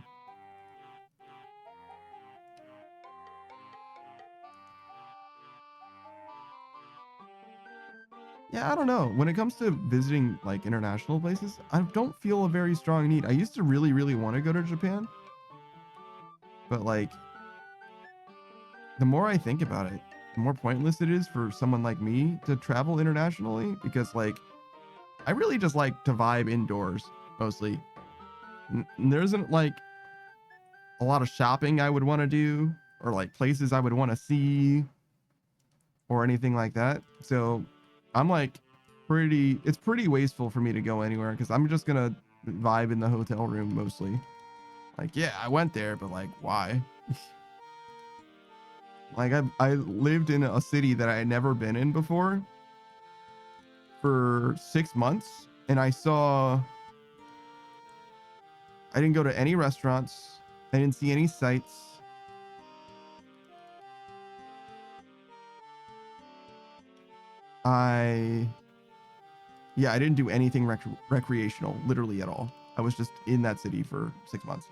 Yeah, I don't know. When it comes to visiting like international places, I don't feel a very strong need. I used to really, really want to go to Japan, but like the more I think about it, the more pointless it is for someone like me to travel internationally because like I really just like to vibe indoors mostly. There isn't like a lot of shopping I would want to do or like places I would want to see or anything like that. So I'm like it's pretty wasteful for me to go anywhere because I'm just gonna vibe in the hotel room mostly. Like, yeah, I went there, but like, why? Like I lived in a city that I had never been in before for 6 months, and I didn't go to any restaurants. I didn't see any sights. I didn't do anything recreational, literally at all. I was just in that city for 6 months.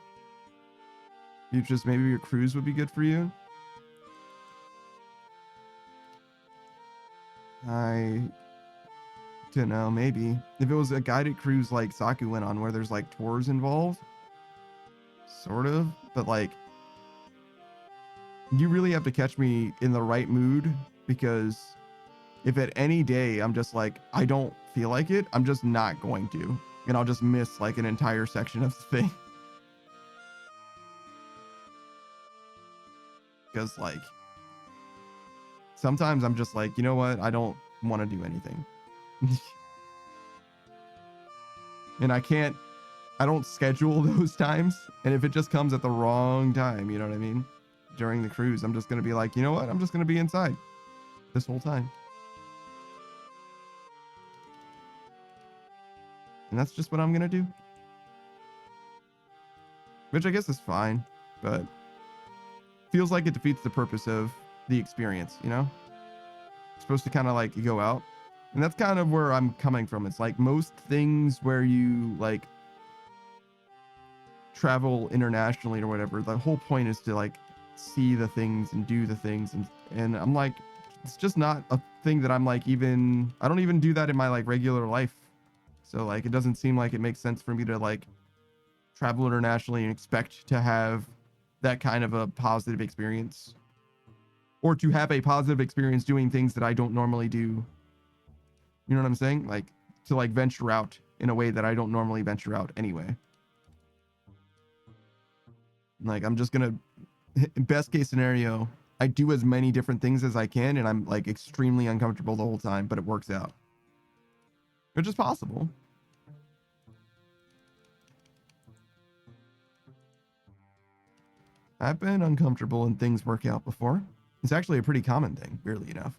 Maybe your cruise would be good for you. I don't know, maybe. If it was a guided cruise like Saku went on where there's like tours involved, sort of, but like you really have to catch me in the right mood because if at any day I'm just like, I don't feel like it, I'm just not going to. And I'll just miss like an entire section of the thing. Because like, sometimes I'm just like, you know what? I don't want to do anything. And I don't schedule those times. And if it just comes at the wrong time, you know what I mean? During the cruise, I'm just going to be like, you know what? I'm just going to be inside this whole time. And that's just what I'm going to do. Which I guess is fine, but feels like it defeats the purpose of the experience, you know? It's supposed to kind of like go out. And that's kind of where I'm coming from. It's like most things where you like travel internationally or whatever, the whole point is to like see the things and do the things. And I'm like, it's just not a thing that I'm like I don't even do that in my like regular life. So like, it doesn't seem like it makes sense for me to like travel internationally and expect to have that kind of a positive experience or to have a positive experience doing things that I don't normally do. You know what I'm saying? Like to like venture out in a way that I don't normally venture out anyway. Like I'm just gonna, best case scenario, I do as many different things as I can and I'm like extremely uncomfortable the whole time, but it works out. Which is possible. I've been uncomfortable and things work out before. It's actually a pretty common thing, weirdly enough.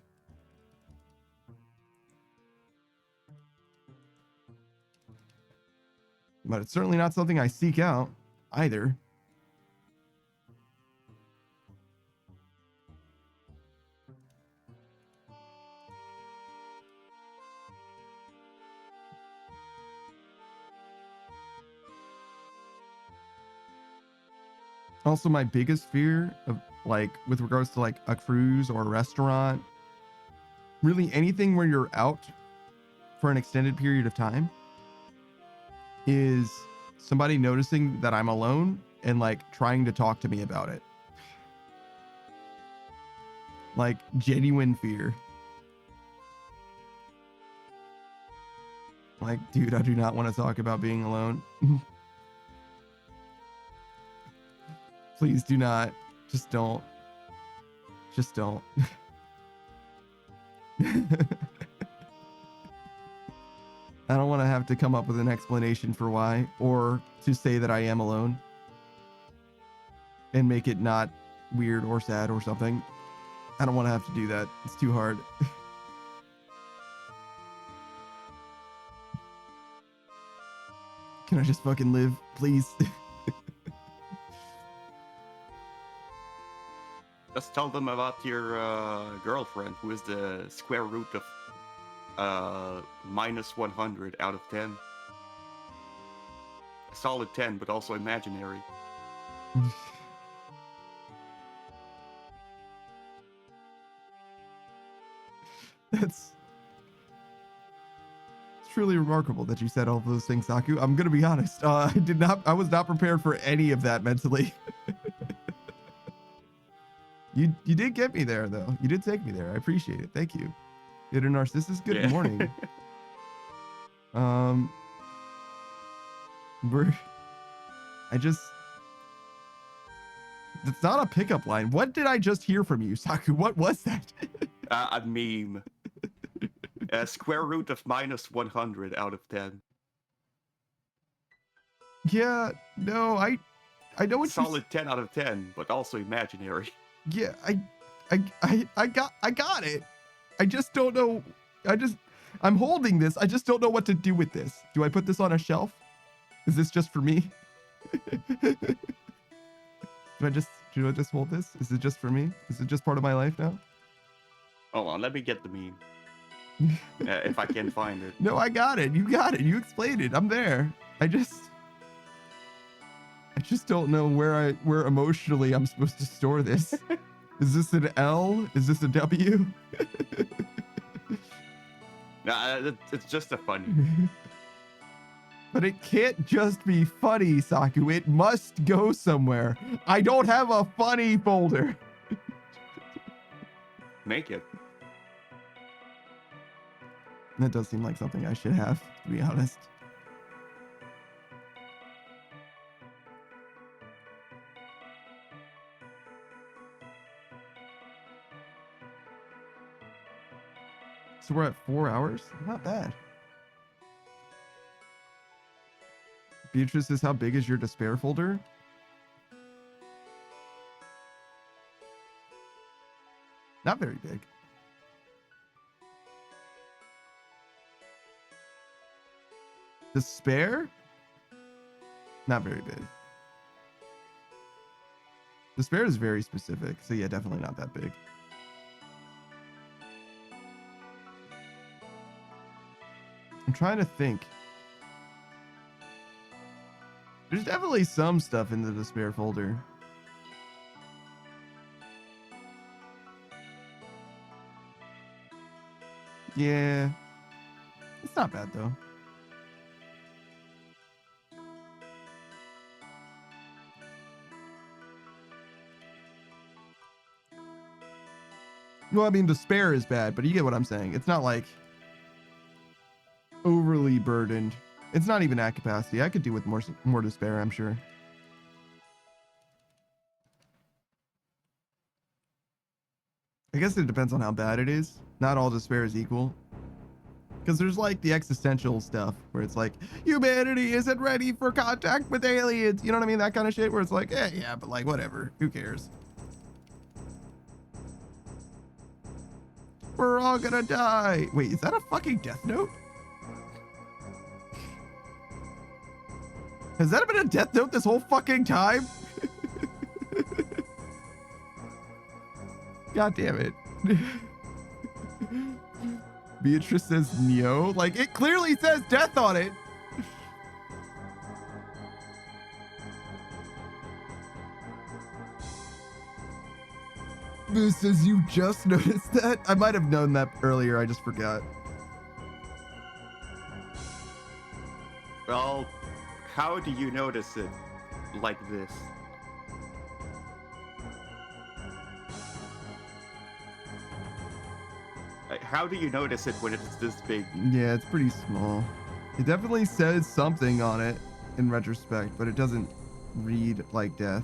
But it's certainly not something I seek out either. Also, my biggest fear of like with regards to like a cruise or a restaurant, really anything where you're out for an extended period of time, is somebody noticing that I'm alone and like trying to talk to me about it. Like genuine fear. Like, dude, I do not want to talk about being alone. Please do not. Just don't. Just don't. I don't want to have to come up with an explanation for why, or to say that I am alone and make it not weird or sad or something. I don't want to have to do that. It's too hard. Can I just fucking live, please? Just tell them about your girlfriend, who is the square root of minus 100 out of 10. A solid 10, but also imaginary. It's truly remarkable that you said all of those things, Saku. I'm gonna be honest. I was not prepared for any of that mentally. You did get me there though. You did take me there. I appreciate it. Thank you. Bitter Narcissus, good morning. That's not a pickup line. What did I just hear from you, Saku? What was that? A meme. A square root of minus 100 out of 10. Yeah, no, I know what solid 10 out of 10, but also imaginary. Yeah, I got it. I just don't know. I'm holding this. I just don't know what to do with this. Do I put this on a shelf? Is this just for me? Do I just hold this? Is it just for me? Is it just part of my life now? Hold on, let me get the meme. If I can find it. No, I got it. You got it. You explained it. I'm there. I just don't know where emotionally I'm supposed to store this. Is this an L? Is this a W? Nah, it's just a funny. But it can't just be funny, Saku. It must go somewhere. I don't have a funny folder. Make it. That does seem like something I should have, to be honest. So we're at 4 hours? Not bad. Beatrice says, how big is your despair folder? Not very big. Despair? Not very big. Despair is very specific, so yeah, definitely not that big. I'm trying to think. There's definitely some stuff in the despair folder. Yeah. It's not bad though. Well, I mean, despair is bad, but you get what I'm saying. It's not like overly burdened. It's not even at capacity. I could do with more despair, I'm sure. I guess it depends on how bad it is. Not all despair is equal. Because there's like the existential stuff where it's like, humanity isn't ready for contact with aliens. You know what I mean? That kind of shit where it's like, yeah, but like, whatever. Who cares? We're all gonna die. Wait, is that a fucking death note? Has that been a death note this whole fucking time? God damn it. Beatrice says Neo. Like, it clearly says death on it. This says you just noticed that? I might have known that earlier. I just forgot. Well, how do you notice it like this? How do you notice it when it's this big? Yeah, it's pretty small. It definitely says something on it in retrospect, but it doesn't read like death.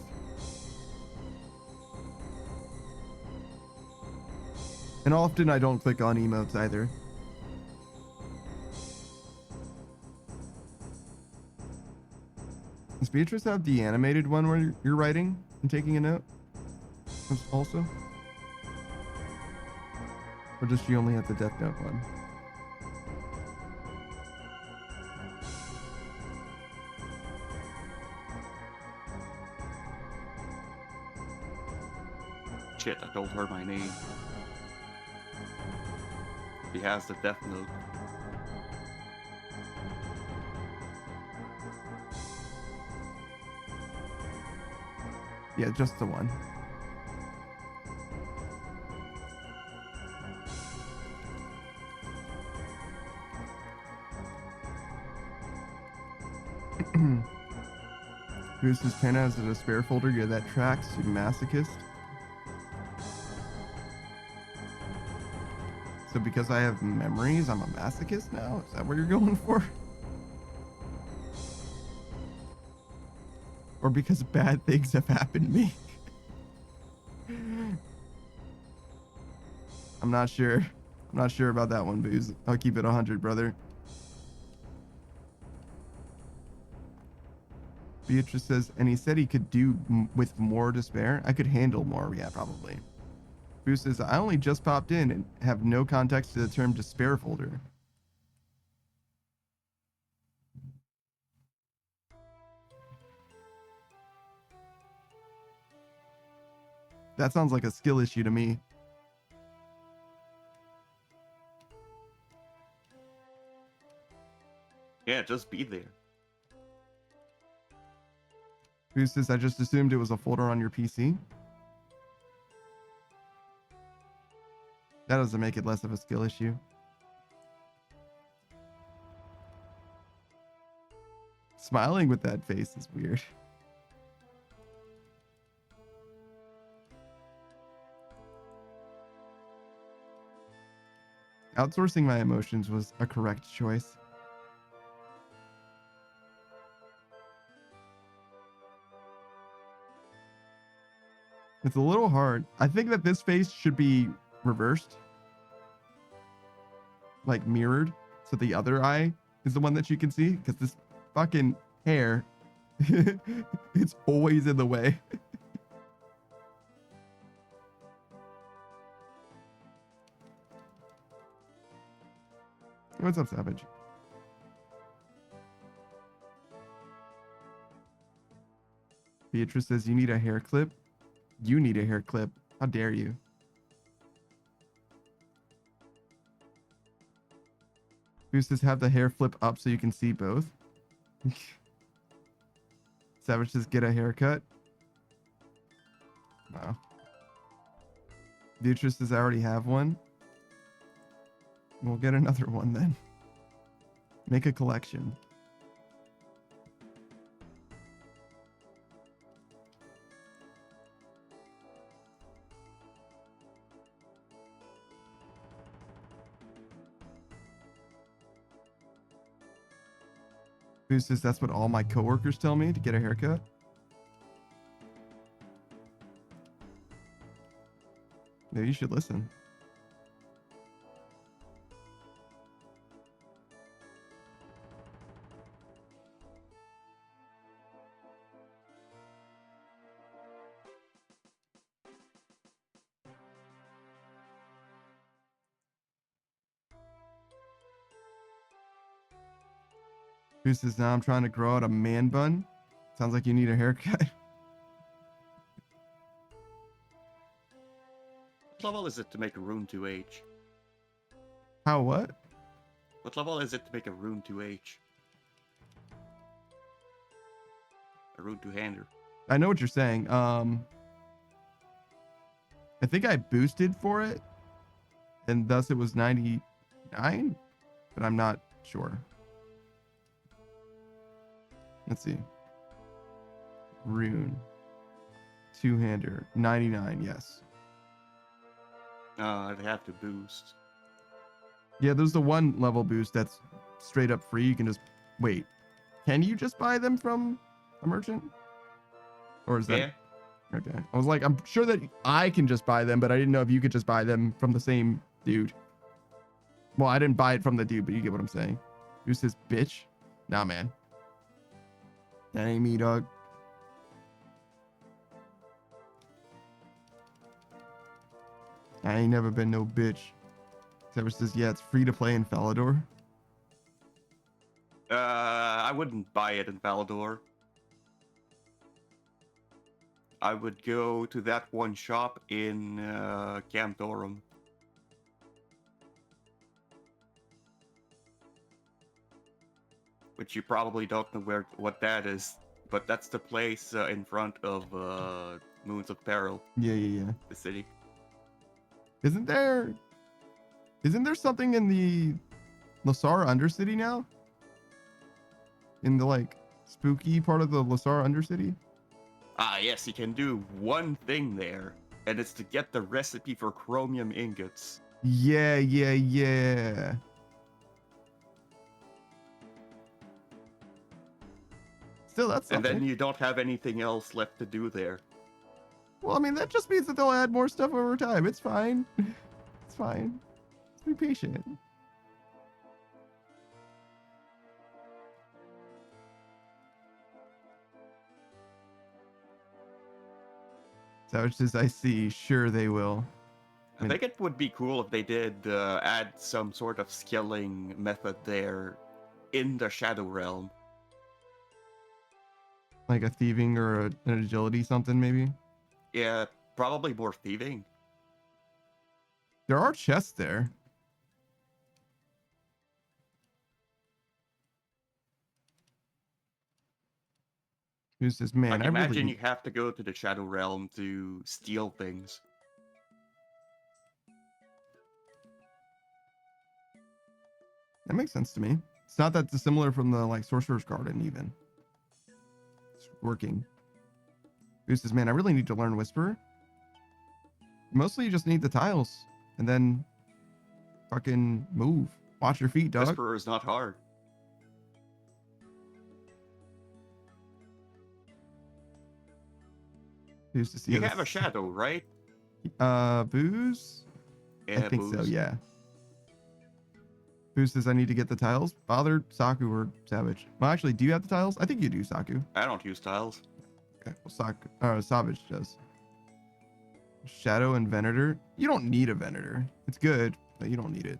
And often I don't click on emotes either. Does Beatrice have the animated one where you're writing and taking a note also? Or does she only have the Death Note one? Shit, I told her my name. He has the Death Note. Yeah, just the one. Goose's pen has in a spare folder. Yeah, that tracks, you masochist. So because I have memories, I'm a masochist now? Is that what you're going for? Or because bad things have happened to me? I'm not sure. I'm not sure about that one, Booze. I'll keep it 100, brother. Beatrice says, and he said he could do with more to spare. I could handle more. Yeah, probably. Booze says, I only just popped in and have no context to the term despair folder. That sounds like a skill issue to me. Yeah, just be there. Who says I just assumed it was a folder on your PC? That doesn't make it less of a skill issue. Smiling with that face is weird. Outsourcing my emotions was a correct choice. It's a little hard. I think that this face should be reversed. Like mirrored. So the other eye is the one that you can see. Because this fucking hair, it's always in the way. What's up, Savage? Beatrice says you need a hair clip. You need a hair clip. How dare you? Who says have the hair flip up so you can see both? Savage says get a haircut. Wow. Beatrice says I already have one. We'll get another one then. Make a collection. Who says that's what all my coworkers tell me to get a haircut? Maybe you should listen. Who says now I'm trying to grow out a man bun? Sounds like you need a haircut. What level is it to make a rune 2H? How what? What level is it to make a rune 2H? A rune 2-hander. I know what you're saying. I think I boosted for it, and thus it was 99, but I'm not sure. Let's see. Rune. 2-hander. 99, yes. I'd have to boost. Yeah, there's the one level boost that's straight up free. You can just wait. Can you just buy them from a merchant? Or is that okay? I was like, I'm sure that I can just buy them, but I didn't know if you could just buy them from the same dude. Well, I didn't buy it from the dude, but you get what I'm saying. Who's this bitch? Nah, man. That ain't me, dog. I ain't never been no bitch. Xavier says, yeah, it's free to play in Falador. I wouldn't buy it in Falador. I would go to that one shop in Camtorum. Which you probably don't know what that is, but that's the place in front of Moons of Peril. Yeah. The city. Isn't there something in the Lasara Undercity now? In the like spooky part of the Lasara Undercity? Ah, yes, you can do one thing there, and it's to get the recipe for chromium ingots. Yeah. Still, that's something. And then you don't have anything else left to do there. Well, I mean, that just means that they'll add more stuff over time. It's fine. It's fine. Just be patient. Savage says, I see. Sure they will. I think it would be cool if they did add some sort of skilling method there in the Shadow Realm. Like a thieving or an agility something, maybe? Yeah, probably more thieving. There are chests there. Who's this man? I imagine you have to go to the Shadow Realm to steal things. That makes sense to me. It's not that dissimilar from the like Sorcerer's Garden even. It's working. Who's this man? I really need to learn Whisper. Mostly you just need the tiles and then fucking move. Watch your feet, dog. Whisperer is not hard. Who's to see You have a shadow, right? Booze? Yeah, I think Booze. so, yeah. Booze says I need to get the tiles. Bother Saku or Savage. Well, actually, do you have the tiles? I think you do, Saku. I don't use tiles. Okay, well, Savage does. Shadow and Venator. You don't need a Venator. It's good, but you don't need it.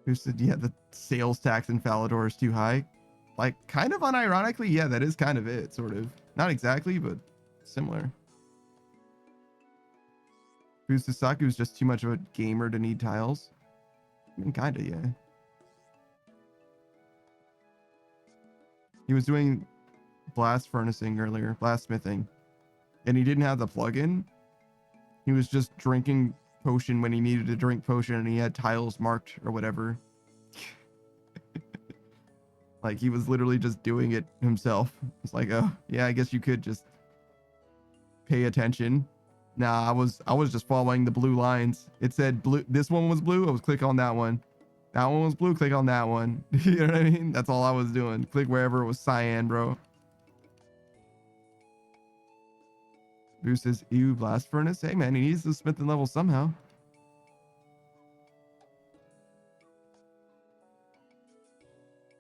Who said, yeah, the sales tax in Falador is too high? Like, kind of unironically, yeah, that is kind of it, sort of. Not exactly, but similar. Who's Saku is just too much of a gamer to need tiles? I mean, kind of, yeah. He was doing blast furnacing earlier, blastsmithing, and he didn't have the plugin. He was just drinking potion when he needed to drink potion, and he had tiles marked or whatever. Like, he was literally just doing it himself. It's like, oh yeah, I guess you could just pay attention. Nah, I was just following the blue lines. It said blue, this one was blue, I was click on that one. That one was blue, click on that one. You know what I mean? That's all I was doing. Click wherever it was cyan, bro. Bruce says, ew, blast furnace. Hey man, he needs the smithing level somehow.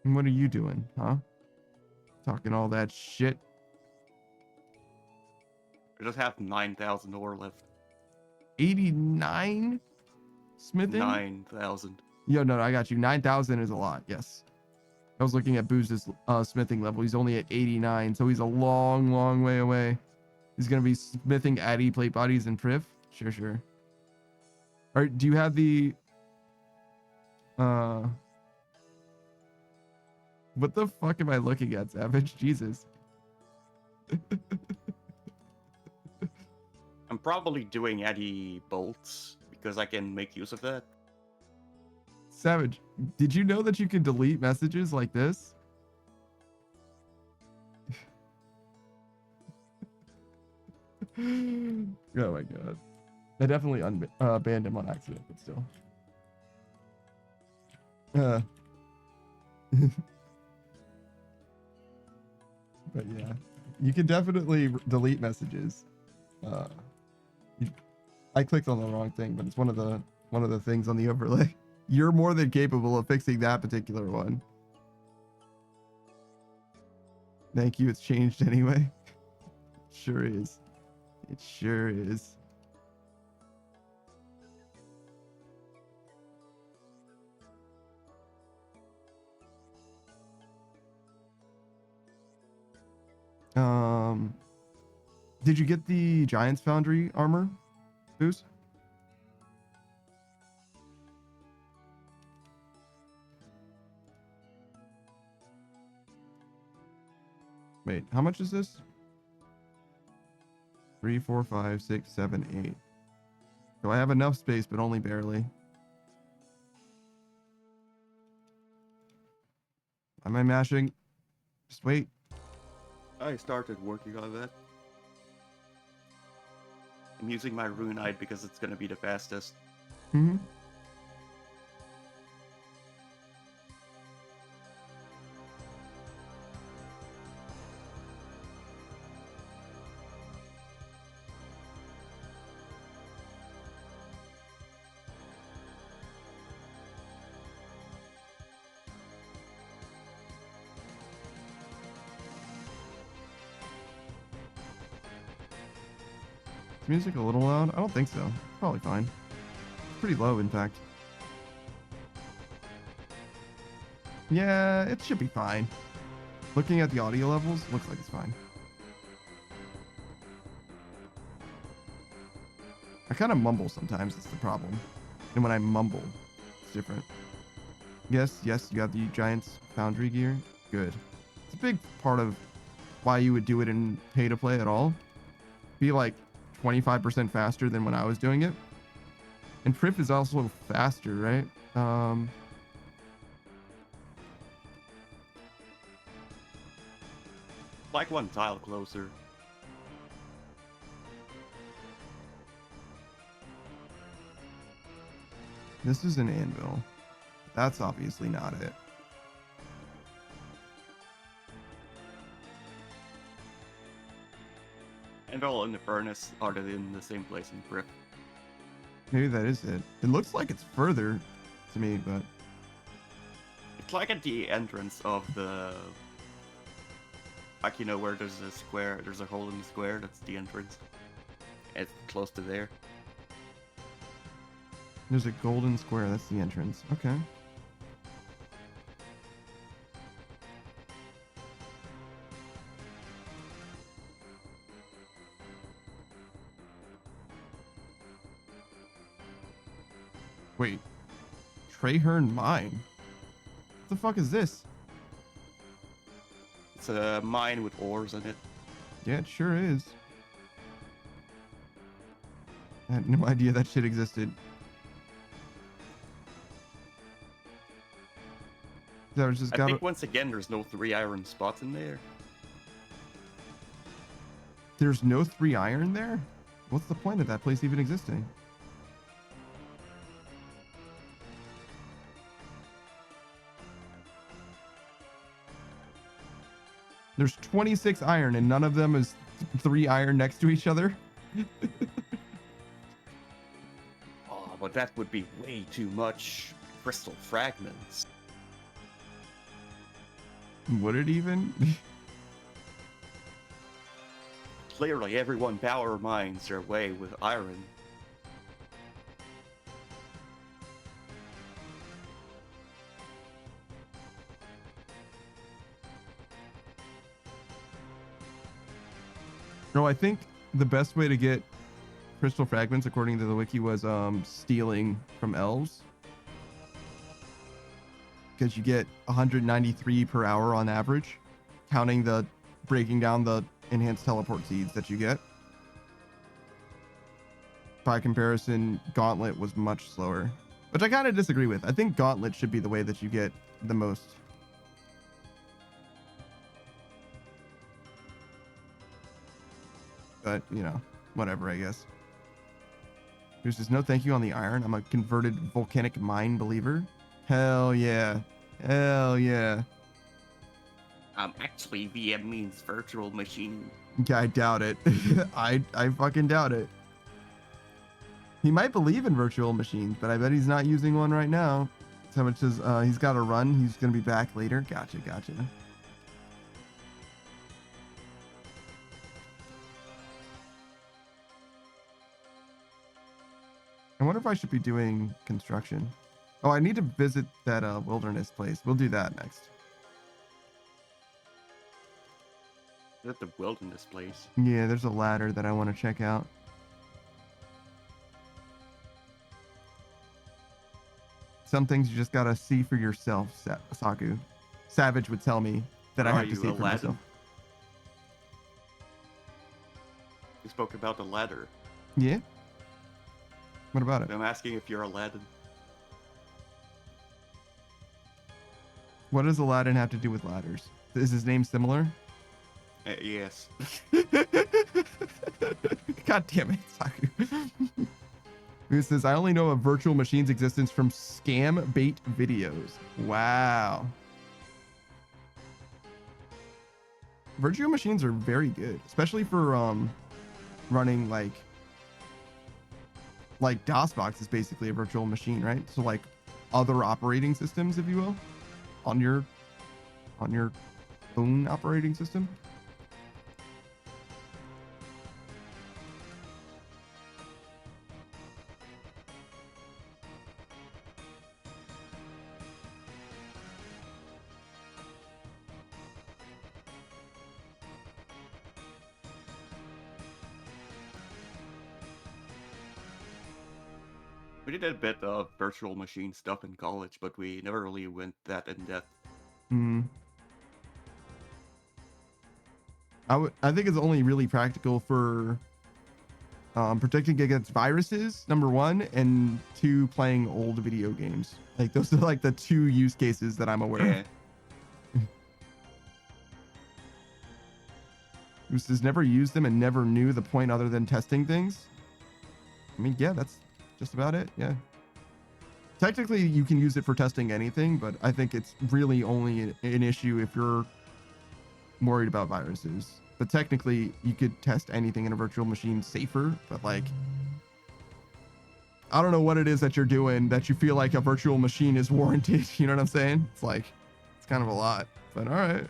And what are you doing, huh? Talking all that shit. I just have 9,000 ore left. 89 smithing? 9,000. Yo, no, I got you. 9,000 is a lot. Yes. I was looking at Booze's smithing level. He's only at 89, so he's a long, long way away. He's gonna be smithing Addy plate bodies and Priv. Sure. All right, do you have the what the fuck am I looking at, Savage? Jesus. I'm probably doing Addy bolts because I can make use of that. Savage, did you know that you can delete messages like this? Oh my god. I definitely banned him on accident, but still. But yeah, you can definitely delete messages. Uh, I clicked on the wrong thing, but it's one of the things on the overlay. You're more than capable of fixing that particular one. Thank you. It's changed anyway. Sure is. It sure is. Did you get the Giants Foundry armor, Booze? Wait, how much is this? 3, 4, 5, 6, 7, 8. So I have enough space, but only barely. Am I mashing? Just wait. I started working on that. I'm using my Runeite because it's going to be the fastest. Mm-hmm. Is music a little loud? I don't think so. Probably fine. It's pretty low, in fact. Yeah, it should be fine. Looking at the audio levels, looks like it's fine. I kind of mumble sometimes, that's the problem. And when I mumble, it's different. Yes, you have the Giants Foundry gear. Good. It's a big part of why you would do it in pay to play at all. Be like 25% faster than when I was doing it. And Prif is also faster, right? Like one tile closer. This is an anvil. That's obviously not it. Anvil and the furnace are in the same place in Prif. Maybe that is it. It looks like it's further to me, but... It's like at the entrance of the... Like, you know, where there's a square, there's a hole in the square, that's the entrance. It's close to there. There's a golden square, that's the entrance. Okay. Wait. Traherne Mine? What the fuck is this? It's a mine with ores in it. Yeah, it sure is. I had no idea that shit existed. That was just I think once again there's no 3 iron spots in there. There's no 3 iron there? What's the point of that place even existing? There's 26 iron and none of them is 3 iron next to each other? Oh, but that would be way too much crystal fragments. Would it even? Clearly everyone power mines their way with iron. No, I think the best way to get crystal fragments, according to the wiki, was stealing from elves. Because you get 193 per hour on average, counting the breaking down the enhanced teleport seeds that you get. By comparison, Gauntlet was much slower, which I kind of disagree with. I think Gauntlet should be the way that you get the most. But, you know, whatever, I guess. There's just no thank you on the iron. I'm a converted volcanic mine believer. Hell yeah. Hell yeah. Actually, VM means virtual machine. Yeah, I doubt it. I fucking doubt it. He might believe in virtual machines, but I bet he's not using one right now. So much as he's got to run. He's going to be back later. Gotcha, gotcha. I wonder if I should be doing construction. Oh, I need to visit that wilderness place. We'll do that next. Is that the wilderness place? Yeah, there's a ladder that I want to check out. Some things you just gotta see for yourself, Saku. Savage would tell me that I have to see for myself. You spoke about the ladder. Yeah? What about it? I'm asking if you're Aladdin. What does Aladdin have to do with ladders? Is his name similar? Yes. God damn it, Saku. Who says, I only know of virtual machines' existence from scam bait videos. Wow. Virtual machines are very good, especially for running like DOSBox is basically a virtual machine, right? So like other operating systems, if you will, on your own operating system. We did a bit of virtual machine stuff in college, but we never really went that in depth. I think it's only really practical for protecting against viruses, number one, and two, playing old video games. Like those are like the two use cases that I'm aware of. Who says never used them and never knew the point other than testing things? I mean, yeah, that's just about it. Yeah. Technically, you can use it for testing anything, but I think it's really only an issue if you're worried about viruses. But technically, you could test anything in a virtual machine safer, but like, I don't know what it is that you're doing that you feel like a virtual machine is warranted. You know what I'm saying? It's like, it's kind of a lot, but all right.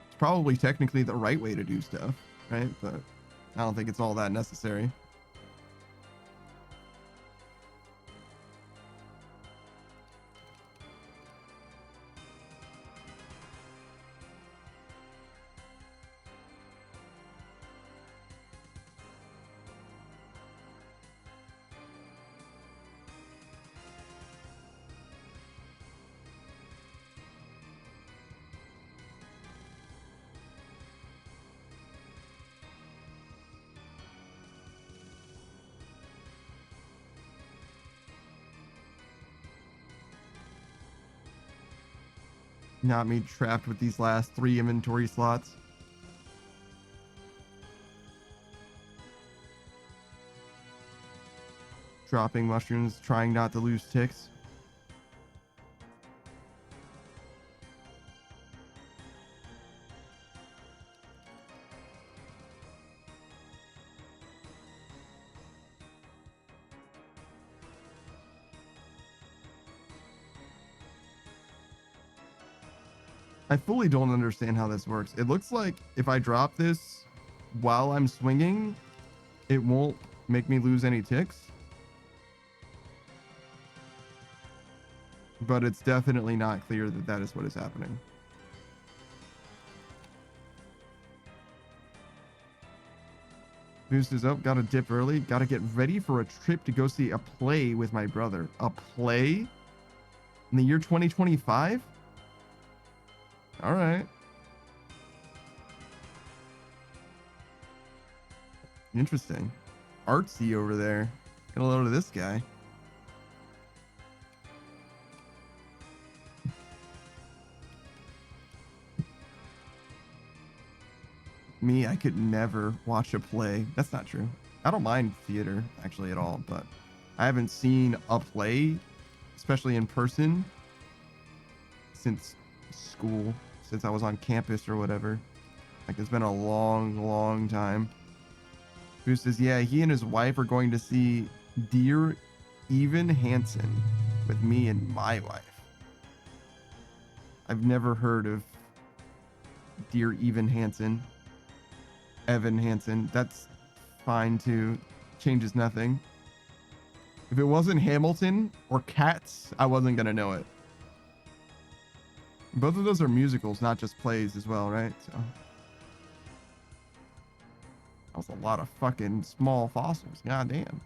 It's probably technically the right way to do stuff, right? But I don't think it's all that necessary. Not me trapped with these last 3 inventory slots. Dropping mushrooms, trying not to lose ticks. I fully don't understand how this works. It looks like if I drop this while I'm swinging, it won't make me lose any ticks. But it's definitely not clear that that is what is happening. Boost is up. Gotta dip early. Gotta get ready for a trip to go see a play with my brother. A play? In the year 2025? All right. Interesting. Artsy over there. Get a load of this guy. Me, I could never watch a play. That's not true. I don't mind theater actually at all, but I haven't seen a play, especially in person, since school, since I was on campus or whatever. Like, it's been a long time. Who says, yeah, he and his wife are going to see Dear Evan Hansen with me and my wife. I've never heard of Dear Evan Hansen. Evan Hansen. That's fine too. Changes nothing. If it wasn't Hamilton or Cats, I wasn't going to know it. Both of those are musicals, not just plays as well, right? So that was a lot of fucking small fossils. God damn.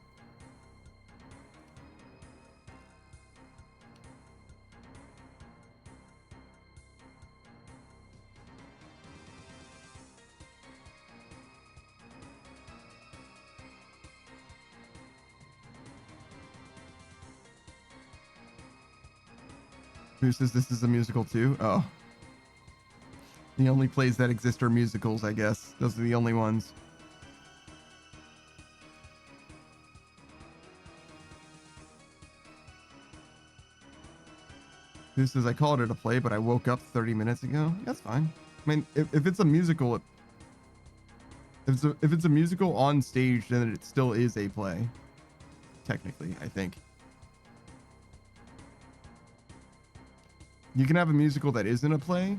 Who says this is a musical too? Oh. The only plays that exist are musicals, I guess. Those are the only ones. Who says I called it a play, but I woke up 30 minutes ago? That's fine. I mean, if it's a musical, if it's a musical on stage, then it still is a play. Technically, I think. You can have a musical that isn't a play.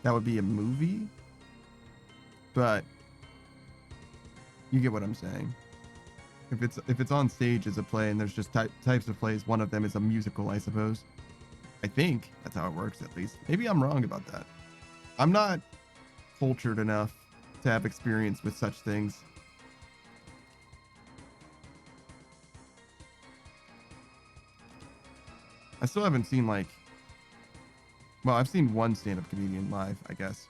That would be a movie. But you get what I'm saying. If it's on stage as a play, and there's just types of plays, one of them is a musical, I suppose. I think that's how it works, at least. Maybe I'm wrong about that. I'm not cultured enough to have experience with such things. I still haven't seen, like, well, I've seen one stand-up comedian live, I guess.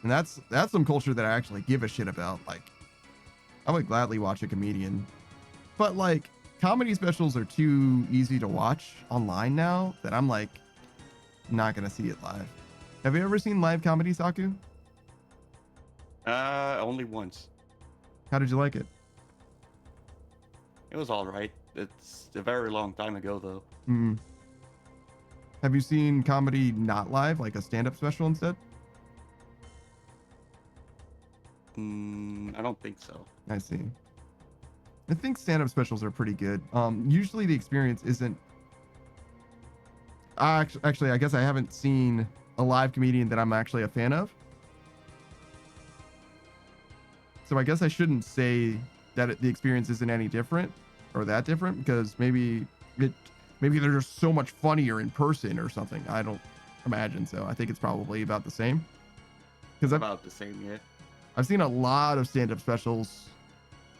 And that's some culture that I actually give a shit about. Like, I would gladly watch a comedian. But, like, comedy specials are too easy to watch online now that I'm, like, not going to see it live. Have you ever seen live comedy, Saku? Only once. How did you like it? It was all right. It's a very long time ago, though. Hmm. Have you seen comedy not live, like a stand-up special instead? I don't think so. I see. I think stand-up specials are pretty good. Usually the experience isn't... Actually, I guess I haven't seen a live comedian that I'm actually a fan of. So I guess I shouldn't say that the experience isn't any different or that different, because maybe they're just so much funnier in person or something. I don't imagine so. I think it's probably about the same. Because about the same, yeah. I've seen a lot of stand-up specials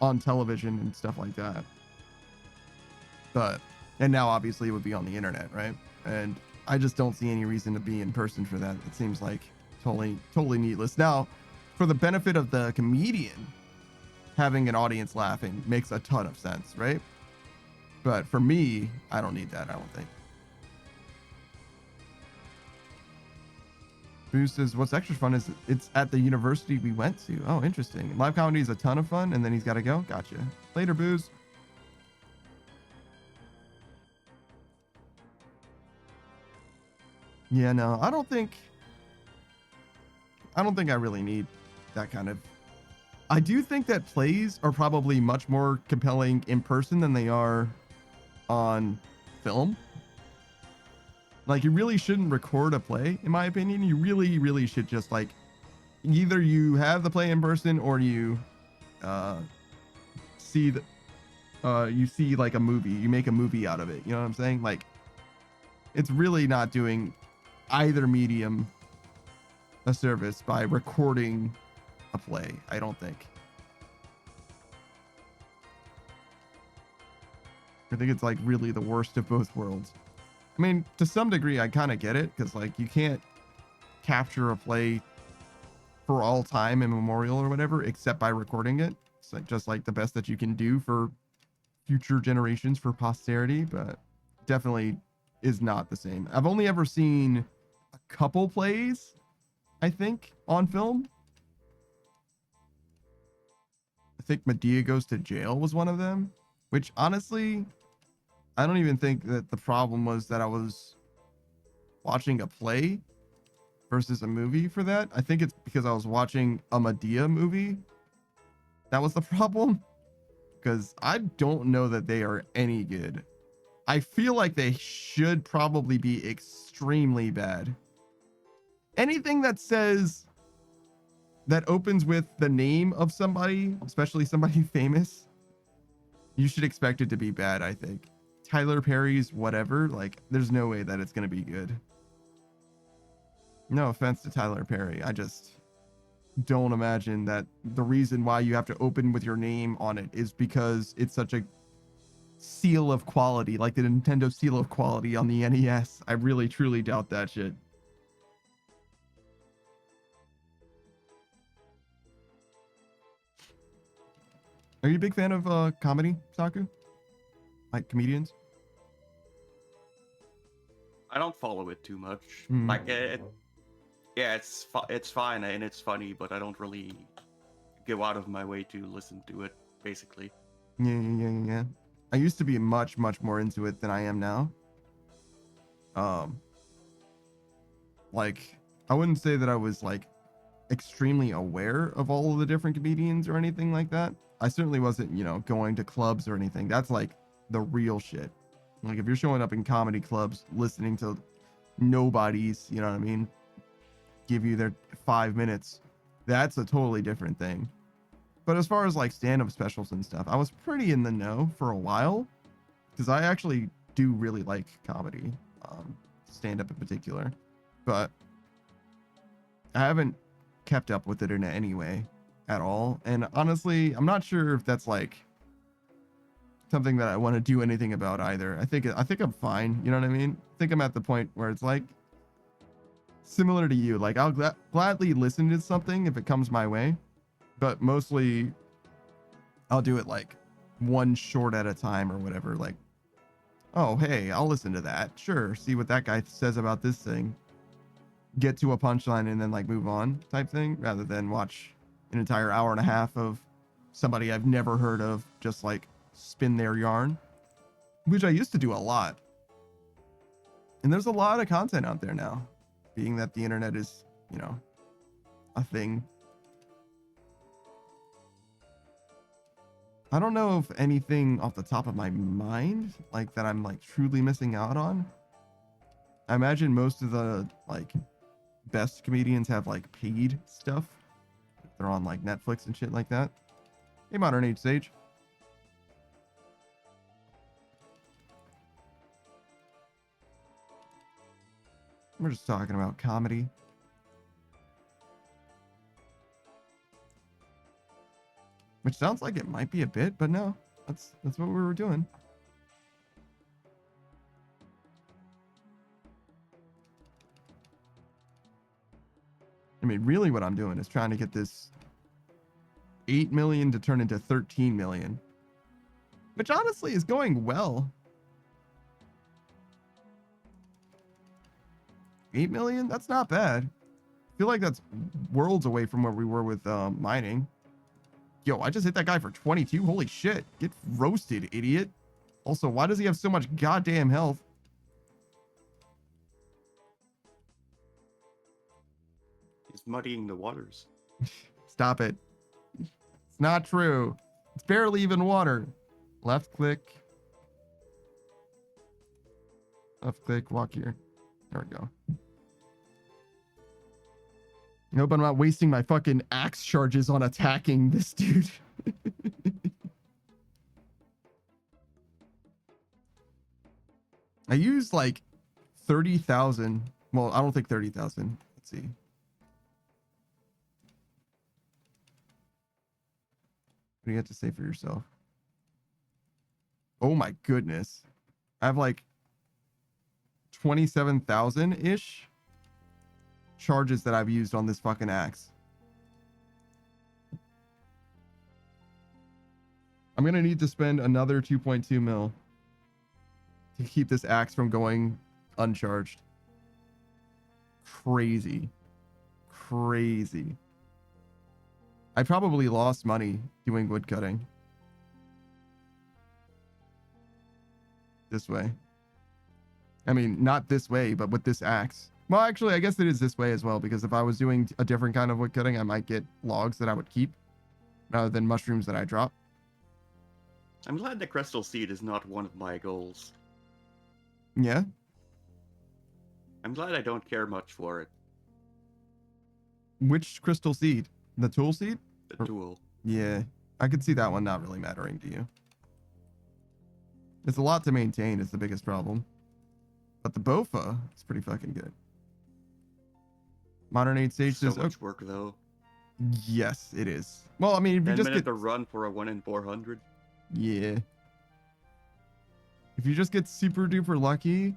on television and stuff like that. And now obviously it would be on the internet, right? And I just don't see any reason to be in person for that. It seems like totally needless. Now, for the benefit of the comedian, having an audience laughing makes a ton of sense, right? But for me, I don't need that, I don't think. Boo says, what's extra fun is it's at the university we went to. Oh, interesting. Live comedy is a ton of fun, and then he's got to go. Gotcha. Later, Booze. Yeah, no, I don't think I really need that kind of... I do think that plays are probably much more compelling in person than they are on film. Like, you really shouldn't record a play, in my opinion. You really should just, like, either you have the play in person or you see like a movie. You make a movie out of it. You know what I'm saying? Like, it's really not doing either medium a service by recording a play, I don't think. I think it's like really the worst of both worlds. I mean, to some degree, I kind of get it, because like you can't capture a play for all time immemorial or whatever, except by recording it. It's like just like the best that you can do for future generations, for posterity, but definitely is not the same. I've only ever seen a couple plays, I think, on film. I think Medea Goes to Jail was one of them, which honestly, I don't even think that the problem was that I was watching a play versus a movie for that. I think it's because I was watching a Medea movie. That was the problem. Because I don't know that they are any good. I feel like they should probably be extremely bad. Anything that says that opens with the name of somebody, especially somebody famous, you should expect it to be bad, I think. Tyler Perry's whatever, like, there's no way that it's going to be good. No offense to Tyler Perry. I just don't imagine that the reason why you have to open with your name on it is because it's such a seal of quality, like the Nintendo seal of quality on the NES. I really truly doubt that shit. Are you a big fan of comedy, Saku? Like comedians? I don't follow it too much. Mm. Like yeah, it's fine and it's funny, but I don't really go out of my way to listen to it. Basically. Yeah. I used to be much more into it than I am now. Like, I wouldn't say that I was like extremely aware of all of the different comedians or anything like that. I certainly wasn't, you know, going to clubs or anything. That's like the real shit. Like if you're showing up in comedy clubs, listening to nobodies, you know what I mean, give you their 5 minutes, that's a totally different thing. But as far as like stand-up specials and stuff, I was pretty in the know for a while because I actually do really like comedy, stand-up in particular, but I haven't kept up with it in any way at all. And honestly, I'm not sure if that's like something that I want to do anything about either. I think I'm fine. You know what I mean? I think I'm at the point where it's like similar to you. Like I'll gladly listen to something if it comes my way, but mostly I'll do it like one short at a time or whatever. Like, oh, hey, I'll listen to that. Sure. See what that guy says about this thing. Get to a punchline and then like move on type thing, rather than watch an entire hour and a half of somebody I've never heard of just like spin their yarn, which I used to do a lot. And there's a lot of content out there now, being that the internet is, you know, a thing. I don't know if anything off the top of my mind, like that I'm like truly missing out on. I imagine most of the like best comedians have like paid stuff. They're on like Netflix and shit like that. Hey, Modern Age Sage. We're just talking about comedy. Which sounds like it might be a bit, but no, that's what we were doing. I mean, really what I'm doing is trying to get this 8 million to turn into 13 million, which honestly is going well. 8 million? That's not bad. I feel like that's worlds away from where we were with mining. Yo, I just hit that guy for 22. Holy shit. Get roasted, idiot. Also, why does he have so much goddamn health? He's muddying the waters. Stop it. It's not true. It's barely even water. Left click. Left click, walk here. There we go. I hope I'm not wasting my fucking axe charges on attacking this dude. I used like 30,000. Well, I don't think 30,000. Let's see. What do you have to say for yourself? Oh my goodness. I have like 27,000-ish charges that I've used on this fucking axe. I'm gonna need to spend another 2.2 mil to keep this axe from going uncharged. Crazy. I probably lost money doing wood cutting this way. I mean, not this way, but with this axe. Well, actually, I guess it is this way as well, because if I was doing a different kind of wood cutting, I might get logs that I would keep rather than mushrooms that I drop. I'm glad the crystal seed is not one of my goals. Yeah? I'm glad I don't care much for it. Which crystal seed? The tool seed? The tool. Yeah, I could see that one not really mattering to you. It's a lot to maintain is the biggest problem. But the Bofa is pretty fucking good. Modern Age Sage says... So much work, though. Yes, it is. Well, I mean, if you 10 just minutes get... to run for a 1 in 400. Yeah. If you just get super duper lucky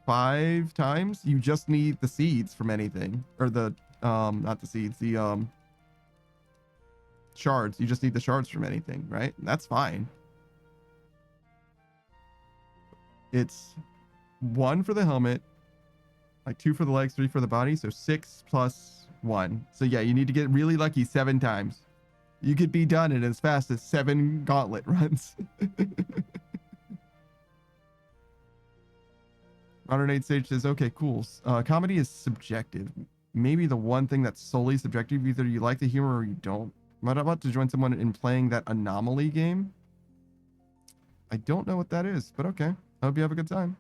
5 times, you just need the seeds from anything. Or the, not the seeds, the, shards. You just need the shards from anything, right? That's fine. It's 1 for the helmet, like 2 for the legs, 3 for the body, so 6 plus 1. So yeah, you need to get really lucky 7 times. You could be done in as fast as 7 gauntlet runs. Modern Age Sage says, okay, cool. Comedy is subjective. Maybe the one thing that's solely subjective, either you like the humor or you don't. I'm about to join someone in playing that Anomaly game. I don't know what that is, but okay. I hope you have a good time.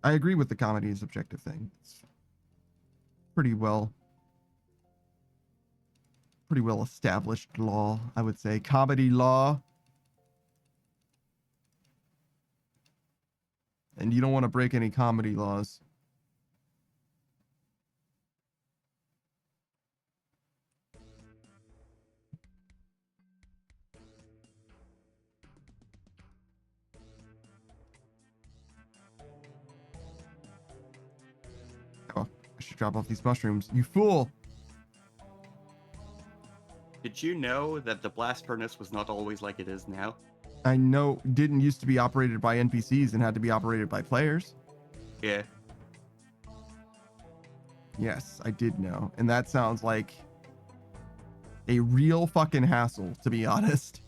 I agree with the comedy is subjective thing. It's pretty well established law, I would say. Comedy law. And you don't want to break any comedy laws. Oh, I should drop off these mushrooms. You fool! Did you know that the blast furnace was not always like it is now? I know didn't used to be operated by NPCs and had to be operated by players. Yeah. Yes, I did know. And that sounds like a real fucking hassle, to be honest.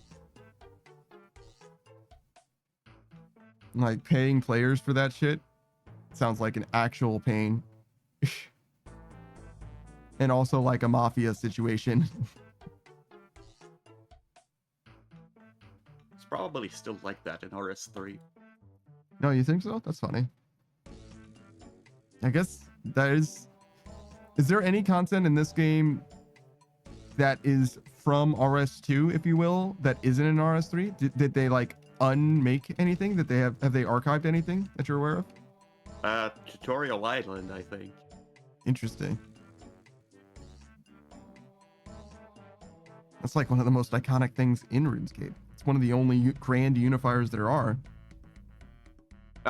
Like, paying players for that shit sounds like an actual pain. And also like a mafia situation. It's probably still like that in RS3. No, you think so? That's funny. I guess that is... Is there any content in this game that is from RS2, if you will, that isn't in RS3? Did they, like, unmake anything? That they have they archived anything that you're aware of? Tutorial Island, I think. Interesting. That's like one of the most iconic things in RuneScape. It's one of the only grand unifiers there are.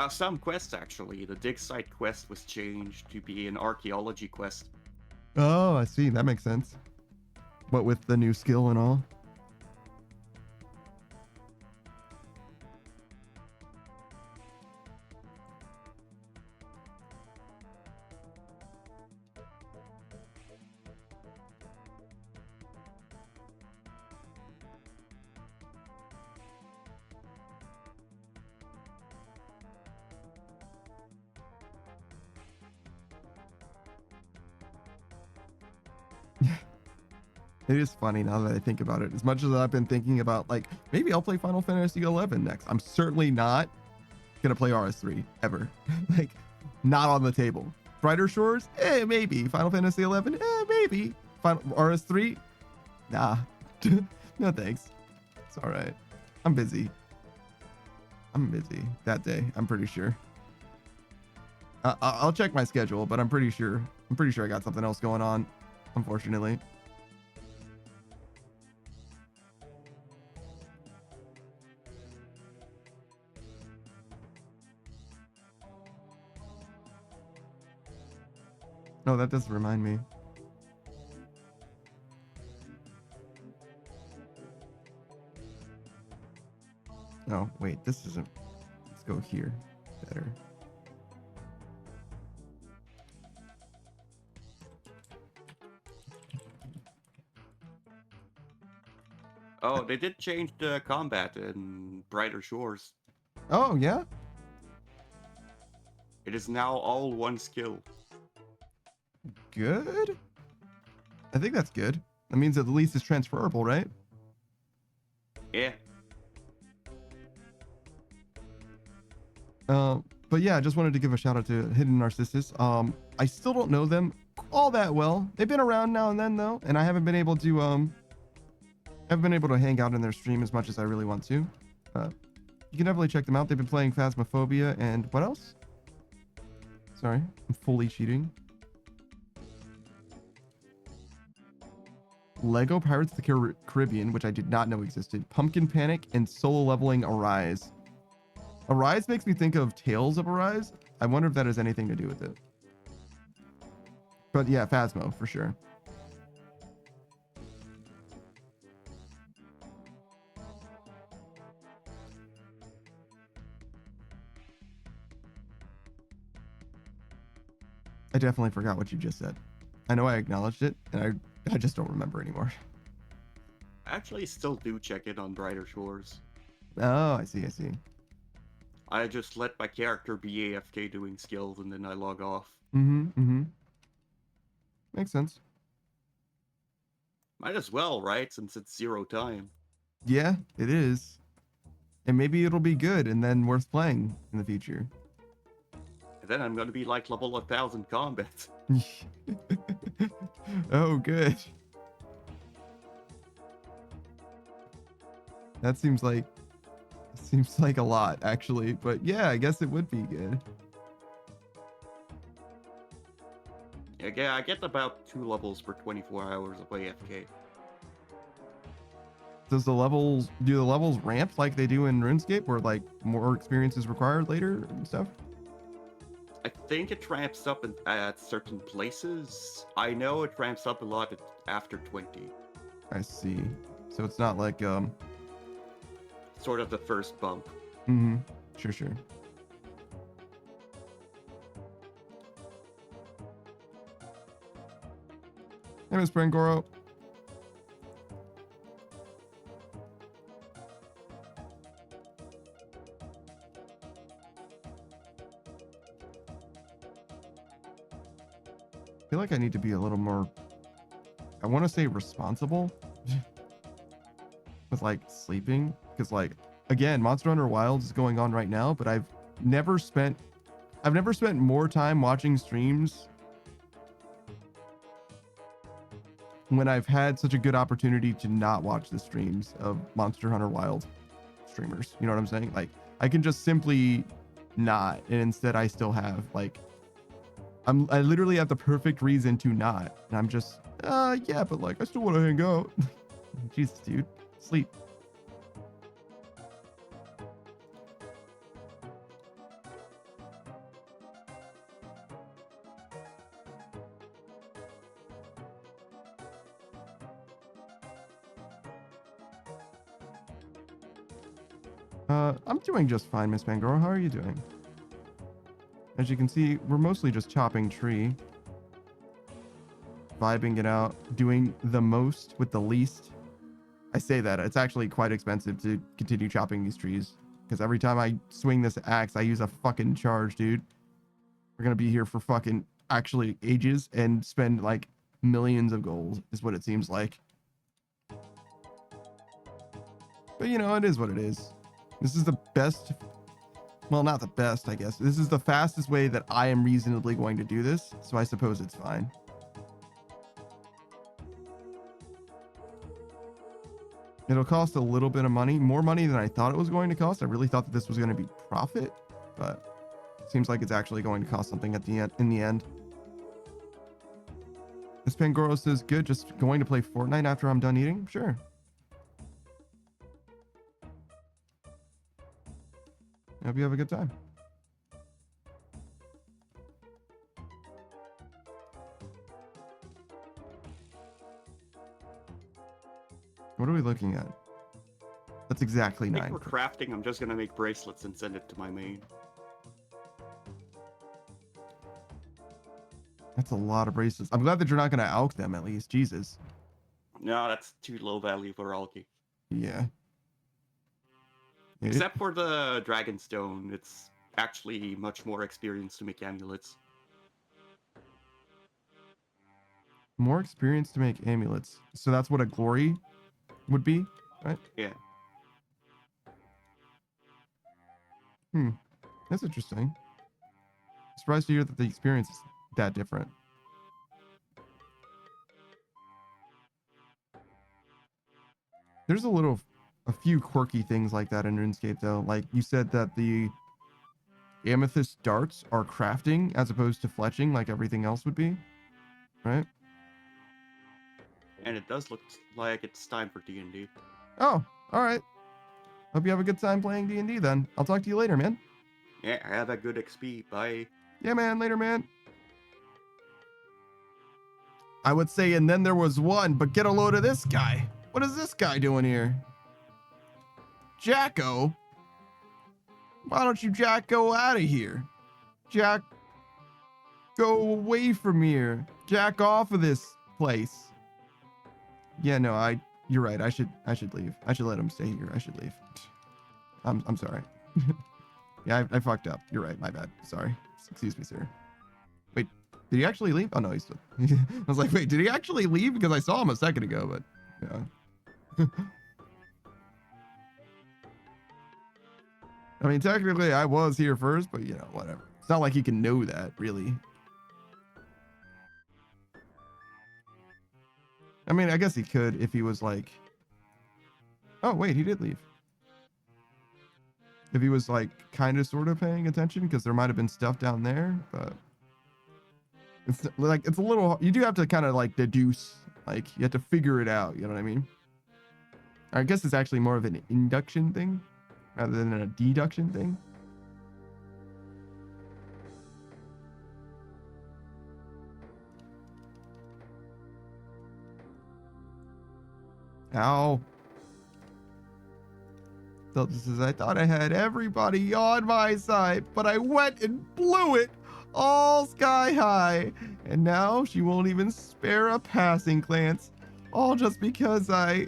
Some quests, actually. The dig site quest was changed to be an archaeology quest. Oh, I see. That makes sense. What with the new skill and all? It is funny now that I think about it. As much as I've been thinking about, like, maybe I'll play Final Fantasy 11 next. I'm certainly not gonna play RS3 ever. Like, not on the table. Brighter Shores? Maybe. Final Fantasy 11? Maybe. Final RS3? Nah. No thanks. It's all right. I'm busy. I'm busy that day. I'm pretty sure. I'll check my schedule, but I'm pretty sure I got something else going on, unfortunately. No, that does remind me. Oh, wait, this isn't. Let's go here. Better. Oh, they did change the combat in Brighter Shores. Oh, yeah? It is now all one skill. Good? I think that's good. That means at least it's transferable, right? Yeah. But yeah, I just wanted to give a shout out to Hidden Narcissus. I still don't know them all that well. They've been around now and then though, and I haven't been able to hang out in their stream as much as I really want to. You can definitely check them out. They've been playing Phasmophobia and what else? Sorry, I'm fully cheating. Lego Pirates of the Caribbean, which I did not know existed. Pumpkin Panic and solo leveling Arise. Arise makes me think of Tales of Arise. I wonder if that has anything to do with it. But yeah, Phasmo for sure. I definitely forgot what you just said. I know I acknowledged it, and I just don't remember anymore. I actually still do check it on Brighter Shores. Oh, I see. I just let my character be AFK doing skills and then I log off. Makes sense. Might as well, right? Since it's 0 time. Yeah, it is. And maybe it'll be good and then worth playing in the future. And then I'm gonna be like level 1000 combat. Oh, good. That seems like a lot, actually. But yeah, I guess it would be good. Yeah, I get about 2 levels per 24 hours of AFK. Do the levels ramp like they do in RuneScape, where like more experience is required later and stuff? I think it ramps up at certain places. I know it ramps up a lot after 20. I see. So it's not like Sort of the first bump. Sure. Hey, Miss Brangoro. I feel like I need to be a little more, I want to say responsible with like sleeping, because like, again, Monster Hunter Wilds is going on right now, but I've never spent more time watching streams when I've had such a good opportunity to not watch the streams of Monster Hunter Wild streamers. You know what I'm saying? Like, I can just simply not, and instead I still have like, I literally have the perfect reason to not, and I'm just yeah, but like I still want to hang out. Jesus, dude, sleep. I'm doing just fine, Miss Pangoro. How are you doing? As you can see, we're mostly just chopping tree. Vibing it out. Doing the most with the least. I say that. It's actually quite expensive to continue chopping these trees. Because every time I swing this axe, I use a fucking charge, dude. We're going to be here for fucking actually ages and spend like millions of gold is what it seems like. But you know, it is what it is. This is the best, well, not the best, I guess. This is the fastest way that I am reasonably going to do this, so I suppose it's fine. It'll cost a little bit of money, more money than I thought it was going to cost. I really thought that this was going to be profit, but it seems like it's actually going to cost something at the end, in the end. This Pangoro says, good, just going to play Fortnite after I'm done eating? Sure. Hope you have a good time. What are we looking at? That's exactly I think 9. for crafting, I'm just gonna make bracelets and send it to my main. That's a lot of bracelets. I'm glad that you're not gonna alch them at least. Jesus. No, that's too low value for alky. Yeah. Except for the Dragonstone, it's actually much more experience to make amulets. More experience to make amulets. So that's what a glory would be, right? Yeah. That's interesting. Surprised to hear that the experience is that different. There's a few quirky things like that in RuneScape though. Like you said that the amethyst darts are crafting as opposed to fletching like everything else would be, right? And it does look like it's time for D&D. Oh, all right. Hope you have a good time playing D&D then. I'll talk to you later, man. Yeah, have a good XP. Bye. Yeah, man. Later, man. I would say, and then there was one, but get a load of this guy. What is this guy doing here? Jacko? Why don't you Jacko out of here? Jack, go away from here. Jack off of this place. Yeah, no, you're right. I should leave. I should let him stay here. I should leave. I'm sorry. Yeah, I fucked up. You're right. My bad. Sorry. Excuse me, sir. Wait, did he actually leave? Oh no, he's still. I was like, wait, did he actually leave? Because I saw him a second ago, but yeah. I mean, technically I was here first, but you know, whatever. It's not like he can know that, really. I mean, I guess he could if he was like, oh wait, he did leave. If he was like kind of sort of paying attention, because there might have been stuff down there, but it's like, it's a little, you do have to kind of like deduce, like you have to figure it out. You know what I mean? I guess it's actually more of an induction thing rather than a deduction thing. Ow. Delta says, I thought I had everybody on my side, but I went and blew it all sky high. And now she won't even spare a passing glance. All just because I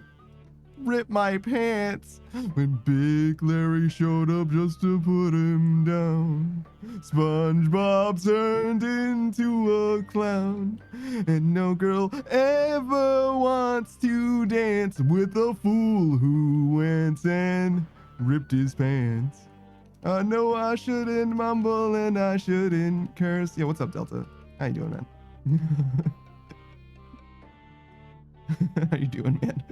ripped my pants. When Big Larry showed up just to put him down, SpongeBob turned into a clown. And no girl ever wants to dance with a fool who went and ripped his pants. I know I shouldn't mumble and I shouldn't curse. Yeah, what's up, Delta? How you doing, man? How you doing, man?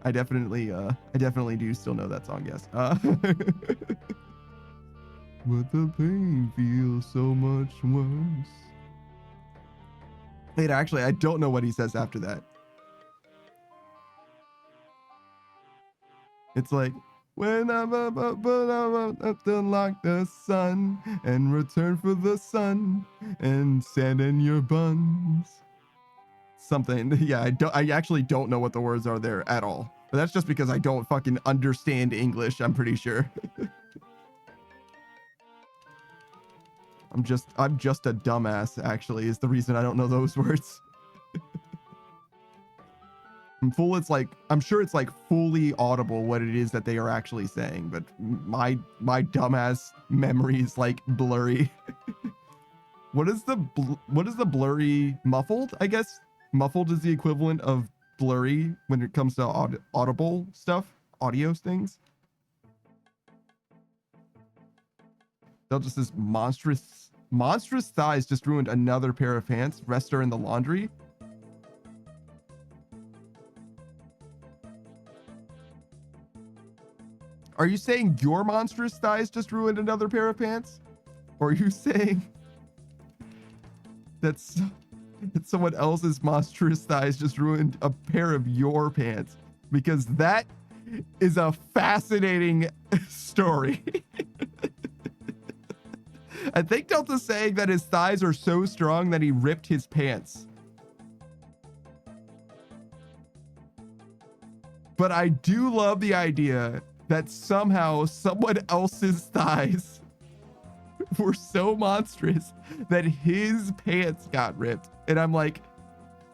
I definitely do still know that song, yes. But the pain feels so much worse. Wait, actually, I don't know what he says after that. It's like, when I'm up to unlock the sun and return for the sun and sand in your buns. Something. Yeah, I actually don't know what the words are there at all. But that's just because I don't fucking understand English, I'm pretty sure. I'm just a dumbass, actually, is the reason I don't know those words. I'm sure it's like fully audible what it is that they are actually saying, but my dumbass memory is like blurry. What is the blurry? Muffled, I guess. Muffled is the equivalent of blurry when it comes to audible stuff, audio things. They'll just says monstrous thighs just ruined another pair of pants. Rest are in the laundry. Are you saying your monstrous thighs just ruined another pair of pants? Or are you saying that someone else's monstrous thighs just ruined a pair of your pants? Because that is a fascinating story. I think Delta's saying that his thighs are so strong that he ripped his pants. But I do love the idea that somehow someone else's thighs were so monstrous that his pants got ripped. And I'm like,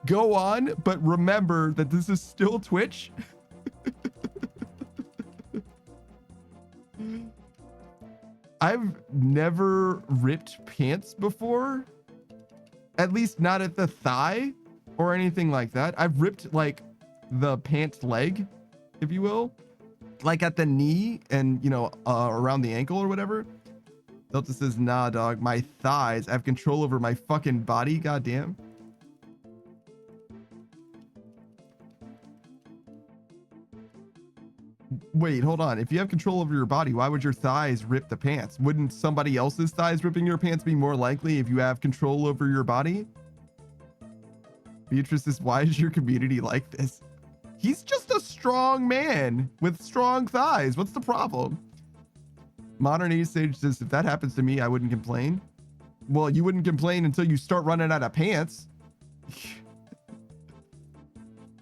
go on, but remember that this is still Twitch. I've never ripped pants before, at least not at the thigh or anything like that. I've ripped like the pant leg, if you will, like at the knee and, you know, around the ankle or whatever. Delta says, nah, dog, my thighs. I have control over my fucking body. Goddamn. Wait, hold on. If you have control over your body, why would your thighs rip the pants? Wouldn't somebody else's thighs ripping your pants be more likely if you have control over your body? Beatrice says, why is your community like this? He's just a strong man with strong thighs. What's the problem? Modern Age Sage says, if that happens to me, I wouldn't complain. Well, you wouldn't complain until you start running out of pants.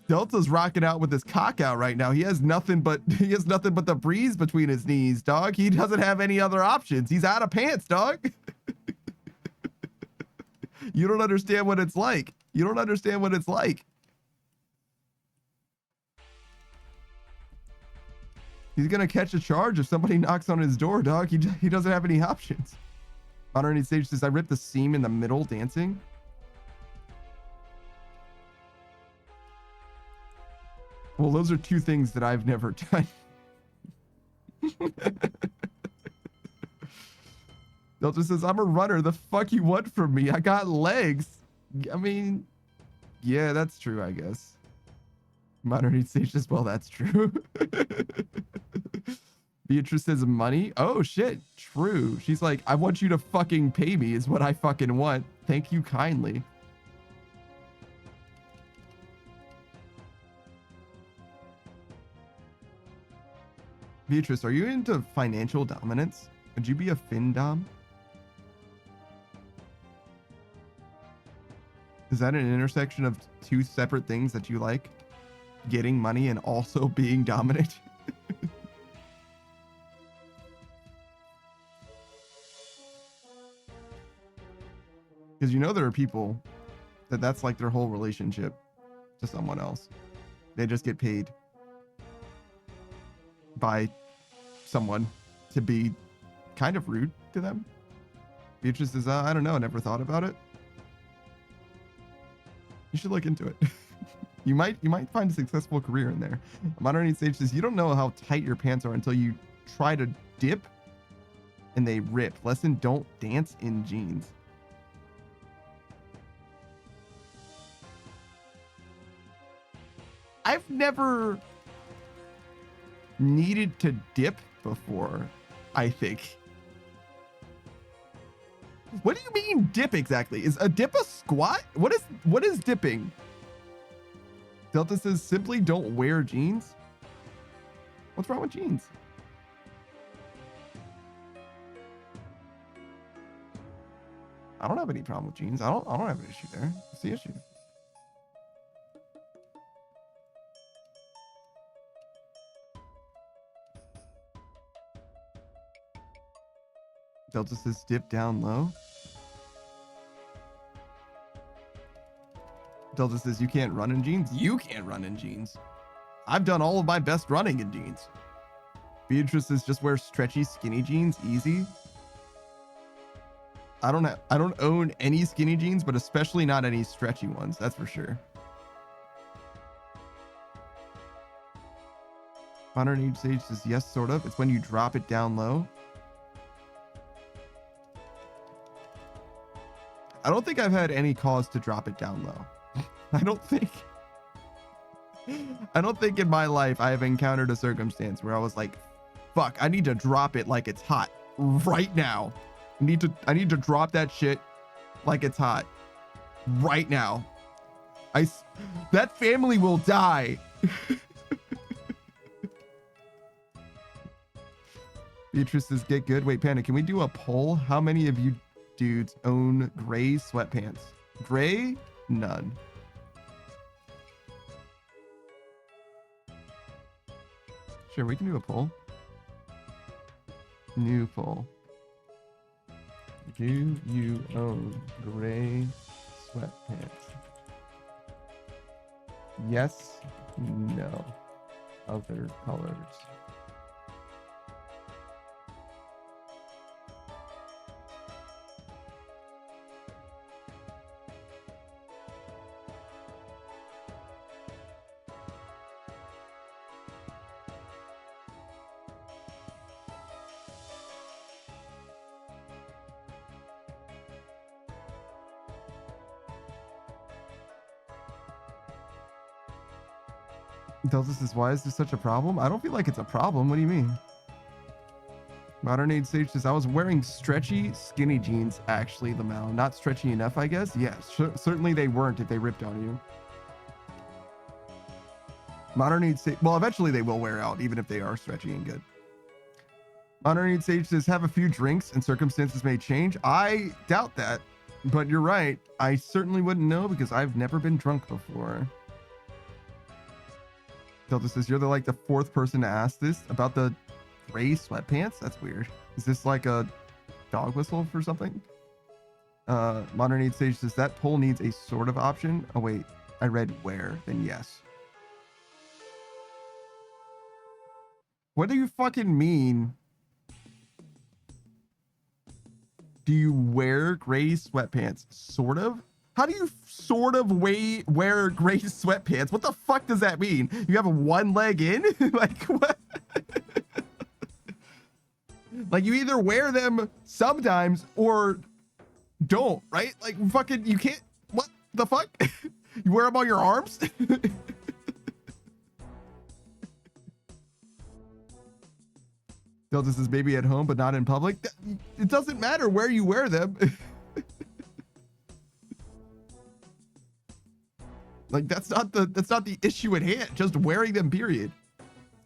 Delta's rocking out with his cock out right now. He has nothing but the breeze between his knees, dog. He doesn't have any other options. He's out of pants, dog. You don't understand what it's like. You don't understand what it's like. He's gonna catch a charge if somebody knocks on his door, dog. He doesn't have any options. Modern Stage says, I ripped the seam in the middle dancing. Well, those are two things that I've never done. Delta says, I'm a runner. The fuck you want from me? I got legs. I mean, yeah, that's true, I guess. Modern Stage says, well, that's true. Beatrice says, money? Oh, shit. True. She's like, I want you to fucking pay me is what I fucking want. Thank you kindly. Beatrice, are you into financial dominance? Would you be a fin dom? Is that an intersection of two separate things that you like? Getting money and also being dominant? Because you know there are people that's like their whole relationship to someone else. They just get paid by someone to be kind of rude to them. Beatrice says, I don't know, I never thought about it. You should look into it. You might find a successful career in there. Modern Sage says, you don't know how tight your pants are until you try to dip and they rip. Lesson, don't dance in jeans. I've never needed to dip before, I think. What do you mean dip exactly? Is a dip a squat? What is dipping? Delta says, simply don't wear jeans. What's wrong with jeans? I don't have any problem with jeans. I don't have an issue there. What's the issue? Delta says dip down low. Delta says you can't run in jeans. You can't run in jeans. I've done all of my best running in jeans. Beatrice says just wear stretchy skinny jeans. Easy. I don't own any skinny jeans, but especially not any stretchy ones. That's for sure. Modern Age Sage says yes, sort of. It's when you drop it down low. I don't think I've had any cause to drop it down low. I don't think in my life I have encountered a circumstance where I was like, fuck, I need to drop it like it's hot right now. I need to drop that shit like it's hot right now. That family will die. Beatrice says get good. Wait, Panda, can we do a poll? How many of you dudes own gray sweatpants? Gray? None. Sure, we can do a poll. New poll. Do you own gray sweatpants? Yes, no. Other colors. Delta says, why is this such a problem? I don't feel like it's a problem. What do you mean? Modern Age Sage says, I was wearing stretchy, skinny jeans, actually, the Mao. Not stretchy enough, I guess? Yes, certainly they weren't if they ripped on you. Modern Age Sage, well, eventually they will wear out, even if they are stretchy and good. Modern Age Sage says, have a few drinks and circumstances may change. I doubt that, but you're right. I certainly wouldn't know because I've never been drunk before. Delta says, you're like the fourth person to ask this about the gray sweatpants. That's weird. Is this like a dog whistle for something? Modern Age Sage says, that poll needs a sort of option. Oh, wait. I read where. Then yes. What do you fucking mean? Do you wear gray sweatpants? Sort of? How do you sort of wear gray sweatpants? What the fuck does that mean? You have one leg in? Like, what? Like, you either wear them sometimes or don't, right? Like, fucking, you can't, what the fuck? You wear them on your arms? Delta says, maybe at home, but not in public. It doesn't matter where you wear them. Like, that's not the issue at hand. Just wearing them, period.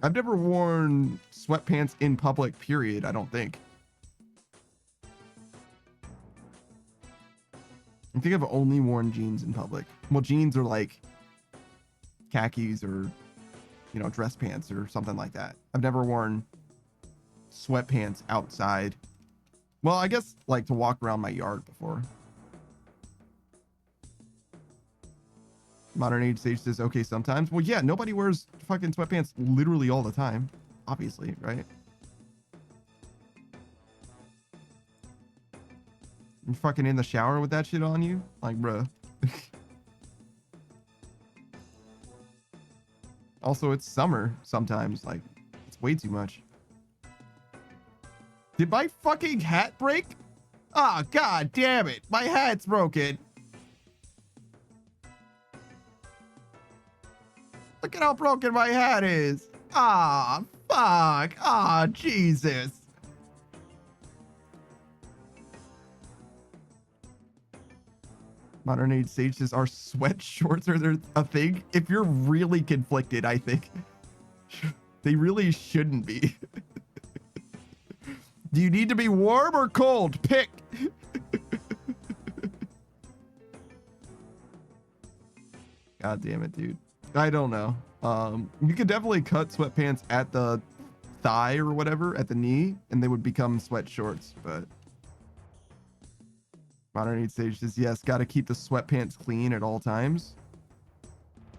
I've never worn sweatpants in public, period, I don't think. I think I've only worn jeans in public. Well, jeans are like khakis or, you know, dress pants or something like that. I've never worn sweatpants outside. Well, I guess like to walk around my yard before. Modern Age Sage says, okay, sometimes. Well, yeah, nobody wears fucking sweatpants literally all the time, obviously, right? You're fucking in the shower with that shit on you? Like, bruh. Also, it's summer sometimes. Like, it's way too much. Did my fucking hat break? Ah, oh, god damn it. My hat's broken. Look at how broken my hat is. Ah, fuck. Ah, Jesus. Modern Age Sage says, are sweat shorts are a thing? If you're really conflicted, I think they really shouldn't be. Do you need to be warm or cold? Pick. God damn it, dude. I don't know. You could definitely cut sweatpants at the thigh or whatever, at the knee, and they would become sweat shorts, but Modern Age Sage says, yes, got to keep the sweatpants clean at all times.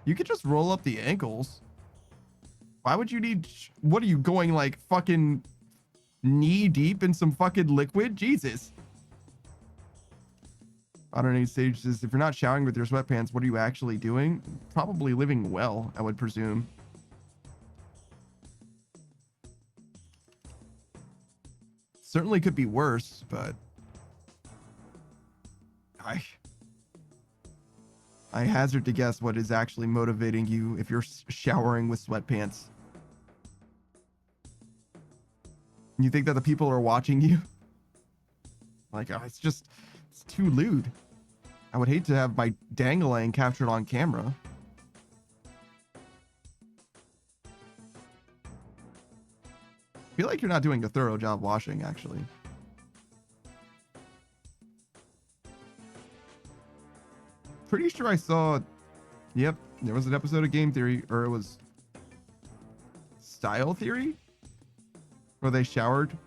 You could just roll up the ankles. Why would you need, what are you going like fucking knee deep in some fucking liquid? Jesus. Modern Age Sage says, if you're not showering with your sweatpants, what are you actually doing? Probably living well, I would presume. Certainly could be worse, but I hazard to guess what is actually motivating you if you're showering with sweatpants. You think that the people are watching you? Like, oh, it's too lewd. I would hate to have my dangling captured on camera. I feel like you're not doing a thorough job washing, actually. Pretty sure I saw, yep, there was an episode of Game Theory, or it was Style Theory, where they showered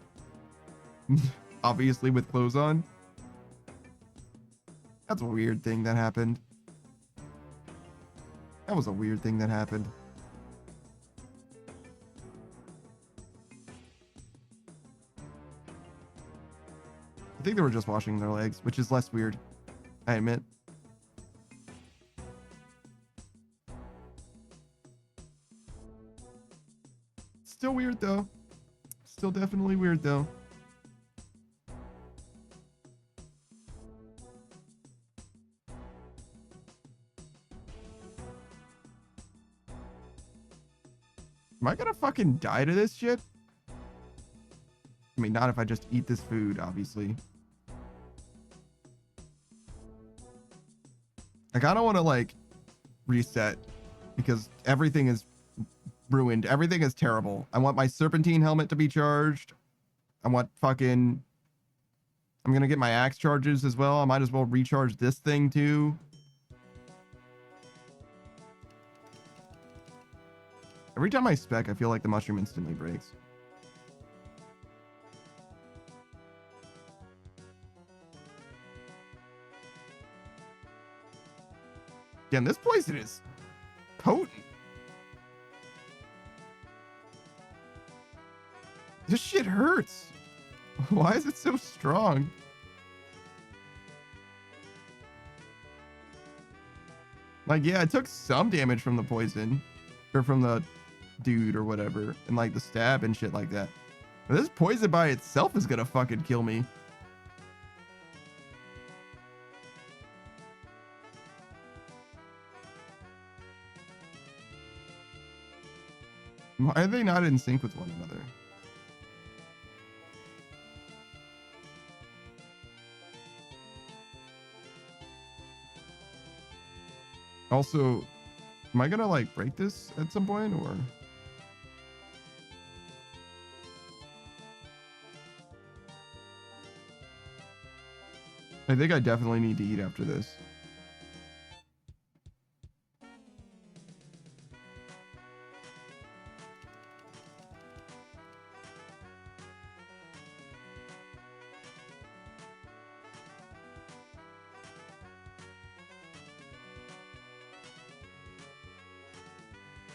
Obviously with clothes on. That's a weird thing that happened. That was a weird thing that happened. I think they were just washing their legs, which is less weird, I admit. Still weird though. Still definitely weird though. Am I gonna fucking die to this shit? I mean, not if I just eat this food, obviously. I kind of want to like reset because everything is ruined. Everything is terrible. I want my serpentine helmet to be charged. I want fucking... I'm going to get my axe charges as well. I might as well recharge this thing too. Every time I spec, I feel like the mushroom instantly breaks. Again, this poison is potent. This shit hurts. Why is it so strong? Like, yeah, I took some damage from the poison. Or from the dude or whatever. And like the stab and shit like that. But this poison by itself is gonna fucking kill me. Why are they not in sync with one another? Also, am I gonna like break this at some point or? I think I definitely need to eat after this.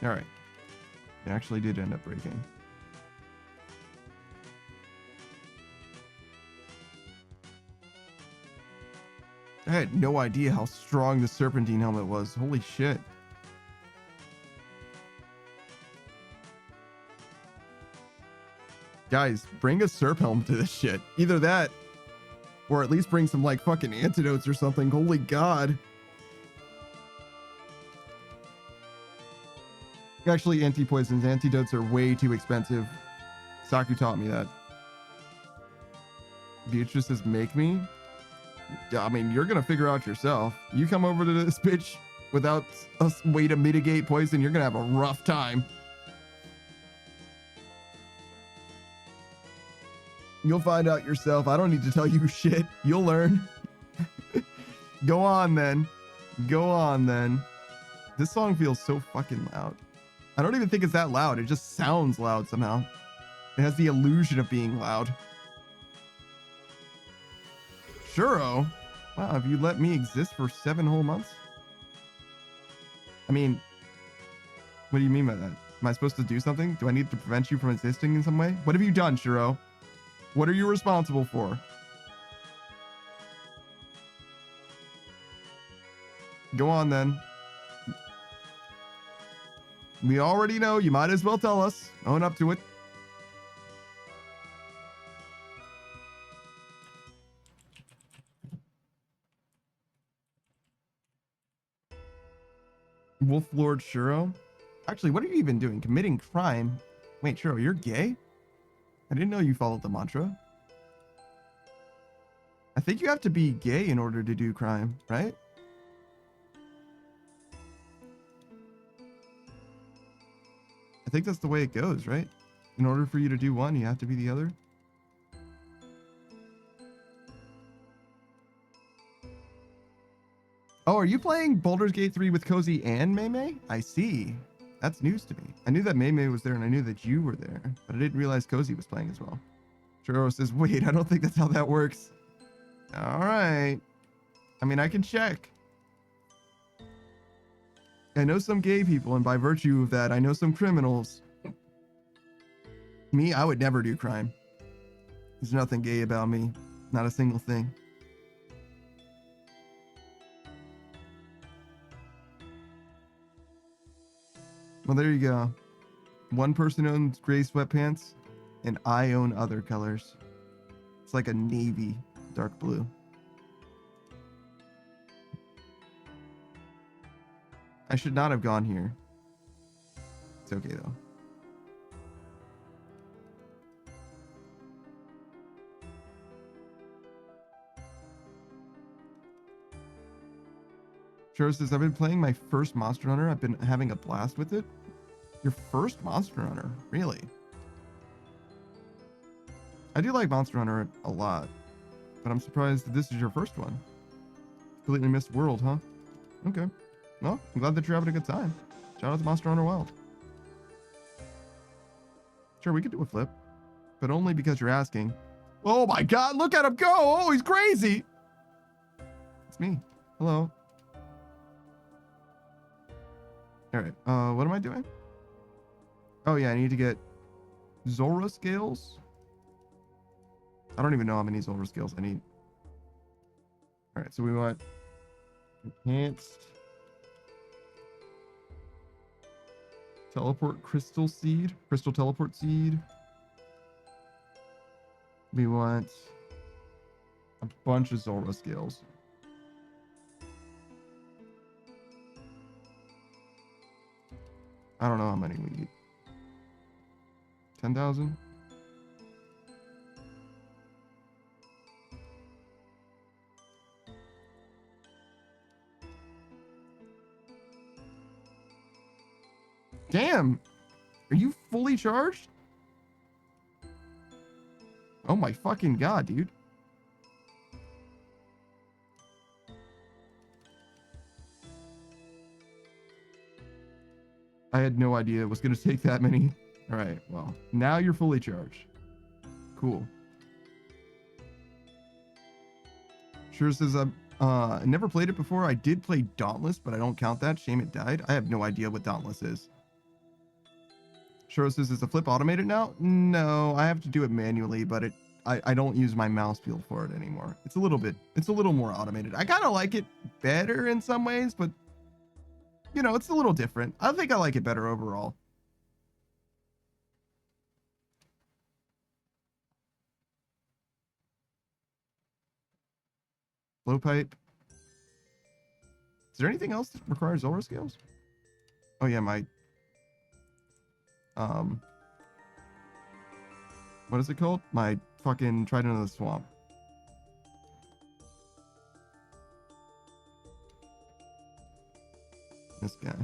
All right. It actually did end up breaking. I had no idea how strong the serpentine helmet was. Holy shit. Guys, bring a serp helm to this shit. Either that, or at least bring some like fucking antidotes or something. Holy god. Actually, anti-poisons, antidotes are way too expensive. Saku taught me that. Beatrice says, make me? Yeah, I mean, you're gonna figure out yourself. You come over to this bitch without a way to mitigate poison, you're gonna have a rough time. You'll find out yourself. I don't need to tell you shit. You'll learn. Go on then. Go on then. This song feels so fucking loud. I don't even think it's that loud. It just sounds loud somehow. It has the illusion of being loud. Churro? Wow, have you let me exist for 7 whole months? I mean, what do you mean by that? Am I supposed to do something? Do I need to prevent you from existing in some way? What have you done, Churro? What are you responsible for? Go on then. We already know. You might as well tell us. Own up to it. Wolf Lord Churro? Actually, what are you even doing? Committing crime? Wait, Churro, you're gay? I didn't know you followed the mantra. I think you have to be gay in order to do crime, right? I think that's the way it goes, right? In order for you to do one, you have to be the other. Oh, are you playing Baldur's Gate 3 with Cozy and Maymay? I see. That's news to me. I knew that Maymay was there and I knew that you were there, but I didn't realize Cozy was playing as well. Churro says, wait, I don't think that's how that works. All right. I mean, I can check. I know some gay people, and by virtue of that, I know some criminals. Me, I would never do crime. There's nothing gay about me. Not a single thing. Well, there you go. One person owns gray sweatpants, and I own other colors. It's like a navy, dark blue. I should not have gone here. It's okay, though. Churro says, I've been playing my first Monster Hunter. I've been having a blast with it. Your first Monster Hunter? Really? I do like Monster Hunter a lot, but I'm surprised that this is your first one. Completely missed world, huh? Okay. Well, I'm glad that you're having a good time. Shout out to Monster Hunter Wild. Sure, we could do a flip, but only because you're asking. Oh my God, look at him go! Oh, he's crazy! It's me. Hello. All right, what am I doing? Oh yeah, I need to get Zora scales. I don't even know how many Zora scales I need. All right, so we want enhanced teleport crystal teleport seed. We want a bunch of Zora scales. I don't know how many we need. 10,000? Damn! Are you fully charged? Oh my fucking God, dude. I had no idea it was going to take that many. All right, well, now you're fully charged. Cool. Sure says, I never played it before. I did play Dauntless, but I don't count that. Shame it died. I have no idea what Dauntless is. Sure says, is the flip automated now? No, I have to do it manually, but I don't use my mouse wheel for it anymore. It's a little more automated. I kind of like it better in some ways, but you know, it's a little different. I think I like it better overall. Blowpipe. Is there anything else that requires Zora scales? Oh yeah, my what is it called? My fucking Trident of the Swamp. This guy.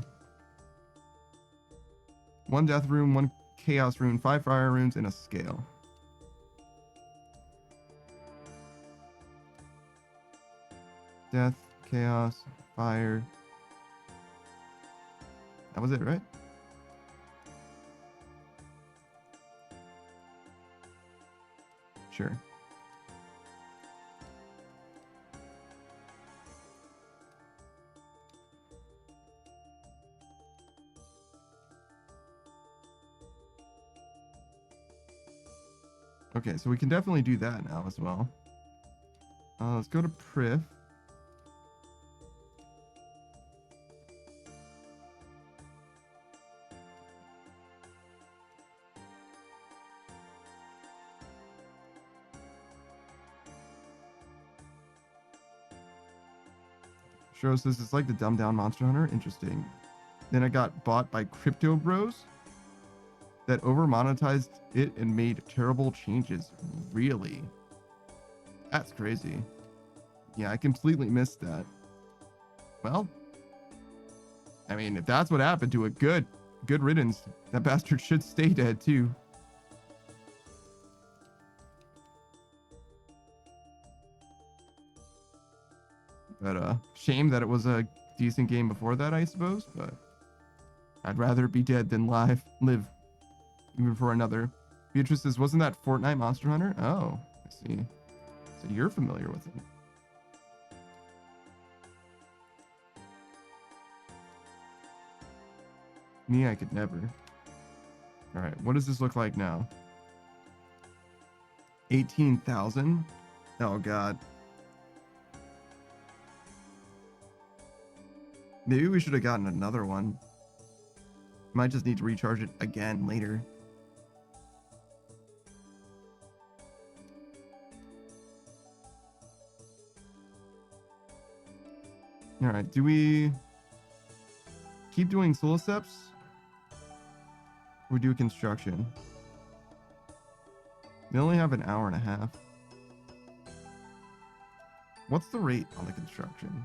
1 death rune, 1 chaos rune, 5 fire runes, and a scale. Death, chaos, fire. That was it, right? Sure. Okay, so we can definitely do that now as well. Let's go to Priv. Shiro says it's like the dumbed down Monster Hunter. Interesting. Then I got bought by Crypto Bros that over monetized it and made terrible changes. Really? That's crazy. Yeah, I completely missed that. Well, I mean, if that's what happened to a good riddance, that bastard should stay dead too. But shame that it was a decent game before that, I suppose, but I'd rather be dead than live even for another Beatrice says, wasn't that Fortnite Monster Hunter? Oh, I see. So you're familiar with it. Me, I could never. All right, what does this look like now? 18,000? Oh, God. Maybe we should have gotten another one. Might just need to recharge it again later. All right, do we keep doing solo steps? We do construction. They only have an hour and a half. What's the rate on the construction?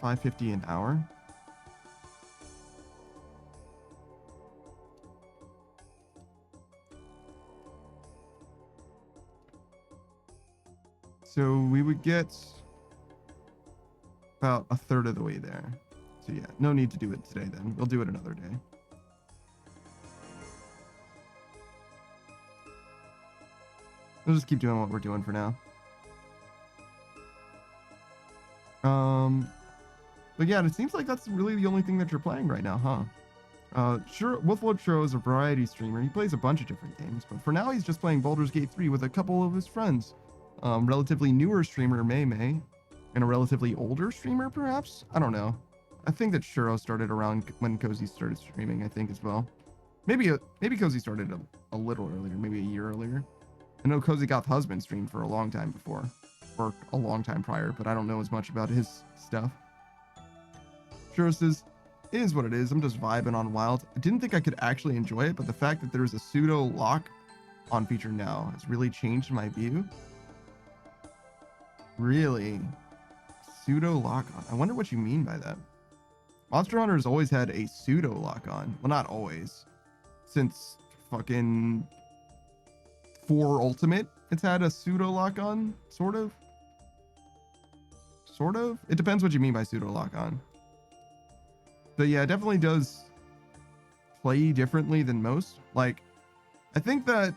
550 an hour? So we would get about a third of the way there. So yeah, no need to do it today then. We'll do it another day. We'll just keep doing what we're doing for now. But yeah, it seems like that's really the only thing that you're playing right now, huh? Sure, Wolflord Churro is a variety streamer. He plays a bunch of different games, but for now he's just playing Baldur's Gate 3 with a couple of his friends. Relatively newer streamer May May, and a relatively older streamer perhaps? I don't know. I think that Churro started around when Cozy started streaming, I think as well. Maybe Cozy started a little earlier, maybe a year earlier. I know Cozy Goth Husband streamed for a long time before, or a long time prior, but I don't know as much about his stuff. Churro says, it is what it is. I'm just vibing on Wild. I didn't think I could actually enjoy it, but the fact that there's a pseudo lock on feature now has really changed my view. Really? Pseudo lock on. I wonder what you mean by that. Monster Hunter has always had a pseudo lock on. Well, not always. Since fucking 4 Ultimate, it's had a pseudo lock on, sort of. Sort of? It depends what you mean by pseudo lock on. But yeah, it definitely does play differently than most. Like, I think that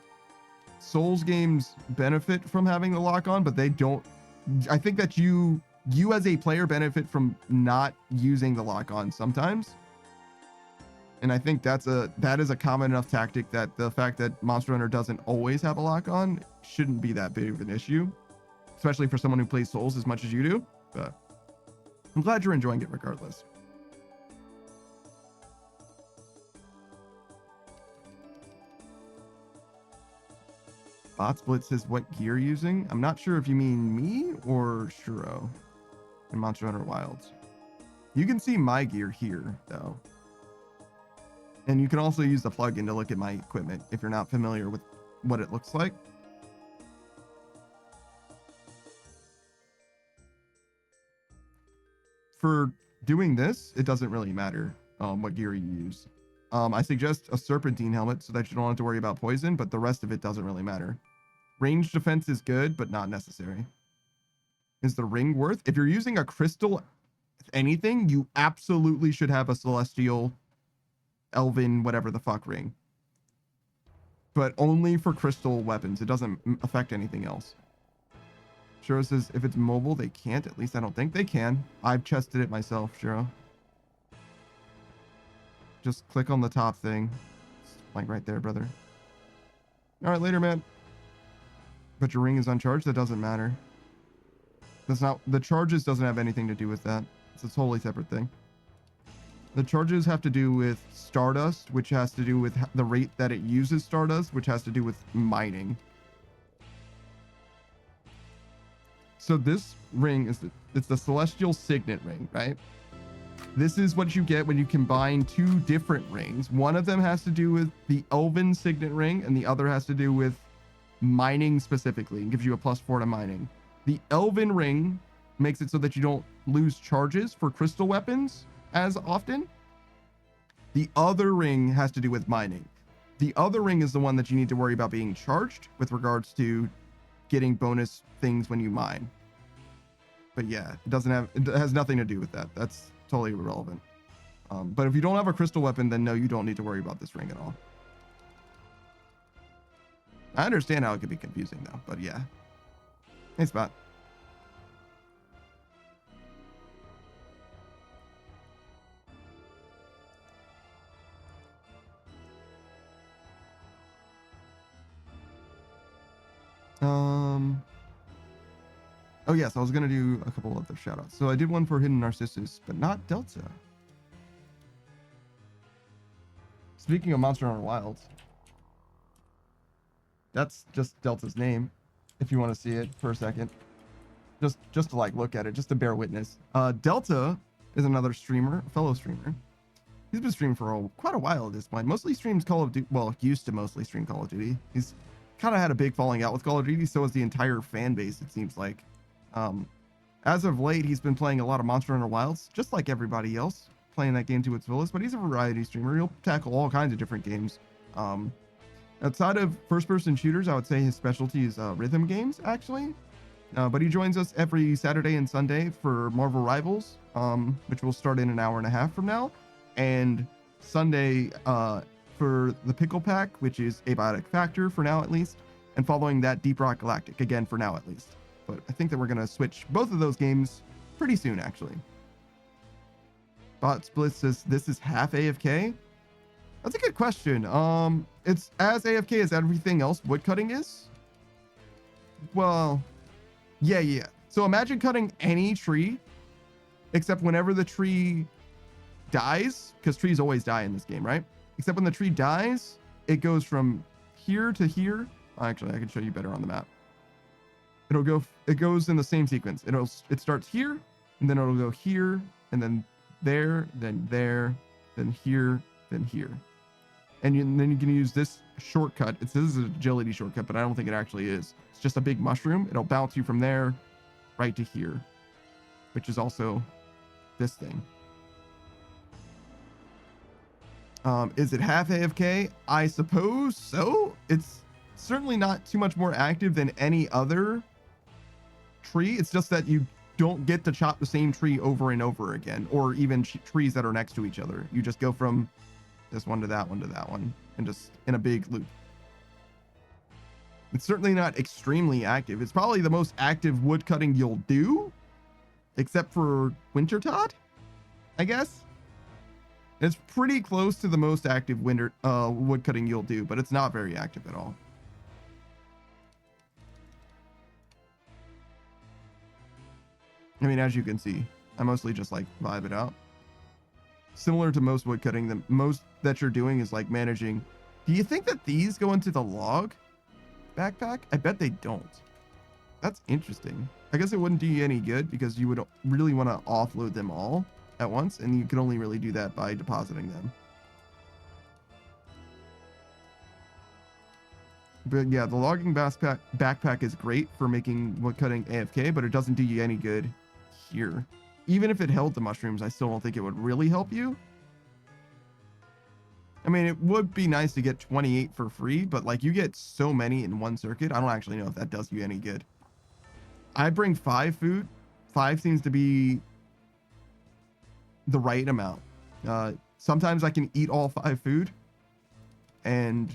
Souls games benefit from having the lock on, but they don't. I think that you as a player benefit from not using the lock on sometimes. And I think that is a common enough tactic that the fact that Monster Hunter doesn't always have a lock on shouldn't be that big of an issue, especially for someone who plays Souls as much as you do. But I'm glad you're enjoying it regardless. Bot Split says, what gear using? I'm not sure if you mean me or Shuro in Monster Hunter Wilds. You can see my gear here, though. And you can also use the plugin to look at my equipment if you're not familiar with what it looks like. For doing this, it doesn't really matter what gear you use. I suggest a Serpentine helmet so that you don't have to worry about poison, but the rest of it doesn't really matter. Range defense is good, but not necessary. Is the ring worth? If you're using a crystal anything, you absolutely should have a celestial, elven, whatever the fuck ring. But only for crystal weapons. It doesn't affect anything else. Shiro says, if it's mobile, they can't. At least I don't think they can. I've tested it myself, Shiro. Just click on the top thing. It's like right there, brother. All right, later, man. But your ring is uncharged. That doesn't matter. That's not, the charges doesn't have anything to do with that. It's a totally separate thing. The charges have to do with Stardust, which has to do with the rate that it uses Stardust, which has to do with mining. So this ring is it's the Celestial Signet ring, right? This is what you get when you combine 2 different rings. One of them has to do with the Elven Signet ring, and the other has to do with mining specifically, and gives you a +4 to mining. The Elven ring makes it so that you don't lose charges for crystal weapons as often. The other ring has to do with mining. The other ring is the one that you need to worry about being charged with regards to getting bonus things when you mine. But yeah, it has nothing to do with that. That's totally irrelevant. But if you don't have a crystal weapon, then no, you don't need to worry about this ring at all. I understand how it could be confusing though, but yeah. Hey, Spot. Oh yes, I was gonna do a couple other shout outs. So I did one for Hidden Narcissus, but not Delta. Speaking of Monster Hunter Wilds, that's just Delta's name, if you want to see it for a second. Just to like look at it, just to bear witness. Delta is another streamer, a fellow streamer. He's been streaming for quite a while at this point. Mostly streams Call of Duty, well, used to mostly stream Call of Duty. He's kind of had a big falling out with Call of Duty, so has the entire fan base, it seems like. As of late, he's been playing a lot of Monster Hunter Wilds, just like everybody else, playing that game to its fullest, but he's a variety streamer. He'll tackle all kinds of different games. Outside of first-person shooters, I would say his specialty is rhythm games, actually. But he joins us every Saturday and Sunday for Marvel Rivals, which will start in an hour and a half from now, and Sunday for the Pickle Pack, which is Abiotic Factor for now at least, and following that Deep Rock Galactic, again for now at least. But I think that we're going to switch both of those games pretty soon, actually. Bot Split says, this is half AFK? That's a good question. It's as AFK as everything else woodcutting is? Well, yeah. So imagine cutting any tree, except whenever the tree dies, because trees always die in this game, right? Except when the tree dies, it goes from here to here. Actually, I can show you better on the map. It goes in the same sequence. It starts here, and then it'll go here, and then there, then here, then here. And then you can use this shortcut. It says this is an agility shortcut, but I don't think it actually is. It's just a big mushroom. It'll bounce you from there right to here, which is also this thing. Is it half AFK? I suppose so. It's certainly not too much more active than any other tree. It's just that you don't get to chop the same tree over and over again, or even trees that are next to each other. You just go from this one to that one to that one, and just in a big loop. It's certainly not extremely active. It's probably the most active wood cutting you'll do, except for Wintertot, I guess. It's pretty close to the most active wood cutting you'll do, but it's not very active at all. I mean, as you can see, I mostly just like vibe it out. Similar to most wood cutting, the most that you're doing is like managing. Do you think that these go into the log backpack? I bet they don't. That's interesting. I guess it wouldn't do you any good because you would really want to offload them all at once, and you can only really do that by depositing them. But yeah, the logging backpack is great for making wood cutting AFK, but it doesn't do you any good here. Even if it held the mushrooms, I still don't think it would really help you. I mean, it would be nice to get 28 for free, but like you get so many in one circuit, I don't actually know if that does you any good. I bring 5 food. 5 seems to be the right amount. Sometimes I can eat all 5 food, and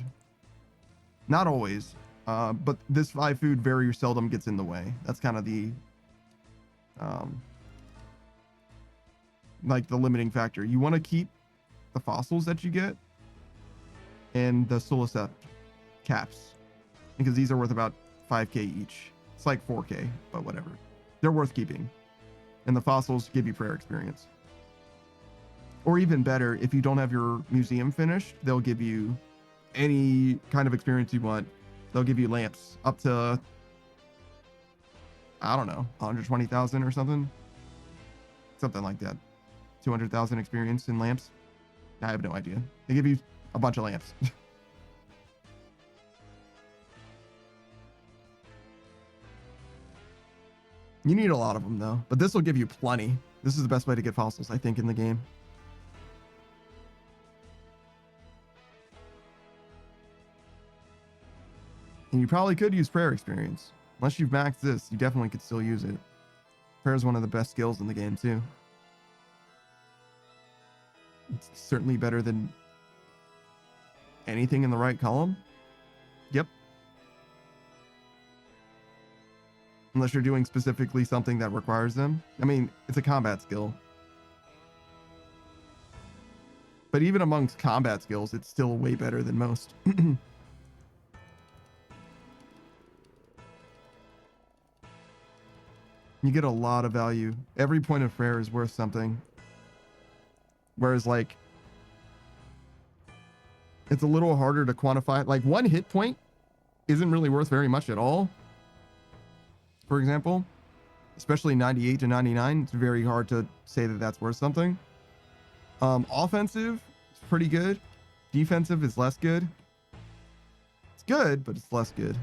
not always, but this 5 food very seldom gets in the way. That's kind of the like the limiting factor. You want to keep the fossils that you get and the Solacept caps, because these are worth about 5k each. It's like 4k, but whatever. They're worth keeping. And the fossils give you prayer experience. Or even better, if you don't have your museum finished, they'll give you any kind of experience you want. They'll give you lamps up to, I don't know, 120,000 or something. Something like that. 200,000 experience in lamps. I have no idea. They give you a bunch of lamps. You need a lot of them though, but this will give you plenty. This is the best way to get fossils, I think, in the game. And you probably could use prayer experience. Unless you've maxed this, you definitely could still use it. Prayer is one of the best skills in the game too. It's certainly better than anything in the right column. Yep. Unless you're doing specifically something that requires them. I mean, it's a combat skill. But even amongst combat skills, it's still way better than most. You get a lot of value. Every point of prayer is worth something. Whereas, like, it's a little harder to quantify. Like, one hit point isn't really worth very much at all. For example, especially 98 to 99, it's very hard to say that that's worth something. Offensive is pretty good. Defensive is less good. It's good, but it's less good.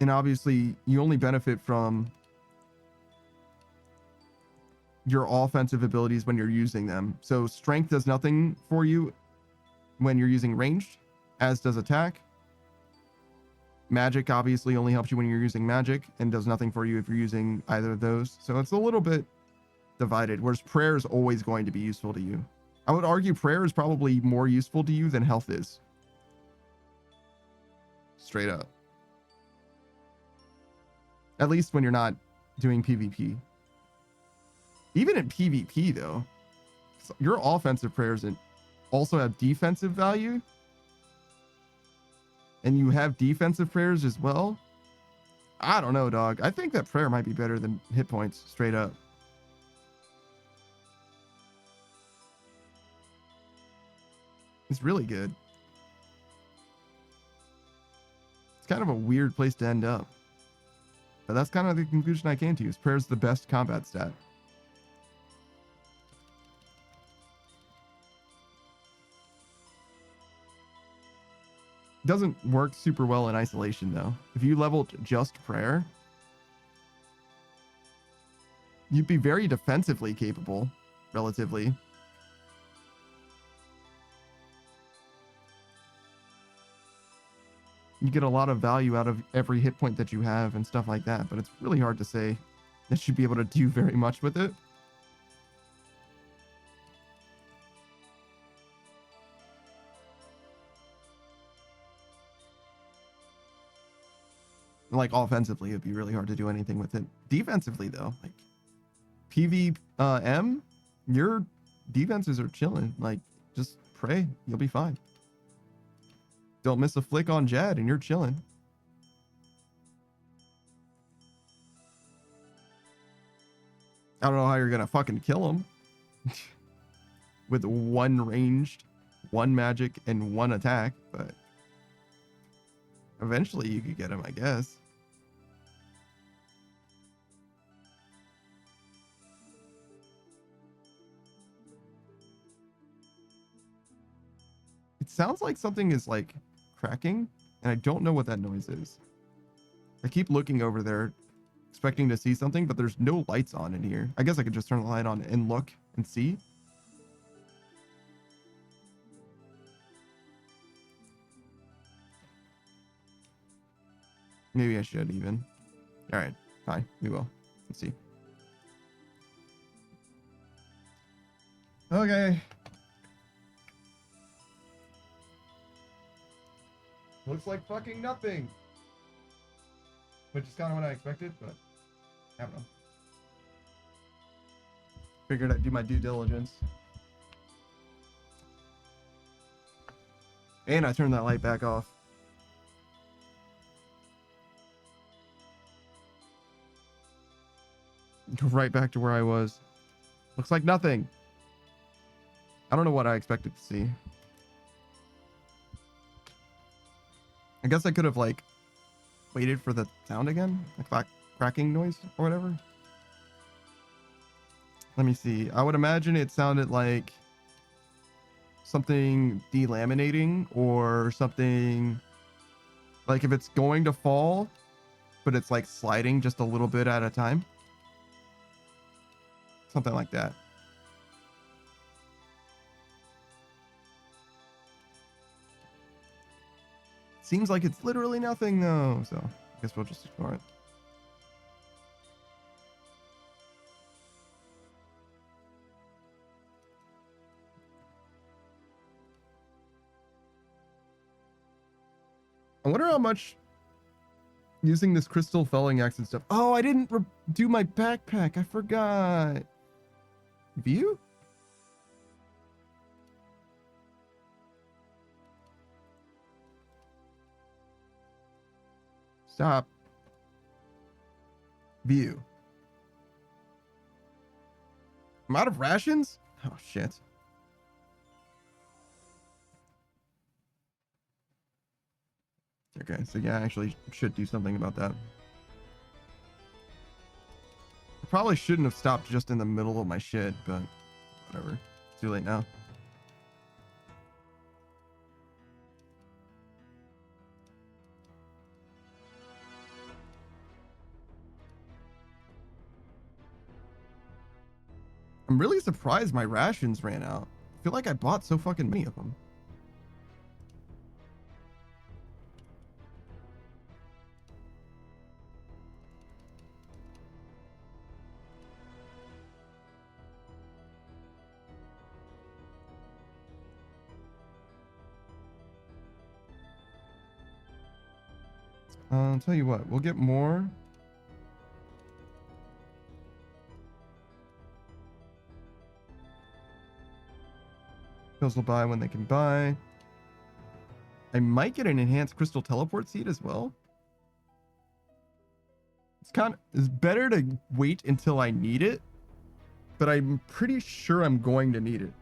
And obviously, you only benefit from your offensive abilities when you're using them. So strength does nothing for you when you're using ranged, as does attack. Magic obviously only helps you when you're using magic and does nothing for you if you're using either of those. So it's a little bit divided, whereas prayer is always going to be useful to you. I would argue prayer is probably more useful to you than health is. Straight up. At least when you're not doing PvP. Even in PvP, though, your offensive prayers also have defensive value. And you have defensive prayers as well. I don't know, dog. I think that prayer might be better than hit points, straight up. It's really good. It's kind of a weird place to end up. But that's kind of the conclusion I came to, is prayer's the best combat stat. Doesn't work super well in isolation, though. If you leveled just prayer, you'd be very defensively capable, relatively. You get a lot of value out of every hit point that you have and stuff like that, but it's really hard to say that you'd be able to do very much with it. Like, offensively, it'd be really hard to do anything with it. Defensively, though, like, PvM, your defenses are chilling. Like, just pray, you'll be fine. Don't miss a flick on Jad and you're chilling. I don't know how you're gonna fucking kill him. With one ranged, one magic, and one attack, but eventually you could get him, I guess. It sounds like something is like cracking, and I don't know what that noise is. I keep looking over there, expecting to see something, but there's no lights on in here. I guess I could just turn the light on and look and see. Maybe I should even. All right, fine, we will. Let's see. Okay. Looks like fucking nothing. Which is kind of what I expected, but I don't know. Figured I'd do my due diligence. And I turned that light back off. Right back to where I was. Looks like nothing. I don't know what I expected to see. I guess I could have, like, waited for the sound again, like that cracking noise or whatever. Let me see. I would imagine it sounded like something delaminating or something like if it's going to fall, but it's like sliding just a little bit at a time. Something like that. Seems like it's literally nothing though, so I guess we'll just ignore it. wonder how much using this crystal felling axe and stuff. Oh, I didn't do my backpack. I forgot. View? Stop. View. I'm out of rations? Oh, shit. Okay, so yeah, I actually should do something about that. I probably shouldn't have stopped just in the middle of my shit, but whatever. It's too late now. I'm really surprised my rations ran out. I feel like I bought so fucking many of them. I'll tell you what, we'll get more. Those will buy when they can buy. I might get an enhanced crystal teleport seed as well. It's better to wait until I need it, but I'm pretty sure I'm going to need it.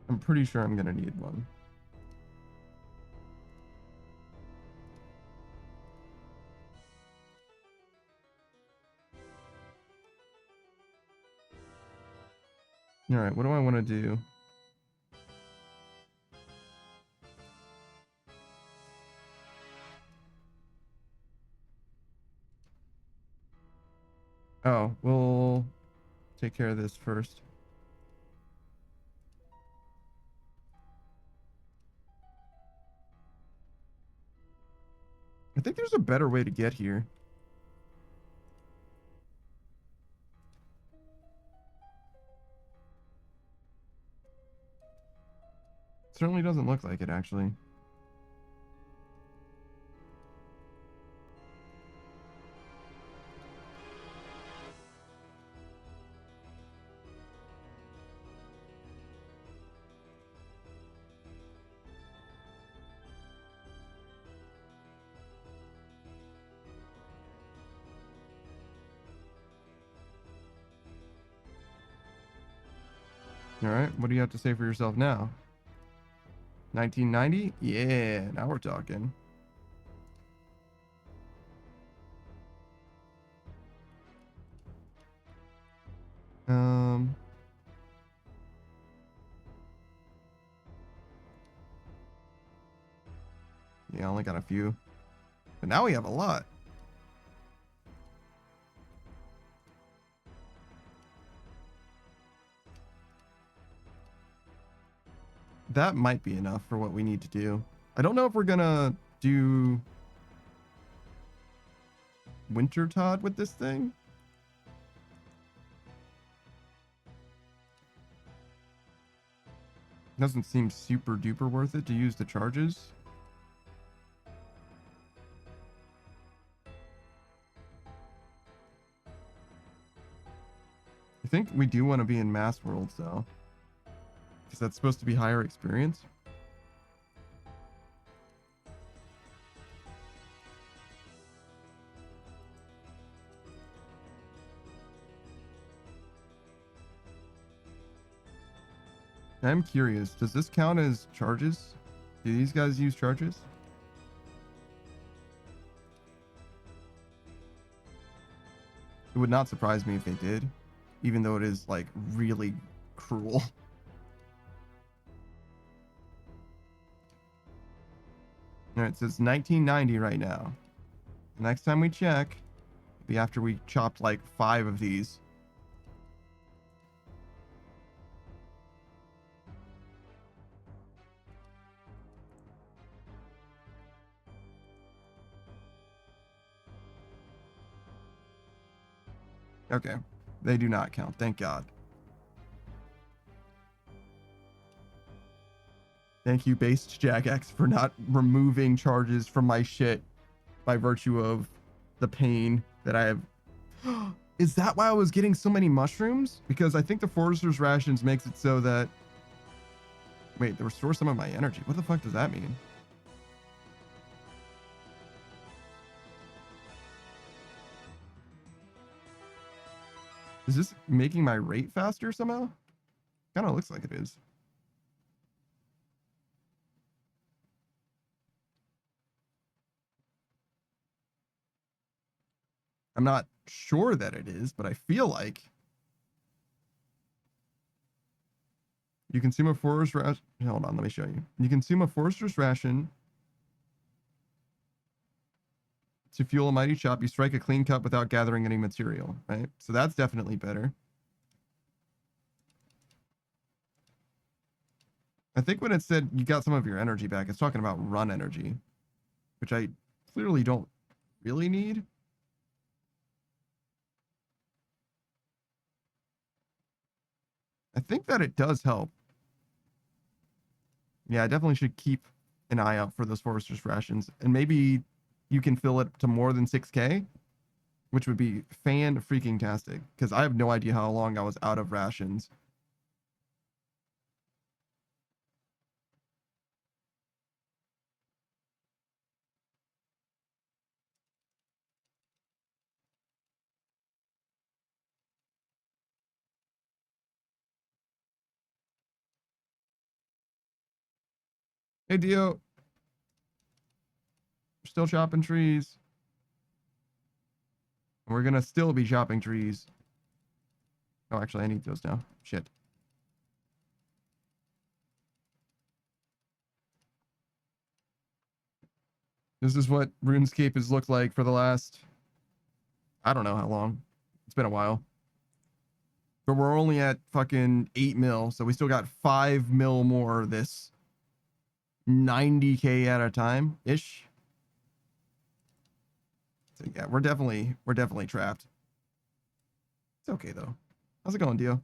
I'm pretty sure I'm gonna need one. All right, what do I want to do? Oh, we'll take care of this first. I think there's a better way to get here. Certainly doesn't look like it, actually. All right, what do you have to say for yourself now? 1990? Yeah, now we're talking. Yeah, I only got a few. But now we have a lot. That might be enough for what we need to do. I don't know if we're gonna do Winter Todd with this thing. Doesn't seem super duper worth it to use the charges. I think we do want to be in Mass Worlds though, because that's supposed to be higher experience. I'm curious, does this count as charges? Do these guys use charges? It would not surprise me if they did, even though it is like really cruel. All right, so it's 1990 right now. Next time we check, it'll be after we chopped like 5 of these. Okay, they do not count, thank God. Thank you, based Jagex, for not removing charges from my shit by virtue of the pain that I have. Is that why I was getting so many mushrooms? Because I think the Forester's Rations makes it so that... Wait, they restore some of my energy. What the fuck does that mean? Is this making my rate faster somehow? Kind of looks like it is. I'm not sure that it is, but I feel like you consume a forester's ration. Hold on, let me show you. You consume a forester's ration to fuel a mighty chop. You strike a clean cut without gathering any material, right? So that's definitely better. I think when it said you got some of your energy back, it's talking about run energy, which I clearly don't really need. I think that it does help. Yeah, I definitely should keep an eye out for those Forester's Rations. And maybe you can fill it to more than 6K, which would be fan-freaking-tastic, because I have no idea how long I was out of rations. Hey, Dio. Still chopping trees. We're gonna still be chopping trees. Oh, actually, I need those now. Shit. This is what RuneScape has looked like for the last... I don't know how long. It's been a while. But we're only at fucking 8 mil, so we still got 5 mil more this 90K at a time ish. So yeah, we're definitely trapped. It's okay though. How's it going, Dio?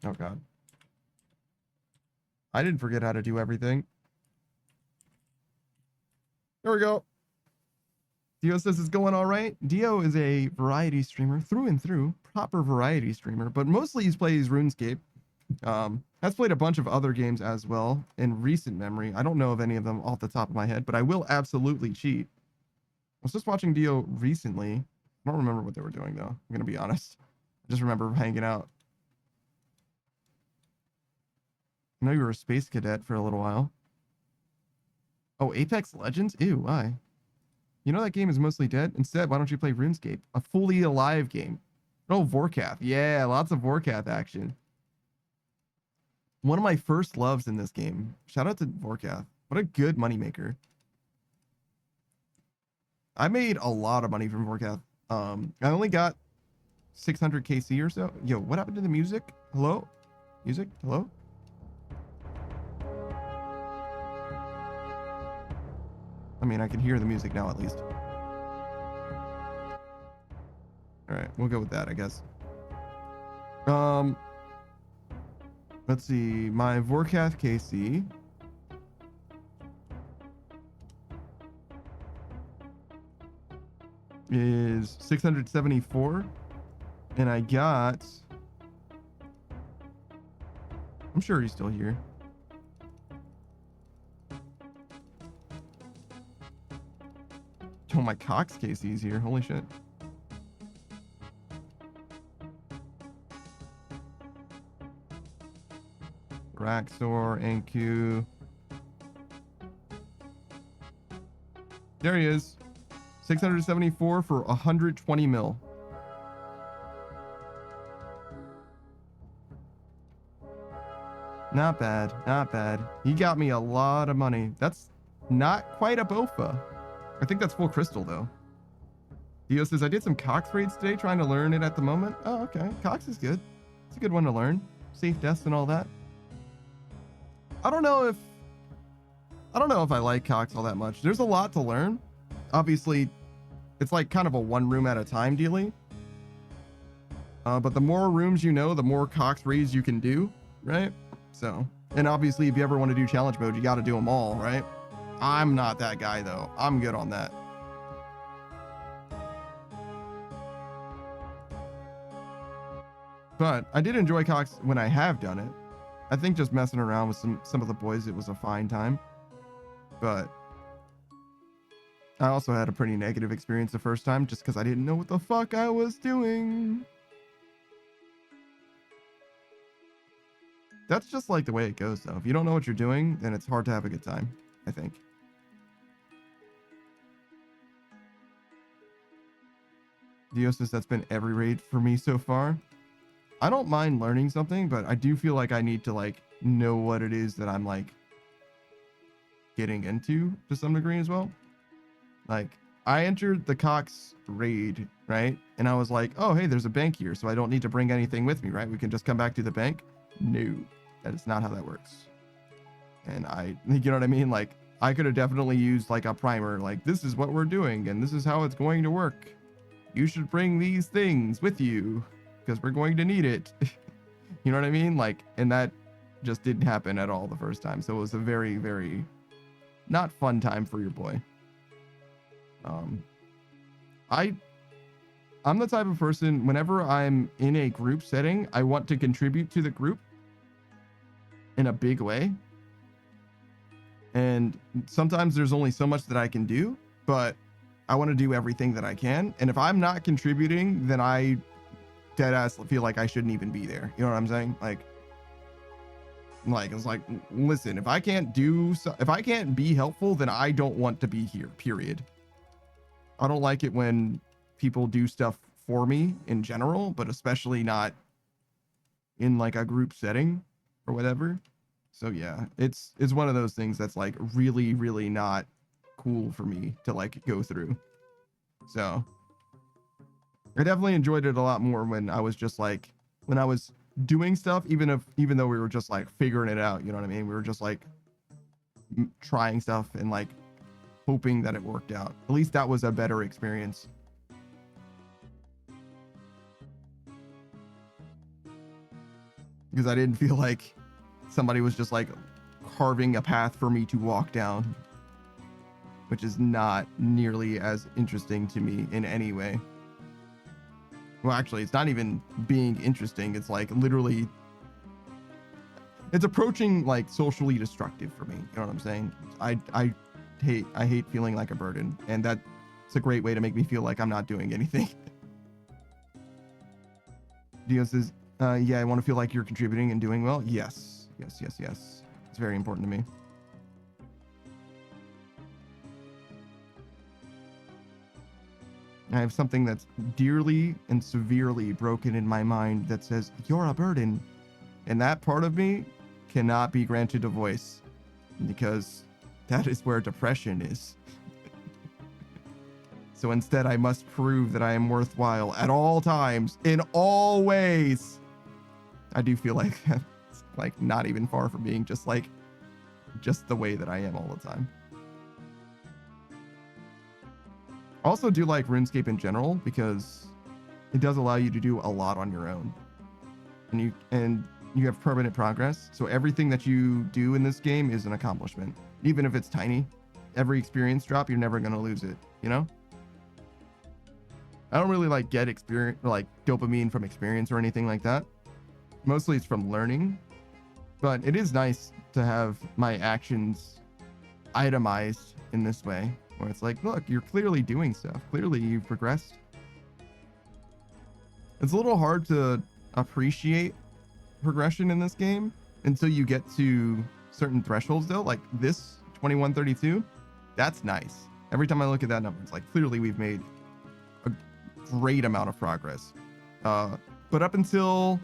Oh god. I didn't forget how to do everything. There we go. Dio says it's going all right. Dio is a variety streamer through and through, proper variety streamer, but mostly he plays RuneScape. Has played a bunch of other games as well in recent memory. I don't know of any of them off the top of my head, but I will absolutely cheat. I was just watching Dio recently. I don't remember what they were doing though. I'm gonna be honest. I just remember hanging out. I know you were a space cadet for a little while. Oh, Apex Legends? Ew, why? You know that game is mostly dead? Instead, why don't you play RuneScape? A fully alive game. Oh, Vorkath. Yeah, lots of Vorkath action. One of my first loves in this game. Shout out to Vorkath. What a good moneymaker. I made a lot of money from Vorkath. I only got 600 KC or so. Yo, what happened to the music? Hello? Music? Hello? I mean, I can hear the music now at least. All right, we'll go with that, I guess. Let's see. My Vorkath KC is 674, and I got... I'm sure he's still here. Oh, my Cox KC's here. Holy shit. Raxor, NQ. There he is. 674 for 120 mil. Not bad. Not bad. He got me a lot of money. That's not quite a BOFA. I think that's full crystal though. Dio says, I did some Cox raids today trying to learn it at the moment. Oh, okay. Cox is good. It's a good one to learn. Safe deaths and all that. I don't know if I like Cox all that much. There's a lot to learn. Obviously, it's like kind of a one room at a time dealy. But the more rooms you know, the more Cox raids you can do, right? So, and obviously if you ever want to do challenge mode, you got to do them all, right? I'm not that guy though. I'm good on that. But I did enjoy Cox when I have done it. I think just messing around with some of the boys, it was a fine time. But I also had a pretty negative experience the first time just because I didn't know what the fuck I was doing. That's just like the way it goes though. If you don't know what you're doing, then it's hard to have a good time, I think. Dio says that's been every raid for me so far. I don't mind learning something, but I do feel like I need to like know what it is that I'm like getting into to some degree as well. Like I entered the Cox raid, right? And I was like, oh, hey, there's a bank here, so I don't need to bring anything with me, right? We can just come back to the bank. No, that is not how that works. And you know what I mean? Like I could have definitely used like a primer, like this is what we're doing and this is how it's going to work. You should bring these things with you because we're going to need it. You know what I mean? Like, and that just didn't happen at all the first time. So it was a very, very not fun time for your boy. I'm the type of person, whenever I'm in a group setting, I want to contribute to the group in a big way. And sometimes there's only so much that I can do, but I want to do everything that I can. And if I'm not contributing, then I dead ass feel like I shouldn't even be there. You know what I'm saying? Like it's like, listen, if I can't be helpful, then I don't want to be here, period. I don't like it when people do stuff for me in general, but especially not in like a group setting or whatever. So yeah, it's one of those things that's like really, really not cool for me to like go through. So I definitely enjoyed it a lot more when I was just like, when I was doing stuff, even though we were just like figuring it out, you know what I mean? We were just like trying stuff and like hoping that it worked out. At least that was a better experience. Because I didn't feel like somebody was just like carving a path for me to walk down, which is not nearly as interesting to me in any way. Well, actually, it's not even being interesting. It's like literally, it's approaching like socially destructive for me. You know what I'm saying? I hate feeling like a burden, and that's a great way to make me feel like I'm not doing anything. Dio says, yeah, I want to feel like you're contributing and doing well. Yes. It's very important to me. I have something that's dearly and severely broken in my mind that says, you're a burden. And that part of me cannot be granted a voice because that is where depression is. So instead, I must prove that I am worthwhile at all times, in all ways. I do feel like that's like not even far from being just the way that I am all the time. I also do like RuneScape in general because it does allow you to do a lot on your own, and you have permanent progress. So everything that you do in this game is an accomplishment, even if it's tiny. Every experience drop, you're never going to lose it, you know? I don't really like get experience, like dopamine from experience or anything like that. Mostly it's from learning, but it is nice to have my actions itemized in this way, where it's like, look, you're clearly doing stuff. Clearly you've progressed. It's a little hard to appreciate progression in this game until you get to certain thresholds though, like this 2132. That's nice. Every time I look at that number, it's like, clearly we've made a great amount of progress. But up until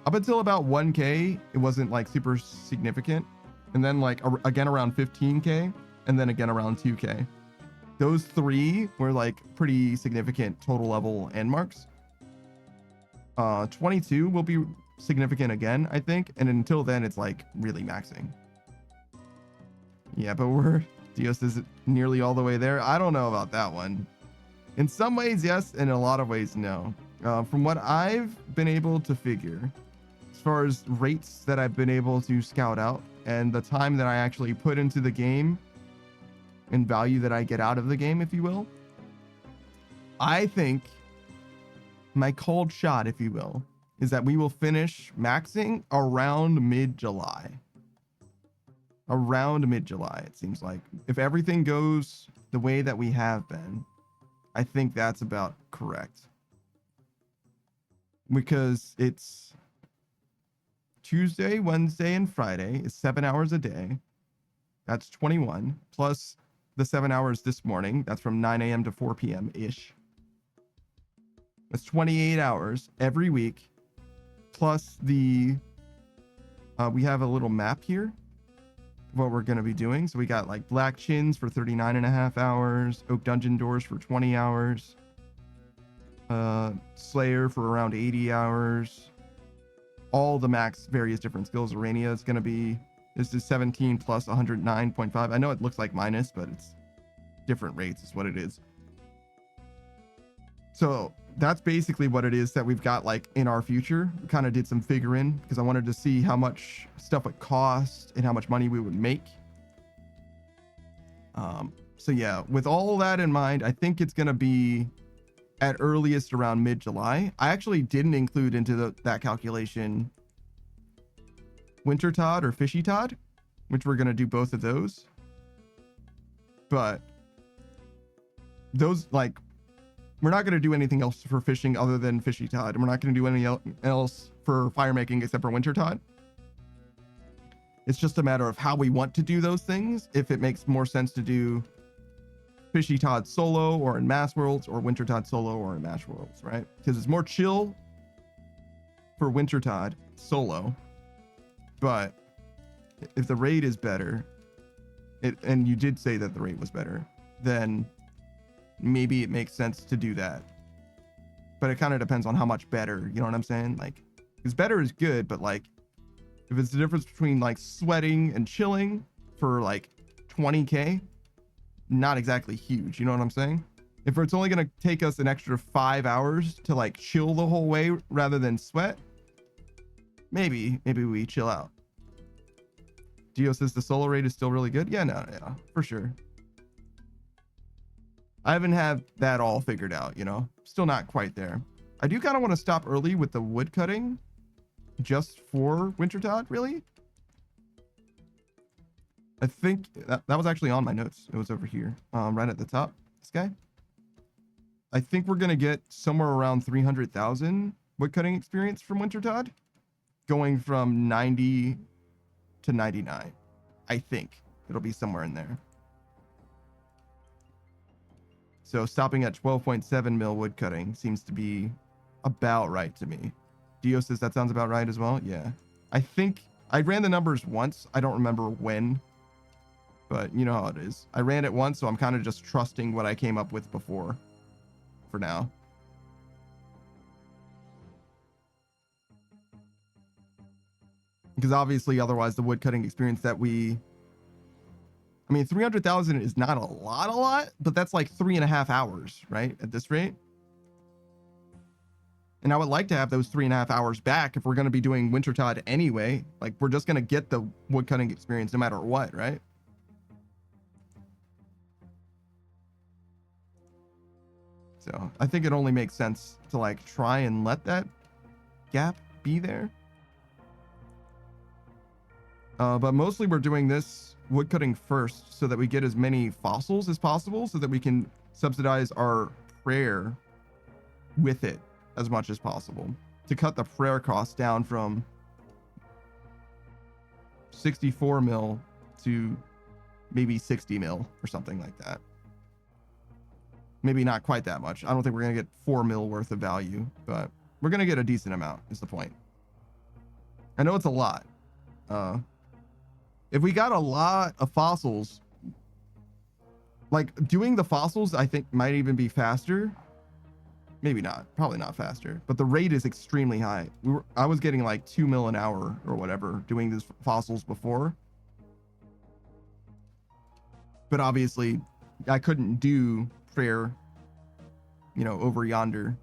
about 1K, it wasn't like super significant. And then like again around 15K, and then again around 2K. Those three were like pretty significant total level end marks. 22 will be significant again, I think. And until then, it's like really maxing. Yeah, but Dios is nearly all the way there. I don't know about that one. In some ways, yes. In a lot of ways, no. From what I've been able to figure, as far as rates that I've been able to scout out and the time that I actually put into the game and value that I get out of the game, if you will, I think my cold shot, if you will, is that we will finish maxing around mid-July. Around mid-July, it seems like. If everything goes the way that we have been, I think that's about correct. Because it's Tuesday, Wednesday, and Friday is 7 hours a day. That's 21, plus the 7 hours this morning. That's from 9 a.m. to 4 p.m.-ish. That's 28 hours every week, plus the, we have a little map here of what we're going to be doing. So we got like Black Chins for 39.5 hours, Oak Dungeon Doors for 20 hours, Slayer for around 80 hours, all the max various different skills. Urania is going to be, this is 17 plus 109.5. I know it looks like minus, but it's different rates is what it is. So that's basically what it is that we've got like in our future. We kind of did some figuring because I wanted to see how much stuff would cost and how much money we would make. So yeah, with all that in mind, I think it's going to be at earliest around mid-July. I actually didn't include into that calculation Winter Todd or Fishy Todd, which we're going to do both of those. But those, like, we're not going to do anything else for fishing other than Fishy Todd. And we're not going to do anything else for fire making except for Winter Todd. It's just a matter of how we want to do those things. If it makes more sense to do Fishy Todd solo or in Mass Worlds, or Winter Todd solo or in Mass Worlds, right? Because it's more chill for Winter Todd solo. But if the raid is better, and you did say that the raid was better, then maybe it makes sense to do that. But it kind of depends on how much better, you know what I'm saying? Like, because better is good, but like, if it's the difference between like sweating and chilling for like 20k, not exactly huge, you know what I'm saying? If it's only going to take us an extra 5 hours to like chill the whole way rather than sweat, maybe we chill out. Geo says the solo rate is still really good. Yeah, yeah, for sure. I haven't had that all figured out, you know, still not quite there. I do kind of want to stop early with the wood cutting just for Winter Todd, really. I think that was actually on my notes. It was over here, right at the top, this guy. I think we're going to get somewhere around 300,000 wood cutting experience from Winter Todd, going from 90 to 99. I think it'll be somewhere in there. So stopping at 12.7 mil wood cutting seems to be about right to me. Dio says that sounds about right as well. Yeah. I think I ran the numbers once. I don't remember when, but you know how it is. I ran it once, so I'm kind of just trusting what I came up with before for now. Because obviously otherwise the wood cutting experience that we, I mean, 300,000 is not a lot, but that's like 3.5 hours, right? At this rate. And I would like to have those 3.5 hours back if we're going to be doing Winter Todd anyway. Like, we're just going to get the wood cutting experience no matter what, right? So I think it only makes sense to like try and let that gap be there. But mostly we're doing this wood cutting first so that we get as many fossils as possible so that we can subsidize our prayer with it as much as possible to cut the prayer cost down from 64 mil to maybe 60 mil or something like that. Maybe not quite that much. I don't think we're going to get 4 mil worth of value, but we're going to get a decent amount is the point. I know it's a lot. If we got a lot of fossils, like doing the fossils, I think might even be faster. Maybe not, probably not faster, but the rate is extremely high. I was getting like 2 mil an hour or whatever doing these fossils before. But obviously I couldn't do prayer, you know, over yonder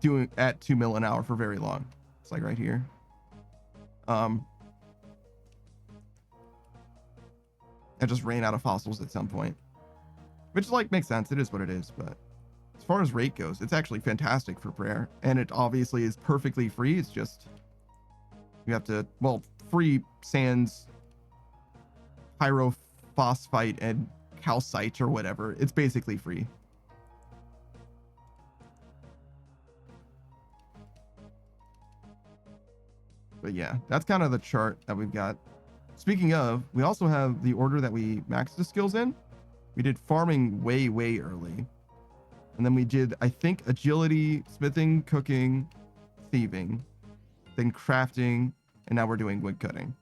doing at 2 mil an hour for very long. It's like right here. I just ran out of fossils at some point, which like makes sense. It is what it is. But as far as rate goes, it's actually fantastic for prayer, and it obviously is perfectly free. It's just you have to, well, free sands, pyrophosphite, and calcite or whatever. It's basically free. But yeah, that's kind of the chart that we've got. Speaking of, we also have the order that we maxed the skills in. We did farming way, way early. And then we did, I think, agility, smithing, cooking, thieving, then crafting, and now we're doing wood cutting.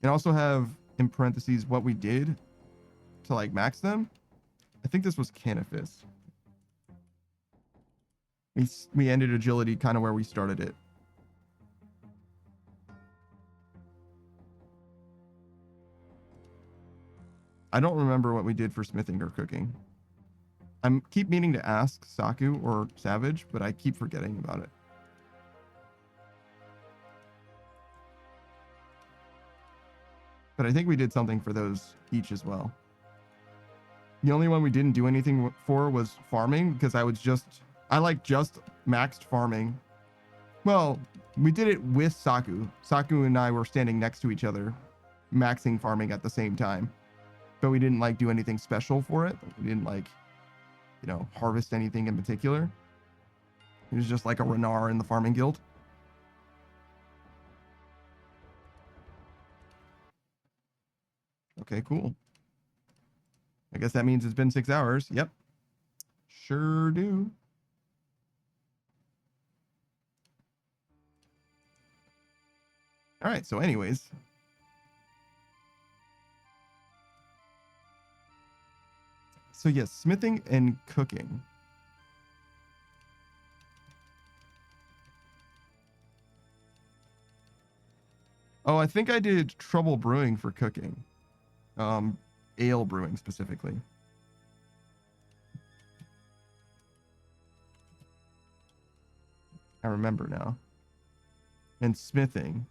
And also have in parentheses what we did to like max them. I think this was Canifis. We ended agility kind of where we started it. I don't remember what we did for smithing or cooking. I keep meaning to ask Saku or Savage, but I keep forgetting about it. But I think we did something for those each as well. The only one we didn't do anything for was farming, because I just maxed farming. Well, we did it with Saku. Saku and I were standing next to each other, maxing farming at the same time. But we didn't like do anything special for it. We didn't like, you know, harvest anything in particular. It was just like a Renar in the farming guild. Okay, cool. I guess that means it's been 6 hours. Yep. Sure do. All right, so anyways. So yes, smithing and cooking. Oh, I think I did trouble brewing for cooking. Ale brewing specifically. I remember now. And smithing.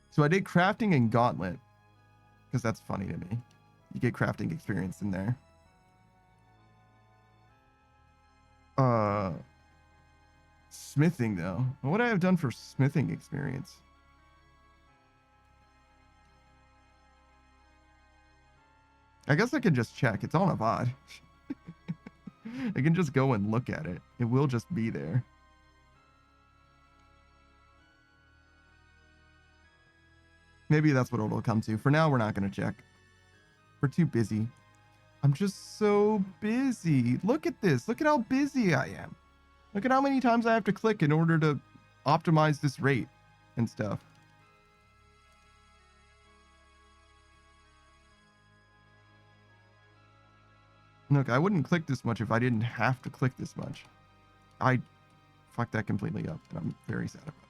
So I did crafting and gauntlet, because that's funny to me. You get crafting experience in there. Smithing though. What would I have done for smithing experience? I guess I could just check. It's on a VOD. I can just go and look at it. It will just be there. Maybe that's what it'll come to. For now, we're not going to check. We're too busy. I'm just so busy. Look at this. Look at how busy I am. Look at how many times I have to click in order to optimize this rate and stuff. Look, I wouldn't click this much if I didn't have to click this much. I fucked that completely up, and I'm very sad about it.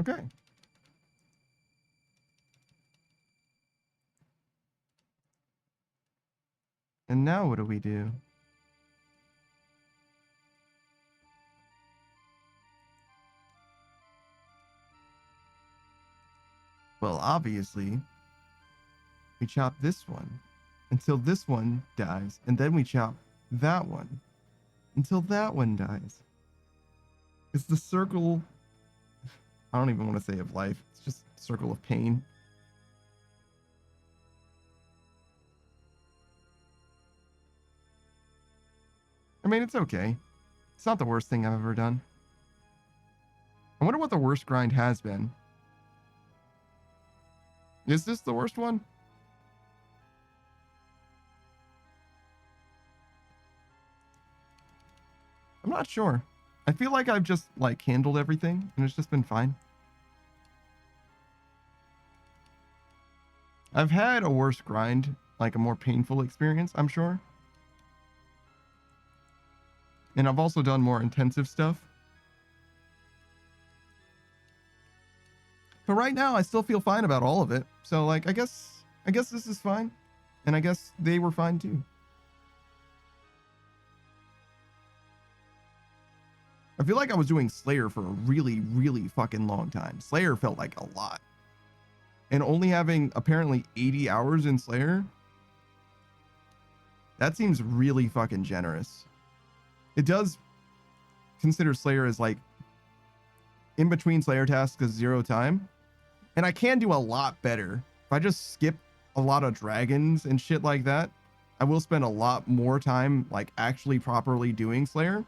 Okay. And now what do we do? Well, obviously, we chop this one until this one dies, and then we chop that one until that one dies. It's the circle. I don't even want to say of life. It's just a circle of pain. I mean, it's okay. It's not the worst thing I've ever done. I wonder what the worst grind has been. Is this the worst one? I'm not sure. I feel like I've just like handled everything and it's just been fine. I've had a worse grind, like a more painful experience, I'm sure. And I've also done more intensive stuff. But right now, I still feel fine about all of it. So, like, I guess this is fine. And I guess they were fine too. I feel like I was doing Slayer for a really, really fucking long time. Slayer felt like a lot. And only having apparently 80 hours in Slayer, that seems really fucking generous. It does consider Slayer as like in between Slayer tasks is 0 time. And I can do a lot better. If I just skip a lot of dragons and shit like that, I will spend a lot more time like actually properly doing Slayer.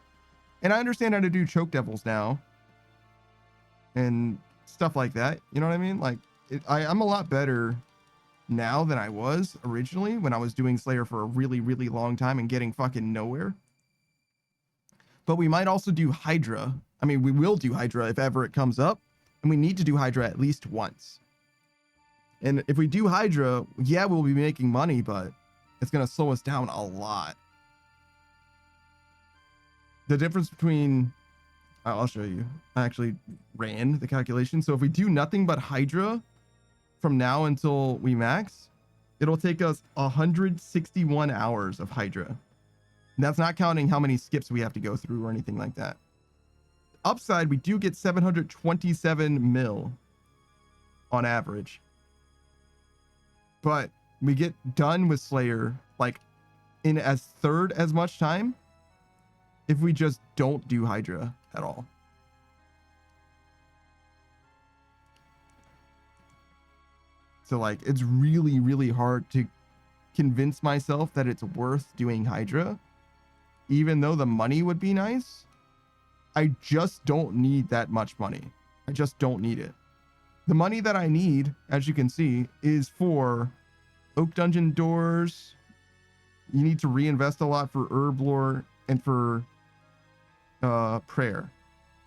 And I understand how to do choke devils now and stuff like that. You know what I mean? Like I'm a lot better now than I was originally when I was doing Slayer for a really, really long time and getting fucking nowhere. But we might also do Hydra. I mean, we will do Hydra if ever it comes up, and we need to do Hydra at least once. And if we do Hydra, yeah, we'll be making money, but it's going to slow us down a lot. The difference between, I'll show you. I actually ran the calculation. So if we do nothing but Hydra from now until we max, it'll take us 161 hours of Hydra. And that's not counting how many skips we have to go through or anything like that. Upside, we do get 727 mil on average. But we get done with Slayer like in as third as much time if we just don't do Hydra at all. So like it's really, really hard to convince myself that it's worth doing Hydra, even though the money would be nice. I just don't need that much money. I just don't need it. The money that I need, as you can see, is for Oak Dungeon doors. You need to reinvest a lot for herb lore and for prayer.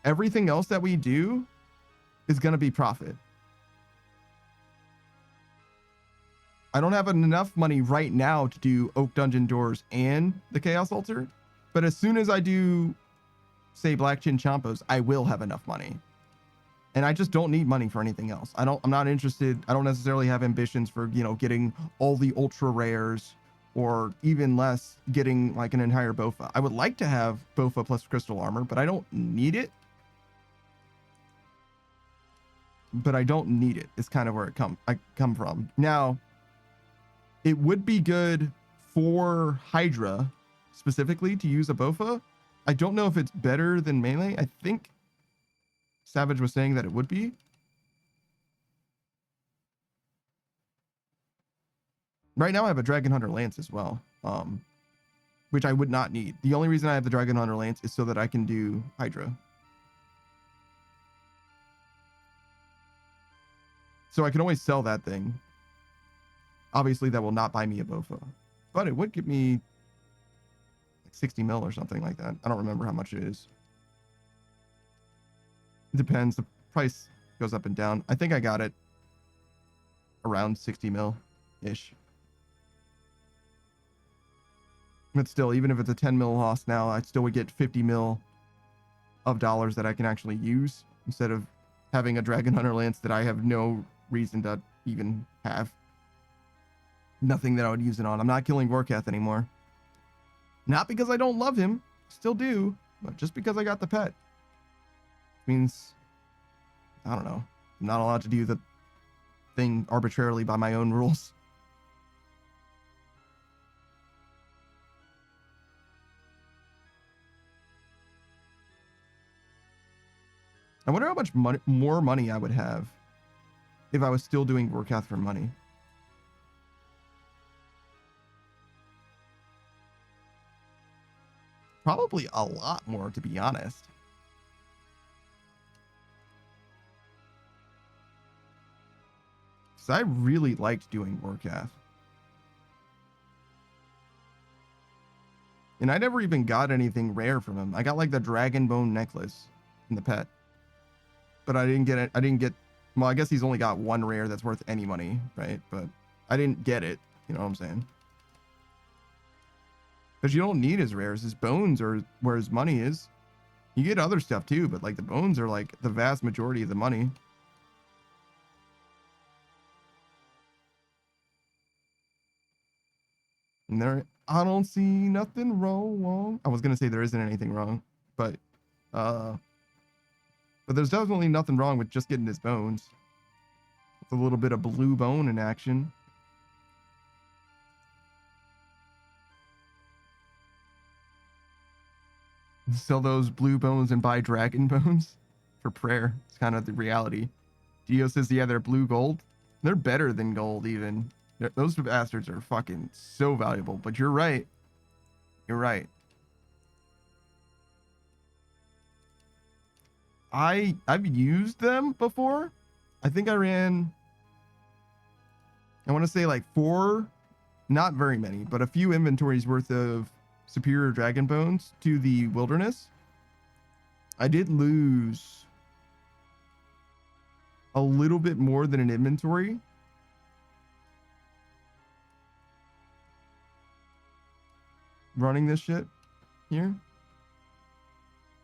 Everything else that we do is going to be profit. I don't have enough money right now to do Oak Dungeon doors and the Chaos Altar, but as soon as I do, say, Black Chin Champos, I will have enough money. And I just don't need money for anything else. I'm not interested. I don't necessarily have ambitions for, you know, getting all the ultra rares or even less getting like an entire Bofa. I would like to have Bofa plus crystal armor, but I don't need it. But I don't need it. It's kind of where I come from. Now, it would be good for Hydra specifically to use a Bofa. I don't know if it's better than melee. I think Savage was saying that it would be. Right now I have a Dragon Hunter Lance as well, which I would not need. The only reason I have the Dragon Hunter Lance is so that I can do Hydra. So I can always sell that thing. Obviously that will not buy me a Bofa, but it would give me like 60 mil or something like that. I don't remember how much it is. It depends. The price goes up and down. I think I got it around 60 mil ish. But still, even if it's a 10 mil loss now, I still would get 50 mil of dollars that I can actually use instead of having a Dragon Hunter Lance that I have no reason to even have. Nothing that I would use it on. I'm not killing Vorkath anymore. Not because I don't love him. Still do. But just because I got the pet. Means, I don't know. I'm not allowed to do the thing arbitrarily by my own rules. I wonder how much more money I would have if I was still doing Vorkath for money. Probably a lot more, to be honest. Because I really liked doing Vorkath. And I never even got anything rare from him. I got like the dragon bone necklace in the pet. But I didn't get it. Well, I guess he's only got one rare that's worth any money, right? But I didn't get it. You know what I'm saying? Because you don't need his rares. His bones are where his money is. You get other stuff too, but like the bones are like the vast majority of the money. And there, I don't see nothing wrong. I was gonna say there isn't anything wrong, but there's definitely nothing wrong with just getting his bones. With a little bit of blue bone in action. Sell those blue bones and buy dragon bones for prayer. It's kind of the reality. Dio says, yeah, they're blue gold. They're better than gold even. Those bastards are fucking so valuable, but you're right. You're right. I've used them before. I think I ran, I want to say like 4, not very many, but a few inventories worth of superior dragon bones to the wilderness. I did lose a little bit more than an inventory. Running this shit here.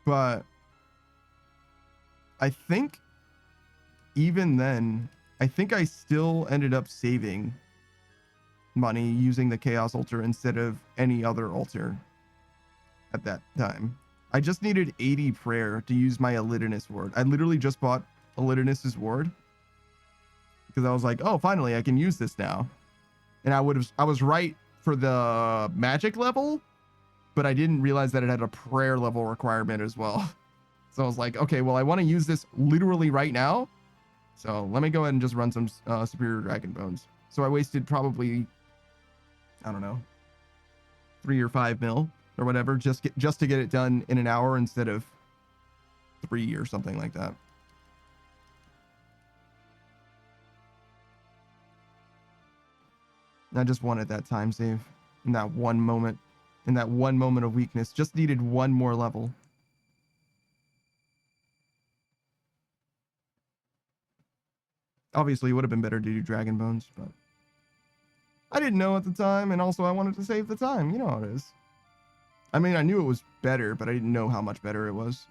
But I think even then, I think I still ended up saving money using the Chaos Altar instead of any other altar at that time. I just needed 80 prayer to use my Elidinus ward. I literally just bought Elidinus's ward because I was like, oh, finally I can use this now. And I was right for the magic level, but I didn't realize that it had a prayer level requirement as well. So I was like, okay, well, I want to use this literally right now. So let me go ahead and just run some superior dragon bones. So I wasted probably, I don't know, 3 or 5 mil or whatever, just to get it done in an hour instead of 3 or something like that. I just wanted that time save in that one moment, of weakness. Just needed one more level. Obviously, it would have been better to do dragon bones, but I didn't know at the time, and also I wanted to save the time. You know how it is. I mean, I knew it was better, but I didn't know how much better it was.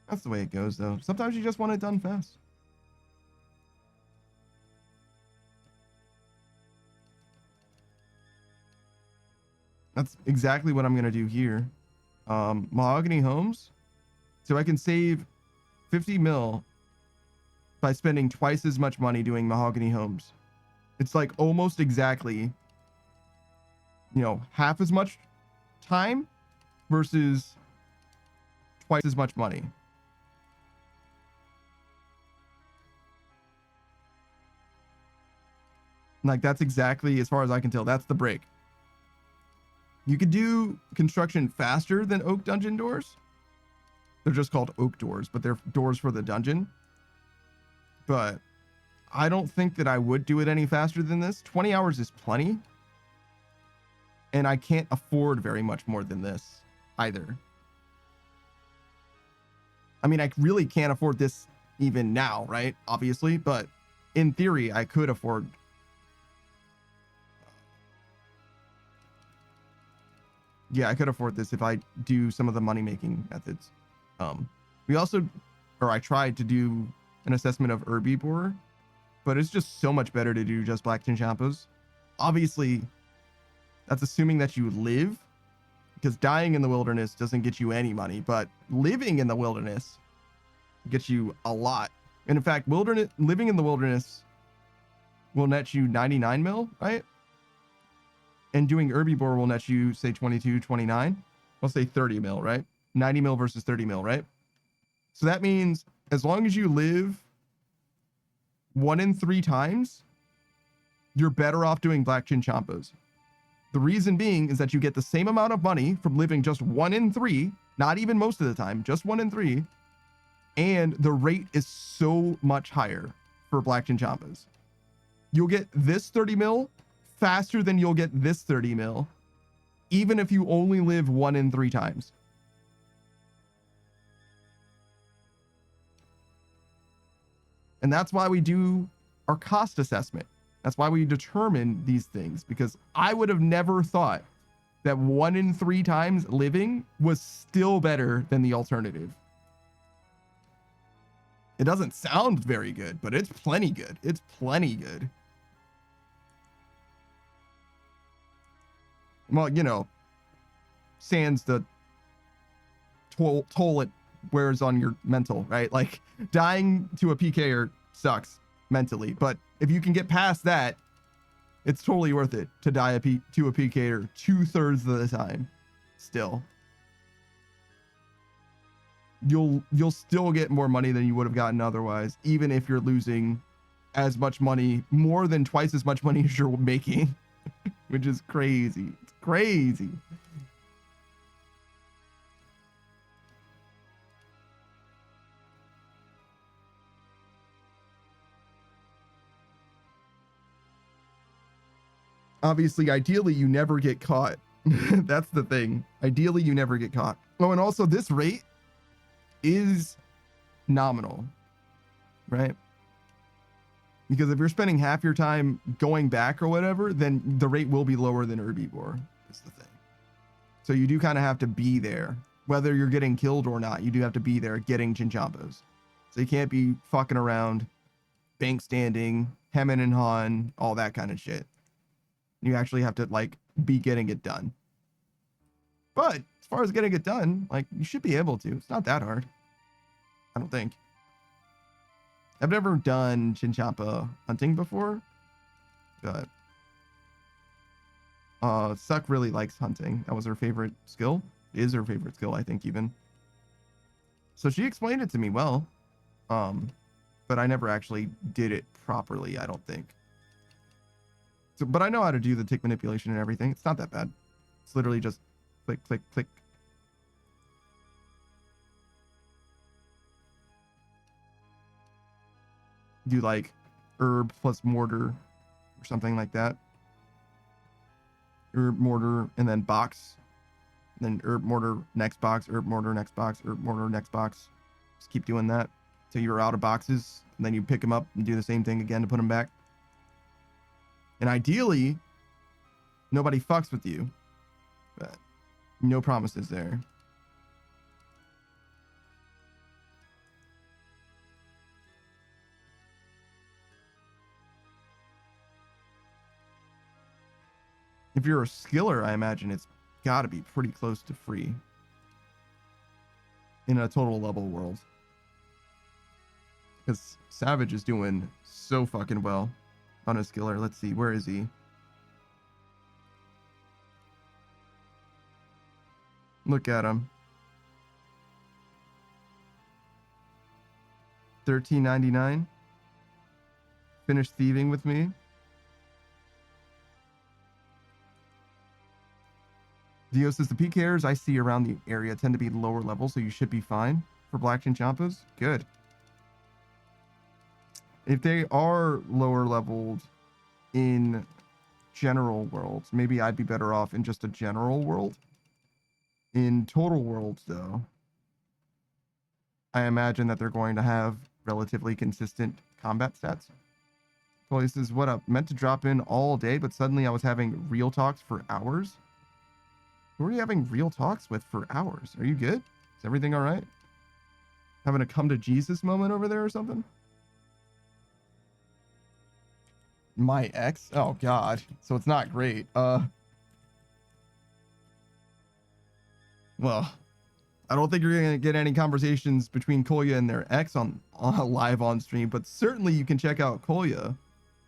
That's the way it goes, though. Sometimes you just want it done fast. That's exactly what I'm going to do here. Mahogany homes. So I can save 50 mil by spending twice as much money doing mahogany homes. It's like almost exactly, you know, half as much time versus twice as much money. Like, that's exactly, as far as I can tell, that's the break. You could do construction faster than oak dungeon doors. They're just called oak doors, but they're doors for the dungeon. But I don't think that I would do it any faster than this. 20 hours is plenty. And I can't afford very much more than this either. I mean, I really can't afford this even now, right? Obviously, but in theory, I could afford. Yeah, I could afford this if I do some of the money-making methods. We also, or I tried to do an assessment of herbivore, but it's just so much better to do just black chinchampos. Obviously, that's assuming that you live, because dying in the wilderness doesn't get you any money, but living in the wilderness gets you a lot. And in fact, living in the wilderness will net you 99 mil, right? And doing herbivore will net you, say, 22, 29. I'll say 30 mil, right? 90 mil versus 30 mil, right? So that means as long as you live 1 in 3 times, you're better off doing black chinchampos. The reason being is that you get the same amount of money from living just 1 in 3, not even most of the time, just 1 in 3. And the rate is so much higher for black chinchampos. You'll get this 30 mil faster than you'll get this 30 mil, even if you only live 1 in 3 times. And that's why we do our cost assessment. That's why we determine these things, because I would have never thought that 1 in 3 times living was still better than the alternative. It doesn't sound very good, but it's plenty good. It's plenty good. Well, you know, sans the toll it wears on your mental, right? Like, dying to a PKer sucks mentally, but if you can get past that, it's totally worth it to die to a PKer 2/3 of the time. Still, you'll still get more money than you would have gotten otherwise, even if you're losing as much money, more than twice as much money as you're making, which is crazy. It's crazy. Obviously, ideally, you never get caught. That's the thing. Ideally, you never get caught. Oh, and also this rate is nominal, right? Because if you're spending half your time going back or whatever, then the rate will be lower than Herbivore, is the thing. So you do kind of have to be there. Whether you're getting killed or not, you do have to be there getting chinchompas. So you can't be fucking around, bank standing, hemming and hawing, all that kind of shit. You actually have to, like, be getting it done. But as far as getting it done, like, you should be able to. It's not that hard, I don't think. I've never done chinchompa hunting before, but Suck really likes hunting. That was her favorite skill. It is her favorite skill, I think, even. So she explained it to me well, but I never actually did it properly, I don't think. So, but I know how to do the tick manipulation and everything. It's not that bad. It's literally just click, click, click. Do like herb plus mortar or something like that. Herb, mortar, and then box. And then herb, mortar, next box, herb, mortar, next box, herb, mortar, next box. Just keep doing that till you're out of boxes. And then you pick them up and do the same thing again to put them back. And ideally, nobody fucks with you, but no promises there. If you're a skiller, I imagine it's got to be pretty close to free in a total level world. Because Savage is doing so fucking well on a skiller. Let's see, where is he? Look at him. $13.99. Finished thieving with me. Dio says the PKers I see around the area tend to be lower level, so you should be fine for black chinchompas. Good. If they are lower leveled in general worlds, maybe I'd be better off in just a general world. In total worlds, though, I imagine that they're going to have relatively consistent combat stats. Chloe says, what up? Meant to drop in all day, but suddenly I was having real talks for hours. Who are you having real talks with for hours? Are you good? Is everything all right? Having a come to Jesus moment over there or something? My ex? Oh God. So it's not great. Well, I don't think you're gonna get any conversations between Kolya and their ex on live on stream, but certainly you can check out Kolya.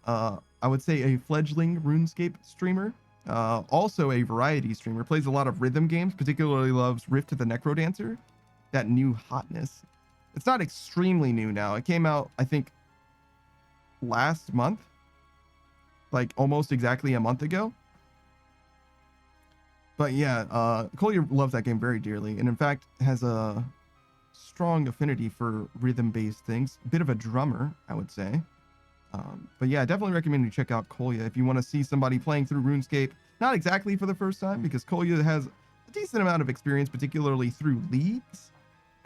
I would say a fledgling RuneScape streamer, also a variety streamer, plays a lot of rhythm games, particularly loves Rift of the Necrodancer. That new hotness. It's not extremely new now. It came out, I think, last month. Like almost exactly a month ago. But yeah, Kolya loves that game very dearly, and in fact has a strong affinity for rhythm-based things. A bit of a drummer, I would say. But yeah, I definitely recommend you check out Kolya if you want to see somebody playing through RuneScape. Not exactly for the first time, because Kolya has a decent amount of experience, particularly through leagues.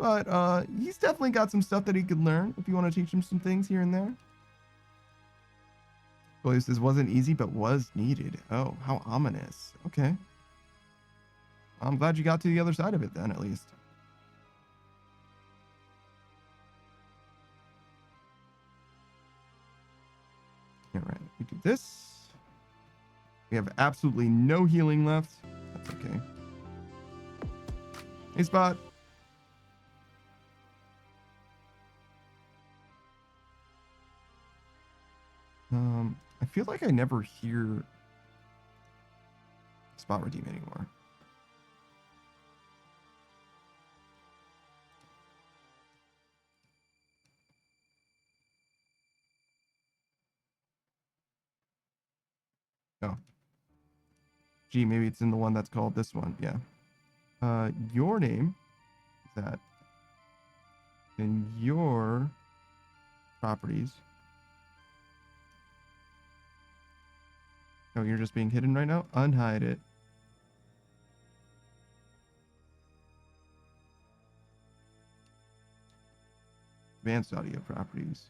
but he's definitely got some stuff that he could learn if you want to teach him some things here and there. Well, he says wasn't easy, but was needed. Oh, how ominous. Okay. I'm glad you got to the other side of it then, at least. All right, we do this. We have absolutely no healing left. That's okay. Hey, Spot. I feel like I never hear Spot redeem anymore. Oh. Gee, maybe it's in the one that's called this one. Yeah. Your name is that. And your properties. Oh, you're just being hidden right now? Unhide it. Advanced audio properties.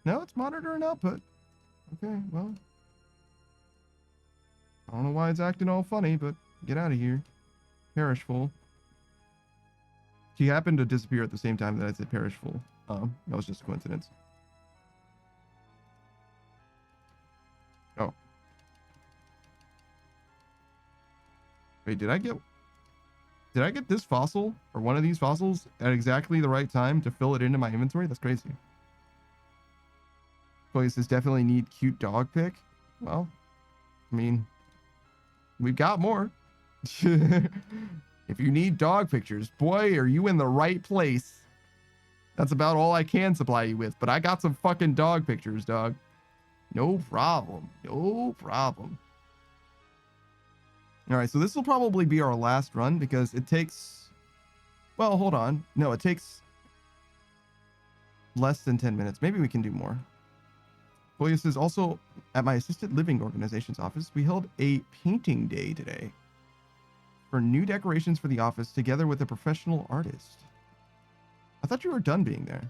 No, it's monitor and output. Okay, well. I don't know why it's acting all funny, but get out of here. Perishful. She happened to disappear at the same time that I said perishful. That was just a coincidence. Oh. Wait, did I get this fossil or one of these fossils at exactly the right time to fill it into my inventory? That's crazy. Places definitely need cute dog pic. Well, I mean, we've got more. If you need dog pictures, boy, are you in the right place. That's about all I can supply you with, but I got some fucking dog pictures, dog. No problem. No problem. All right, so this will probably be our last run because it takes, well, hold on. No, it takes less than 10 minutes. Maybe we can do more. Julia says, also at my assisted living organization's office, we held a painting day today for new decorations for the office together with a professional artist. I thought you were done being there.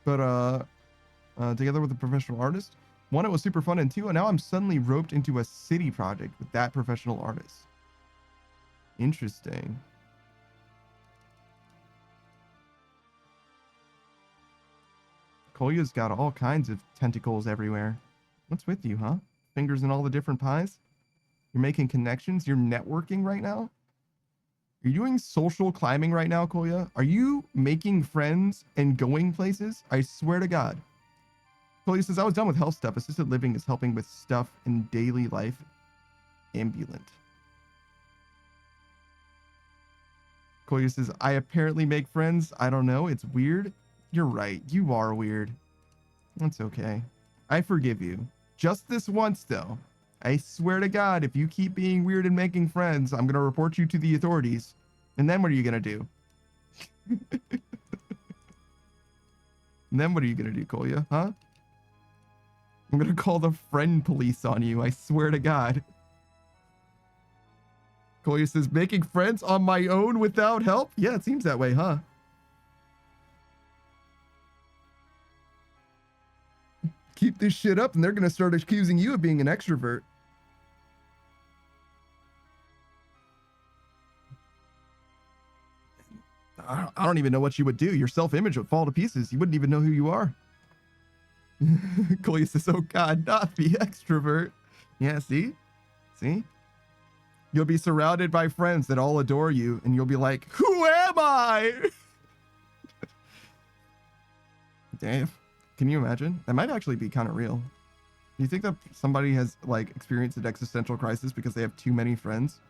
But together with a professional artist, one, it was super fun, and two, and now I'm suddenly roped into a city project with that professional artist. Interesting. Kolya's got all kinds of tentacles everywhere. What's with you, huh? Fingers in all the different pies? You're making connections? You're networking right now? Are you doing social climbing right now, Kolya? Are you making friends and going places? I swear to God. Kolya says, I was done with health stuff. Assisted living is helping with stuff in daily life. Ambulant. Kolya says, I apparently make friends. I don't know. It's weird. You're right. You are weird. That's okay. I forgive you. Just this once, though. I swear to God, if you keep being weird and making friends, I'm going to report you to the authorities. And then what are you going to do? And then what are you going to do, Kolya? Huh? I'm going to call the friend police on you. I swear to God. Kolya says, making friends on my own without help? Yeah, it seems that way, huh? Keep this shit up and they're going to start accusing you of being an extrovert. I don't even know what you would do. Your self-image would fall to pieces. You wouldn't even know who you are. Kolya says, oh God, not the extrovert. Yeah, see? See? You'll be surrounded by friends that all adore you, and you'll be like, who am I? Damn. Can you imagine? That might actually be kind of real. Do you think that somebody has, like, experienced an existential crisis because they have too many friends?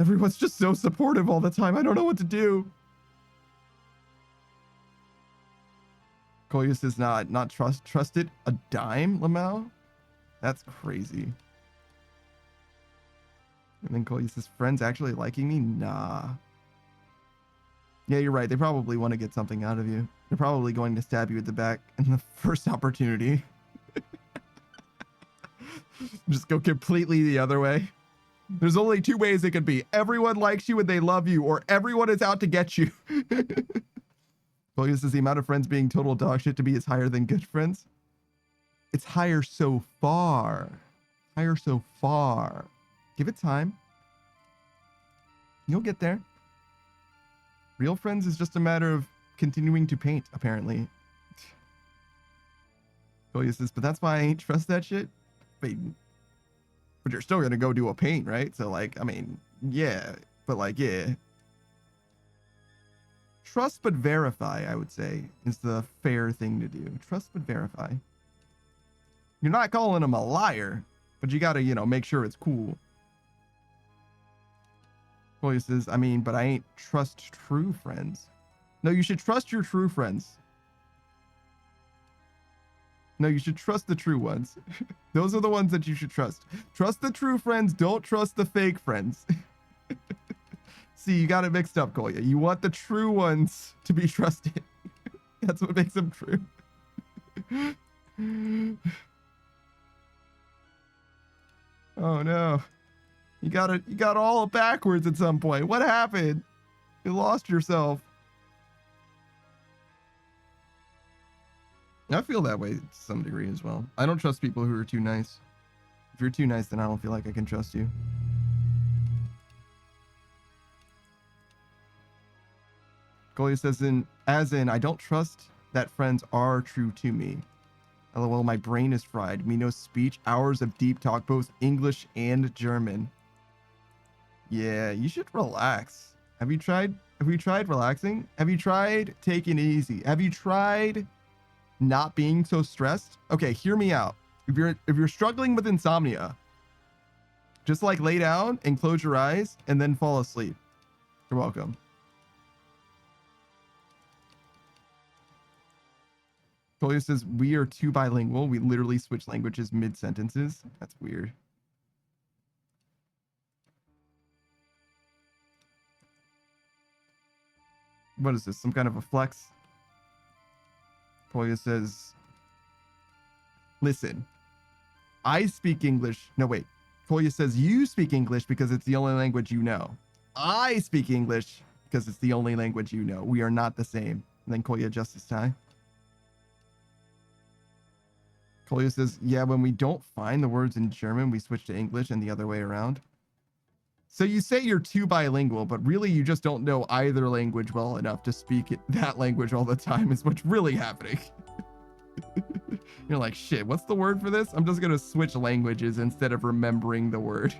Everyone's just so supportive all the time. I don't know what to do. Kolya says, not trusted a dime, Lamau? That's crazy. And then Kolya says, friends actually liking me? Nah. Yeah, you're right. They probably want to get something out of you. They're probably going to stab you at the back in the first opportunity. Just go completely the other way. There's only two ways it could be. Everyone likes you and they love you, or everyone is out to get you. Focus is the amount of friends being total dog shit to be is higher than good friends. It's higher so far. Higher so far. Give it time. You'll get there. Real friends is just a matter of continuing to paint, apparently. Focus says, but that's why I ain't trust that shit. But you're still gonna go do a paint, right? So like, I mean, yeah, but like, yeah. Trust but verify, I would say, is the fair thing to do. Trust but verify. You're not calling him a liar, but you gotta, you know, make sure it's cool. Voices, I mean, but I ain't trust true friends. No, you should trust your true friends. No, you should trust the true ones. Those are the ones that you should trust. Trust the true friends. Don't trust the fake friends. See, you got it mixed up, Kolya. You want the true ones to be trusted. That's what makes them true. Oh no. You got all backwards at some point. What happened? You lost yourself. I feel that way to some degree as well. I don't trust people who are too nice. If you're too nice, then I don't feel like I can trust you. Kolya says, as in, I don't trust that friends are true to me. LOL, my brain is fried. Me no speech, hours of deep talk, both English and German. Yeah, you should relax. Have you tried relaxing? Have you tried taking it easy? Have you tried not being so stressed? Okay, hear me out. If you're struggling with insomnia, just like lay down and close your eyes and then fall asleep. You're welcome. Kolya says, we are too bilingual. We literally switch languages mid-sentences. That's weird. What is this? Some kind of a flex? Kolya says, listen, I speak English. No, wait. Kolya says, you speak English because it's the only language you know. I speak English because it's the only language you know. We are not the same. And then Kolya adjusts his tie. Kolya says, yeah, when we don't find the words in German, we switch to English and the other way around. So you say you're too bilingual, but really you just don't know either language well enough to speak that language all the time is what's really happening. You're like, shit, what's the word for this? I'm just going to switch languages instead of remembering the word.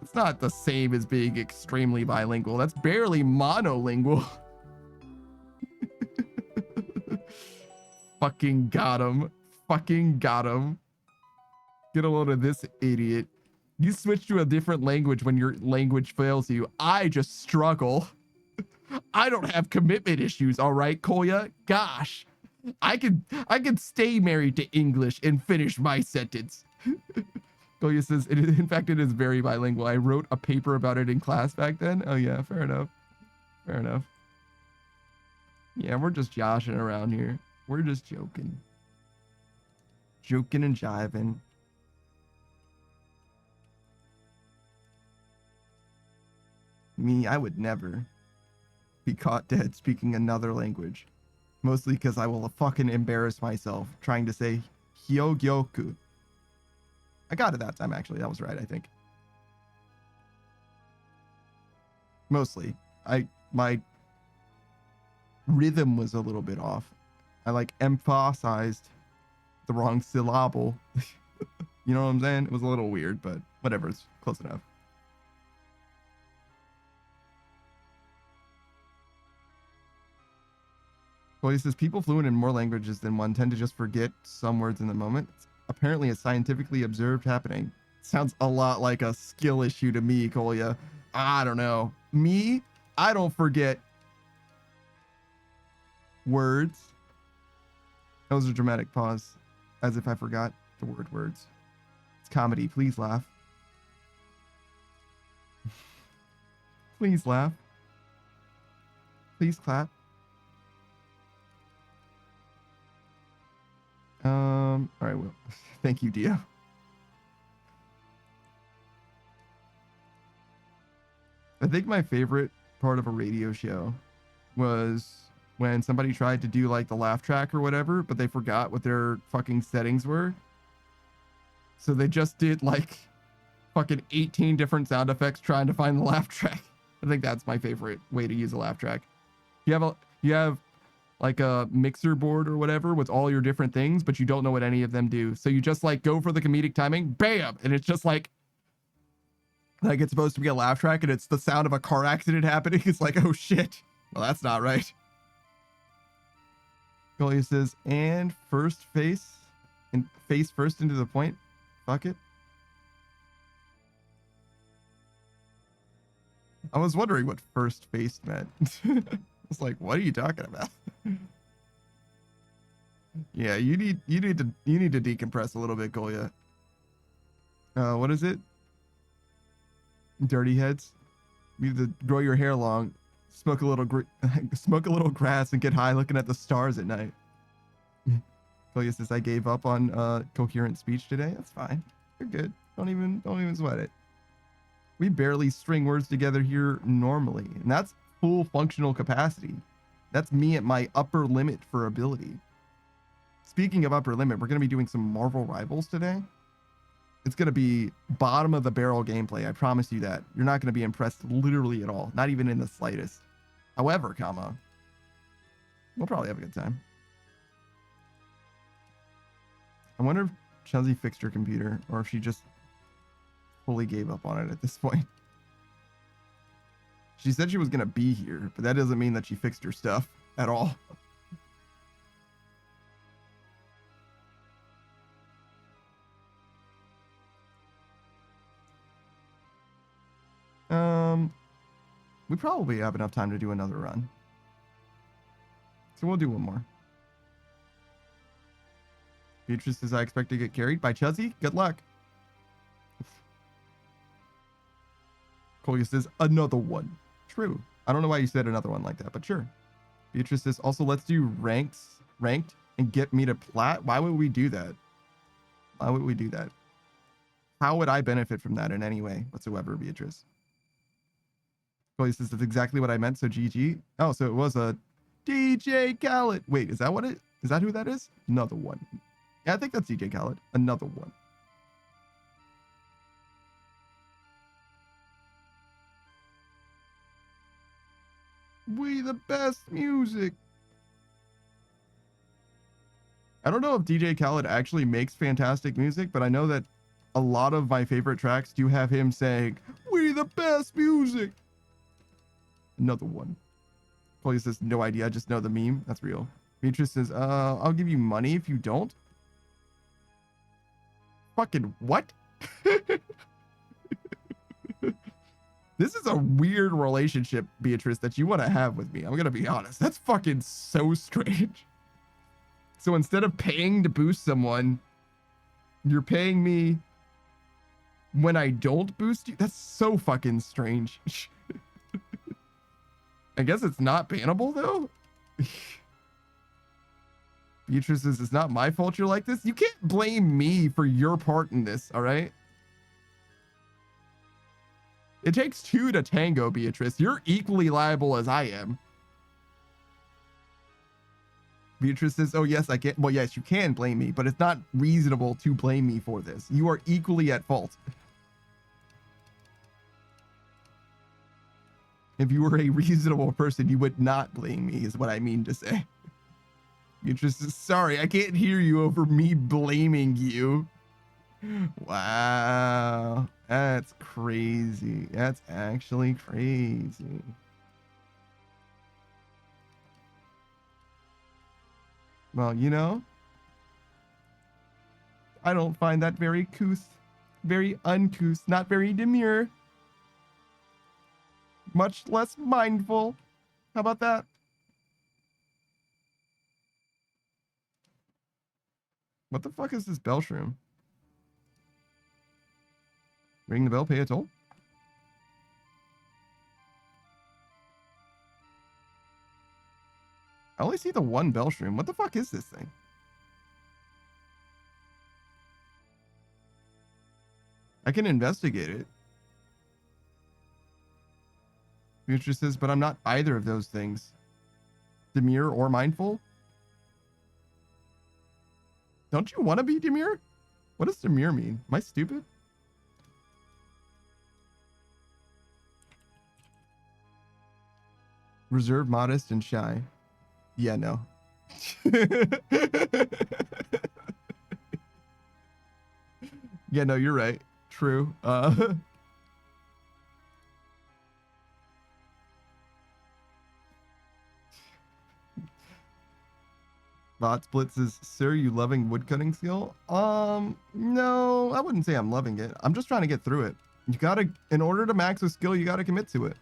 That's not the same as being extremely bilingual. That's barely monolingual. Fucking got him. Fucking got him. Get a load of this idiot. You switch to a different language when your language fails you. I just struggle. I don't have commitment issues, all right, Kolya? Gosh. I could stay married to English and finish my sentence. Kolya says, in fact, it is very bilingual. I wrote a paper about it in class back then. Oh yeah, fair enough. Fair enough. Yeah, we're just joshing around here. We're just joking. Joking and jiving. Me, I would never be caught dead speaking another language. Mostly because I will fucking embarrass myself trying to say Hyogyoku. I got it that time, actually. That was right, I think. Mostly. My rhythm was a little bit off. I like emphasized the wrong syllable. You know what I'm saying? It was a little weird, but whatever. It's close enough. Well, he says people fluent in more languages than one tend to just forget some words in the moment. It's apparently a scientifically observed happening. Sounds a lot like a skill issue to me, Kolya. I don't know. Me, I don't forget words. That was a dramatic pause, as if I forgot the word words. It's comedy. Please laugh. Please laugh. Please clap. All right, well, thank you, Dio. I think my favorite part of a radio show was when somebody tried to do like the laugh track or whatever, but they forgot what their fucking settings were. So they just did like fucking 18 different sound effects trying to find the laugh track. I think that's my favorite way to use a laugh track. You have like a mixer board or whatever with all your different things, but you don't know what any of them do. So you just like go for the comedic timing, bam, and it's just like it's supposed to be a laugh track and it's the sound of a car accident happening. It's like, oh shit. Well, that's not right. Golia says, and face first into the point. Fuck it. I was wondering what first face meant. I was like, what are you talking about? Yeah, you need to decompress a little bit, Golia. What is it? Dirty heads. You need to grow your hair long, smoke a little grass, and get high looking at the stars at night. Golia says, I gave up on coherent speech today. That's fine. You're good. Don't even sweat it. We barely string words together here normally, and that's full functional capacity. That's me at my upper limit for ability. Speaking of upper limit, we're going to be doing some Marvel Rivals today. It's going to be bottom of the barrel gameplay. I promise you that. You're not going to be impressed literally at all. Not even in the slightest. However, we'll probably have a good time. I wonder if Chelsea fixed her computer or if she just fully gave up on it at this point. She said she was going to be here, but that doesn't mean that she fixed her stuff at all. We probably have enough time to do another run. So we'll do one more. Beatrice says, I expect to get carried by Chelsea. Good luck. Kolya says, another one. True. I don't know why you said another one like that, but sure. Beatrice says, also, let's do ranked, and get me to plat. Why would we do that? Why would we do that? How would I benefit from that in any way whatsoever, Beatrice? Kolya says, that's exactly what I meant, so GG. Oh, so it was a DJ Khaled. Wait, is that who that is? Another one. Yeah, I think that's DJ Khaled. Another one. We the best music. I don't know if DJ Khaled actually makes fantastic music, but I know that a lot of my favorite tracks do have him saying, we the best music. Another one. Chloe says, no idea. I just know the meme. That's real. Beatrice says, I'll give you money if you don't. Fucking what? This is a weird relationship, Beatrice, that you want to have with me. I'm going to be honest. That's fucking so strange. So instead of paying to boost someone, you're paying me when I don't boost you? That's so fucking strange. I guess it's not bannable, though. Beatrice says, it's not my fault you're like this. You can't blame me for your part in this, all right? It takes two to tango, Beatrice. You're equally liable as I am. Beatrice says, oh, yes, I can. Well, yes, you can blame me, but it's not reasonable to blame me for this. You are equally at fault. If you were a reasonable person, you would not blame me, is what I mean to say. Beatrice says, sorry, I can't hear you over me blaming you. Wow. That's crazy. That's actually crazy. Well, you know, I don't find that very couth, very uncouth, not very demure, much less mindful. How about that? What the fuck is this bell shroom? Ring the bell, pay a toll? I only see the one bell shroom. What the fuck is this thing? I can investigate it. Beatrice says, but I'm not either of those things. Demure or mindful? Don't you want to be demure? What does demure mean? Am I stupid? Reserved, modest, and shy. Yeah, no. Yeah, no, you're right. True. Bot Split says, sir, you loving woodcutting skill? No, I wouldn't say I'm loving it. I'm just trying to get through it. You gotta, in order to max a skill, you gotta commit to it.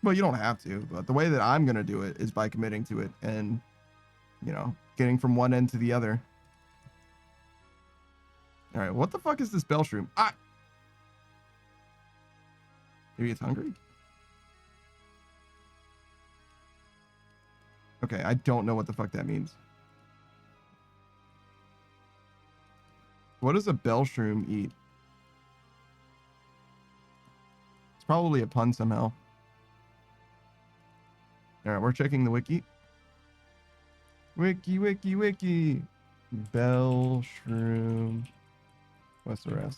Well, you don't have to, but the way that I'm gonna do it is by committing to it and, you know, getting from one end to the other. All right, what the fuck is this bell shroom? Ah! Maybe it's hungry? Okay, I don't know what the fuck that means. What does a bell shroom eat? It's probably a pun somehow. All right, we're checking the wiki. Wiki, wiki, wiki. Bell shroom. OSRS.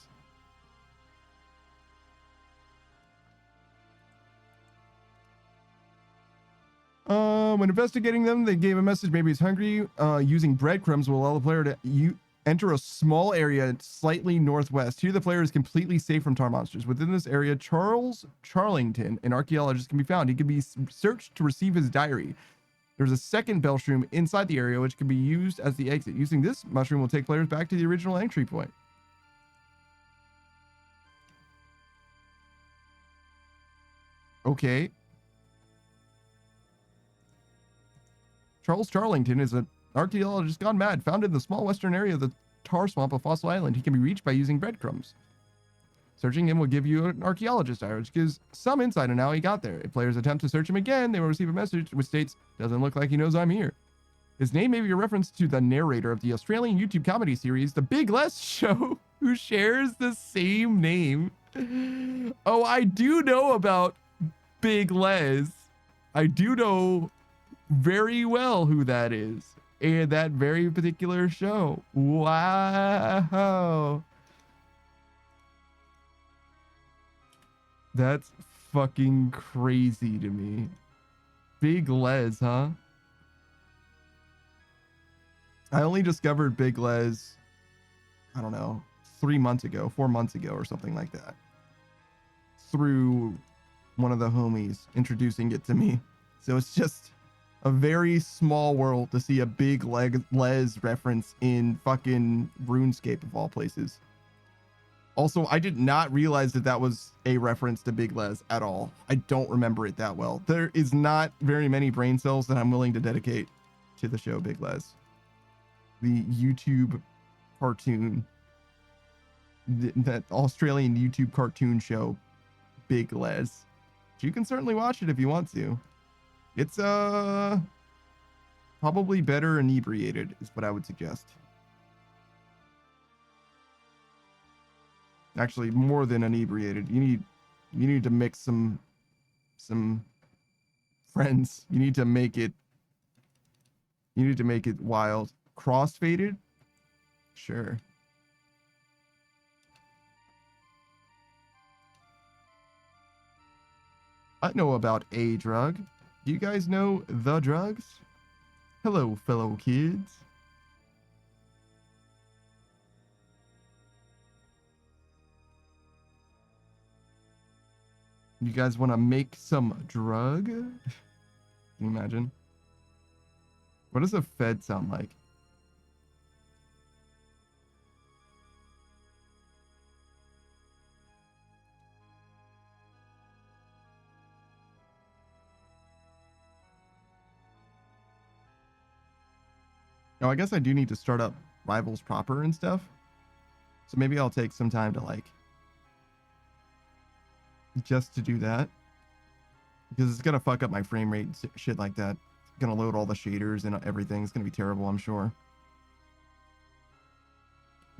When investigating them, they gave a message. Maybe it's hungry. Using breadcrumbs will allow the player to enter a small area slightly northwest. Here, the player is completely safe from tar monsters. Within this area, Charles Charlington, an archaeologist, can be found. He can be searched to receive his diary. There's a second bell shroom inside the area, which can be used as the exit. Using this mushroom will take players back to the original entry point. Okay. Charles Charlington is an archaeologist gone mad, found in the small western area of the tar swamp of Fossil Island. He can be reached by using breadcrumbs. Searching him will give you an archaeologist diary, which gives some insight on how he got there. If players attempt to search him again, they will receive a message which states, doesn't look like he knows I'm here. His name may be a reference to the narrator of the Australian YouTube comedy series, The Big Les Show, who shares the same name. Oh, I do know about Big Les. I do know very well who that is, and that very particular show. Wow, that's fucking crazy to me. Big Les, huh? I only discovered Big Les, I don't know, 4 months ago or something like that, through one of the homies introducing it to me. So it's just a very small world to see a Big Les reference in fucking RuneScape of all places. Also, I did not realize that that was a reference to Big Les at all. I don't remember it that well. There is not very many brain cells that I'm willing to dedicate to the show Big Les. The YouTube cartoon, that Australian YouTube cartoon show Big Les. You can certainly watch it if you want to. It's probably better inebriated is what I would suggest. Actually, more than inebriated. You need to mix some friends. You need to make it wild. Crossfaded? Sure. I know about a drug. Do you guys know the drugs? Hello, fellow kids. You guys want to make some drug? Can you imagine? What does a Fed sound like? Oh, I guess I do need to start up Rivals proper and stuff. So maybe I'll take some time to like just to do that, because it's gonna fuck up my frame rate and shit like that. It's gonna load all the shaders and everything. It's gonna be terrible, I'm sure.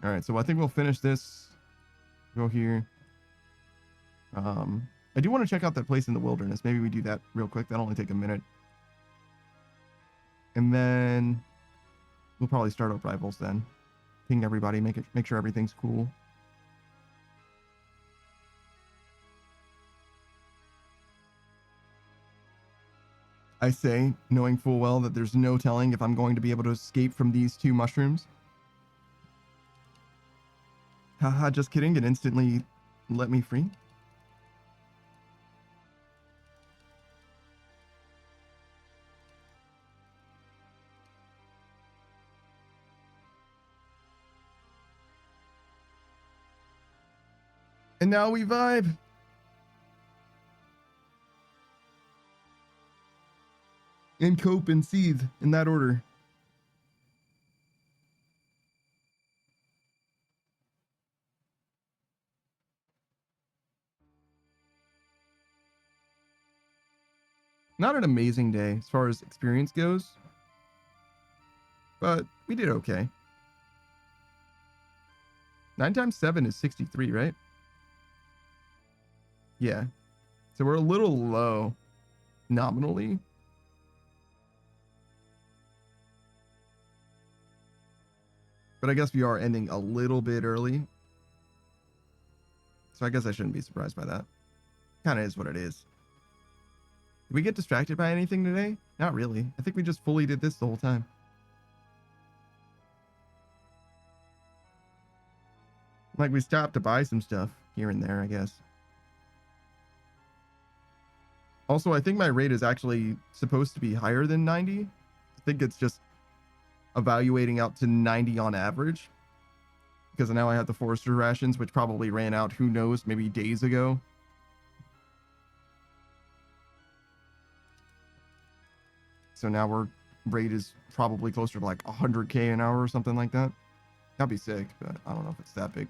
All right, so I think we'll finish this. Go here. I do want to check out that place in the wilderness. Maybe we do that real quick. That'll only take a minute. And then we'll probably start up rivals then. Ping everybody, make sure everything's cool. I say, knowing full well that there's no telling if I'm going to be able to escape from these 2 mushrooms. Haha, just kidding. It instantly let me free. And now we vibe. And cope and seethe in that order. Not an amazing day as far as experience goes, but we did okay. 9 times 7 is 63, right? Yeah. So we're a little low nominally. But I guess we are ending a little bit early. So I guess I shouldn't be surprised by that. Kind of is what it is. Did we get distracted by anything today? Not really. I think we just fully did this the whole time. Like we stopped to buy some stuff here and there, I guess. Also, I think my rate is actually supposed to be higher than 90. I think it's just evaluating out to 90 on average. Because now I have the Forester rations, which probably ran out, who knows, maybe days ago. So now our rate is probably closer to like 100K an hour or something like that. That'd be sick, but I don't know if it's that big.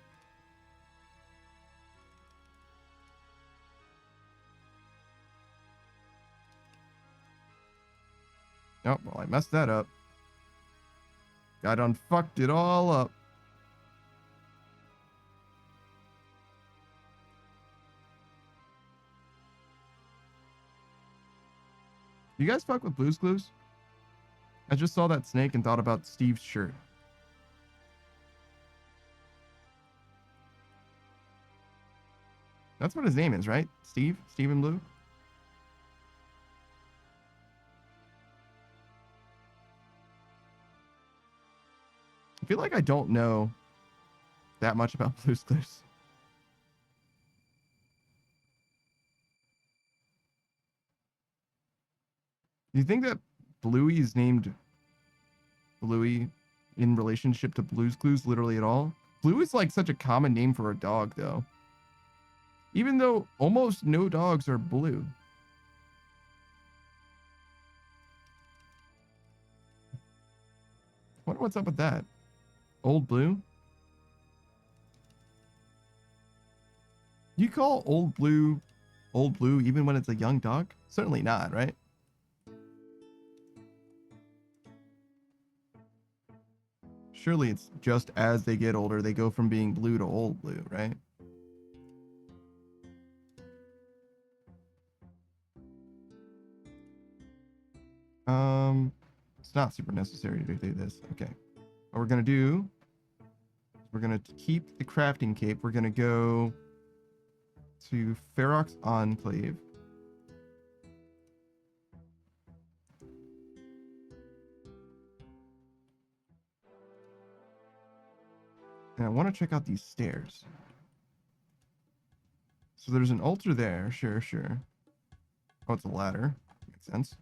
Oh, well, I messed that up. I done fucked it all up. You guys fuck with Blue's Clues? I just saw that snake and thought about Steve's shirt. That's what his name is, right? Steve? Steven Blue? I feel like I don't know that much about Blue's Clues. Do you think that Bluey is named Bluey in relationship to Blue's Clues literally at all? Blue is like such a common name for a dog, though. Even though almost no dogs are blue. Wonder what's up with that. Old Blue? You call Old Blue even when it's a young dog? Certainly not, right? Surely it's just as they get older, they go from being blue to Old Blue, right? It's not super necessary to do this. Okay. What we're gonna do, we're gonna keep the crafting cape. We're gonna go to Ferox Enclave. And I want to check out these stairs. So there's an altar there. Sure, sure. Oh, it's a ladder. Makes sense.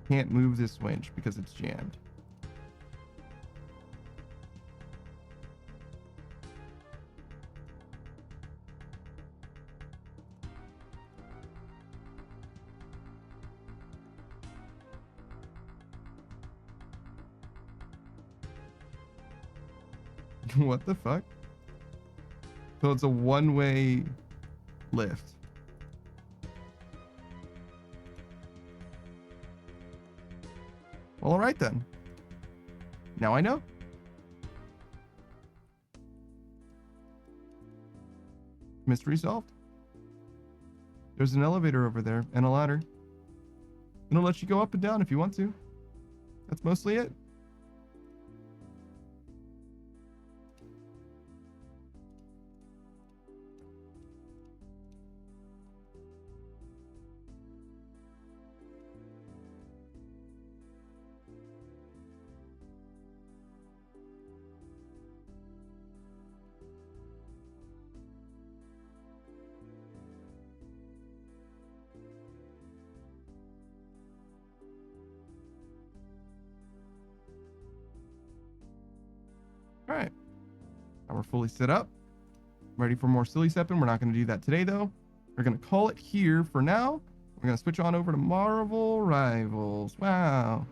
Can't move this winch because it's jammed. What the fuck? So it's a one-way lift. Well, all right then. Now I know. Mystery solved. There's an elevator over there and a ladder. It'll let you go up and down if you want to. That's mostly it. All right. Now we're fully set up. Ready for more silly stepping. We're not going to do that today, though. We're going to call it here for now. We're going to switch on over to Marvel Rivals. Wow.